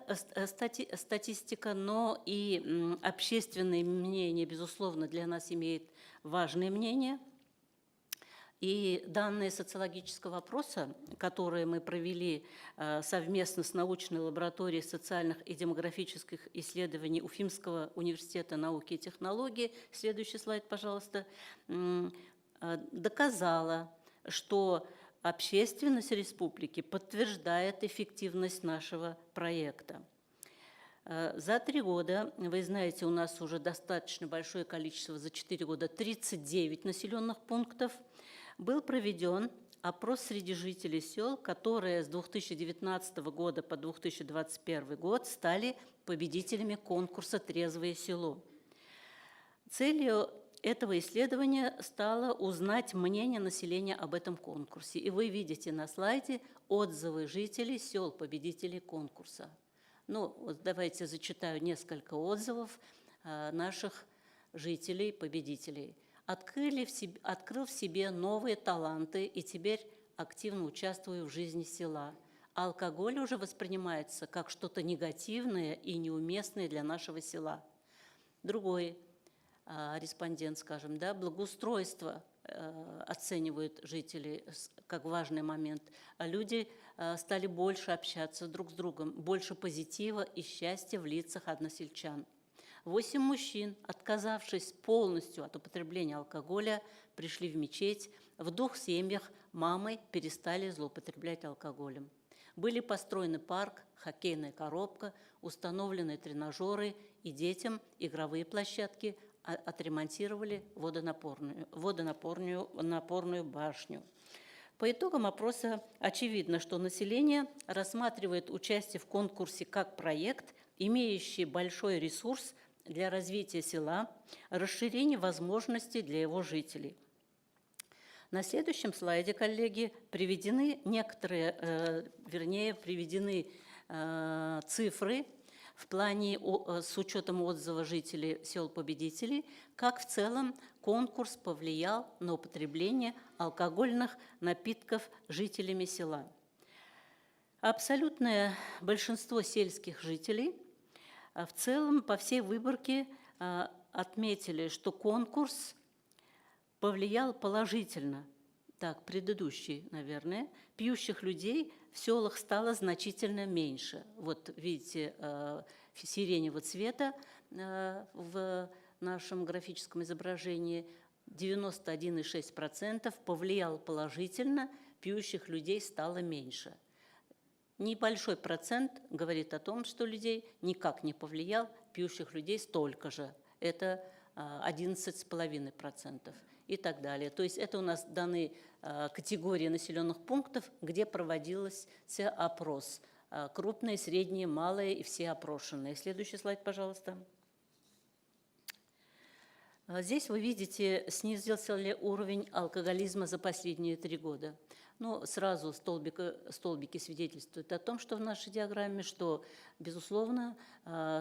но и общественное мнение, безусловно, для нас имеет важное мнение. И данные социологического опроса, которые мы провели совместно с научной лабораторией социальных и демографических исследований Уфимского университета науки и технологий, следующий слайд, пожалуйста, доказала, что общественность республики подтверждает эффективность нашего проекта. За 3 года, вы знаете, у нас уже достаточно большое количество, за 4 года 39 населенных пунктов, был проведен опрос среди жителей сел, которые с 2019 года по 2021 год стали победителями конкурса «Трезвое село». Целью этого исследования стало узнать мнение населения об этом конкурсе. И вы видите на слайде отзывы жителей сел, победителей конкурса. Вот давайте зачитаю несколько отзывов наших жителей, победителей. Открыл в себе новые таланты и теперь активно участвую в жизни села. Алкоголь уже воспринимается как что-то негативное и неуместное для нашего села. Другой респондент, скажем, благоустройство оценивают жители как важный момент. Люди стали больше общаться друг с другом, больше позитива и счастья в лицах односельчан. 8 мужчин, отказавшись полностью от употребления алкоголя, пришли в мечеть. В 2 семьях мамы перестали злоупотреблять алкоголем. Были построены парк, хоккейная коробка, установлены тренажеры и детям игровые площадки, отремонтировали водонапорную башню. По итогам опроса очевидно, что население рассматривает участие в конкурсе как проект, имеющий большой ресурс для развития села, расширения возможностей для его жителей. На следующем слайде, коллеги, приведены цифры в плане с учетом отзыва жителей сел-победителей, как в целом конкурс повлиял на употребление алкогольных напитков жителями села. Абсолютное большинство сельских жителей в целом по всей выборке отметили, что конкурс повлиял положительно. Так, предыдущий, наверное, пьющих людей в селах стало значительно меньше. Вот видите, сиреневого цвета в нашем графическом изображении 91,6% повлиял положительно, пьющих людей стало меньше. Небольшой процент говорит о том, что людей никак не повлиял, пьющих людей столько же. Это 11,5% и так далее. То есть это у нас даны категории населенных пунктов, где проводился опрос. Крупные, средние, малые и все опрошенные. Следующий слайд, пожалуйста. Здесь вы видите, снизился ли уровень алкоголизма за последние 3 года. Ну, сразу столбики свидетельствуют о том, что в нашей диаграмме, что, безусловно,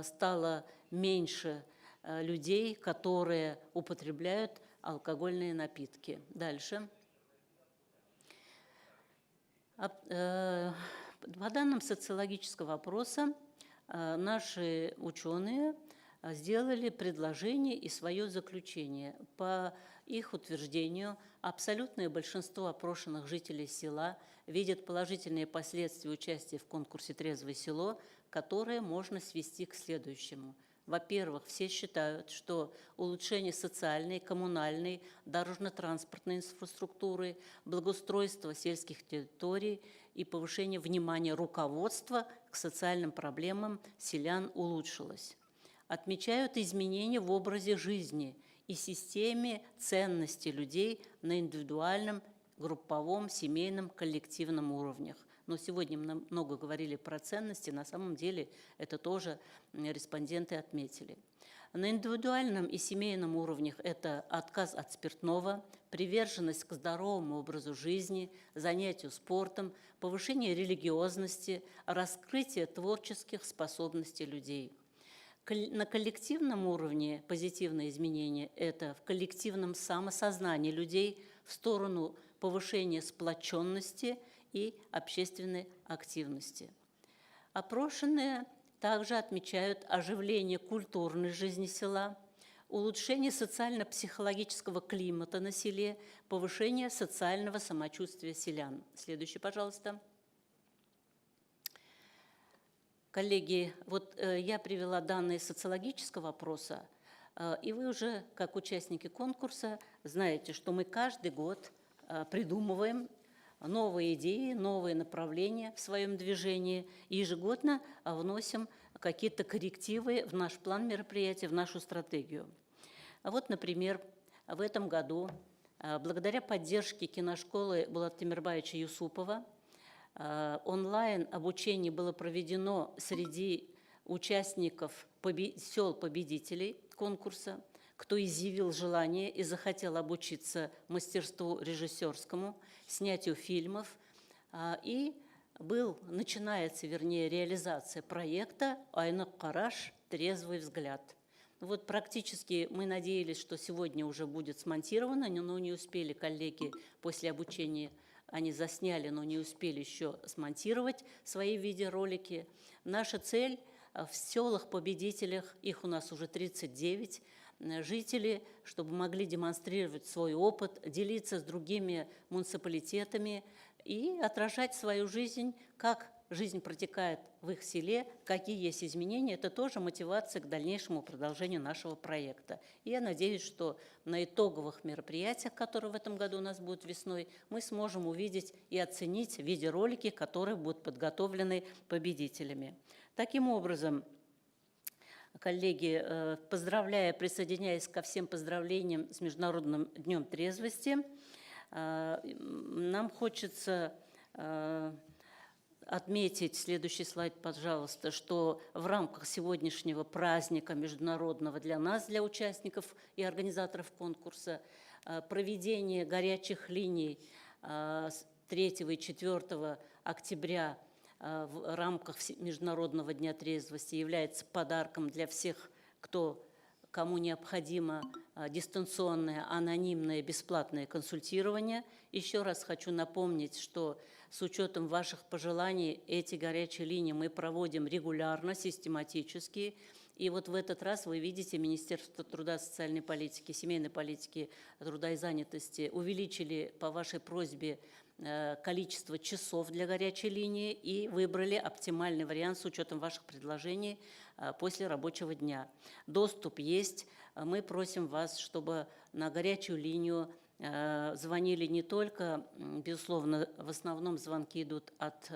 стало меньше людей, которые употребляют алкогольные напитки. Дальше. По данным социологического опроса, наши ученые сделали предложение и свое заключение. По их утверждению, абсолютное большинство опрошенных жителей села видят положительные последствия участия в конкурсе «Трезвое село», которые можно свести к следующему. Во-первых, все считают, что улучшение социальной, коммунальной, дорожно-транспортной инфраструктуры, благоустройство сельских территорий и повышение внимания руководства к социальным проблемам селян улучшилось. Отмечают изменения в образе жизни и системе ценностей людей на индивидуальном, групповом, семейном, коллективном уровнях. Но сегодня мы много говорили про ценности, на самом деле это тоже респонденты отметили. На индивидуальном и семейном уровнях это отказ от спиртного, приверженность к здоровому образу жизни, занятию спортом, повышение религиозности, раскрытие творческих способностей людей. На коллективном уровне позитивные изменения – это в коллективном самосознании людей в сторону повышения сплоченности и общественной активности. Опрошенные также отмечают оживление культурной жизни села, улучшение социально-психологического климата на селе, повышение социального самочувствия селян. Следующий, пожалуйста. Коллеги, вот я привела данные социологического опроса, и вы уже, как участники конкурса, знаете, что мы каждый год придумываем новые идеи, новые направления в своем движении и ежегодно вносим какие-то коррективы в наш план мероприятий, в нашу стратегию. Вот, например, в этом году, благодаря поддержке киношколы Булата Темирбаевича Юсупова, онлайн-обучение было проведено среди участников сел-победителей конкурса, кто изъявил желание и захотел обучиться мастерству режиссерскому, снятию фильмов, и начинается, реализация проекта «Айнак Караш. Трезвый взгляд». Вот практически мы надеялись, что сегодня уже будет смонтировано, но не успели коллеги после обучения. Они засняли, но не успели еще смонтировать свои видеоролики. Наша цель в селах-победителях, их у нас уже 39, жители, чтобы могли демонстрировать свой опыт, делиться с другими муниципалитетами и отражать свою жизнь, как жизнь протекает в их селе, какие есть изменения. Это тоже мотивация к дальнейшему продолжению нашего проекта. И я надеюсь, что на итоговых мероприятиях, которые в этом году у нас будут весной, мы сможем увидеть и оценить видеоролики, которые будут подготовлены победителями. Таким образом, коллеги, поздравляя, присоединяясь ко всем поздравлениям с Международным днем трезвости, нам хочется отметить, следующий слайд, пожалуйста, что в рамках сегодняшнего праздника международного для нас, для участников и организаторов конкурса, проведение горячих линий с 3 и 4 октября в рамках Международного дня трезвости является подарком для всех, кому необходимо дистанционное, анонимное, бесплатное консультирование. Еще раз хочу напомнить, что с учетом ваших пожеланий эти горячие линии мы проводим регулярно, систематически. И вот в этот раз вы видите, Министерство труда, социальной политики, семейной политики, труда и занятости увеличили по вашей просьбе количество часов для горячей линии и выбрали оптимальный вариант с учетом ваших предложений после рабочего дня. Доступ есть. Мы просим вас, чтобы на горячую линию звонили не только, безусловно, в основном звонки идут от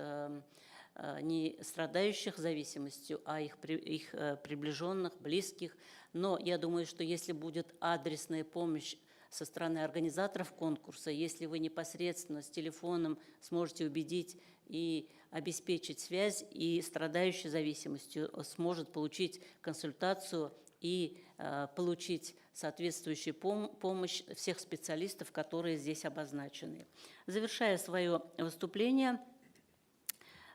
не страдающих зависимостью, а их приближенных, близких. Но я думаю, что если будет адресная помощь со стороны организаторов конкурса, если вы непосредственно с телефоном сможете убедить и обеспечить связь, и страдающий зависимостью сможет получить консультацию и получить соответствующую помощь всех специалистов, которые здесь обозначены. Завершая свое выступление,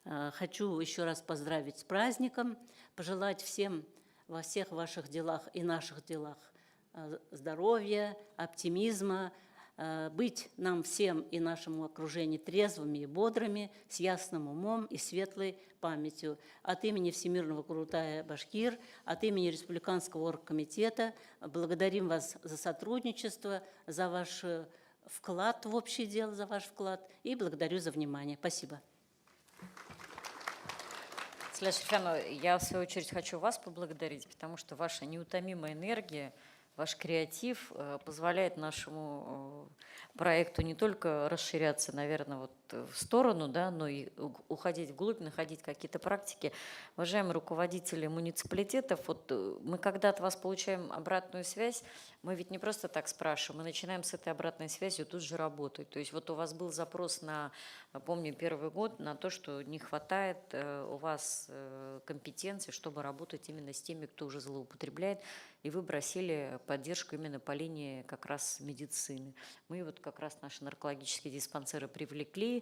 хочу еще раз поздравить с праздником, пожелать всем во всех ваших делах и наших делах здоровья, оптимизма, быть нам всем и нашему окружению трезвыми и бодрыми, с ясным умом и светлой памятью. От имени Всемирного Курултая Башкир, от имени Республиканского оргкомитета благодарим вас за сотрудничество, за ваш вклад в общее дело, за ваш вклад, и благодарю за внимание. Спасибо. Сляж Шерфяновна, я в свою очередь хочу вас поблагодарить, потому что ваша неутомимая энергия, ваш креатив позволяет нашему проекту не только расширяться, наверное, вот в сторону, да, но и уходить вглубь, находить какие-то практики. Уважаемые руководители муниципалитетов, вот мы когда от вас получаем обратную связь, мы ведь не просто так спрашиваем, мы начинаем с этой обратной связью тут же работать. То есть вот у вас был запрос на, помню, первый год, на то, что не хватает у вас компетенции, чтобы работать именно с теми, кто уже злоупотребляет, и вы просили поддержку именно по линии как раз медицины. Мы вот как раз наши наркологические диспансеры привлекли,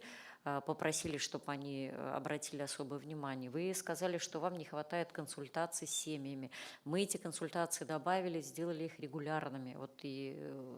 попросили, чтобы они обратили особое внимание. Вы сказали, что вам не хватает консультаций с семьями. Мы эти консультации добавили, сделали их регулярными. Вот и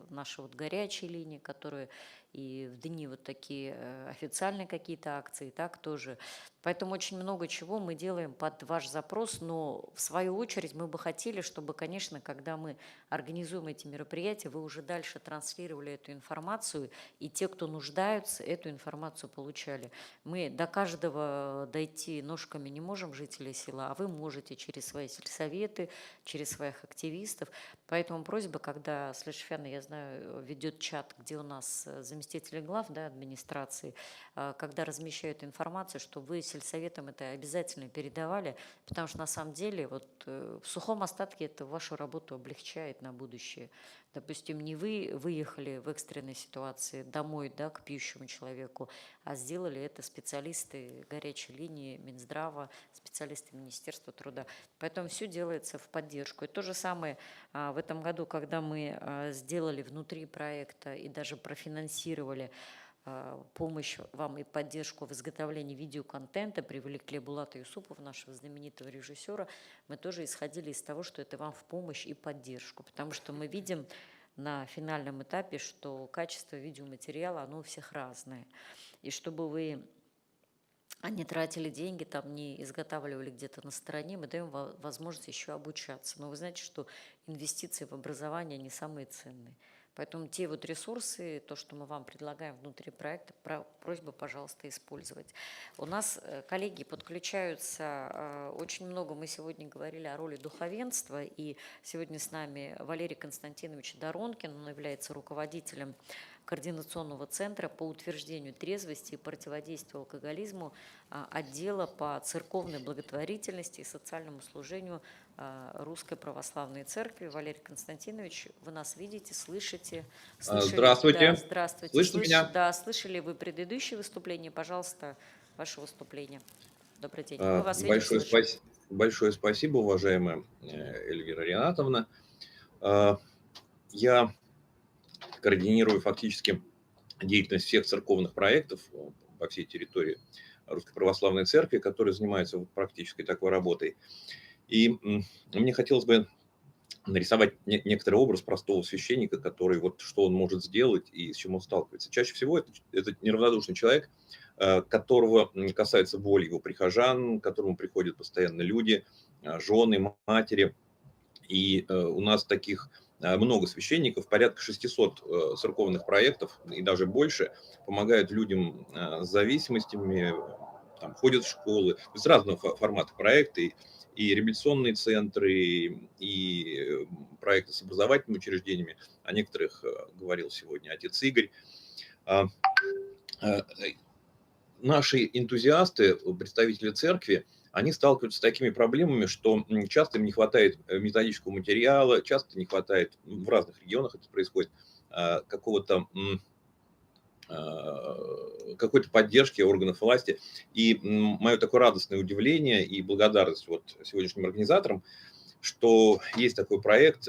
наши вот горячие линии, которые и в дни вот такие официальные какие-то акции, так тоже. Поэтому очень много чего мы делаем под ваш запрос, но в свою очередь мы бы хотели, чтобы, конечно, когда мы организуем эти мероприятия, вы уже дальше транслировали эту информацию, и те, кто нуждаются, эту информацию получали. Мы до каждого дойти ножками не можем, жители села, а вы можете через свои сельсоветы, через своих активистов. Поэтому просьба, когда Сляж Шерфяновна, я знаю, ведет чат, где у нас заместители глав, да, администрации, когда размещают информацию, что вы сельсоветам это обязательно передавали, потому что на самом деле вот в сухом остатке это вашу работу облегчает на будущее. Допустим, не вы выехали в экстренной ситуации домой, да, к пьющему человеку, а сделали это специалисты горячей линии Минздрава, специалисты Министерства труда. Поэтому все делается в поддержку. И то же самое в этом году, когда мы сделали внутри проекта и даже профинансировали помощь вам и поддержку в изготовлении видеоконтента, привлекли Булата Юсупова, нашего знаменитого режиссера, мы тоже исходили из того, что это вам в помощь и поддержку, потому что мы видим на финальном этапе, что качество видеоматериала, оно у всех разное. И чтобы вы не тратили деньги, там не изготавливали где-то на стороне, мы даем возможность еще обучаться. Но вы знаете, что инвестиции в образование не самые ценные. Поэтому те вот ресурсы, то, что мы вам предлагаем внутри проекта, просьба, пожалуйста, использовать. У нас коллеги подключаются очень много. Мы сегодня говорили о роли духовенства, и сегодня с нами Валерий Константинович Доронкин, он является руководителем Координационного центра по утверждению трезвости и противодействию алкоголизму отдела по церковной благотворительности и социальному служению Русской Православной Церкви. Валерий Константинович, вы нас видите, слышите? Здравствуйте. Да, здравствуйте. Слышите меня? Да, слышали вы предыдущее выступление? Пожалуйста, ваше выступление. Добрый день. Мы вас видим, слышим. Большое спасибо, уважаемая Эльвира Ринатовна. Я координирую фактически деятельность всех церковных проектов по всей территории Русской Православной Церкви, которые занимаются практической такой работой. И мне хотелось бы нарисовать некоторый образ простого священника, который вот что он может сделать и с чем он сталкивается. Чаще всего это неравнодушный человек, которого касается боль его прихожан, к которому приходят постоянно люди, жены, матери. И у нас таких много священников, порядка 600 церковных проектов и даже больше помогают людям с зависимостями, там, ходят в школы, то есть разного формата проекты, и реабилитационные центры, и проекты с образовательными учреждениями. О некоторых говорил сегодня отец Игорь. Наши энтузиасты, представители церкви, они сталкиваются с такими проблемами, что часто им не хватает методического материала, часто не хватает, в разных регионах это происходит, какой-то поддержки органов власти. И мое такое радостное удивление и благодарность вот сегодняшним организаторам, что есть такой проект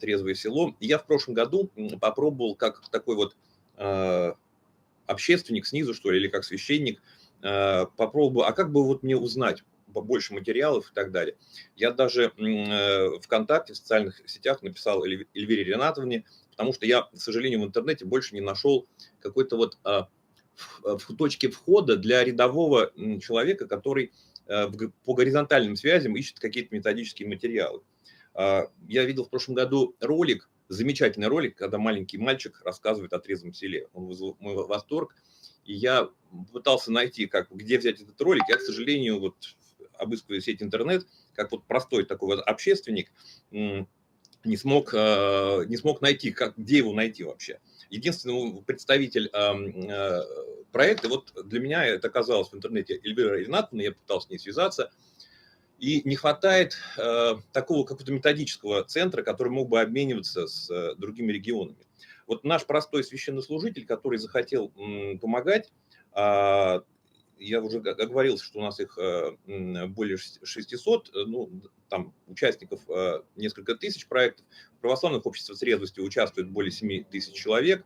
«Трезвое село». Я в прошлом году попробовал как такой вот общественник снизу, что ли, или как священник, попробовал, а как бы вот мне узнать побольше материалов и так далее. Я даже ВКонтакте, в социальных сетях написал Эльвире Ринатовне, потому что я, к сожалению, в интернете больше не нашел какой-то вот точки входа для рядового человека, который по горизонтальным связям ищет какие-то методические материалы. Я видел в прошлом году ролик, замечательный ролик, когда маленький мальчик рассказывает о трезвом селе. Он вызвал мой восторг. И я пытался найти, где взять этот ролик. Я, к сожалению, вот, обыскивая сеть интернет, как вот простой такой вот общественник, не смог найти, где его найти вообще. Единственный представитель проекта, вот для меня это оказалось в интернете Эльвира Ринатовна, я пытался с ней связаться, и не хватает такого какого-то методического центра, который мог бы обмениваться с другими регионами. Вот наш простой священнослужитель, который захотел помогать, я уже оговорился, что у нас их более 600, ну, там участников несколько тысяч проектов. В православных обществах трезвости участвует более 7 тысяч человек.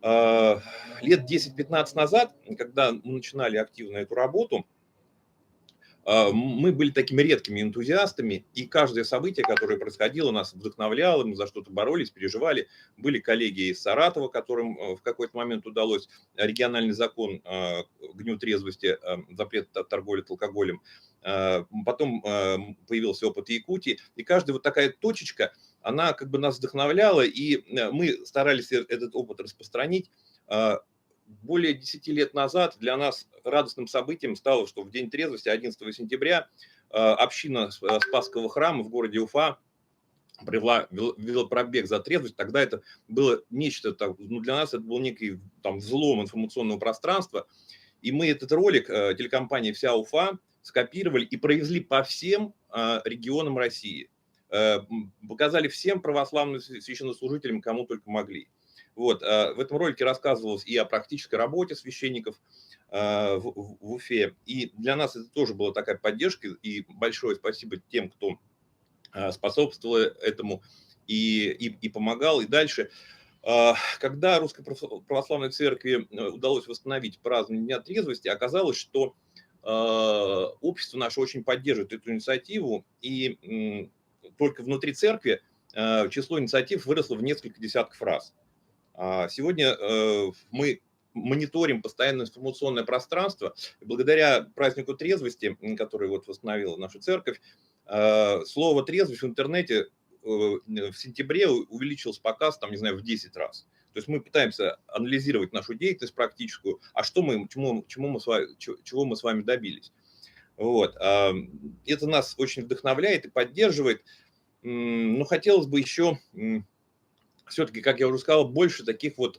Лет 10-15 назад, когда мы начинали активно эту работу, мы были такими редкими энтузиастами, и каждое событие, которое происходило, нас вдохновляло, мы за что-то боролись, переживали. Были коллеги из Саратова, которым в какой-то момент удалось региональный закон к дню трезвости, запрет торговли алкоголем. Потом появился опыт Якутии, и каждая вот такая точечка, она как бы нас вдохновляла, и мы старались этот опыт распространить. Более 10 лет назад для нас радостным событием стало, что в день трезвости, 11 сентября, община Спасского храма в городе Уфа провела велопробег за трезвость. Тогда это было нечто, ну, для нас это был некий там взлом информационного пространства. И мы этот ролик телекомпании «Вся Уфа» скопировали и провезли по всем регионам России. Показали всем православным священнослужителям, кому только могли. Вот, в этом ролике рассказывалось и о практической работе священников в Уфе. И для нас это тоже была такая поддержка. И большое спасибо тем, кто способствовал этому и помогал. И дальше, когда Русской Православной Церкви удалось восстановить празднование Дня трезвости, оказалось, что общество наше очень поддерживает эту инициативу. И только внутри церкви число инициатив выросло в несколько десятков раз. Сегодня мы мониторим постоянно информационное пространство. Благодаря празднику трезвости, который вот восстановила наша церковь, слово «трезвость» в интернете в сентябре увеличился показ, там, не знаю, в 10 раз. То есть мы пытаемся анализировать нашу деятельность практическую, а чего мы с вами добились. Вот. Это нас очень вдохновляет и поддерживает. Но хотелось бы еще... все-таки, как я уже сказал, больше таких вот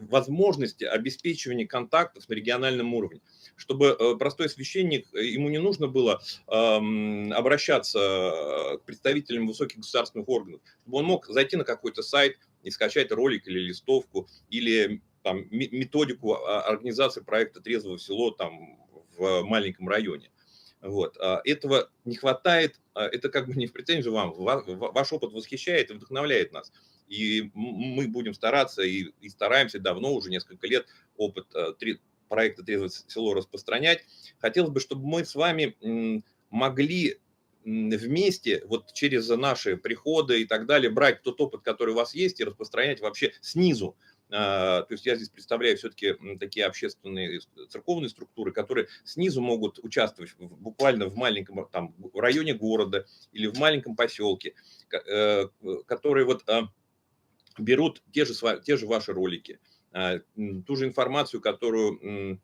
возможностей обеспечивания контактов на региональном уровне, чтобы простой священник, ему не нужно было обращаться к представителям высоких государственных органов, чтобы он мог зайти на какой-то сайт и скачать ролик или листовку, или там, методику организации проекта «Трезвое село» там, в маленьком районе. Вот. Этого не хватает, это как бы не в претензию вам, ваш опыт восхищает и вдохновляет нас. И мы будем стараться и стараемся давно, уже несколько лет, опыт проекта «Трезвое село» распространять. Хотелось бы, чтобы мы с вами могли вместе, вот через наши приходы и так далее, брать тот опыт, который у вас есть, и распространять вообще снизу. То есть я здесь представляю все-таки такие общественные церковные структуры, которые снизу могут участвовать буквально в маленьком там, районе города или в маленьком поселке, которые вот берут те же ваши ролики, ту же информацию, которую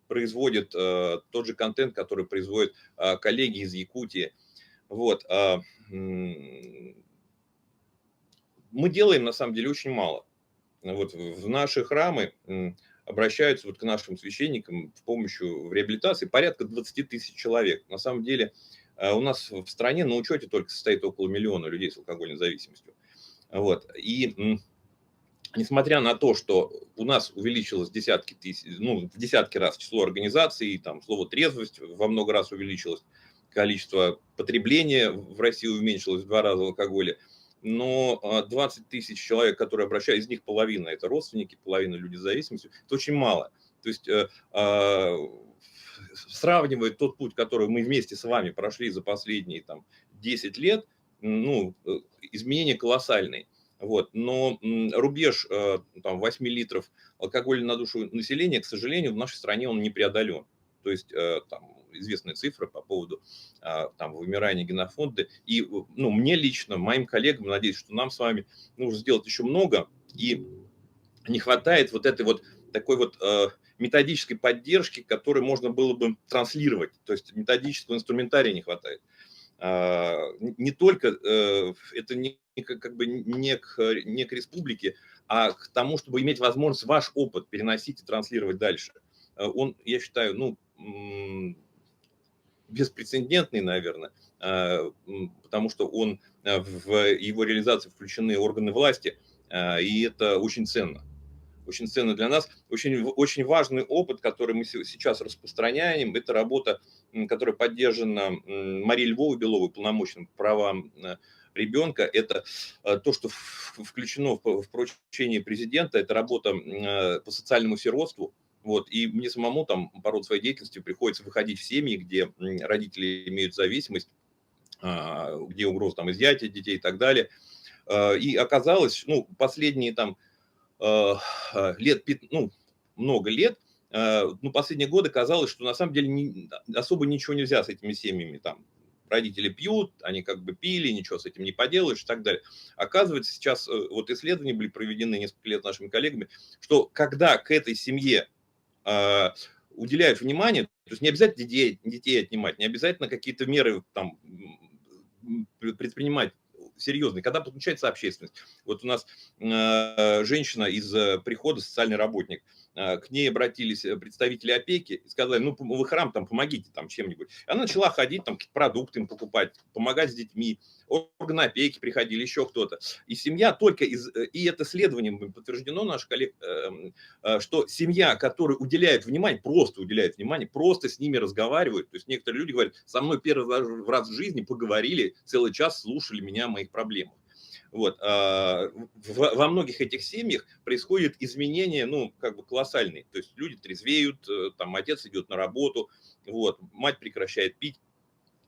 производит тот же контент, который производят коллеги из Якутии. Вот. Мы делаем, на самом деле, очень мало. Вот в наши храмы обращаются вот к нашим священникам с помощью в реабилитации порядка 20 тысяч человек. На самом деле у нас в стране на учете только состоит около 1 миллиона людей с алкогольной зависимостью. Вот. И несмотря на то, что у нас увеличилось в десятки раз число организаций, там слово трезвость во много раз увеличилось, количество потребления в России уменьшилось в 2 раза алкоголя, но 20 тысяч человек, которые обращаются, из них половина это родственники, половина люди с зависимостью, это очень мало. То есть сравнивая тот путь, который мы вместе с вами прошли за последние 10 лет, изменения колоссальные. Вот. Но рубеж 8 литров алкоголя на душу населения, к сожалению, в нашей стране он не преодолен. То есть известные цифры по поводу вымирания генофонда. И мне лично, моим коллегам, надеюсь, что нам с вами нужно сделать еще много. И не хватает вот этой вот такой вот методической поддержки, которую можно было бы транслировать. То есть методического инструментария не хватает. Не только это не к республике, а к тому, чтобы иметь возможность ваш опыт переносить и транслировать дальше. Он, я считаю, беспрецедентный, наверное, потому что в его реализацию включены органы власти, и это очень ценно. Очень ценно для нас. Очень важный опыт, который мы сейчас распространяем, это работа, которая поддержана Марией Львовой-Беловой, полномочным по правам ребенка. Это то, что включено в поручение президента, это работа по социальному сиротству. Вот. И мне самому по роду своей деятельности приходится выходить в семьи, где родители имеют зависимость, где угроза изъятия детей и так далее. И оказалось, последние много лет, последние годы казалось, что на самом деле особо ничего нельзя с этими семьями. Родители пьют, они пили, ничего с этим не поделаешь и так далее. Оказывается, сейчас исследования были проведены несколько лет нашими коллегами, что когда к этой семье уделяют внимание, то есть не обязательно детей отнимать, не обязательно какие-то меры предпринимать серьезные, когда подключается общественность. Вот у нас женщина из прихода, социальный работник, к ней обратились представители опеки и сказали, вы храм помогите чем-нибудь. Она начала ходить, какие-то продукты им покупать, помогать с детьми, органы опеки приходили, еще кто-то. И семья только и это исследованием подтверждено наших коллег, что семья, которая уделяет внимание, просто с ними разговаривают. То есть некоторые люди говорят, со мной первый раз в жизни поговорили, целый час слушали меня о моих проблемах. Вот. Во многих этих семьях происходят изменения, колоссальные. То есть люди трезвеют, отец идет на работу, мать прекращает пить.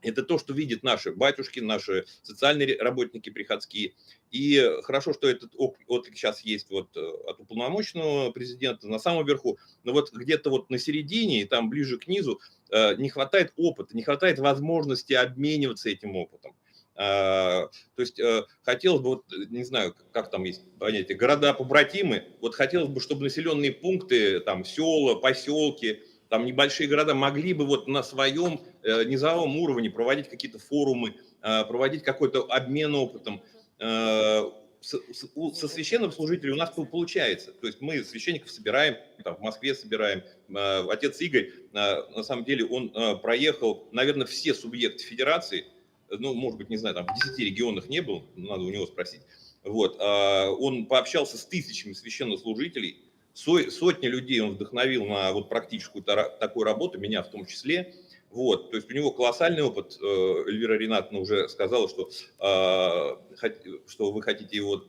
Это то, что видят наши батюшки, наши социальные работники приходские. И хорошо, что этот отклик сейчас есть от уполномоченного президента на самом верху. Но где-то на середине, ближе к низу, не хватает опыта, не хватает возможности обмениваться этим опытом. То есть хотелось бы, не знаю, как есть понятие, города-побратимы, хотелось бы, чтобы населенные пункты, села, поселки, небольшие города могли бы на своем низовом уровне проводить какие-то форумы, проводить какой-то обмен опытом. Со священнослужителей у нас получается. То есть мы священников собираем, в Москве собираем. Отец Игорь, на самом деле, он проехал, наверное, все субъекты федерации. Может быть, не знаю, в 10 регионах не был, надо у него спросить. Он пообщался с тысячами священнослужителей, сотни людей он вдохновил на практическую такую работу, меня в том числе. То есть у него колоссальный опыт. Эльвира Ринатовна уже сказала, что вы хотите его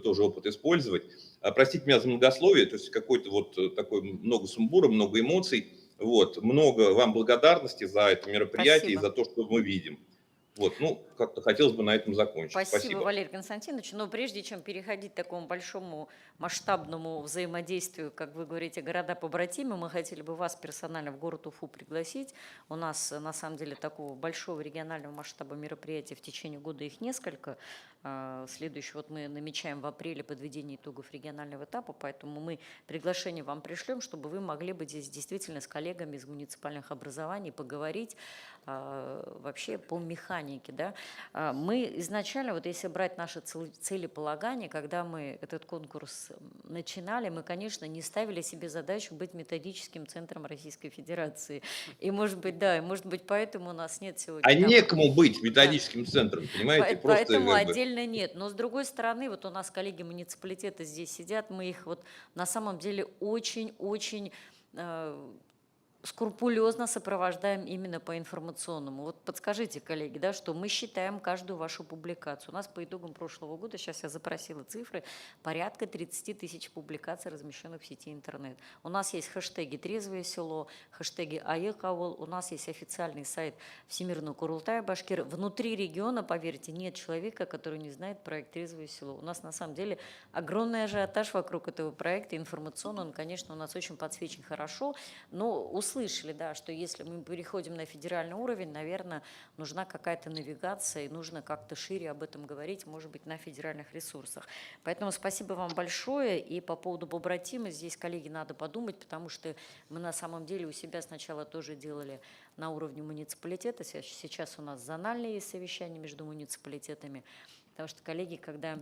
тоже опыт использовать. Простите меня за многословие, то есть какой-то такой много сумбура, много эмоций. Много вам благодарности за это мероприятие. Спасибо. И за то, что мы видим. Как-то хотелось бы на этом закончить. Спасибо, Валерий Константинович. Но прежде чем переходить к такому большому масштабному взаимодействию, как вы говорите, города-побратимы, мы хотели бы вас персонально в город Уфу пригласить. У нас, на самом деле, такого большого регионального масштаба мероприятий в течение года их несколько. Следующий мы намечаем в апреле подведение итогов регионального этапа, поэтому мы приглашение вам пришлем, чтобы вы могли бы здесь действительно с коллегами из муниципальных образований поговорить вообще по механике. Да? Мы изначально, вот если брать наши целеполагания, когда мы этот конкурс начинали, мы, конечно, не ставили себе задачу быть методическим центром Российской Федерации. И, может быть, да, и, может быть, поэтому у нас нет сегодня... А некому быть методическим центром, понимаете? Просто Поэтому как бы- отдельно нет. Но, с другой стороны, вот у нас коллеги муниципалитета здесь сидят, мы их вот на самом деле очень-очень скрупулезно сопровождаем именно по информационному. Вот подскажите, коллеги, да, что мы считаем каждую вашу публикацию. У нас по итогам прошлого года, сейчас я запросила цифры, порядка 30 тысяч публикаций, размещенных в сети интернет. У нас есть хэштеги «Трезвое село», хэштеги «Айык ауыл», у нас есть официальный сайт Всемирного Курултая Башкир. Внутри региона, поверьте, нет человека, который не знает проект «Трезвое село». У нас на самом деле огромный ажиотаж вокруг этого проекта, информационно он, конечно, у нас очень подсвечен хорошо, но услышали, да, что если мы переходим на федеральный уровень, наверное, нужна какая-то навигация, и нужно как-то шире об этом говорить, может быть, на федеральных ресурсах. Поэтому спасибо вам большое. И по поводу побратима, здесь, коллеги, надо подумать, потому что мы на самом деле у себя сначала тоже делали на уровне муниципалитета, сейчас у нас зональные есть совещания между муниципалитетами, потому что коллеги, когда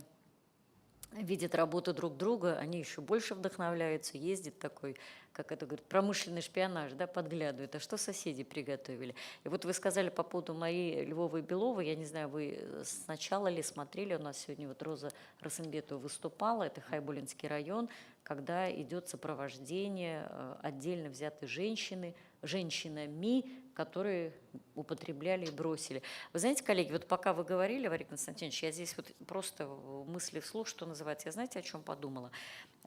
видят работу друг друга, они еще больше вдохновляются, ездит такой, как это говорит, промышленный шпионаж, да, подглядывает, а что соседи приготовили. И вот вы сказали по поводу Марии Львовой Беловой, я не знаю, вы сначала ли смотрели, у нас сегодня вот Роза Расымбетова выступала, это Хайбулинский район, когда идет сопровождение отдельно взятой женщинами, которые употребляли и бросили. Вы знаете, коллеги, вот пока вы говорили, Валерий Константинович, я здесь вот просто мысли вслух, что называется, я знаете, о чем подумала?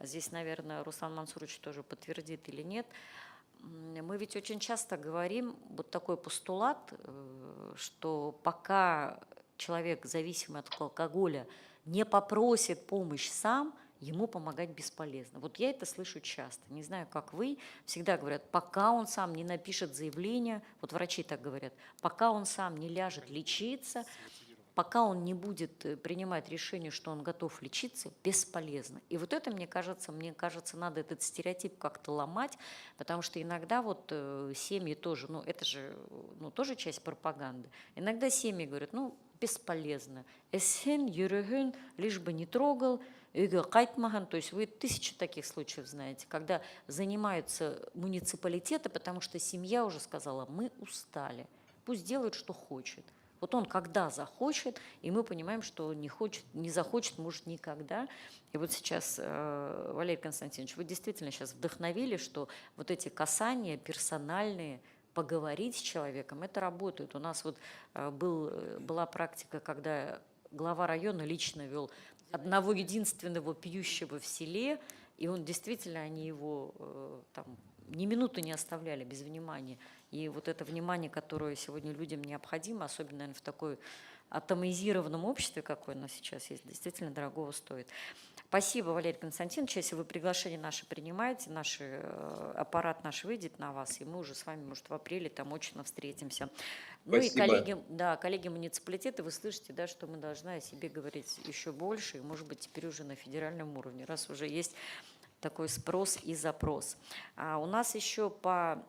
Здесь, наверное, Руслан Мансурович тоже подтвердит или нет. Мы ведь очень часто говорим, вот такой постулат, что пока человек, зависимый от алкоголя, не попросит помощь сам, ему помогать бесполезно. Вот я это слышу часто. Не знаю, как вы. Всегда говорят, пока он сам не напишет заявление, вот врачи так говорят, пока он сам не ляжет лечиться, пока он не будет принимать решение, что он готов лечиться, бесполезно. И вот это, мне кажется, надо этот стереотип как-то ломать, потому что иногда вот семьи тоже, ну это же тоже часть пропаганды. Иногда семьи говорят, бесполезно. Эсен, юреген, лишь бы не трогал, үйге қайтмаған. То есть вы 1000 таких случаев знаете, когда занимаются муниципалитеты, потому что семья уже сказала, мы устали, пусть делает, что хочет. Вот он когда захочет, и мы понимаем, что не захочет, может, никогда. И вот сейчас, Валерий Константинович, вы действительно сейчас вдохновили, что вот эти касания персональные, поговорить с человеком, это работает. У нас вот была практика, когда глава района лично вел одного единственного пьющего в селе, и он действительно, они его там ни минуты не оставляли без внимания. И вот это внимание, которое сегодня людям необходимо, особенно, наверное, в такой атомизированном обществе, какое у нас сейчас есть, действительно дорогого стоит. Спасибо, Валерий Константинович. Если вы приглашение наше принимаете, аппарат наш выйдет на вас, и мы уже с вами, может, в апреле там очно встретимся. Ну и коллеги муниципалитета, вы слышите, да, что мы должны о себе говорить еще больше, и, может быть, теперь уже на федеральном уровне, раз уже есть такой спрос и запрос. А у нас еще по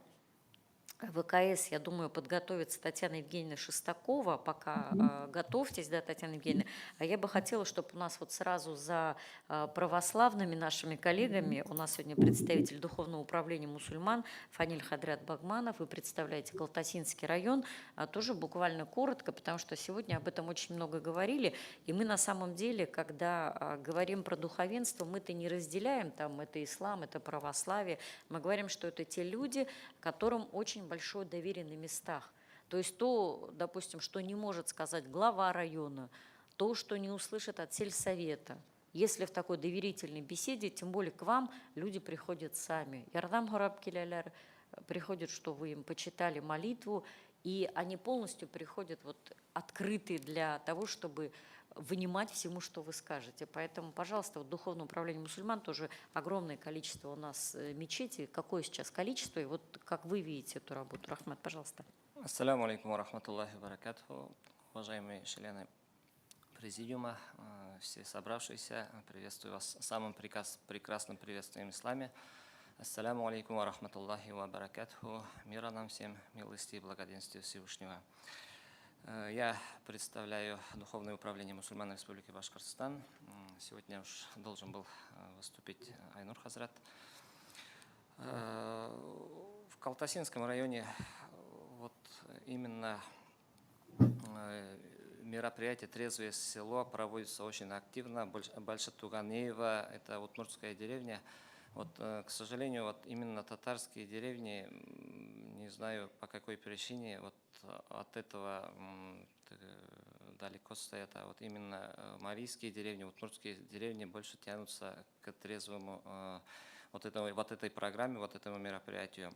ВКС, я думаю, подготовится Татьяна Евгеньевна Шестакова. Пока готовьтесь, да, Татьяна Евгеньевна. А я бы хотела, чтобы у нас вот сразу за православными нашими коллегами, у нас сегодня представитель Духовного управления мусульман Фаниль Хадрят Багманов, вы представляете Калтасинский район, тоже буквально коротко, потому что сегодня об этом очень много говорили, и мы на самом деле, когда говорим про духовенство, мы-то не разделяем, там, это ислам, это православие, мы говорим, что это те люди, которым очень большое доверие на местах. То есть то, допустим, что не может сказать глава района, то, что не услышит от сельсовета. Если в такой доверительной беседе, тем более к вам, люди приходят сами. Ярдам Хураб Келяляр приходят, что вы им почитали молитву, и они полностью приходят вот открытые для того, чтобы внимать всему, что вы скажете. Поэтому, пожалуйста, вот Духовное управление мусульман тоже огромное количество у нас мечетей. Какое сейчас количество? И вот как вы видите эту работу? Рахмат, пожалуйста. Ассаляму алейкум ва рахматуллахи ва баракатуху. Уважаемые члены президиума, все собравшиеся, приветствую вас самым прекрасным приветствием в исламе. Ассаляму алейкум ва рахматуллахи ва баракатуху. Мира нам всем, милости и благоденствия Всевышнего. Я представляю Духовное управление мусульман Республики Башкортостан. Сегодня уж должен был выступить Айнур Хазрат. В Калтасинском районе вот именно мероприятие «Трезвое село» проводится очень активно. Большатуганеево, это вот удмуртская деревня. Вот, к сожалению, вот именно татарские деревни, не знаю по какой причине, вот от этого далеко стоят, а вот именно марийские деревни, удмуртские деревни больше тянутся к трезвому вот этой программе, вот этому мероприятию.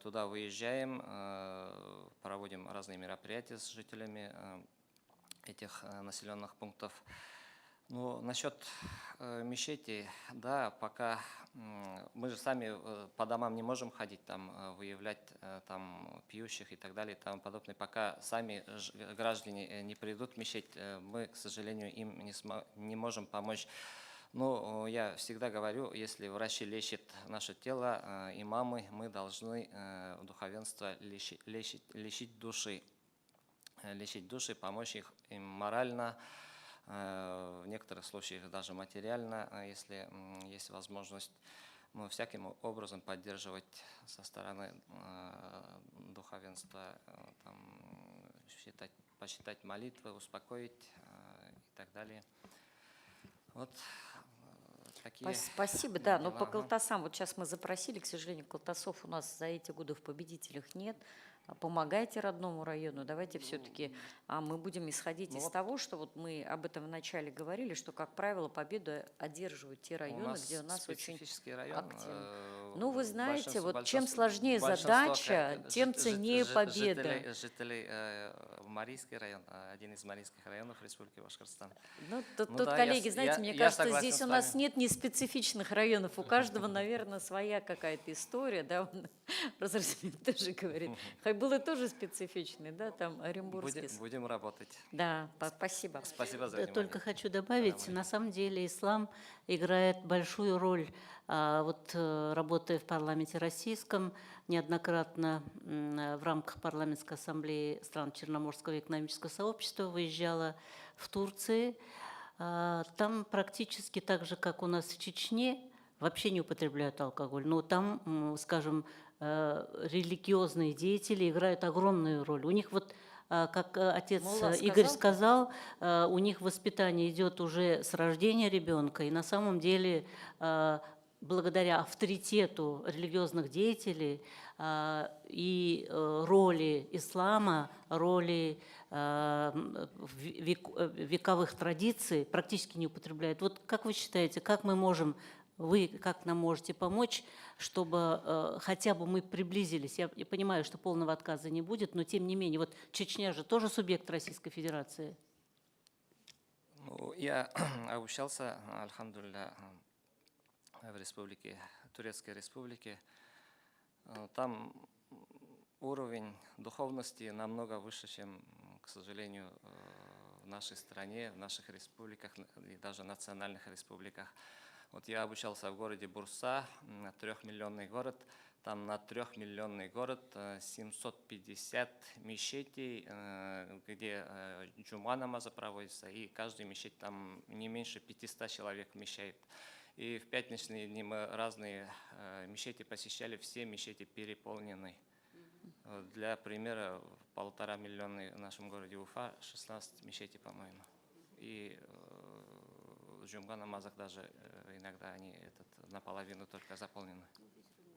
Туда выезжаем, проводим разные мероприятия с жителями этих населенных пунктов. Ну, насчет мечети, да, пока мы же сами по домам не можем ходить, там, выявлять там пьющих и так далее и тому подобное. Пока сами граждане не придут в мечеть, мы, к сожалению, им не можем помочь. Но я всегда говорю, если врачи лечат наше тело, имамы, мы должны духовенство лечить души, помочь им морально, в некоторых случаях даже материально, если есть возможность, но всяким образом поддерживать со стороны духовенства, там, посчитать молитвы, успокоить и так далее. Вот такие Спасибо, да, но дела. по Калтасам, вот сейчас мы запросили, к сожалению, Калтасов у нас за эти годы в победителях нет. Помогайте родному району, давайте все-таки мы будем исходить из того, что вот мы об этом вначале говорили, что, как правило, победу одерживают те районы, где у нас очень активно. Ну, вы знаете, вот чем сложнее задача, тем ценнее победа. Жителей Марийский район, один из марийских районов Республики Башкортостан. Ну, тут, коллеги, знаете, мне кажется, здесь у нас нет ни специфичных районов, у каждого, наверное, своя какая-то история, да, он тоже говорит. Хайбулы тоже специфичный, да, там оренбургский. Будем работать. Да, спасибо. Спасибо за внимание. Только хочу добавить, на самом деле ислам играет большую роль. Вот работая в парламенте российском, неоднократно в рамках парламентской ассамблеи стран Черноморского экономического сообщества выезжала в Турции. Там практически так же, как у нас в Чечне, вообще не употребляют алкоголь. Но там, скажем, религиозные деятели играют огромную роль. У них вот, как отец Игорь сказал, у них воспитание идет уже с рождения ребенка, и на самом деле благодаря авторитету религиозных деятелей и роли ислама, роли вековых традиций практически не употребляют. Вот как вы считаете, как мы можем, вы как нам можете помочь, чтобы хотя бы мы приблизились? Я понимаю, что полного отказа не будет, но тем не менее, вот Чечня же тоже субъект Российской Федерации. Ну, я обучался, альхамдулилля, в республике, Турецкой республике. Там уровень духовности намного выше, чем, к сожалению, в нашей стране, в наших республиках и даже национальных республиках. Вот я обучался в городе Бурса, 3-миллионный город. Там на 3-миллионный город 750 мечетей, где джума намаза проводится, и каждый мечеть там не меньше 500 человек вмещает. И в пятничные дни мы разные мечети посещали, все мечети переполнены. Для примера, 1,5-миллионный в нашем городе Уфа, 16 мечетей, по-моему. И в джумга намазах даже иногда они наполовину только заполнены.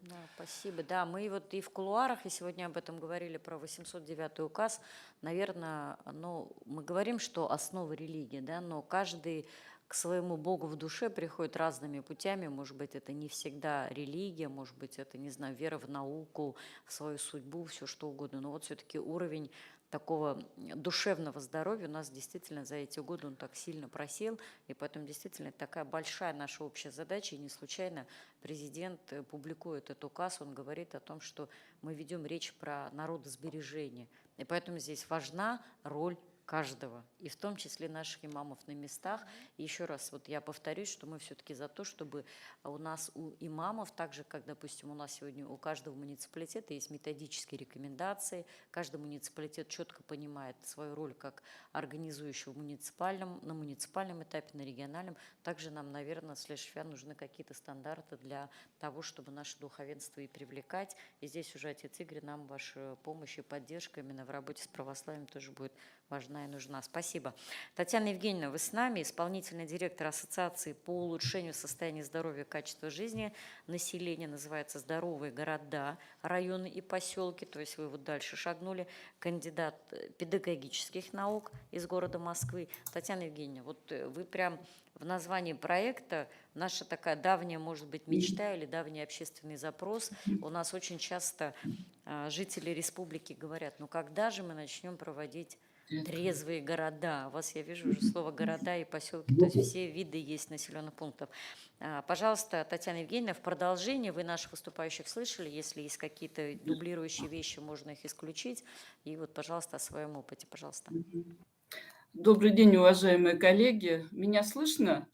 Да, спасибо. Да, мы вот и в кулуарах, и сегодня об этом говорили, про 809 указ. Наверное, мы говорим, что основа религии, да, но каждый к своему Богу в душе приходит разными путями. Может быть, это не всегда религия, может быть, это, не знаю, вера в науку, в свою судьбу, все что угодно. Но вот все-таки уровень такого душевного здоровья у нас действительно за эти годы он так сильно просел, и поэтому действительно это такая большая наша общая задача, и не случайно президент публикует этот указ, он говорит о том, что мы ведем речь про народосбережение, и поэтому здесь важна роль каждого, и в том числе наших имамов на местах. И еще раз, вот я повторюсь, что мы все-таки за то, чтобы у нас у имамов, так же, как, допустим, у нас сегодня у каждого муниципалитета есть методические рекомендации, каждый муниципалитет четко понимает свою роль как организующего на муниципальном этапе, на региональном. Также нам, наверное, с Лешфя нужны какие-то стандарты для того, чтобы наше духовенство и привлекать. И здесь уже, отец Игорь, нам ваша помощь и поддержка именно в работе с православием тоже будет важна и нужна. Спасибо. Татьяна Евгеньевна, вы с нами, исполнительный директор Ассоциации по улучшению состояния здоровья и качества жизни населения, называется «Здоровые города, районы и поселки», то есть вы вот дальше шагнули, кандидат педагогических наук из города Москвы. Татьяна Евгеньевна, вот вы прям в названии проекта, наша такая давняя, может быть, мечта или давний общественный запрос. У нас очень часто жители республики говорят, ну когда же мы начнем проводить трезвые города? У вас, я вижу уже слово города и поселки, то есть все виды есть населенных пунктов. Пожалуйста, Татьяна Евгеньевна, в продолжение вы наших выступающих слышали, если есть какие-то дублирующие вещи, можно их исключить. И вот, пожалуйста, о своем опыте, пожалуйста. Добрый день, уважаемые коллеги. Меня слышно?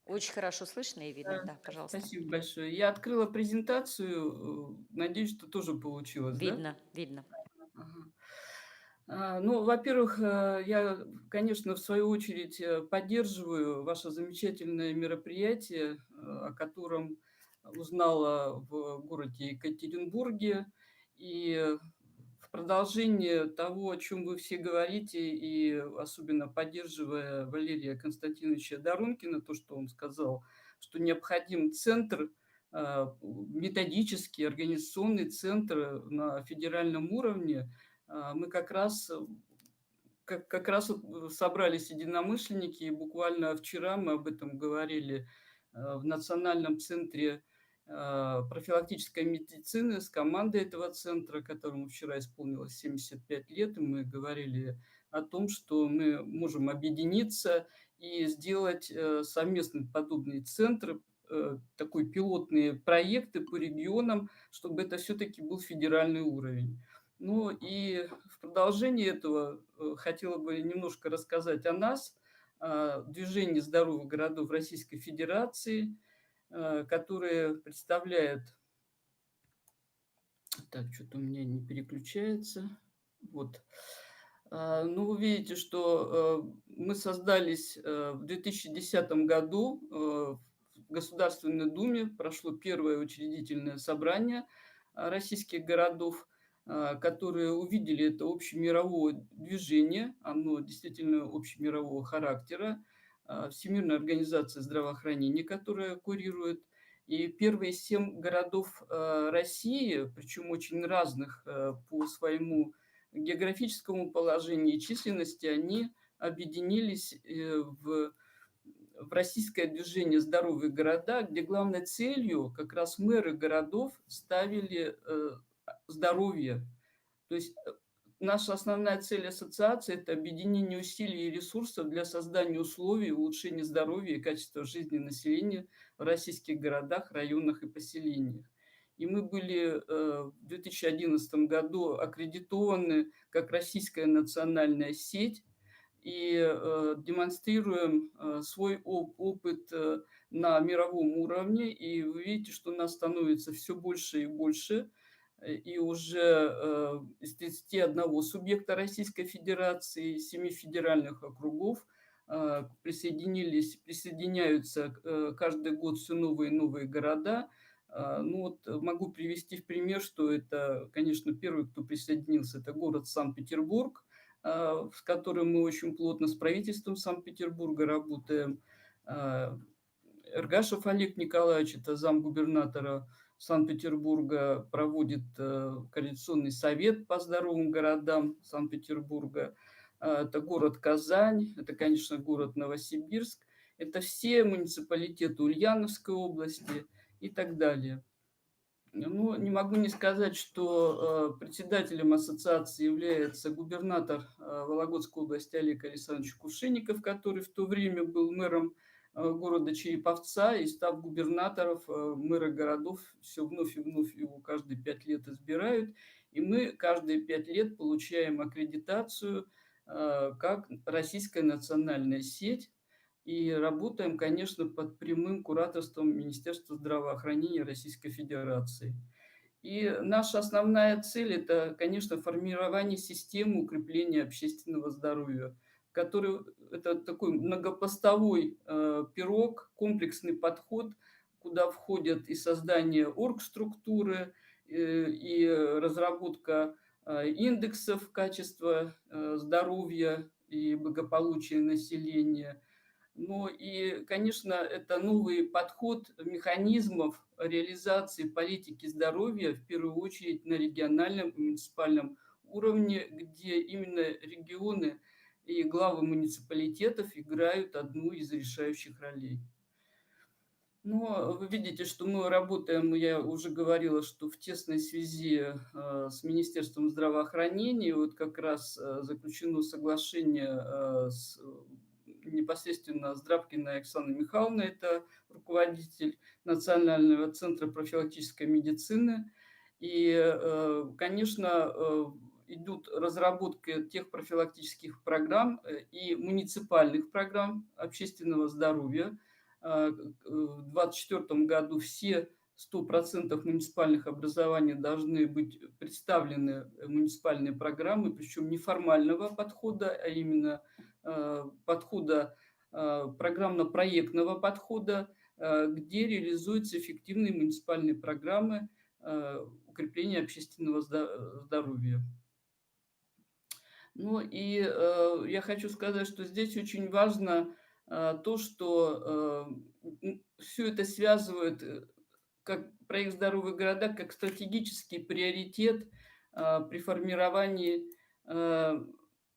Очень хорошо слышно и видно, да, пожалуйста. Спасибо большое. Я открыла презентацию, надеюсь, что тоже получилось, видно, да? Видно. Ну, во-первых, я, конечно, в свою очередь поддерживаю ваше замечательное мероприятие, о котором узнала в городе Екатеринбурге. И в продолжение того, о чем вы все говорите, и особенно поддерживая Валерия Константиновича Дорункина, то, что он сказал, что необходим центр, методический, организационный центр на федеральном уровне, мы как раз собрались единомышленники, и буквально вчера мы об этом говорили в Национальном центре профилактической медицины с командой этого центра, которому вчера исполнилось 75 лет, и мы говорили о том, что мы можем объединиться и сделать совместный подобный центр, такой пилотные проекты по регионам, чтобы это все-таки был федеральный уровень. Ну и в продолжении этого хотела бы немножко рассказать о нас, о движении здоровых городов Российской Федерации, которое представляет... Так, что-то у меня не переключается. Вот. Ну, вы видите, что мы создались в 2010 году в Государственной Думе, прошло первое учредительное собрание российских городов, которые увидели это общемировое движение, оно действительно общемирового характера, Всемирная организация здравоохранения, которая курирует. И первые 7 городов России, причем очень разных по своему географическому положению и численности, они объединились в российское движение «Здоровые города», где главной целью как раз мэры городов ставили здоровье. То есть наша основная цель ассоциации – это объединение усилий и ресурсов для создания условий улучшения здоровья и качества жизни населения в российских городах, районах и поселениях. И мы были в 2011 году аккредитованы как российская национальная сеть и демонстрируем свой опыт на мировом уровне. И вы видите, что нас становится все больше и больше. И уже из 31 субъекта Российской Федерации, 7 федеральных округов присоединяются каждый год все новые и новые города. Ну вот могу привести в пример, что это, конечно, первый, кто присоединился, это город Санкт-Петербург, с которым мы очень плотно с правительством Санкт-Петербурга работаем. Эргашев Олег Николаевич, это замгубернатора Санкт-Петербурга, проводит координационный совет по здоровым городам Санкт-Петербурга. Это город Казань, это, конечно, город Новосибирск, это все муниципалитеты Ульяновской области и так далее. Ну, не могу не сказать, что председателем ассоциации является губернатор Вологодской области Олег Александрович Кувшинников, который в то время был мэром города Череповца, и став губернатором, мэры городов все вновь и вновь его каждые 5 лет избирают. И мы каждые 5 лет получаем аккредитацию как российская национальная сеть. И работаем, конечно, под прямым кураторством Министерства здравоохранения Российской Федерации. И наша основная цель – это, конечно, формирование системы укрепления общественного здоровья, который это такой многопластовой пирог, комплексный подход, куда входят и создание оргструктуры, и разработка индексов качества здоровья и благополучия населения. Ну и, конечно, это новый подход механизмов реализации политики здоровья, в первую очередь на региональном и муниципальном уровне, где именно регионы и главы муниципалитетов играют одну из решающих ролей. Но вы видите, что мы работаем, я уже говорила, что в тесной связи с Министерством здравоохранения. Вот как раз заключено соглашение с непосредственно Здравкина Оксана Михайловна, это руководитель Национального центра профилактической медицины. И, конечно, идут разработка тех профилактических программ и муниципальных программ общественного здоровья. В 2024 году все 100% муниципальных образований должны быть представлены муниципальные программы, причем неформального подхода, а именно подхода программно-проектного подхода, где реализуются эффективные муниципальные программы укрепления общественного здоровья. Ну и я хочу сказать, что здесь очень важно то, что все это связывает как проект «Здоровые города» как стратегический приоритет при формировании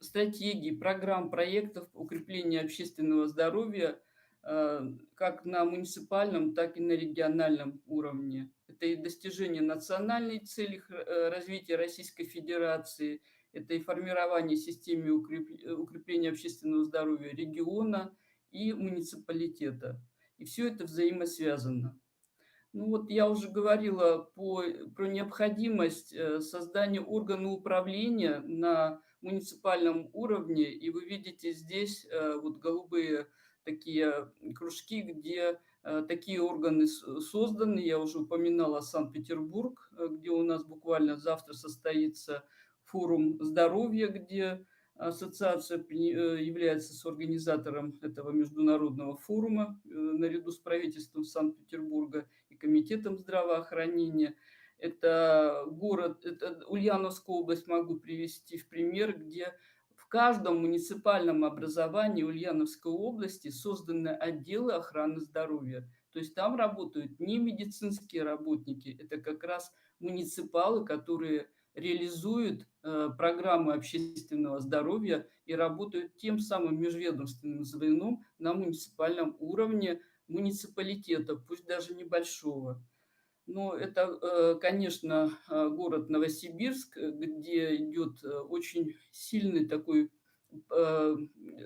стратегий, программ, проектов укрепления общественного здоровья как на муниципальном, так и на региональном уровне. Это и достижение национальной цели развития Российской Федерации, это и формирование системы укрепления общественного здоровья региона и муниципалитета. И все это взаимосвязано. Ну вот я уже говорила про необходимость создания органа управления на муниципальном уровне, и вы видите здесь вот голубые такие кружки, где такие органы созданы. Я уже упоминала Санкт-Петербург, где у нас буквально завтра состоится форум здоровья, где ассоциация является соорганизатором этого международного форума наряду с правительством Санкт-Петербурга и комитетом здравоохранения. Это город, это Ульяновская область могу привести в пример, где в каждом муниципальном образовании Ульяновской области созданы отделы охраны здоровья. То есть там работают не медицинские работники, это как раз муниципалы, которые реализуют программы общественного здоровья и работают тем самым межведомственным звеном на муниципальном уровне муниципалитета, пусть даже небольшого. Но это, конечно, город Новосибирск, где идет очень сильный такой,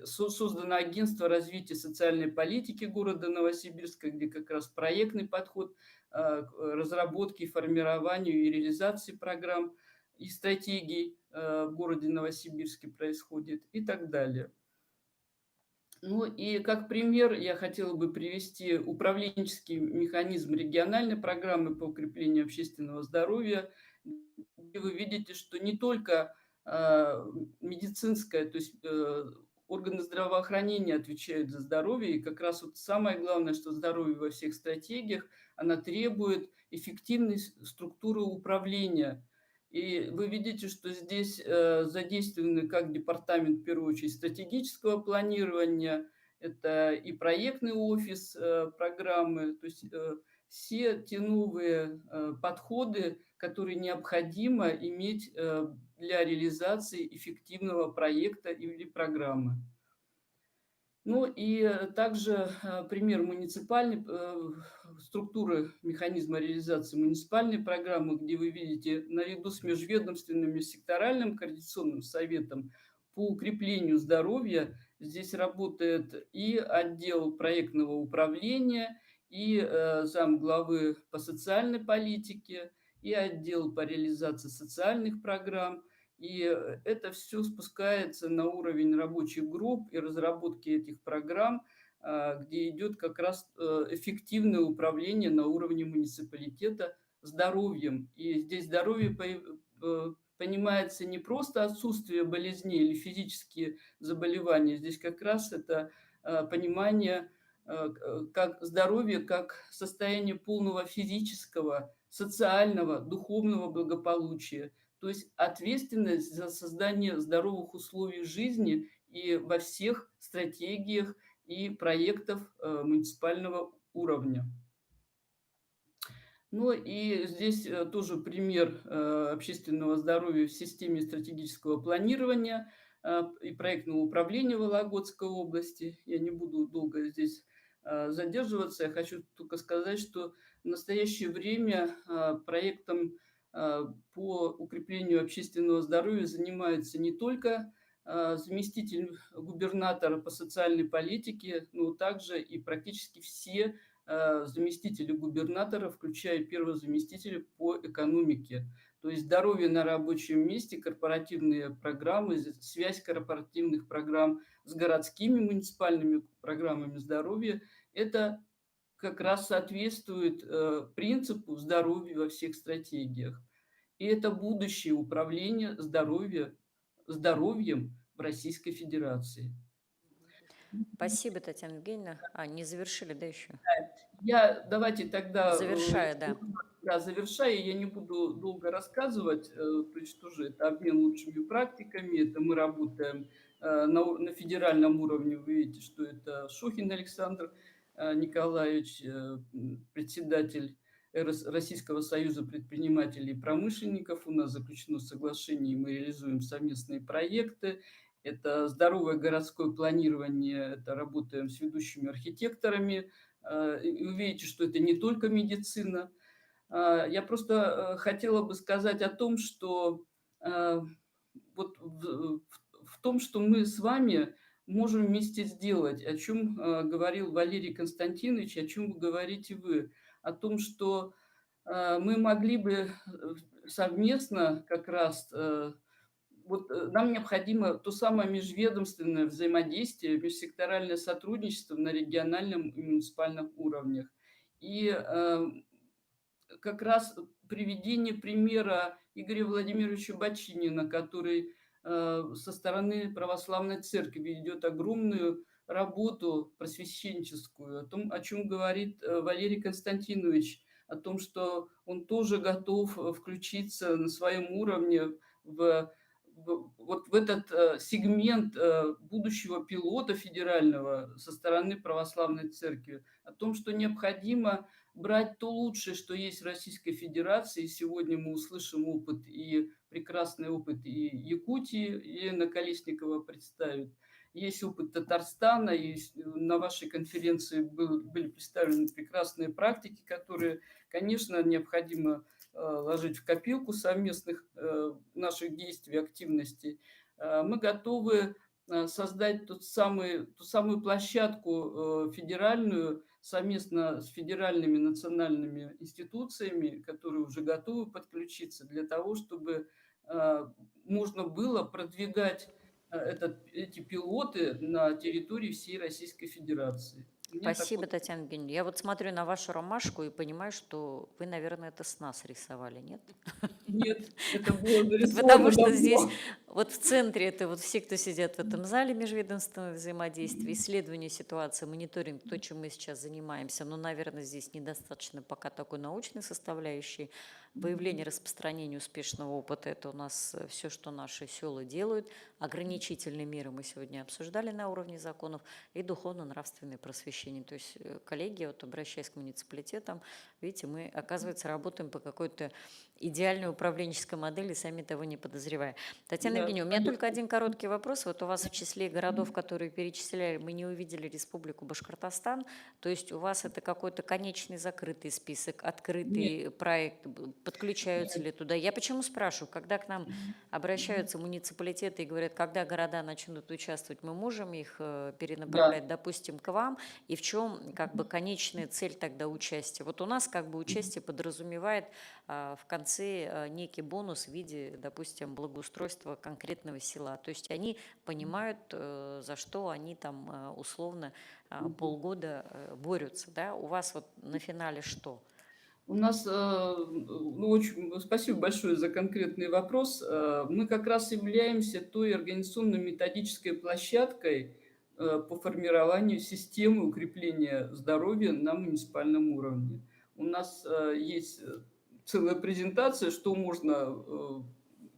создано агентство развития социальной политики города Новосибирска, где как раз проектный подход к разработке, формированию и реализации программ и стратегий в городе Новосибирске происходит и так далее. Ну и как пример я хотела бы привести управленческий механизм региональной программы по укреплению общественного здоровья, где вы видите, что не только медицинская, то есть органы здравоохранения отвечают за здоровье, и как раз вот самое главное, что здоровье во всех стратегиях, она требует эффективной структуры управления. И вы видите, что здесь задействованы как департамент, в первую очередь, стратегического планирования, это и проектный офис программы, то есть все те новые подходы, которые необходимо иметь для реализации эффективного проекта или программы. Ну и также пример муниципальной структуры механизма реализации муниципальной программы, где вы видите наряду с межведомственным и секторальным координационным советом по укреплению здоровья здесь работает и отдел проектного управления, и замглавы по социальной политике, и отдел по реализации социальных программ, И это все спускается на уровень рабочих групп и разработки этих программ, где идет как раз эффективное управление на уровне муниципалитета здоровьем. И здесь здоровье понимается не просто отсутствие болезней или физические заболевания, здесь как раз это понимание как здоровье, как состояние полного физического, социального, духовного благополучия. То есть ответственность за создание здоровых условий жизни и во всех стратегиях и проектов муниципального уровня. Ну и здесь тоже пример общественного здоровья в системе стратегического планирования и проектного управления Вологодской области. Я не буду долго здесь задерживаться. Я хочу только сказать, что в настоящее время проектом по укреплению общественного здоровья занимается не только заместитель губернатора по социальной политике, но также и практически все заместители губернатора, включая первого заместителя по экономике. То есть здоровье на рабочем месте, корпоративные программы, связь корпоративных программ с городскими муниципальными программами здоровья, это как раз соответствует принципу здоровья во всех стратегиях. И это будущее управление здоровьем в Российской Федерации. Спасибо, Татьяна Евгеньевна. Не завершили, да, еще? Давайте тогда... Завершая, да. Да, завершая, я не буду долго рассказывать, то есть тоже это обмен лучшими практиками, это мы работаем на федеральном уровне, вы видите, что это Шохин Александр Николаевич, председатель Российского союза предпринимателей и промышленников, у нас заключено соглашение, и мы реализуем совместные проекты. Это здоровое городское планирование, это работаем с ведущими архитекторами. И вы видите, что это не только медицина. Я просто хотела бы сказать о том, что вот в том, что мы с вами можем вместе сделать, о чем говорил Валерий Константинович, о чем вы говорите вы, о том, что мы могли бы совместно как раз... Вот нам необходимо то самое межведомственное взаимодействие, межсекторальное сотрудничество на региональном и муниципальном уровнях. И как раз приведение примера Игоря Владимировича Бочинина, который со стороны православной церкви ведет огромную работу просвещенческую, о том, о чем говорит Валерий Константинович, о том, что он тоже готов включиться на своем уровне вот в этот сегмент будущего пилота федерального со стороны православной церкви, о том, что необходимо брать то лучшее, что есть в Российской Федерации. Сегодня мы услышим опыт и прекрасный опыт и Якутии, Елена Колесникова представит. Есть опыт Татарстана, и на вашей конференции были представлены прекрасные практики, которые, конечно, необходимо ложить в копилку совместных наших действий, активностей. Мы готовы создать ту самую площадку федеральную совместно с федеральными национальными институциями, которые уже готовы подключиться для того, чтобы можно было продвигать эти пилоты на территории всей Российской Федерации. Спасибо, Татьяна Евгеньевна. Я вот смотрю на вашу ромашку и понимаю, что вы, наверное, это с нас рисовали, нет? Нет, это было нарисовано. Потому что здесь вот в центре это вот все, кто сидят в этом зале межведомственного взаимодействия, исследование ситуации, мониторинг, то, чем мы сейчас занимаемся. Но, наверное, здесь недостаточно пока такой научной составляющей. Выявление, распространение успешного опыта – это у нас все, что наши села делают. Ограничительные меры мы сегодня обсуждали на уровне законов и духовно-нравственное просвещение. То есть, коллеги, вот обращаясь к муниципалитетам, видите, мы, оказывается, работаем по какой-то идеальной управленческой модели, сами того не подозревая. Татьяна Евгеньевна, у меня только один короткий вопрос. Вот у вас в числе городов, которые перечисляли, мы не увидели Республику Башкортостан. То есть у вас это какой-то конечный закрытый список, открытый проект, подключаются ли туда? Я почему спрашиваю? Когда к нам обращаются муниципалитеты и говорят, когда города начнут участвовать, мы можем их перенаправлять, допустим, к вам, и в чем как бы конечная цель тогда участия? Вот у нас как бы участие подразумевает в конце либо некий бонус в виде, допустим, благоустройства конкретного села. То есть они понимают, за что они там условно полгода борются. Да? У вас вот на финале что? У нас, ну, очень спасибо большое за конкретный вопрос. Мы как раз являемся той организационно-методической площадкой по формированию системы укрепления здоровья на муниципальном уровне. У нас есть целая презентация, что можно,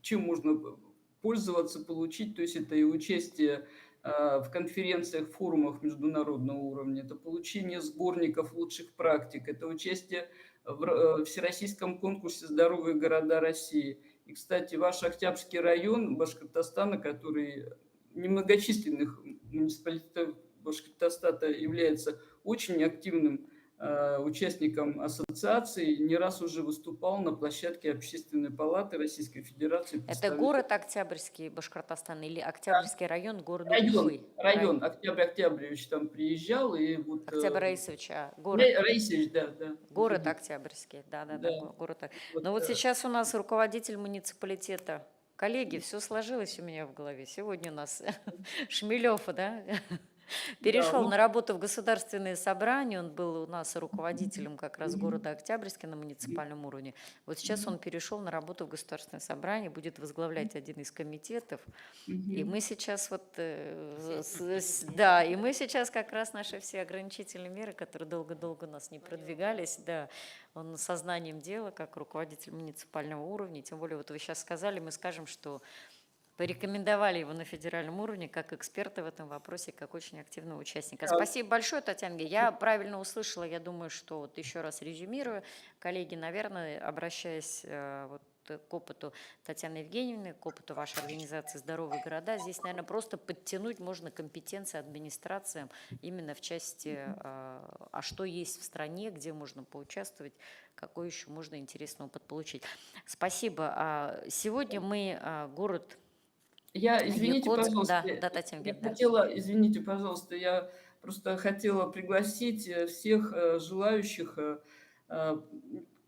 чем можно пользоваться, получить. То есть это и участие в конференциях, форумах международного уровня, это получение сборников лучших практик, это участие в Всероссийском конкурсе «Здоровые города России». И, кстати, ваш Октябрьский район Башкортостана, который немногочисленных муниципалитетов Башкортостана является очень активным участником ассоциации, не раз уже выступал на площадке Общественной палаты Российской Федерации. Это город Октябрьский, Башкортостан, или Октябрьский район города Уфы? Район. Октябрь Октябревич там приезжал. И вот, Октябрь Раисович, город. Раисович, да. Город Октябрьский, да, город. Но вот сейчас у нас руководитель муниципалитета. Коллеги, все сложилось у меня в голове. Сегодня у нас Шмелев, да? Перешел на работу в государственное собрание, он был у нас руководителем как раз города Октябрьский на муниципальном уровне. Вот сейчас он перешел на работу в государственное собрание, будет возглавлять один из комитетов. И мы сейчас и мы сейчас как раз наши все ограничительные меры, которые долго-долго у нас не продвигались, да, он сознанием дела, как руководитель муниципального уровня, тем более вот вы сейчас сказали, мы скажем, что порекомендовали его на федеральном уровне как эксперта в этом вопросе, как очень активного участника. Спасибо большое, Татьяна. Я правильно услышала, я думаю, что вот еще раз резюмирую, коллеги, наверное, обращаясь вот к опыту Татьяны Евгеньевны, к опыту вашей организации «Здоровые города», здесь, наверное, просто подтянуть можно компетенции администрациям именно в части, а что есть в стране, где можно поучаствовать, какой еще можно интересный опыт получить. Спасибо. Сегодня мы город... Извините, пожалуйста, извините, пожалуйста, я просто хотела пригласить всех желающих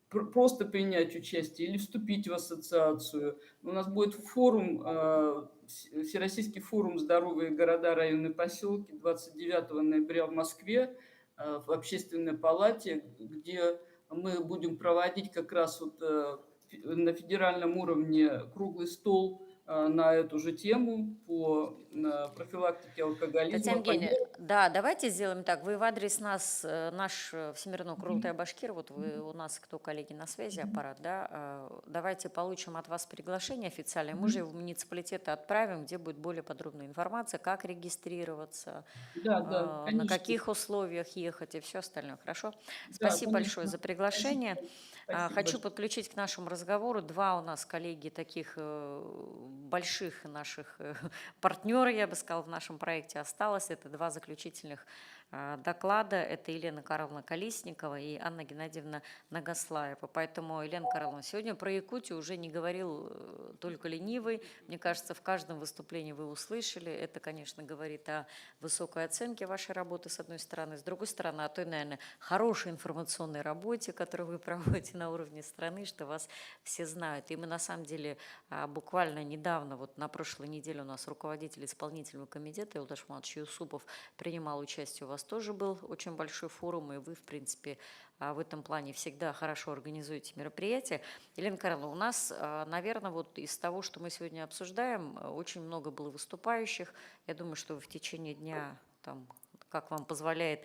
просто принять участие или вступить в ассоциацию. У нас будет форум, Всероссийский форум «Здоровые города, районы, поселки» 29 ноября в Москве в Общественной палате, где мы будем проводить как раз вот на федеральном уровне круглый стол на эту же тему по профилактике алкоголизма. Татьяна Евгеньевна, да, давайте сделаем так. Вы в адрес нас, наш Всемирный Курултай Башкир, вот вы у нас, кто коллеги на связи, аппарат, да, давайте получим от вас приглашение официальное. Мы же в муниципалитеты отправим, где будет более подробная информация, как регистрироваться, на каких условиях ехать и все остальное. Хорошо? Спасибо большое за приглашение. Хочу подключить к нашему разговору два у нас коллеги таких больших наших партнеров, я бы сказала, в нашем проекте осталось. Это два заключительных доклада. Это Елена Карловна Колесникова и Анна Геннадьевна Нагослаева. Поэтому, Елена Карловна, сегодня про Якутию уже не говорил только ленивый. Мне кажется, в каждом выступлении вы услышали. Это, конечно, говорит о высокой оценке вашей работы, с одной стороны. С другой стороны, о той, наверное, хорошей информационной работе, которую вы проводите на уровне страны, что вас все знают. И мы, на самом деле, буквально недавно, вот на прошлой неделе у нас руководитель исполнительного комитета Илдаш Мамадович Юсупов принимал участие у вас тоже был очень большой форум, и вы, в принципе, в этом плане всегда хорошо организуете мероприятия. Елена Карловна, у нас, наверное, вот из того, что мы сегодня обсуждаем, очень много было выступающих. Я думаю, что в течение дня, там, как вам позволяет,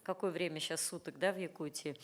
какое время сейчас суток, да, в Якутии,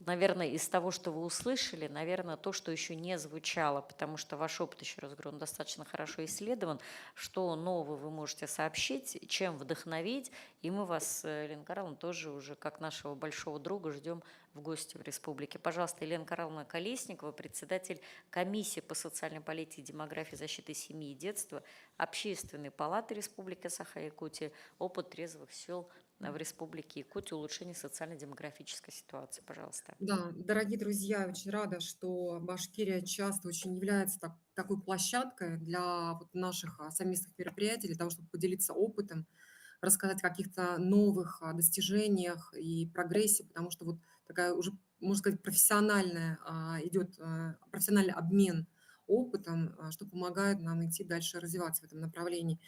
наверное, из того, что вы услышали, наверное, то, что еще не звучало, потому что ваш опыт, еще раз говорю, он достаточно хорошо исследован, что нового вы можете сообщить, чем вдохновить, и мы вас, Елена Карловна, тоже уже как нашего большого друга ждем в гости в республике. Пожалуйста, Елена Карловна Колесникова, председатель комиссии по социальной политике, демографии, защиты семьи и детства Общественной палаты Республики Саха-Якутия, опыт трезвых сел в Республике Якутия, улучшение социально-демографической ситуации. Пожалуйста. Да, дорогие друзья, я очень рада, что Башкирия часто очень является такой площадкой для вот наших совместных мероприятий, для того, чтобы поделиться опытом, рассказать о каких-то новых достижениях и прогрессе, потому что вот такая уже можно сказать, идет профессиональный обмен опытом, что помогает нам идти дальше развиваться в этом направлении.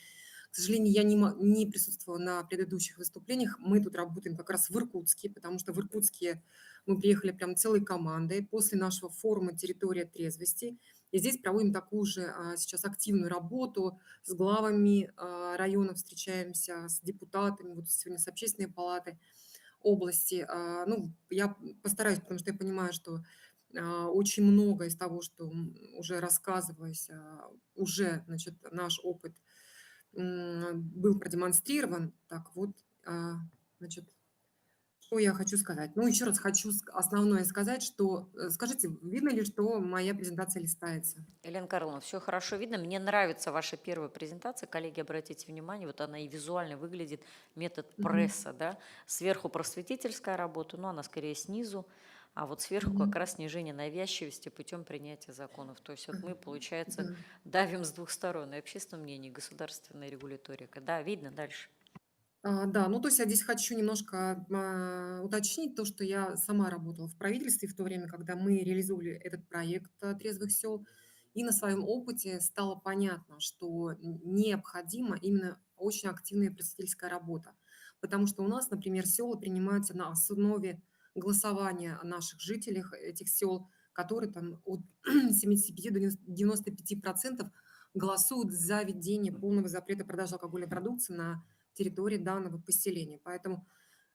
К сожалению, я не присутствовала на предыдущих выступлениях. Мы тут работаем как раз в Иркутске, потому что в Иркутске мы приехали прям целой командой после нашего форума «Территория трезвости». И здесь проводим такую же сейчас активную работу с главами районов, встречаемся с депутатами, вот сегодня с общественной палатой области. Ну, я постараюсь, потому что я понимаю, что очень много из того, что уже рассказывалось, уже, значит, наш опыт был продемонстрирован. Так вот, значит, что я хочу сказать? Ну, еще раз хочу основное сказать, что, скажите, видно ли, что моя презентация листается? Елена Карловна, все хорошо видно. Мне нравится ваша первая презентация. Коллеги, обратите внимание, вот она и визуально выглядит, метод пресса, да. Сверху просветительская работа, но она скорее снизу, а вот сверху как раз снижение навязчивости путем принятия законов. То есть вот мы, получается, давим с двух сторон, и общественное мнение, и государственная регуляторика. Да, видно дальше. Да, ну то есть я здесь хочу немножко уточнить то, что я сама работала в правительстве в то время, когда мы реализовывали этот проект трезвых сел, и на своем опыте стало понятно, что необходима именно очень активная просветительская работа, потому что у нас, например, села принимаются на основе голосования наших жителей этих сел, которые там от 75 до 95% голосуют за введение полного запрета продажи алкогольной продукции на территории данного поселения. Поэтому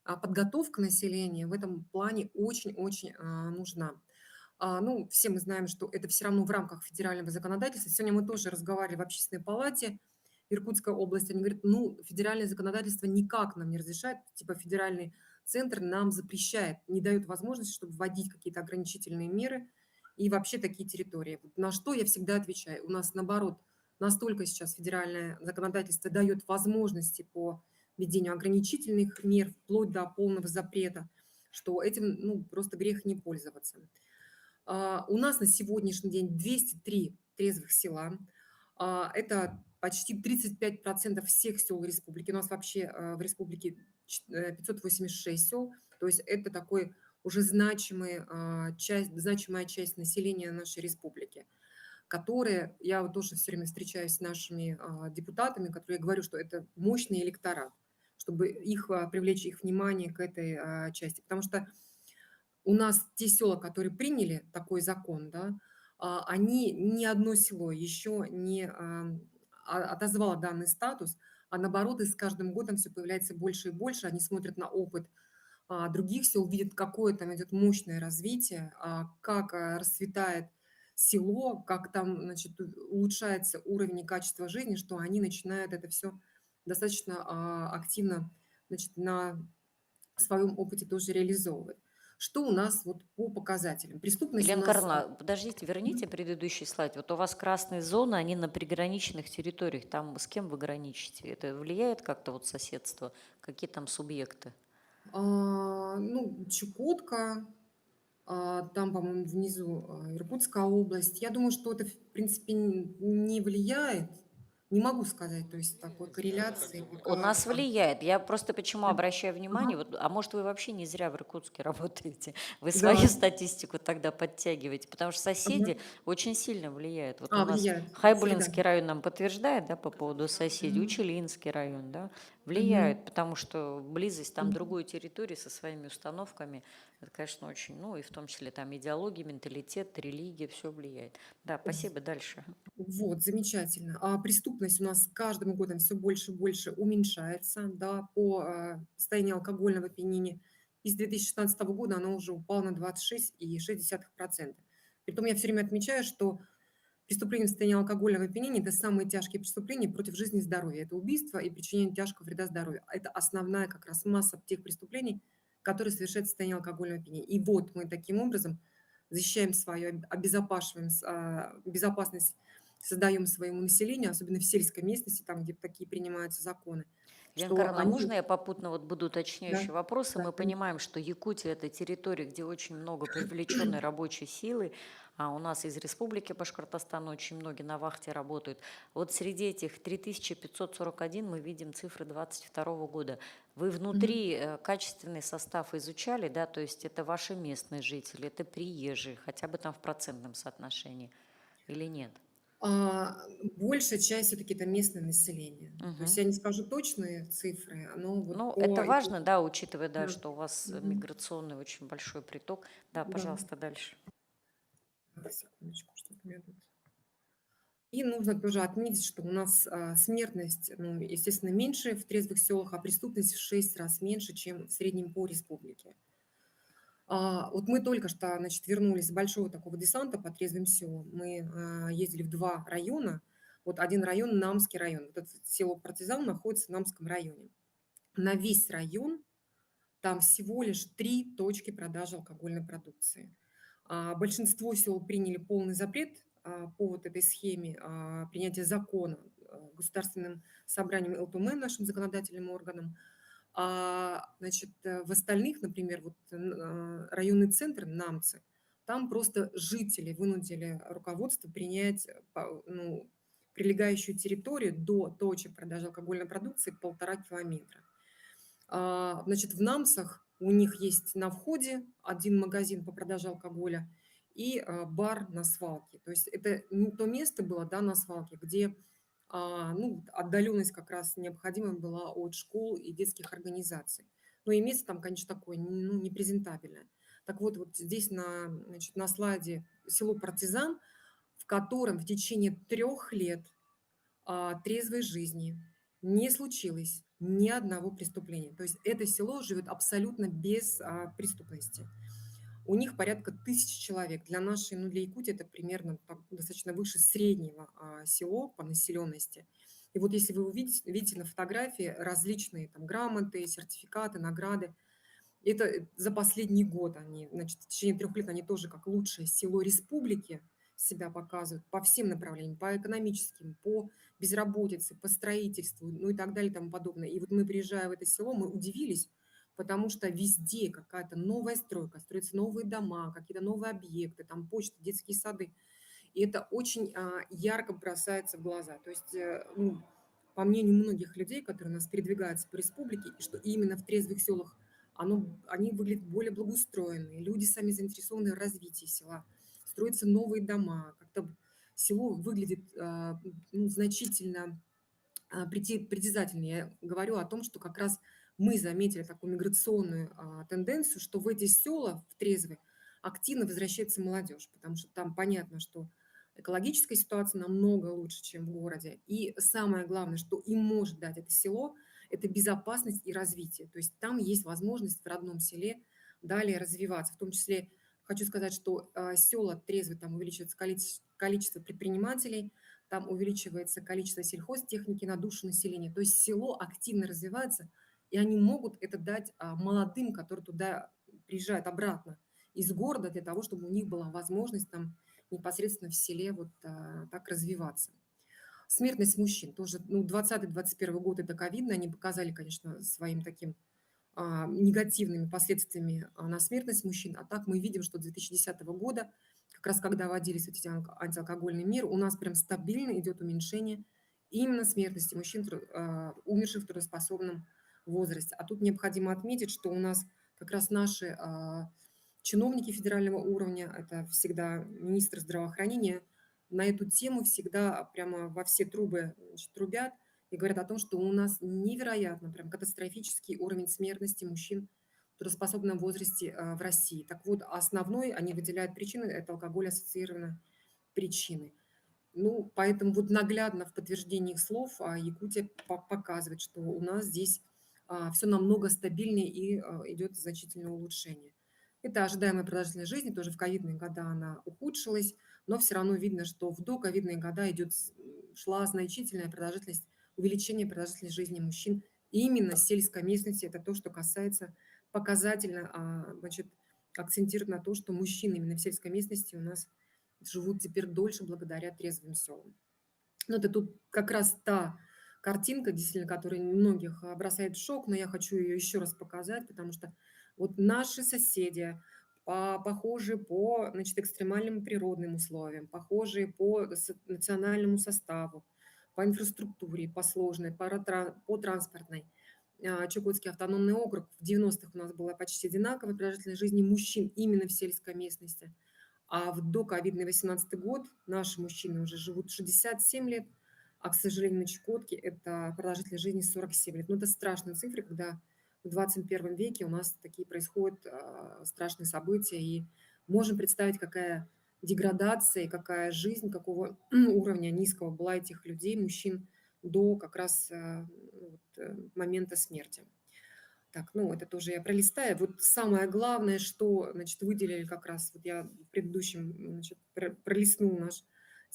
подготовка населения в этом плане очень-очень нужна. Ну, все мы знаем, что это все равно в рамках федерального законодательства. Сегодня мы тоже разговаривали в общественной палате Иркутской области. Они говорят, ну, федеральное законодательство никак нам не разрешает, типа федеральный центр нам запрещает, не дает возможности, чтобы вводить какие-то ограничительные меры и вообще такие территории. На что я всегда отвечаю. У нас, наоборот, настолько сейчас федеральное законодательство дает возможности по введению ограничительных мер вплоть до полного запрета, что этим ну, просто грех не пользоваться. У нас на сегодняшний день 203 трезвых села. Это почти 35% всех сел республики. У нас вообще в республике 586 сел. То есть это такой уже значимая часть населения нашей республики, которые, я вот тоже все время встречаюсь с нашими депутатами, которые говорю, что это мощный электорат, чтобы привлечь их внимание к этой части. Потому что у нас те села, которые приняли такой закон, да, они ни одно село еще не отозвало данный статус, а наоборот, и с каждым годом все появляется больше и больше. Они смотрят на опыт других сел, видят, какое там идет мощное развитие, как расцветает село, как там, значит, улучшается уровень и качество жизни, что они начинают это все достаточно активно, значит, на своем опыте тоже реализовывать. Что у нас вот по показателям? Преступность Елена у нас... Карловна, подождите, верните предыдущий слайд. Вот у вас красные зоны, они на приграничных территориях. Там с кем вы граничите? Это влияет как-то вот соседство? Какие там субъекты? Ну, Чукотка, там, по-моему, внизу Иркутская область. Я думаю, что это, в принципе, не влияет. Не могу сказать, то есть такой корреляции. У нас влияет. Я просто почему обращаю внимание, вот, а может вы вообще не зря в Иркутске работаете, вы свою Да. статистику тогда подтягиваете, потому что соседи очень сильно влияют. Вот у нас Влияет. Хайбулинский район нам подтверждает, да, по поводу соседей, Учелинский район, да, влияют, потому что близость там другой территории со своими установками, это, конечно, очень, ну и в том числе там идеология, менталитет, религия, все влияет. Да, спасибо, дальше. Вот, замечательно. Преступность у нас с каждым годом все больше и больше уменьшается, да, по состоянию алкогольного опьянения. И с 2016 года она уже упала на 26,6%. Притом я все время отмечаю, что преступления в состоянии алкогольного опьянения – это самые тяжкие преступления против жизни и здоровья. Это убийство и причинение тяжкого вреда здоровью. Это основная как раз масса тех преступлений, которые совершают в состоянии алкогольного опьянения. И вот мы таким образом защищаем свою, обезопасиваем безопасность, создаем своему населению, особенно в сельской местности, там, где такие принимаются законы. что Ленкарна, они... можно я попутно вот буду уточняющие Да, вопросы? да, Мы понимаем, что Якутия – это территория, где очень много привлеченной рабочей силы, а у нас из Республики Башкортостан очень многие на вахте работают. Вот среди этих 3541 мы видим цифры 22 года. Вы внутри качественный состав изучали, да, то есть это ваши местные жители, это приезжие, хотя бы там в процентном соотношении или нет? Большая часть все-таки это местное население. То есть я не скажу точные цифры, но вот Ну, по... это важно, да, учитывая, да, Да. что у вас Мгм. миграционный очень большой приток. Да, Да. пожалуйста, дальше. Так, секундочку, что-то у меня тут. И нужно тоже отметить, что у нас смертность, ну, естественно, меньше в трезвых селах, а преступность в 6 раз меньше, чем в среднем по республике. Вот мы только что, значит, вернулись с большого такого десанта по трезвым селам. Мы ездили в 2 района. Вот один район, Намский район. Вот это село Партизан находится в Намском районе. На весь район там всего лишь 3 точки продажи алкогольной продукции. Большинство сел приняли полный запрет по вот этой схеме принятия закона Государственным собранием ЛПМ, нашим законодательным органом. Значит, в остальных, например, вот районный центр Намцы, там просто жители вынудили руководство принять ну, прилегающую территорию до точек продажи алкогольной продукции 1,5 километра. Значит, в Намсах у них есть на входе один магазин по продаже алкоголя и бар на свалке. То есть это то место было, да, на свалке, где ну, отдаленность как раз необходима была от школ и детских организаций. Ну и место там, конечно, такое, ну, непрезентабельное. Так вот, вот здесь значит, на слайде село Партизан, в котором в течение 3 лет трезвой жизни не случилось ни одного преступления. То есть это село живет абсолютно без преступности. У них порядка 1000 человек. Для нашей, ну для Якутии это примерно достаточно выше среднего село по населенности. И вот если вы видите на фотографии различные там грамоты, сертификаты, награды, это за последний год они, значит, в течение 3 лет они тоже как лучшее село республики себя показывают по всем направлениям, по экономическим, по безработице, по строительству, ну и так далее и тому подобное. И вот мы, приезжая в это село, мы удивились, потому что везде какая-то новая стройка, строятся новые дома, какие-то новые объекты, там почта, детские сады. И это очень ярко бросается в глаза. То есть, ну, по мнению многих людей, которые у нас передвигаются по республике, что именно в трезвых селах они выглядят более благоустроенные, люди сами заинтересованы в развитии села, строятся новые дома, как-то село выглядит ну, значительно притязательнее. Я говорю о том, что как раз мы заметили такую миграционную тенденцию, что в эти села, в трезвые, активно возвращается молодежь, потому что там понятно, что экологическая ситуация намного лучше, чем в городе. И самое главное, что им может дать это село, это безопасность и развитие. То есть там есть возможность в родном селе далее развиваться. В том числе хочу сказать, что села трезвые, там увеличивается количество предпринимателей, там увеличивается количество сельхозтехники на душу населения. То есть село активно развивается, и они могут это дать молодым, которые туда приезжают обратно из города, для того, чтобы у них была возможность там непосредственно в селе вот так развиваться. Смертность мужчин тоже, ну, 20-21 год это ковидно, они показали, конечно, своим таким негативными последствиями на смертность мужчин. А так мы видим, что с 2010 года, как раз когда вводились эти антиалкогольные меры, у нас прям стабильно идет уменьшение именно смертности мужчин, умерших в трудоспособном возрасте. А тут необходимо отметить, что у нас как раз наши чиновники федерального уровня, это всегда министр здравоохранения, на эту тему всегда прямо во все трубы, значит, трубят и говорят о том, что у нас невероятно, прям катастрофический уровень смертности мужчин в трудоспособном возрасте в России. Так вот, основной они выделяют причины, это алкоголь-ассоциированные причины. Ну, поэтому вот наглядно в подтверждении их слов Якутия показывает, что у нас здесь все намного стабильнее и идет значительное улучшение. Это ожидаемая продолжительность жизни, тоже в ковидные года она ухудшилась, но все равно видно, что в доковидные года шла значительная продолжительность, увеличение продолжительности жизни мужчин именно в сельской местности. Это то, что касается показательно, значит, акцентирует на то, что мужчины именно в сельской местности у нас живут теперь дольше благодаря трезвым селам. Ну, это тут как раз та картинка, действительно, которая многих бросает в шок, но я хочу ее еще раз показать, потому что вот наши соседи, похожие по, значит, экстремальным природным условиям, похожие по национальному составу, по инфраструктуре, по сложной, по транспортной. Чукотский автономный округ в 90-х у нас была почти одинаковая продолжительность жизни мужчин именно в сельской местности. А в доковидный 18 год наши мужчины уже живут 67 лет, а, к сожалению, на Чукотке это продолжительность жизни 47 лет. Но это страшные цифры, когда в 21 веке у нас такие происходят страшные события, и можем представить, какая деградация, какая жизнь, какого уровня низкого была этих людей, мужчин, до как раз момента смерти. Так, ну, это тоже я пролистаю. Вот самое главное, что, значит, выделили как раз, вот я в предыдущем, значит, пролистнул наш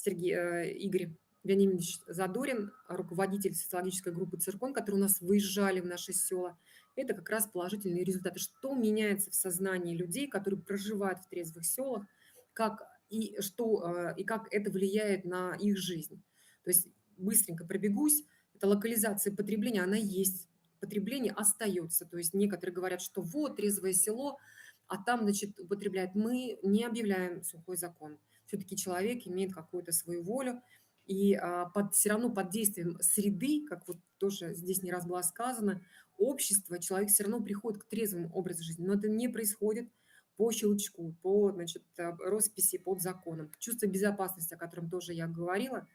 Игорь Вениаминович Задорин, руководитель социологической группы «Циркон», которые у нас выезжали в наши села. Это как раз положительные результаты. Что меняется в сознании людей, которые проживают в трезвых селах, как это влияет на их жизнь. То есть быстренько пробегусь. Это локализация потребления, она есть. Потребление остается. То есть некоторые говорят, что вот трезвое село, а там, значит, употребляют. Мы не объявляем сухой закон. Все-таки человек имеет какую-то свою волю, и все равно под действием среды, как вот тоже здесь не раз было сказано, общество, человек все равно приходит к трезвому образу жизни. Но это не происходит по щелчку, по, значит, росписи, под законом. Чувство безопасности, о котором тоже я говорила,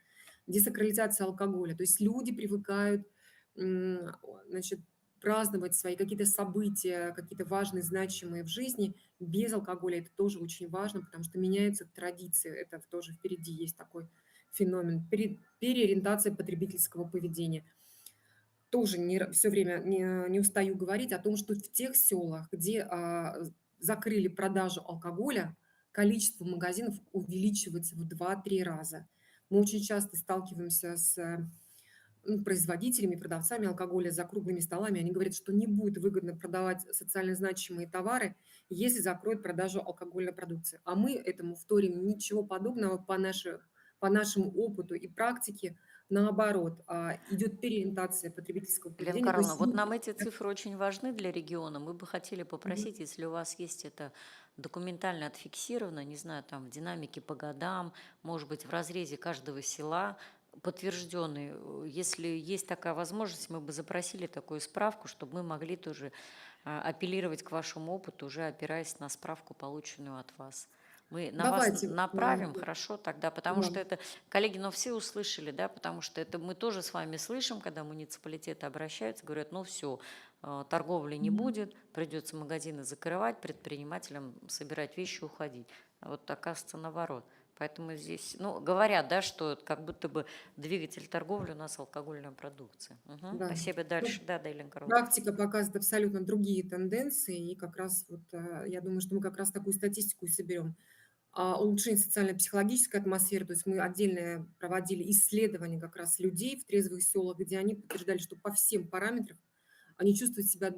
десакрализация алкоголя. То есть люди привыкают, значит, праздновать свои какие-то события, какие-то важные, значимые в жизни без алкоголя. Это тоже очень важно, потому что меняются традиции. Это тоже впереди есть такой феномен. Переориентация потребительского поведения. Тоже все время не устаю говорить о том, что в тех селах, где закрыли продажу алкоголя, количество магазинов увеличивается в 2-3 раза. Мы очень часто сталкиваемся с производителями, продавцами алкоголя за круглыми столами. Они говорят, что не будет выгодно продавать социально значимые товары, если закроют продажу алкогольной продукции. А мы этому вторим ничего подобного по нашему опыту и практике. Наоборот, идет переориентация потребительского поведения. Елена Карловна, вот нам эти цифры очень важны для региона. Мы бы хотели попросить, если у вас есть это документально отфиксировано, не знаю, там в динамике по годам, может быть, в разрезе каждого села, подтвержденный. Если есть такая возможность, мы бы запросили такую справку, чтобы мы могли тоже апеллировать к вашему опыту, уже опираясь на справку, полученную от вас. Мы на Давайте. вас направим, хорошо, тогда, потому что это, коллеги, но все услышали, да, потому что это мы тоже с вами слышим, когда муниципалитеты обращаются, говорят, ну все, торговли не будет, придется магазины закрывать, предпринимателям собирать вещи, уходить. А вот оказывается наоборот. Поэтому здесь, ну, говорят, да, что как будто бы двигатель торговли у нас алкогольная продукция. Угу. Да. Спасибо. Дальше, да, Елена Карловна. Практика показывает абсолютно другие тенденции, и как раз вот я думаю, что мы как раз такую статистику и соберем. Улучшение социально-психологической атмосферы, то есть мы отдельно проводили исследования как раз людей в трезвых селах, где они подтверждали, что по всем параметрам они чувствуют себя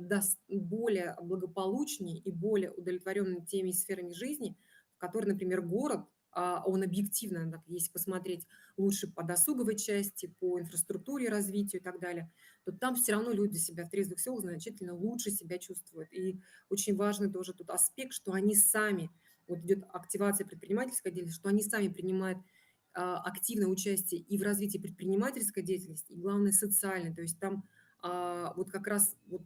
более благополучнее и более удовлетворенными теми сферами жизни, в которые, например, город, он объективно, так, если посмотреть лучше по досуговой части, по инфраструктуре, развитию и так далее, то там все равно люди себя в трезвых селах значительно лучше себя чувствуют. И очень важный тоже тут аспект, что они сами, вот идет активация предпринимательской деятельности, что они сами принимают активное участие и в развитии предпринимательской деятельности, и, главное, социальной. То есть там вот как раз вот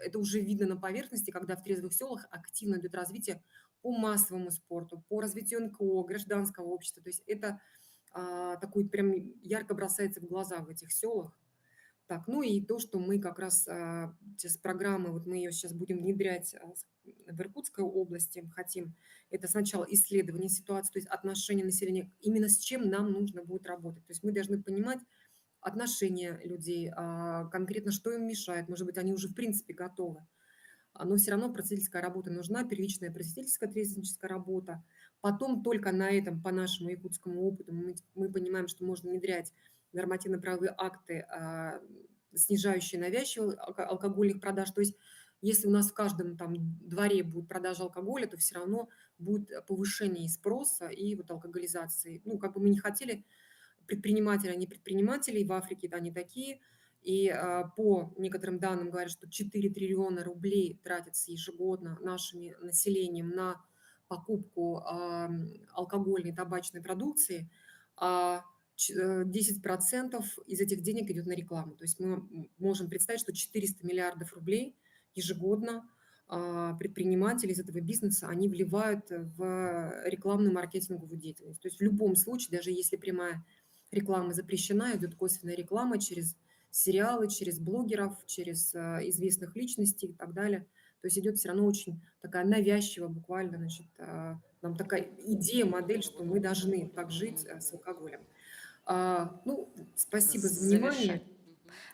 это уже видно на поверхности, когда в трезвых селах активно идет развитие по массовому спорту, по развитию НКО, гражданского общества. То есть это такой прям ярко бросается в глаза в этих селах. Так, ну и то, что мы как раз сейчас программы, вот мы ее сейчас будем внедрять в Иркутской области, хотим, это сначала исследование ситуации, то есть отношение населения, именно с чем нам нужно будет работать. То есть мы должны понимать отношения людей, конкретно что им мешает, может быть, они уже в принципе готовы. Но все равно просветительская работа нужна, первичная просветительская трезвенническая работа. Потом только на этом, по нашему якутскому опыту, мы понимаем, что можно внедрять нормативно-правовые акты, снижающие навязчивость алкогольных продаж. То есть если у нас в каждом там дворе будет продажа алкоголя, то все равно будет повышение спроса и вот алкоголизации. Ну, как бы мы не хотели, предприниматели, они предприниматели, в Африке да, они такие, И по некоторым данным говорят, что 4 триллиона рублей тратится ежегодно нашим населением на покупку алкогольной и табачной продукции, а 10% из этих денег идет на рекламу. То есть мы можем представить, что 400 миллиардов рублей ежегодно предприниматели из этого бизнеса, они вливают в рекламную маркетинговую деятельность. То есть в любом случае, даже если прямая реклама запрещена, идет косвенная реклама через сериалы, через блогеров, через известных личностей и так далее. То есть идет все равно очень такая навязчивая буквально, значит, нам такая идея, модель, что мы должны так жить с алкоголем. Ну, спасибо за внимание.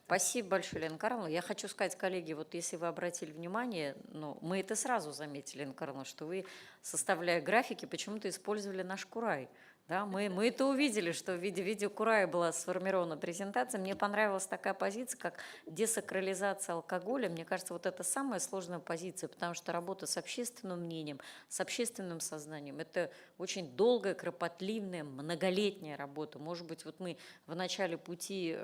Спасибо большое, Лена Карловна. Я хочу сказать, коллеги, вот если вы обратили внимание, ну, мы это сразу заметили, Лена Карловна, что вы, составляя графики, почему-то использовали наш Курай. Да, мы это увидели, что в виде видео Курая была сформирована презентация. Мне понравилась такая позиция, как десакрализация алкоголя. Мне кажется, вот это самая сложная позиция, потому что работа с общественным мнением, с общественным сознанием – это очень долгая, кропотливая, многолетняя работа. Может быть, вот мы в начале пути,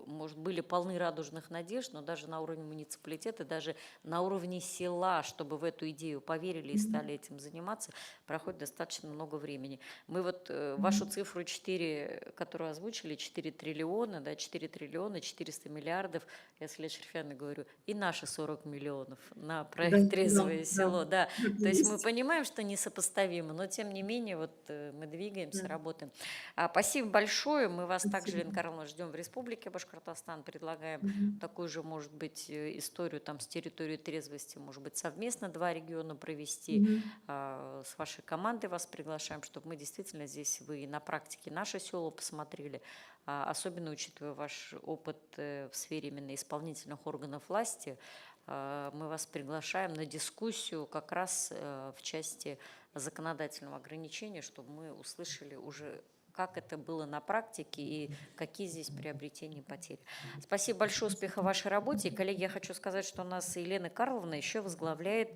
может, были полны радужных надежд, но даже на уровне муниципалитета, даже на уровне села, чтобы в эту идею поверили и стали этим заниматься, проходит достаточно много времени. Мы вот вашу цифру 4, которую озвучили, 4 триллиона, да, 4 триллиона, 400 миллиардов, я с Ильей Шерфяной говорю, и наши 40 миллионов на проект «Трезвое село». Да. То есть мы понимаем, что несопоставимо, но тем не менее вот мы двигаемся, работаем. Спасибо большое. Мы вас также, Лена Карловна, ждем в Республике Башкортостан. Предлагаем такую же, может быть, историю там с территории трезвости, может быть, совместно 2 региона провести. С вашей командой вас приглашаем, чтобы мы действительно здесь вы на практике наше село посмотрели, особенно учитывая ваш опыт в сфере именно исполнительных органов власти. Мы вас приглашаем на дискуссию как раз в части законодательного ограничения, чтобы мы услышали уже, как это было на практике и какие здесь приобретения и потери. Спасибо большое, успеха в вашей работе. И, коллеги, я хочу сказать, что у нас Елена Карловна еще возглавляет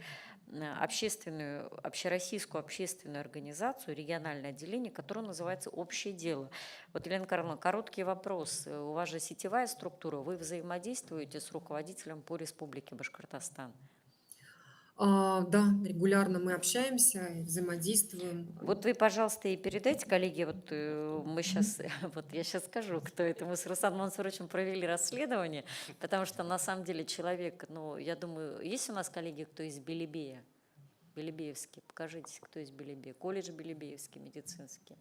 общероссийскую общественную организацию, региональное отделение, которое называется «Общее дело». Вот, Елена Карловна, короткий вопрос. У вас же сетевая структура, вы взаимодействуете с руководителем по Республике Башкортостан? Да, регулярно мы общаемся и взаимодействуем. Вот вы, пожалуйста, и передайте, коллеги, вот мы сейчас, вот я сейчас скажу, кто это. Мы с Русланом Мансуровичем провели расследование, потому что на самом деле человек, ну, я думаю, есть у нас коллеги, кто из Белебея? Белебеевский, покажитесь, кто из Белебея. Колледж Белебеевский, медицинский.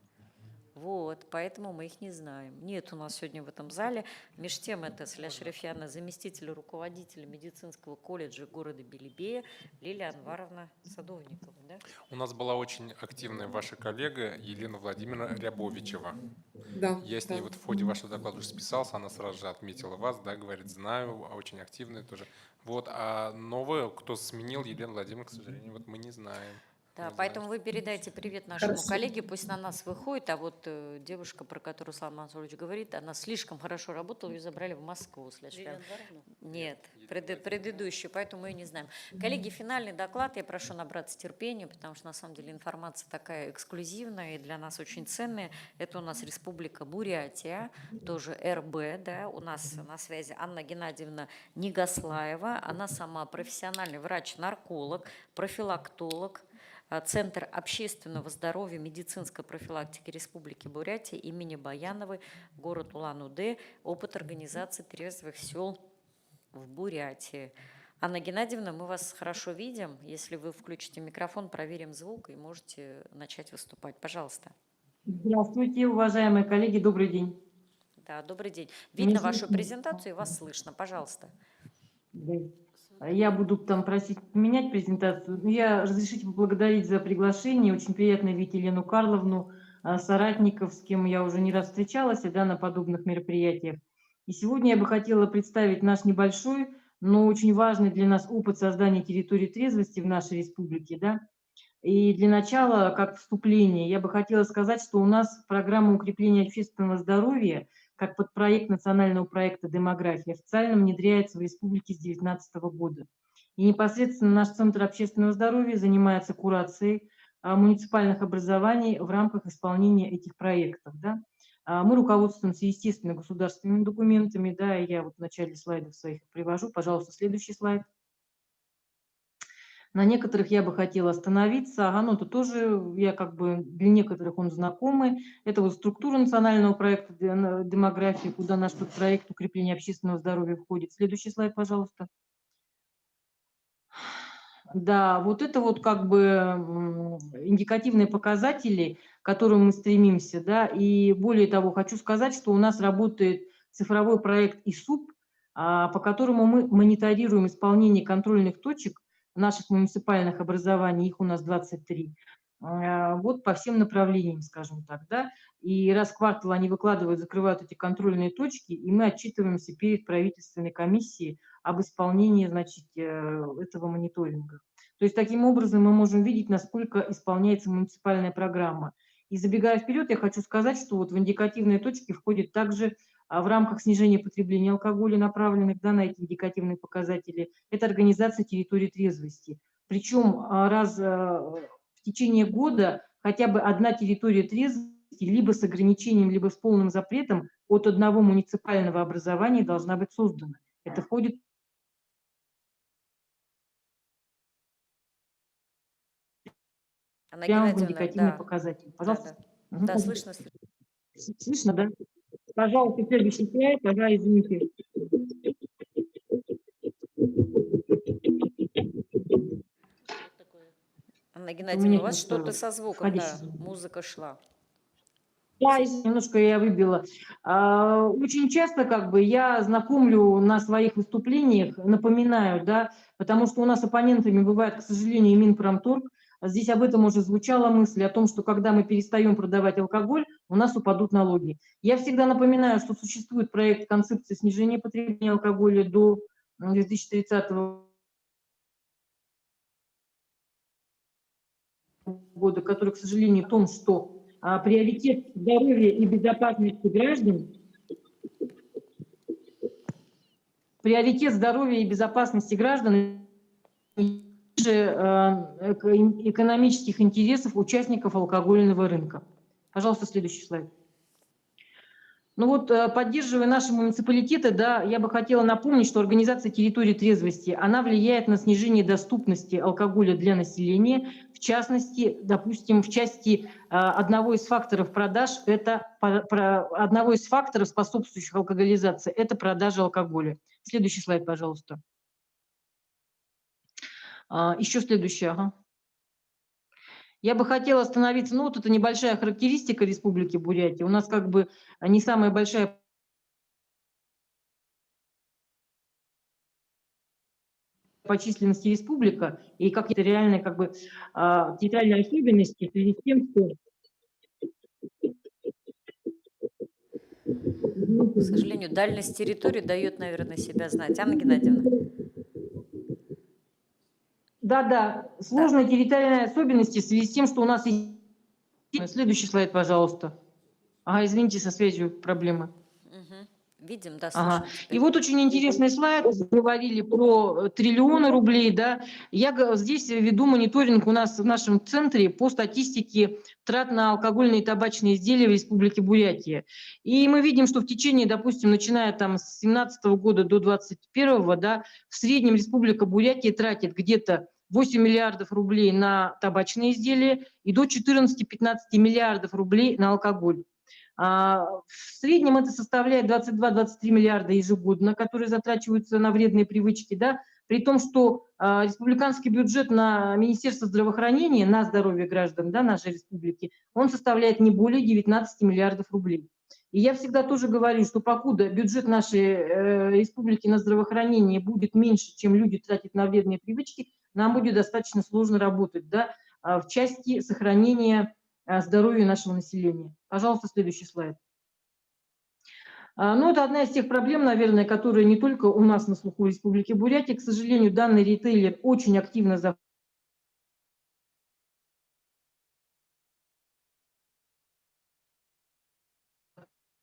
Вот, поэтому мы их не знаем. Нет у нас сегодня в этом зале. Меж тем это Сля Шерефьяна, заместитель руководителя медицинского колледжа города Белебея, Лилия Анваровна Садовникова. Да? У нас была очень активная ваша коллега Елена Владимировна Рябовичева. Да. Я с ней вот в ходе вашего доклада уже списался, она сразу же отметила вас, да, говорит, знаю, очень активная тоже. Вот, а новая, кто сменил Елену Владимировну, к сожалению, вот мы не знаем. Да, поэтому вы передайте привет нашему коллеге, пусть на нас выходит, а вот девушка, про которую Руслан Мансурович говорит, она слишком хорошо работала, ее забрали в Москву. Нет, предыдущую, поэтому мы ее не знаем. Коллеги, финальный доклад, я прошу набраться терпения, потому что на самом деле информация такая эксклюзивная и для нас очень ценная. Это у нас Республика Бурятия, тоже РБ, да, у нас на связи Анна Геннадьевна Негослаева, она сама профессиональный врач-нарколог, профилактолог, Центр общественного здоровья медицинской профилактики Республики Бурятия имени Баяновой, город Улан-Удэ, опыт организации трезвых сел в Бурятии. Анна Геннадьевна, мы вас хорошо видим. Если вы включите микрофон, проверим звук и можете начать выступать. Пожалуйста. Здравствуйте, уважаемые коллеги, добрый день. Да, добрый день. Видно вашу презентацию и вас слышно. Пожалуйста. Я буду там просить поменять презентацию. Я разрешите поблагодарить за приглашение. Очень приятно видеть Елену Карловну, соратников, с кем я уже не раз встречалась, да, на подобных мероприятиях. И сегодня я бы хотела представить наш небольшой, но очень важный для нас опыт создания территории трезвости в нашей республике. Да? И для начала, как вступление, я бы хотела сказать, что у нас программа укрепления общественного здоровья как подпроект национального проекта «Демография» официально внедряется в республике с 2019 года. И непосредственно наш Центр общественного здоровья занимается курацией муниципальных образований в рамках исполнения этих проектов. Да? Мы руководствуемся, естественно, государственными документами, да, я вот в начале слайдов своих привожу. Пожалуйста, следующий слайд. На некоторых я бы хотела остановиться. Ага, ну это тоже, я как бы, для некоторых он знакомый. Это вот структура национального проекта демографии, куда наш тут проект укрепления общественного здоровья входит. Следующий слайд, пожалуйста. Да, вот это вот как бы индикативные показатели, к которым мы стремимся, да, и более того, хочу сказать, что у нас работает цифровой проект ИСУП, по которому мы мониторируем исполнение контрольных точек наших муниципальных образований, их у нас 23, вот по всем направлениям, скажем так, да, и раз в квартал они выкладывают, закрывают эти контрольные точки, и мы отчитываемся перед правительственной комиссией об исполнении, значит, этого мониторинга. То есть таким образом мы можем видеть, насколько исполняется муниципальная программа. И забегая вперед, я хочу сказать, что вот в индикативные точки входит также в рамках снижения потребления алкоголя, направленных, да, на эти индикативные показатели, это организация территории трезвости. Причем раз в течение года хотя бы одна территория трезвости либо с ограничением, либо с полным запретом от одного муниципального образования должна быть создана. Это входит Анна прямо в Геннадьевна, индикативный да, показатель. да, Пожалуйста. да, Мгм, да, пожалуйста. слышно. Слышно, да? Пожалуйста, следующий слайд. Ага, извините. Анна У Геннадьевна, меня у вас что-то просто со звуком, входящий да, звук. музыка шла. Да, немножко я выбила. Очень часто как бы я знакомлю на своих выступлениях, напоминаю, да, потому что у нас оппонентами бывает, к сожалению, и Минпромторг. Здесь об этом уже звучала мысль о том, что когда мы перестаем продавать алкоголь, у нас упадут налоги. Я всегда напоминаю, что существует проект концепции снижения потребления алкоголя до 2030 года, который, к сожалению, в том, что приоритет здоровья и безопасности граждан, ниже экономических интересов участников алкогольного рынка. Пожалуйста, следующий слайд. Ну вот, поддерживая наши муниципалитеты, да, я бы хотела напомнить, что организация территории трезвости, она влияет на снижение доступности алкоголя для населения, в частности, допустим, в части одного из факторов продаж, одного из факторов, способствующих алкоголизации, это продажа алкоголя. Следующий слайд, пожалуйста. Еще следующий, ага. Я бы хотела остановиться, ну вот это небольшая характеристика Республики Бурятия. У нас как бы не самая большая по численности республика, и какие-то реальные как бы территориальные особенности в связи с тем, что... К сожалению, дальность территории дает, наверное, себя знать. Анна Геннадьевна. Да, сложные территориальные особенности в связи с тем, что у нас есть... Следующий слайд, пожалуйста. Ага, извините, со связью проблемы. Видим, да, слышим. Ага. И вот очень интересный слайд, говорили про триллионы рублей, да. Я здесь веду мониторинг у нас в нашем центре по статистике трат на алкогольные и табачные изделия в Республике Бурятия. И мы видим, что в течение, допустим, начиная там с 2017 года до 2021, да, в среднем Республика Бурятия тратит где-то 8 миллиардов рублей на табачные изделия и до 14-15 миллиардов рублей на алкоголь. В среднем это составляет 22-23 миллиарда ежегодно, которые затрачиваются на вредные привычки, да, при том, что республиканский бюджет на Министерство здравоохранения, на здоровье граждан, да, нашей республики, он составляет не более 19 миллиардов рублей. И я всегда тоже говорю, что покуда бюджет нашей республики на здравоохранение будет меньше, чем люди тратят на вредные привычки, нам будет достаточно сложно работать, да, в части сохранения здоровья нашего населения. Пожалуйста, следующий слайд. Ну, это одна из тех проблем, наверное, которые не только у нас на слуху в Республике Бурятия. К сожалению, данный ритейлер очень активно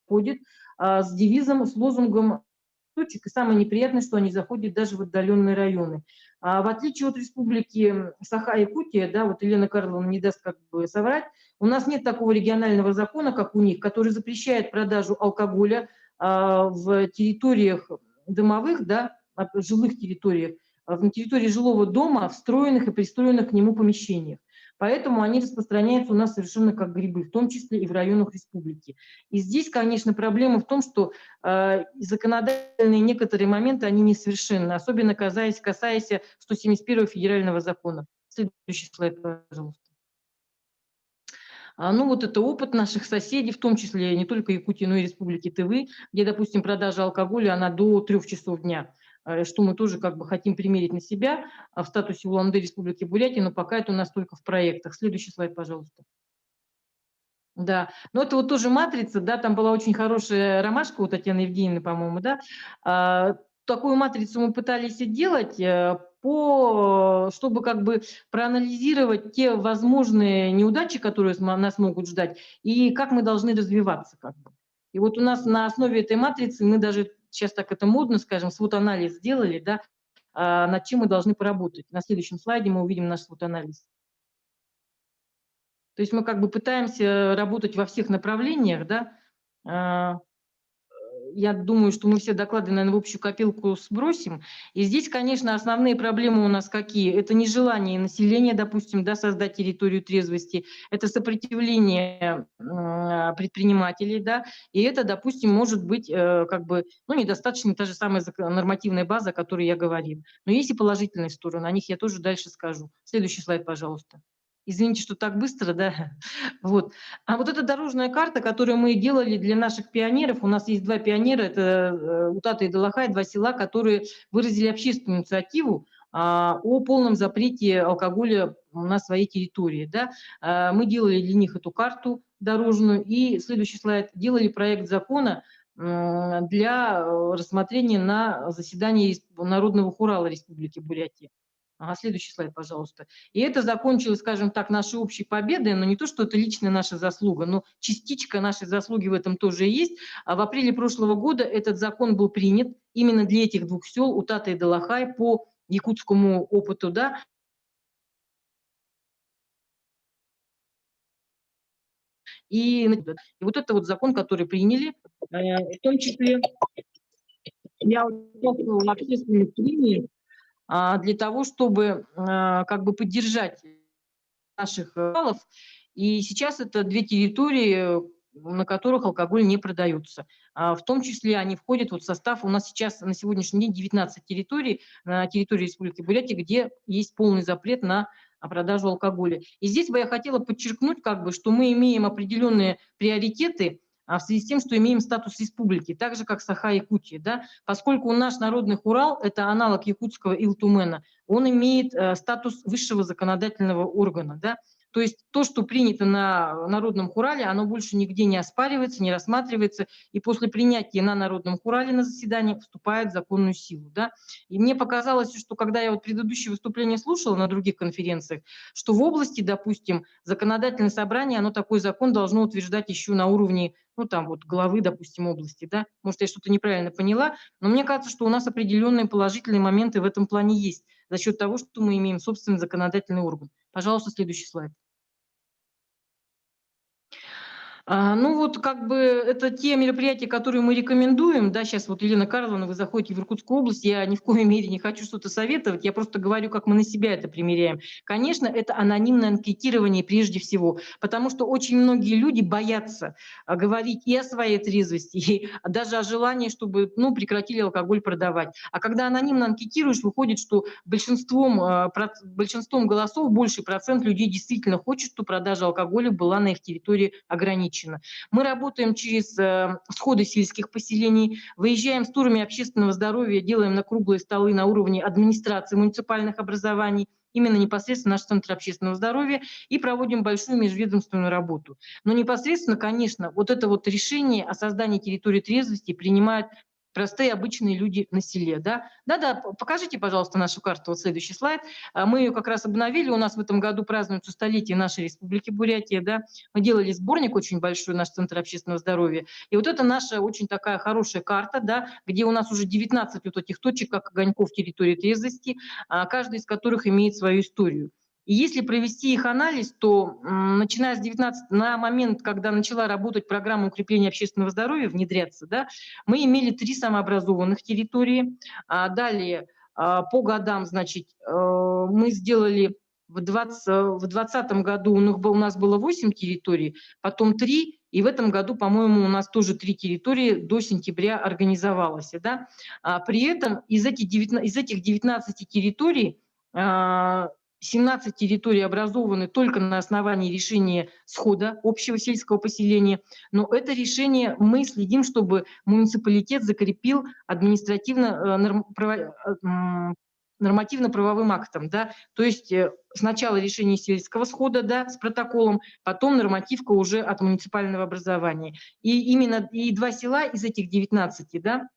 заходит с девизом, с лозунгом точек, и самое неприятное, что они заходят даже в отдаленные районы. В отличие от республики Саха-Якутия, да, вот Елена Карловна не даст как бы соврать, у нас нет такого регионального закона, как у них, который запрещает продажу алкоголя в территориях домовых, да, жилых территориях, на территории жилого дома, встроенных и пристроенных к нему помещениях. Поэтому они распространяются у нас совершенно как грибы, в том числе и в районах республики. И здесь, конечно, проблема в том, что законодательные некоторые моменты, они несовершенны, особенно касаясь 171 федерального закона. Следующий слайд, пожалуйста. Ну вот это опыт наших соседей, в том числе не только Якутии, но и Республики Тывы, где, допустим, продажа алкоголя, она до 3 часов дня, что мы тоже как бы хотим примерить на себя в статусе Улан-Удэ Республики Бурятия, но пока это у нас только в проектах. Следующий слайд, пожалуйста. Да, но это вот тоже матрица, да, там была очень хорошая ромашка у Татьяны Евгеньевны, по-моему, да. Такую матрицу мы пытались делать, чтобы как бы проанализировать те возможные неудачи, которые нас могут ждать, и как мы должны развиваться. Как бы. И вот у нас на основе этой матрицы мы даже, сейчас так это модно, скажем, свод-анализ сделали, да, над чем мы должны поработать. На следующем слайде мы увидим наш свод-анализ. То есть мы как бы пытаемся работать во всех направлениях, да. Я думаю, что мы все доклады, наверное, в общую копилку сбросим. И здесь, конечно, основные проблемы у нас какие? Это нежелание населения, допустим, да, создать территорию трезвости, это сопротивление предпринимателей, да, и это, допустим, может быть как бы, ну, недостаточно та же самая нормативная база, о которой я говорил. Но есть и положительные стороны, о них я тоже дальше скажу. Следующий слайд, пожалуйста. Извините, что так быстро, да. Вот. А вот эта дорожная карта, которую мы делали для наших пионеров, у нас есть 2 пионера, это Утата и Далахай, 2 села, которые выразили общественную инициативу о полном запрете алкоголя на своей территории. Да. Мы делали для них эту карту дорожную, и следующий слайд, делали проект закона для рассмотрения на заседании Народного хурала Республики Бурятия. Следующий слайд, пожалуйста. И это закончилось, скажем так, нашей общей победой, но не то, что это личная наша заслуга, но частичка нашей заслуги в этом тоже есть. В апреле прошлого года этот закон был принят именно для этих 2 сел, Утата и Далахай, по якутскому опыту, да. И вот это вот закон, который приняли, в том числе я участвовала в общественных прениях, для того, чтобы как бы поддержать наших халов. И сейчас это 2 территории, на которых алкоголь не продается. В том числе они входят вот в состав, у нас сейчас на сегодняшний день 19 территорий на территории Республики Бурятия, где есть полный запрет на продажу алкоголя. И здесь бы я хотела подчеркнуть, как бы, что мы имеем определенные приоритеты в связи с тем, что имеем статус республики, так же, как Саха-Якутия, да, поскольку наш народный хурал, это аналог якутского Илтумена, он имеет статус высшего законодательного органа, да, то есть то, что принято на народном хурале, оно больше нигде не оспаривается, не рассматривается, и после принятия на народном хурале на заседании вступает в законную силу, да. И мне показалось, что когда я вот предыдущие выступления слушала на других конференциях, что в области, допустим, законодательное собрание, оно такой закон должно утверждать еще на уровне, ну, там вот главы, допустим, области, да. Может, я что-то неправильно поняла, но мне кажется, что у нас определенные положительные моменты в этом плане есть за счет того, что мы имеем собственный законодательный орган. Пожалуйста, следующий слайд. Ну вот как бы это те мероприятия, которые мы рекомендуем. Да, сейчас вот, Елена Карловна, вы заходите в Иркутскую область, я ни в коей мере не хочу что-то советовать, я просто говорю, как мы на себя это примеряем. Конечно, это анонимное анкетирование прежде всего, потому что очень многие люди боятся говорить и о своей трезвости, и даже о желании, чтобы, ну, прекратили алкоголь продавать. А когда анонимно анкетируешь, выходит, что большинством голосов больший процент людей действительно хочет, чтобы продажа алкоголя была на их территории ограничена. Мы работаем через сходы сельских поселений, выезжаем с турами общественного здоровья, делаем на круглые столы на уровне администрации муниципальных образований, именно непосредственно наш Центр общественного здоровья, и проводим большую межведомственную работу. Но непосредственно, конечно, вот это вот решение о создании территории трезвости принимают простые обычные люди на селе. Да? Да, покажите, пожалуйста, нашу карту, вот следующий слайд. Мы ее как раз обновили, у нас в этом году празднуется столетие нашей Республики Бурятия. Да? Мы делали сборник очень большой, наш Центр общественного здоровья. И вот это наша очень такая хорошая карта, да, где у нас уже 19 вот этих точек, как огоньков территории трезвости, каждая из которых имеет свою историю. И если провести их анализ, то начиная с 19 на момент, когда начала работать программа укрепления общественного здоровья, внедряться, да, мы имели 3 самообразованных территории. Далее по годам, значит, мы сделали в 2020 году у нас было 8 территорий, потом 3, и в этом году, по-моему, у нас тоже 3 территории до сентября организовалось. Да? При этом из этих 19 территорий 17 территорий образованы только на основании решения схода общего сельского поселения, но это решение мы следим, чтобы муниципалитет закрепил нормативно-правовым актом. Да? То есть сначала решение сельского схода, да, с протоколом, потом нормативка уже от муниципального образования. И именно 2 села из этих 19, да,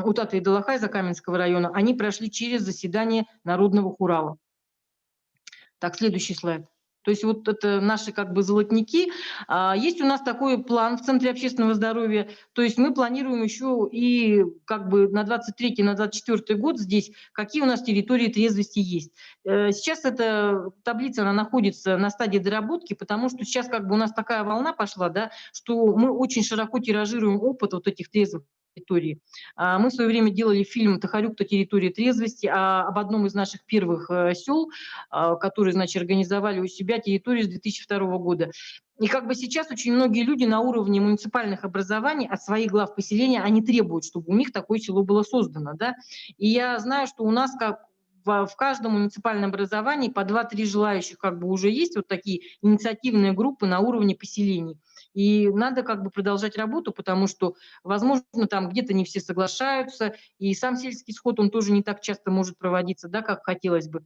Утата и Далахай Закаменского района, они прошли через заседание Народного хурала. Так, следующий слайд. То есть вот это наши как бы золотники. Есть у нас такой план в Центре общественного здоровья. То есть мы планируем еще и как бы на 23-й, на 24-й год здесь, какие у нас территории трезвости есть. Сейчас эта таблица, она находится на стадии доработки, потому что сейчас как бы у нас такая волна пошла, да, что мы очень широко тиражируем опыт вот этих трезвых территорий. Мы в свое время делали фильм «Тахарюк-то территория трезвости» об одном из наших первых сел, которые, значит, организовали у себя территорию с 2002 года. И как бы сейчас очень многие люди на уровне муниципальных образований от своих глав поселения, они требуют, чтобы у них такое село было создано. Да? И я знаю, что у нас как в каждом муниципальном образовании по 2-3 желающих как бы уже есть вот такие инициативные группы на уровне поселений. И надо как бы продолжать работу, потому что, возможно, там где-то не все соглашаются, и сам сельский сход, он тоже не так часто может проводиться, да, как хотелось бы.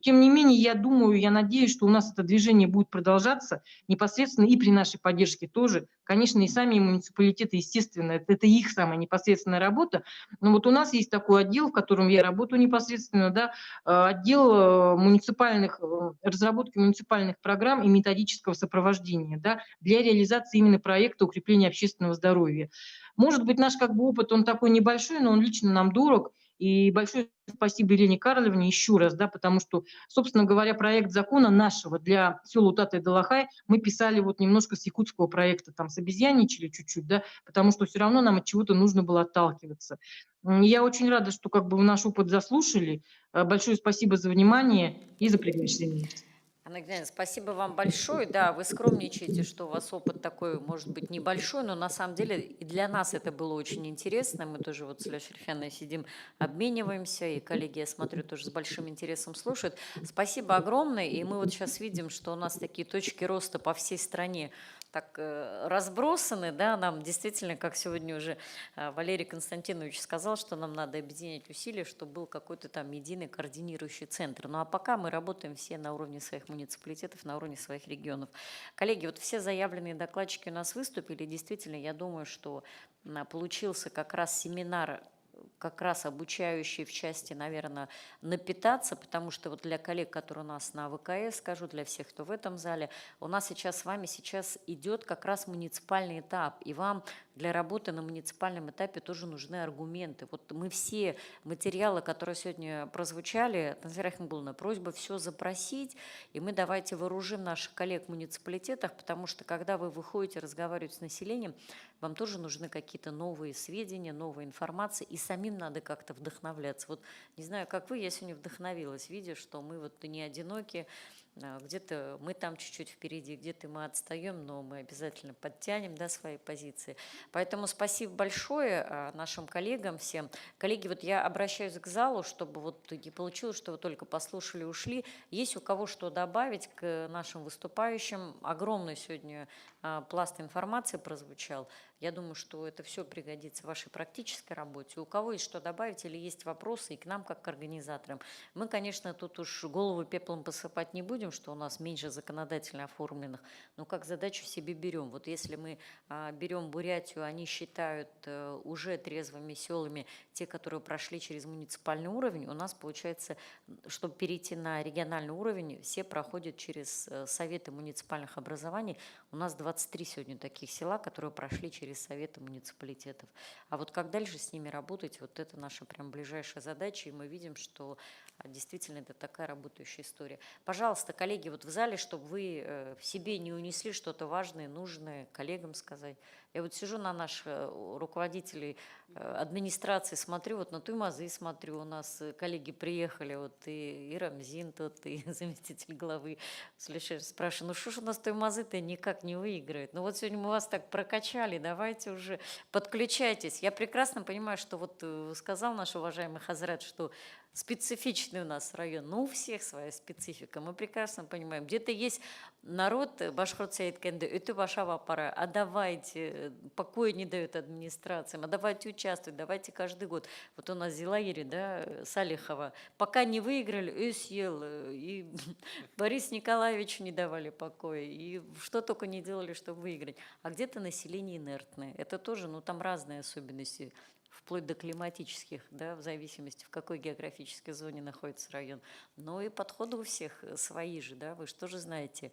Тем не менее, я думаю, я надеюсь, что у нас это движение будет продолжаться непосредственно и при нашей поддержке тоже. Конечно, и сами муниципалитеты, естественно, это их самая непосредственная работа. Но вот у нас есть такой отдел, в котором я работаю непосредственно, да, отдел разработки муниципальных программ и методического сопровождения, да, для реализации именно проекта укрепления общественного здоровья. Может быть, наш как бы опыт, он такой небольшой, но он лично нам дорог. И большое спасибо Елене Карловне еще раз, да, потому что, собственно говоря, проект закона нашего для села Утата и Далахай мы писали вот немножко с якутского проекта, там собезьяничали чуть-чуть, да, потому что все равно нам от чего-то нужно было отталкиваться. Я очень рада, что как бы вы наш опыт заслушали. Большое спасибо за внимание и за приглашение. Анна Геннадьевна, спасибо вам большое. Да, вы скромничаете, что у вас опыт такой, может быть, небольшой, но на самом деле и для нас это было очень интересно. Мы тоже вот с Лешей Шерифяной сидим, обмениваемся, и коллеги, я смотрю, тоже с большим интересом слушают. Спасибо огромное, и мы вот сейчас видим, что у нас такие точки роста по всей стране так разбросаны, да, нам действительно, как сегодня уже Валерий Константинович сказал, что нам надо объединять усилия, чтобы был какой-то там единый координирующий центр. Ну а пока мы работаем все на уровне своих муниципалитетов, на уровне своих регионов. Коллеги, вот все заявленные докладчики у нас выступили, действительно, я думаю, что получился как раз семинар, как раз обучающий в части, наверное, напитаться, потому что вот для коллег, которые у нас на ВКС, скажу, для всех, кто в этом зале, у нас сейчас с вами идет как раз муниципальный этап, и вам для работы на муниципальном этапе тоже нужны аргументы. Вот мы все материалы, которые сегодня прозвучали, Танзира Ахмедулловна, просьба все запросить, и мы давайте вооружим наших коллег в муниципалитетах, потому что когда вы выходите разговаривать с населением, вам тоже нужны какие-то новые сведения, новая информация, и самим надо как-то вдохновляться. Вот не знаю, как вы, я сегодня вдохновилась, видя, что мы вот не одиноки, где-то мы там чуть-чуть впереди, где-то мы отстаем, но мы обязательно подтянем, да, свои позиции. Поэтому спасибо большое нашим коллегам всем. Коллеги, вот я обращаюсь к залу, чтобы вот не получилось, что вы только послушали и ушли. Есть у кого что добавить к нашим выступающим? Огромное сегодня пласт информации прозвучал. Я думаю, что это все пригодится в вашей практической работе. У кого есть что добавить или есть вопросы и к нам, как к организаторам? Мы, конечно, тут уж голову пеплом посыпать не будем, что у нас меньше законодательно оформленных, но как задачу себе берем. Вот если мы берем Бурятию, они считают уже трезвыми селами те, которые прошли через муниципальный уровень, у нас получается, чтобы перейти на региональный уровень, все проходят через советы муниципальных образований. У нас 23 сегодня таких села, которые прошли через советы муниципалитетов. А вот как дальше с ними работать, вот это наша прям ближайшая задача, и мы видим, что действительно это такая работающая история. Пожалуйста, коллеги, вот в зале, чтобы вы в себе не унесли что-то важное, нужное коллегам сказать. Я вот сижу на наших руководителей администрации, смотрю, вот на Туймазы смотрю, у нас коллеги приехали, вот и Рамзин тот, и заместитель главы, спрашиваю, ну что ж у нас Туймазы-то никак не выиграет? Ну вот сегодня мы вас так прокачали, давайте уже подключайтесь. Я прекрасно понимаю, что вот сказал наш уважаемый Хазрат, что специфичный у нас район, но у всех своя специфика, мы прекрасно понимаем. Где-то есть народ, башкортца айткенде, это ваша пора, а давайте, покоя не дают администрациям, а давайте участвовать, давайте каждый год. Вот у нас Зилаири, да, Салихова, пока не выиграли, съел, и Борис Николаевичу не давали покоя, и что только не делали, чтобы выиграть. А где-то население инертное, это тоже, ну там разные особенности, вплоть до климатических, да, в зависимости, в какой географической зоне находится район. Но и подходы у всех свои же, да, вы же тоже знаете,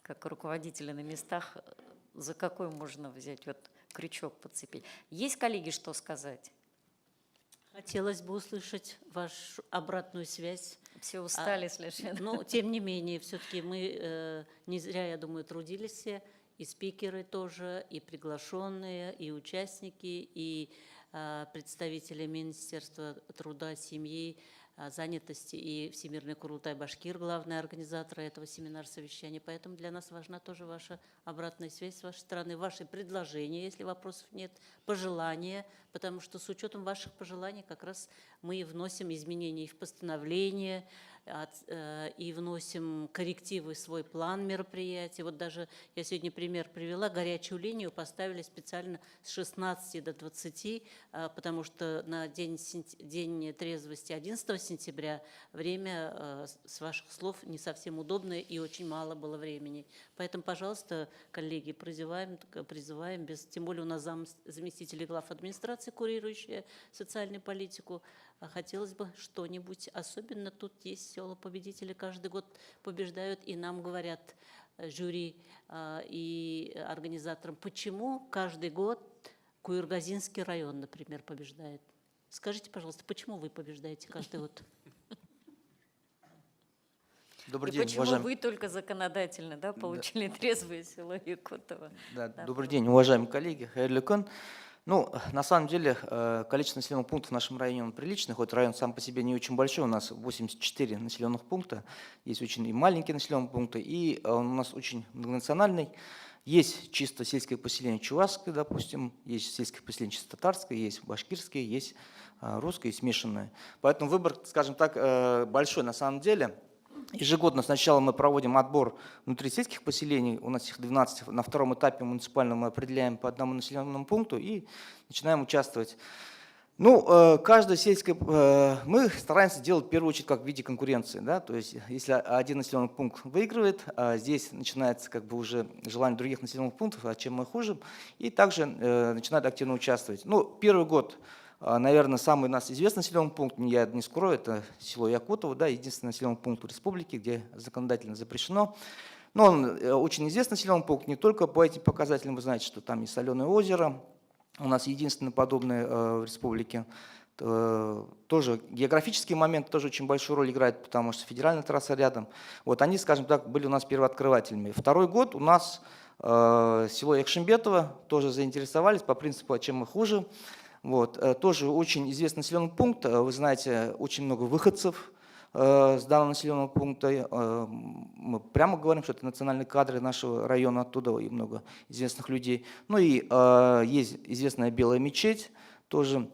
как руководители на местах, за какой можно взять вот крючок подцепить. Есть, коллеги, что сказать? Хотелось бы услышать вашу обратную связь. Все устали совершенно. Но, тем не менее, все-таки мы не зря, я думаю, трудились все, и спикеры тоже, и приглашенные, и участники, и представители Министерства труда, семьи, занятости и Всемирный Курултай Башкир, главные организаторы этого семинара совещания. Поэтому для нас важна тоже ваша обратная связь с вашей стороны, ваши предложения, если вопросов нет, пожелания, потому что с учетом ваших пожеланий как раз мы и вносим изменения и в постановление, и вносим коррективы в свой план мероприятий. Вот даже я сегодня пример привела, горячую линию поставили специально с 16 до 20, потому что на день трезвости 11 сентября время, с ваших слов, не совсем удобное и очень мало было времени. Поэтому, пожалуйста, коллеги, призываем, тем более у нас заместители глав администрации, курирующие социальную политику, хотелось бы что-нибудь, особенно тут есть села-победители, каждый год побеждают, и нам говорят жюри и организаторам, почему каждый год Куйыргазинский район, например, побеждает. Скажите, пожалуйста, почему вы побеждаете каждый год? Добрый и день, почему уважаемый... вы только законодательно, да, получили трезвое село Якутово? Да, Да, добрый день, уважаемые коллеги. Хайырлы күн. Ну, на самом деле, количество населенных пунктов в нашем районе приличное, хоть район сам по себе не очень большой, у нас 84 населенных пункта, есть очень и маленькие населенные пункты, и он у нас очень многонациональный. Есть чисто сельское поселение чувашское, допустим, есть сельское поселение чисто татарское, есть башкирское, есть русское и смешанное. Поэтому выбор, скажем так, большой на самом деле. Ежегодно сначала мы проводим отбор внутри сельских поселений, у нас их 12, на втором этапе муниципальном мы определяем по одному населенному пункту и начинаем участвовать. Ну, каждое сельское, мы стараемся делать в первую очередь как в виде конкуренции, да, то есть если один населенный пункт выигрывает, здесь начинается как бы уже желание других населенных пунктов, а чем мы хуже, и также начинают активно участвовать. Ну, первый год, наверное, самый у нас известный населенный пункт, я не скрою, это село Якутово, да, единственный населенный пункт в республике, где законодательно запрещено. Но он очень известный населенный пункт не только по этим показателям, вы знаете, что там есть соленое озеро, у нас единственное подобное в республике. Тоже географический момент тоже очень большую роль играет, потому что федеральная трасса рядом. Вот они, скажем так, были у нас первооткрывателями. Второй год у нас село Якшимбетово тоже заинтересовались по принципу, а чем мы хуже. Вот, тоже очень известный населенный пункт, вы знаете, очень много выходцев с данного населенного пункта. Мы прямо говорим, что это национальные кадры нашего района, оттуда и много известных людей. Ну и есть известная Белая мечеть, тоже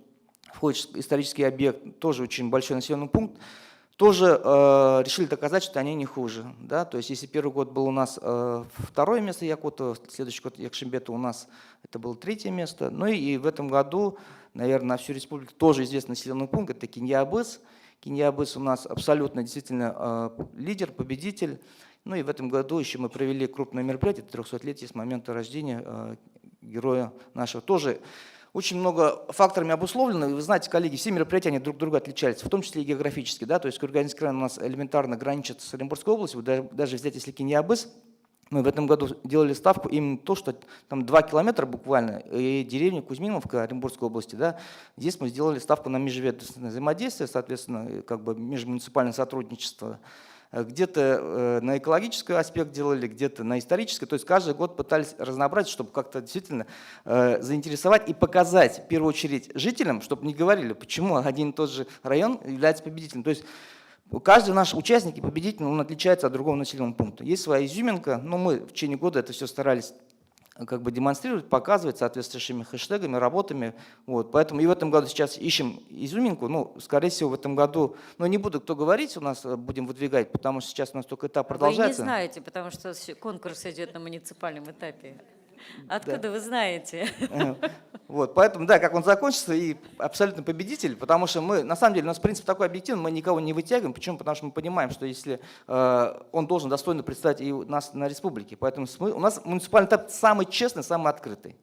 входит в исторический объект, тоже очень большой населенный пункт. тоже решили доказать, что они не хуже. Да? То есть если первый год был у нас второе место Якутова, следующий год Якшимбета у нас это было третье место. Ну и в этом году, наверное, на всю республику тоже известный населенный пункт, это Киньябыс. Киньябыс у нас абсолютно действительно лидер, победитель. Ну и в этом году еще мы провели крупное мероприятие, 300-летие с момента рождения героя нашего. Тоже очень много факторами обусловлено. Вы знаете, коллеги, все мероприятия они друг от друга отличаются, в том числе и географически. Да? То есть Курганский край у нас элементарно граничит с Оренбургской областью. Даже взять, если Киньябыс, мы в этом году делали ставку именно то, что там 2 километра буквально, и деревня Кузьминовка Оренбургской области, да, здесь мы сделали ставку на межведомственное взаимодействие, соответственно, как бы межмуниципальное сотрудничество. Где-то на экологический аспект делали, где-то на исторический. То есть каждый год пытались разнообразить, чтобы как-то действительно заинтересовать и показать, в первую очередь, жителям, чтобы не говорили, почему один и тот же район является победителем. То есть каждый наш участник и победитель, он отличается от другого населенного пункта. Есть своя изюминка, но мы в течение года это все старались как бы демонстрировать, показывать соответствующими хэштегами, работами. Вот. Поэтому и в этом году сейчас ищем изюминку. Ну, скорее всего, в этом году, ну, не буду кто говорить, у нас будем выдвигать, потому что сейчас у нас только этап продолжается. Вы не знаете, потому что конкурс идет на муниципальном этапе. Откуда вы знаете? Вот, поэтому, да, как он закончится, и абсолютно победитель, потому что мы, на самом деле, у нас принцип такой объективный, мы никого не вытягиваем. Почему? Потому что мы понимаем, что если он должен достойно представить и нас на республике. Поэтому у нас муниципальный этап самый честный, самый открытый.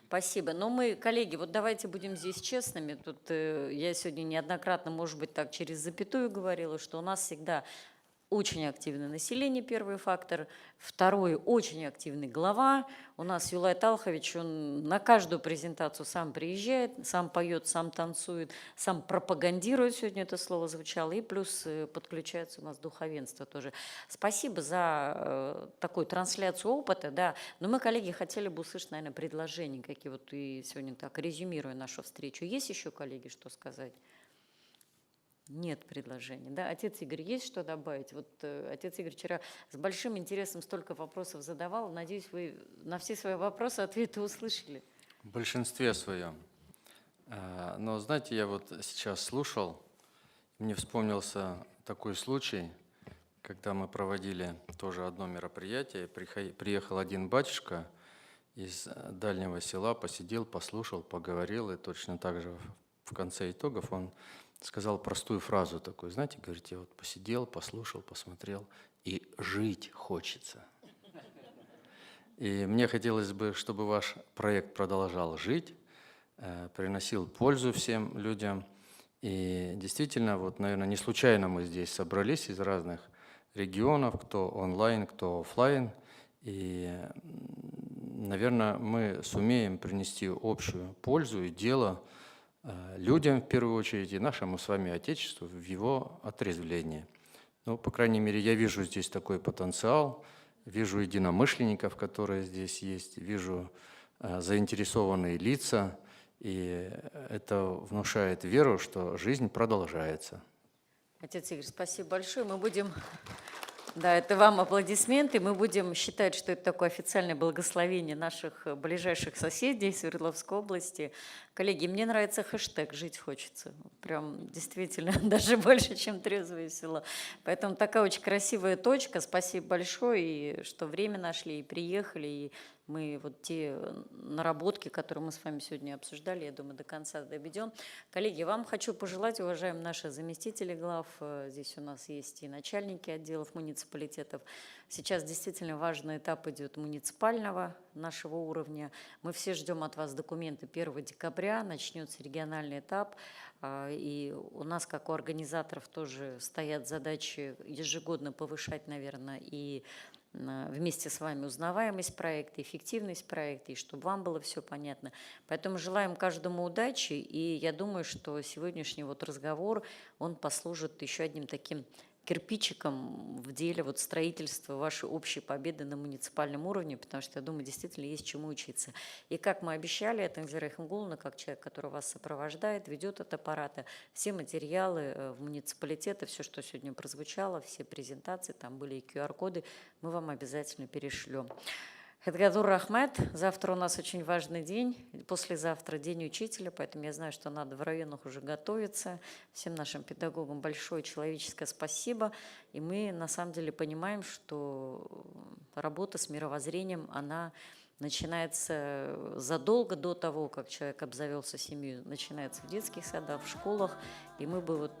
Спасибо. Но мы, коллеги, вот давайте будем здесь честными. Тут я сегодня неоднократно, может быть, так через запятую говорила, что у нас всегда очень активное население, первый фактор. Второй, очень активный глава. У нас Юлай Талхович, он на каждую презентацию сам приезжает, сам поет, сам танцует, сам пропагандирует, сегодня это слово звучало, и плюс подключается у нас духовенство тоже. Спасибо за такую трансляцию опыта, да. Но мы, коллеги, хотели бы услышать, наверное, предложения, какие вот и сегодня так, резюмируя нашу встречу. Есть еще, коллеги, что сказать? Нет предложений. Да? Отец Игорь, есть что добавить? Вот отец Игорь вчера с большим интересом столько вопросов задавал. Надеюсь, вы на все свои вопросы ответы услышали. В большинстве своем. Но, знаете, я вот сейчас слушал, мне вспомнился такой случай, когда мы проводили тоже одно мероприятие, приехал один батюшка из дальнего села, посидел, послушал, поговорил, и точно так же в конце итогов он сказал простую фразу такую, знаете, говорит, я вот посидел, послушал, посмотрел, и жить хочется. И мне хотелось бы, чтобы ваш проект продолжал жить, приносил пользу всем людям. И действительно, вот, наверное, не случайно мы здесь собрались из разных регионов, кто онлайн, кто офлайн. И, наверное, мы сумеем принести общую пользу и дело людям, в первую очередь, и нашему с вами Отечеству в его отрезвлении. Ну, по крайней мере, я вижу здесь такой потенциал, вижу единомышленников, которые здесь есть, вижу заинтересованные лица, и это внушает веру, что жизнь продолжается. Отец Игорь, спасибо большое. Мы будем... Да, это вам аплодисменты. Мы будем считать, что это такое официальное благословение наших ближайших соседей в Свердловской области. Коллеги, мне нравится хэштег «Жить хочется». Прям действительно даже больше, чем трезвое село. Поэтому такая очень красивая точка. Спасибо большое, и что время нашли, и приехали, и мы вот те наработки, которые мы с вами сегодня обсуждали, я думаю, до конца доведем. Коллеги, вам хочу пожелать, уважаемые наши заместители глав, здесь у нас есть и начальники отделов муниципалитетов. Сейчас действительно важный этап идет муниципального нашего уровня. Мы все ждем от вас документы 1 декабря, начнется региональный этап. И у нас, как у организаторов, тоже стоят задачи ежегодно повышать, наверное, и вместе с вами узнаваемость проекта, эффективность проекта, и чтобы вам было все понятно. Поэтому желаем каждому удачи, и я думаю, что сегодняшний вот разговор, он послужит еще одним таким кирпичиком в деле вот строительства вашей общей победы на муниципальном уровне, потому что, я думаю, действительно есть чему учиться. И как мы обещали, Тангзира Ихмгуловна, как человек, который вас сопровождает, ведет от аппарата, все материалы в муниципалитеты, все, что сегодня прозвучало, все презентации, там были и QR-коды, мы вам обязательно перешлем. Хедгадур Рахмет. Завтра у нас очень важный день. Послезавтра День учителя, поэтому я знаю, что надо в районах уже готовиться. Всем нашим педагогам большое человеческое спасибо. И мы на самом деле понимаем, что работа с мировоззрением, она начинается задолго до того, как человек обзавелся семьей, начинается в детских садах, в школах. И мы бы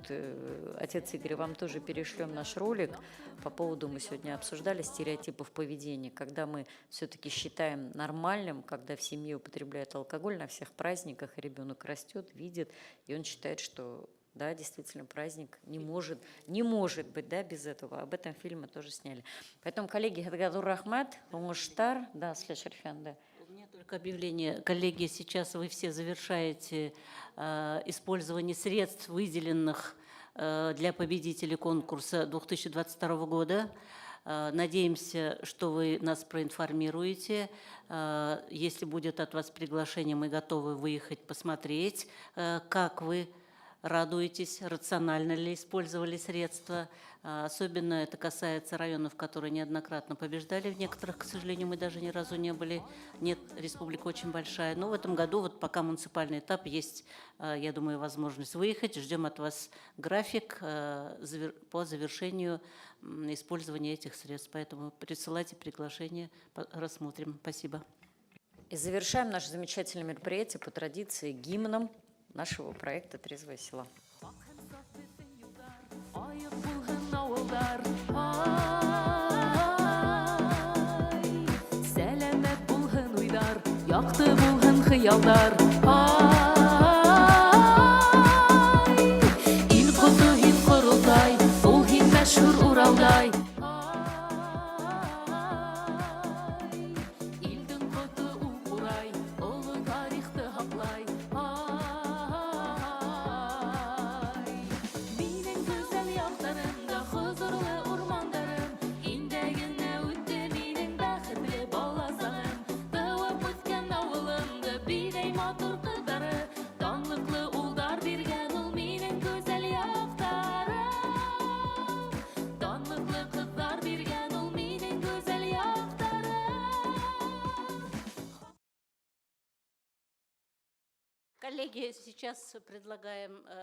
отец Игорь, вам тоже перешлем наш ролик по поводу, мы сегодня обсуждали стереотипов поведения, когда мы все-таки считаем нормальным, когда в семье употребляют алкоголь на всех праздниках, и ребенок растет, видит, и он считает, что да, действительно, праздник не может быть, да, без этого. Об этом фильме тоже сняли. Поэтому, коллеги, Хедгадур Рахмат, Умуштар, да, Слешерфян, да. У меня только объявление. Коллеги, сейчас вы все завершаете использование средств, выделенных для победителей конкурса 2022 года. Надеемся, что вы нас проинформируете. Если будет от вас приглашение, мы готовы выехать посмотреть, как вы радуетесь, рационально ли использовали средства. Особенно это касается районов, которые неоднократно побеждали. В некоторых, к сожалению, мы даже ни разу не были. Нет, республика очень большая. Но в этом году, вот пока муниципальный этап, есть, я думаю, возможность выехать. Ждем от вас график по завершению использования этих средств. Поэтому присылайте приглашение, рассмотрим. Спасибо. И завершаем наше замечательное мероприятие по традиции гимном нашего проекта «Трезвое село». Сәләмәт булһын уйлар, якты булһын хыялдар. Ил кызы һин корылтай, ул һин мәшһүр Уралдай. Илдең коты упурай, олы тарихты хаклай. Минең гүзәл яктарымда хозурлы урмандарым, индәгенә үтте минең бәхетле баласаным. Тыуып үскән авылымда бирәй матур кыздары, данлыклы улдар биргән ул минең гүзәл яктарым. Данлыклы кызлар биргән ул минең гүзәл яктарым. Коллеги, сейчас предлагаем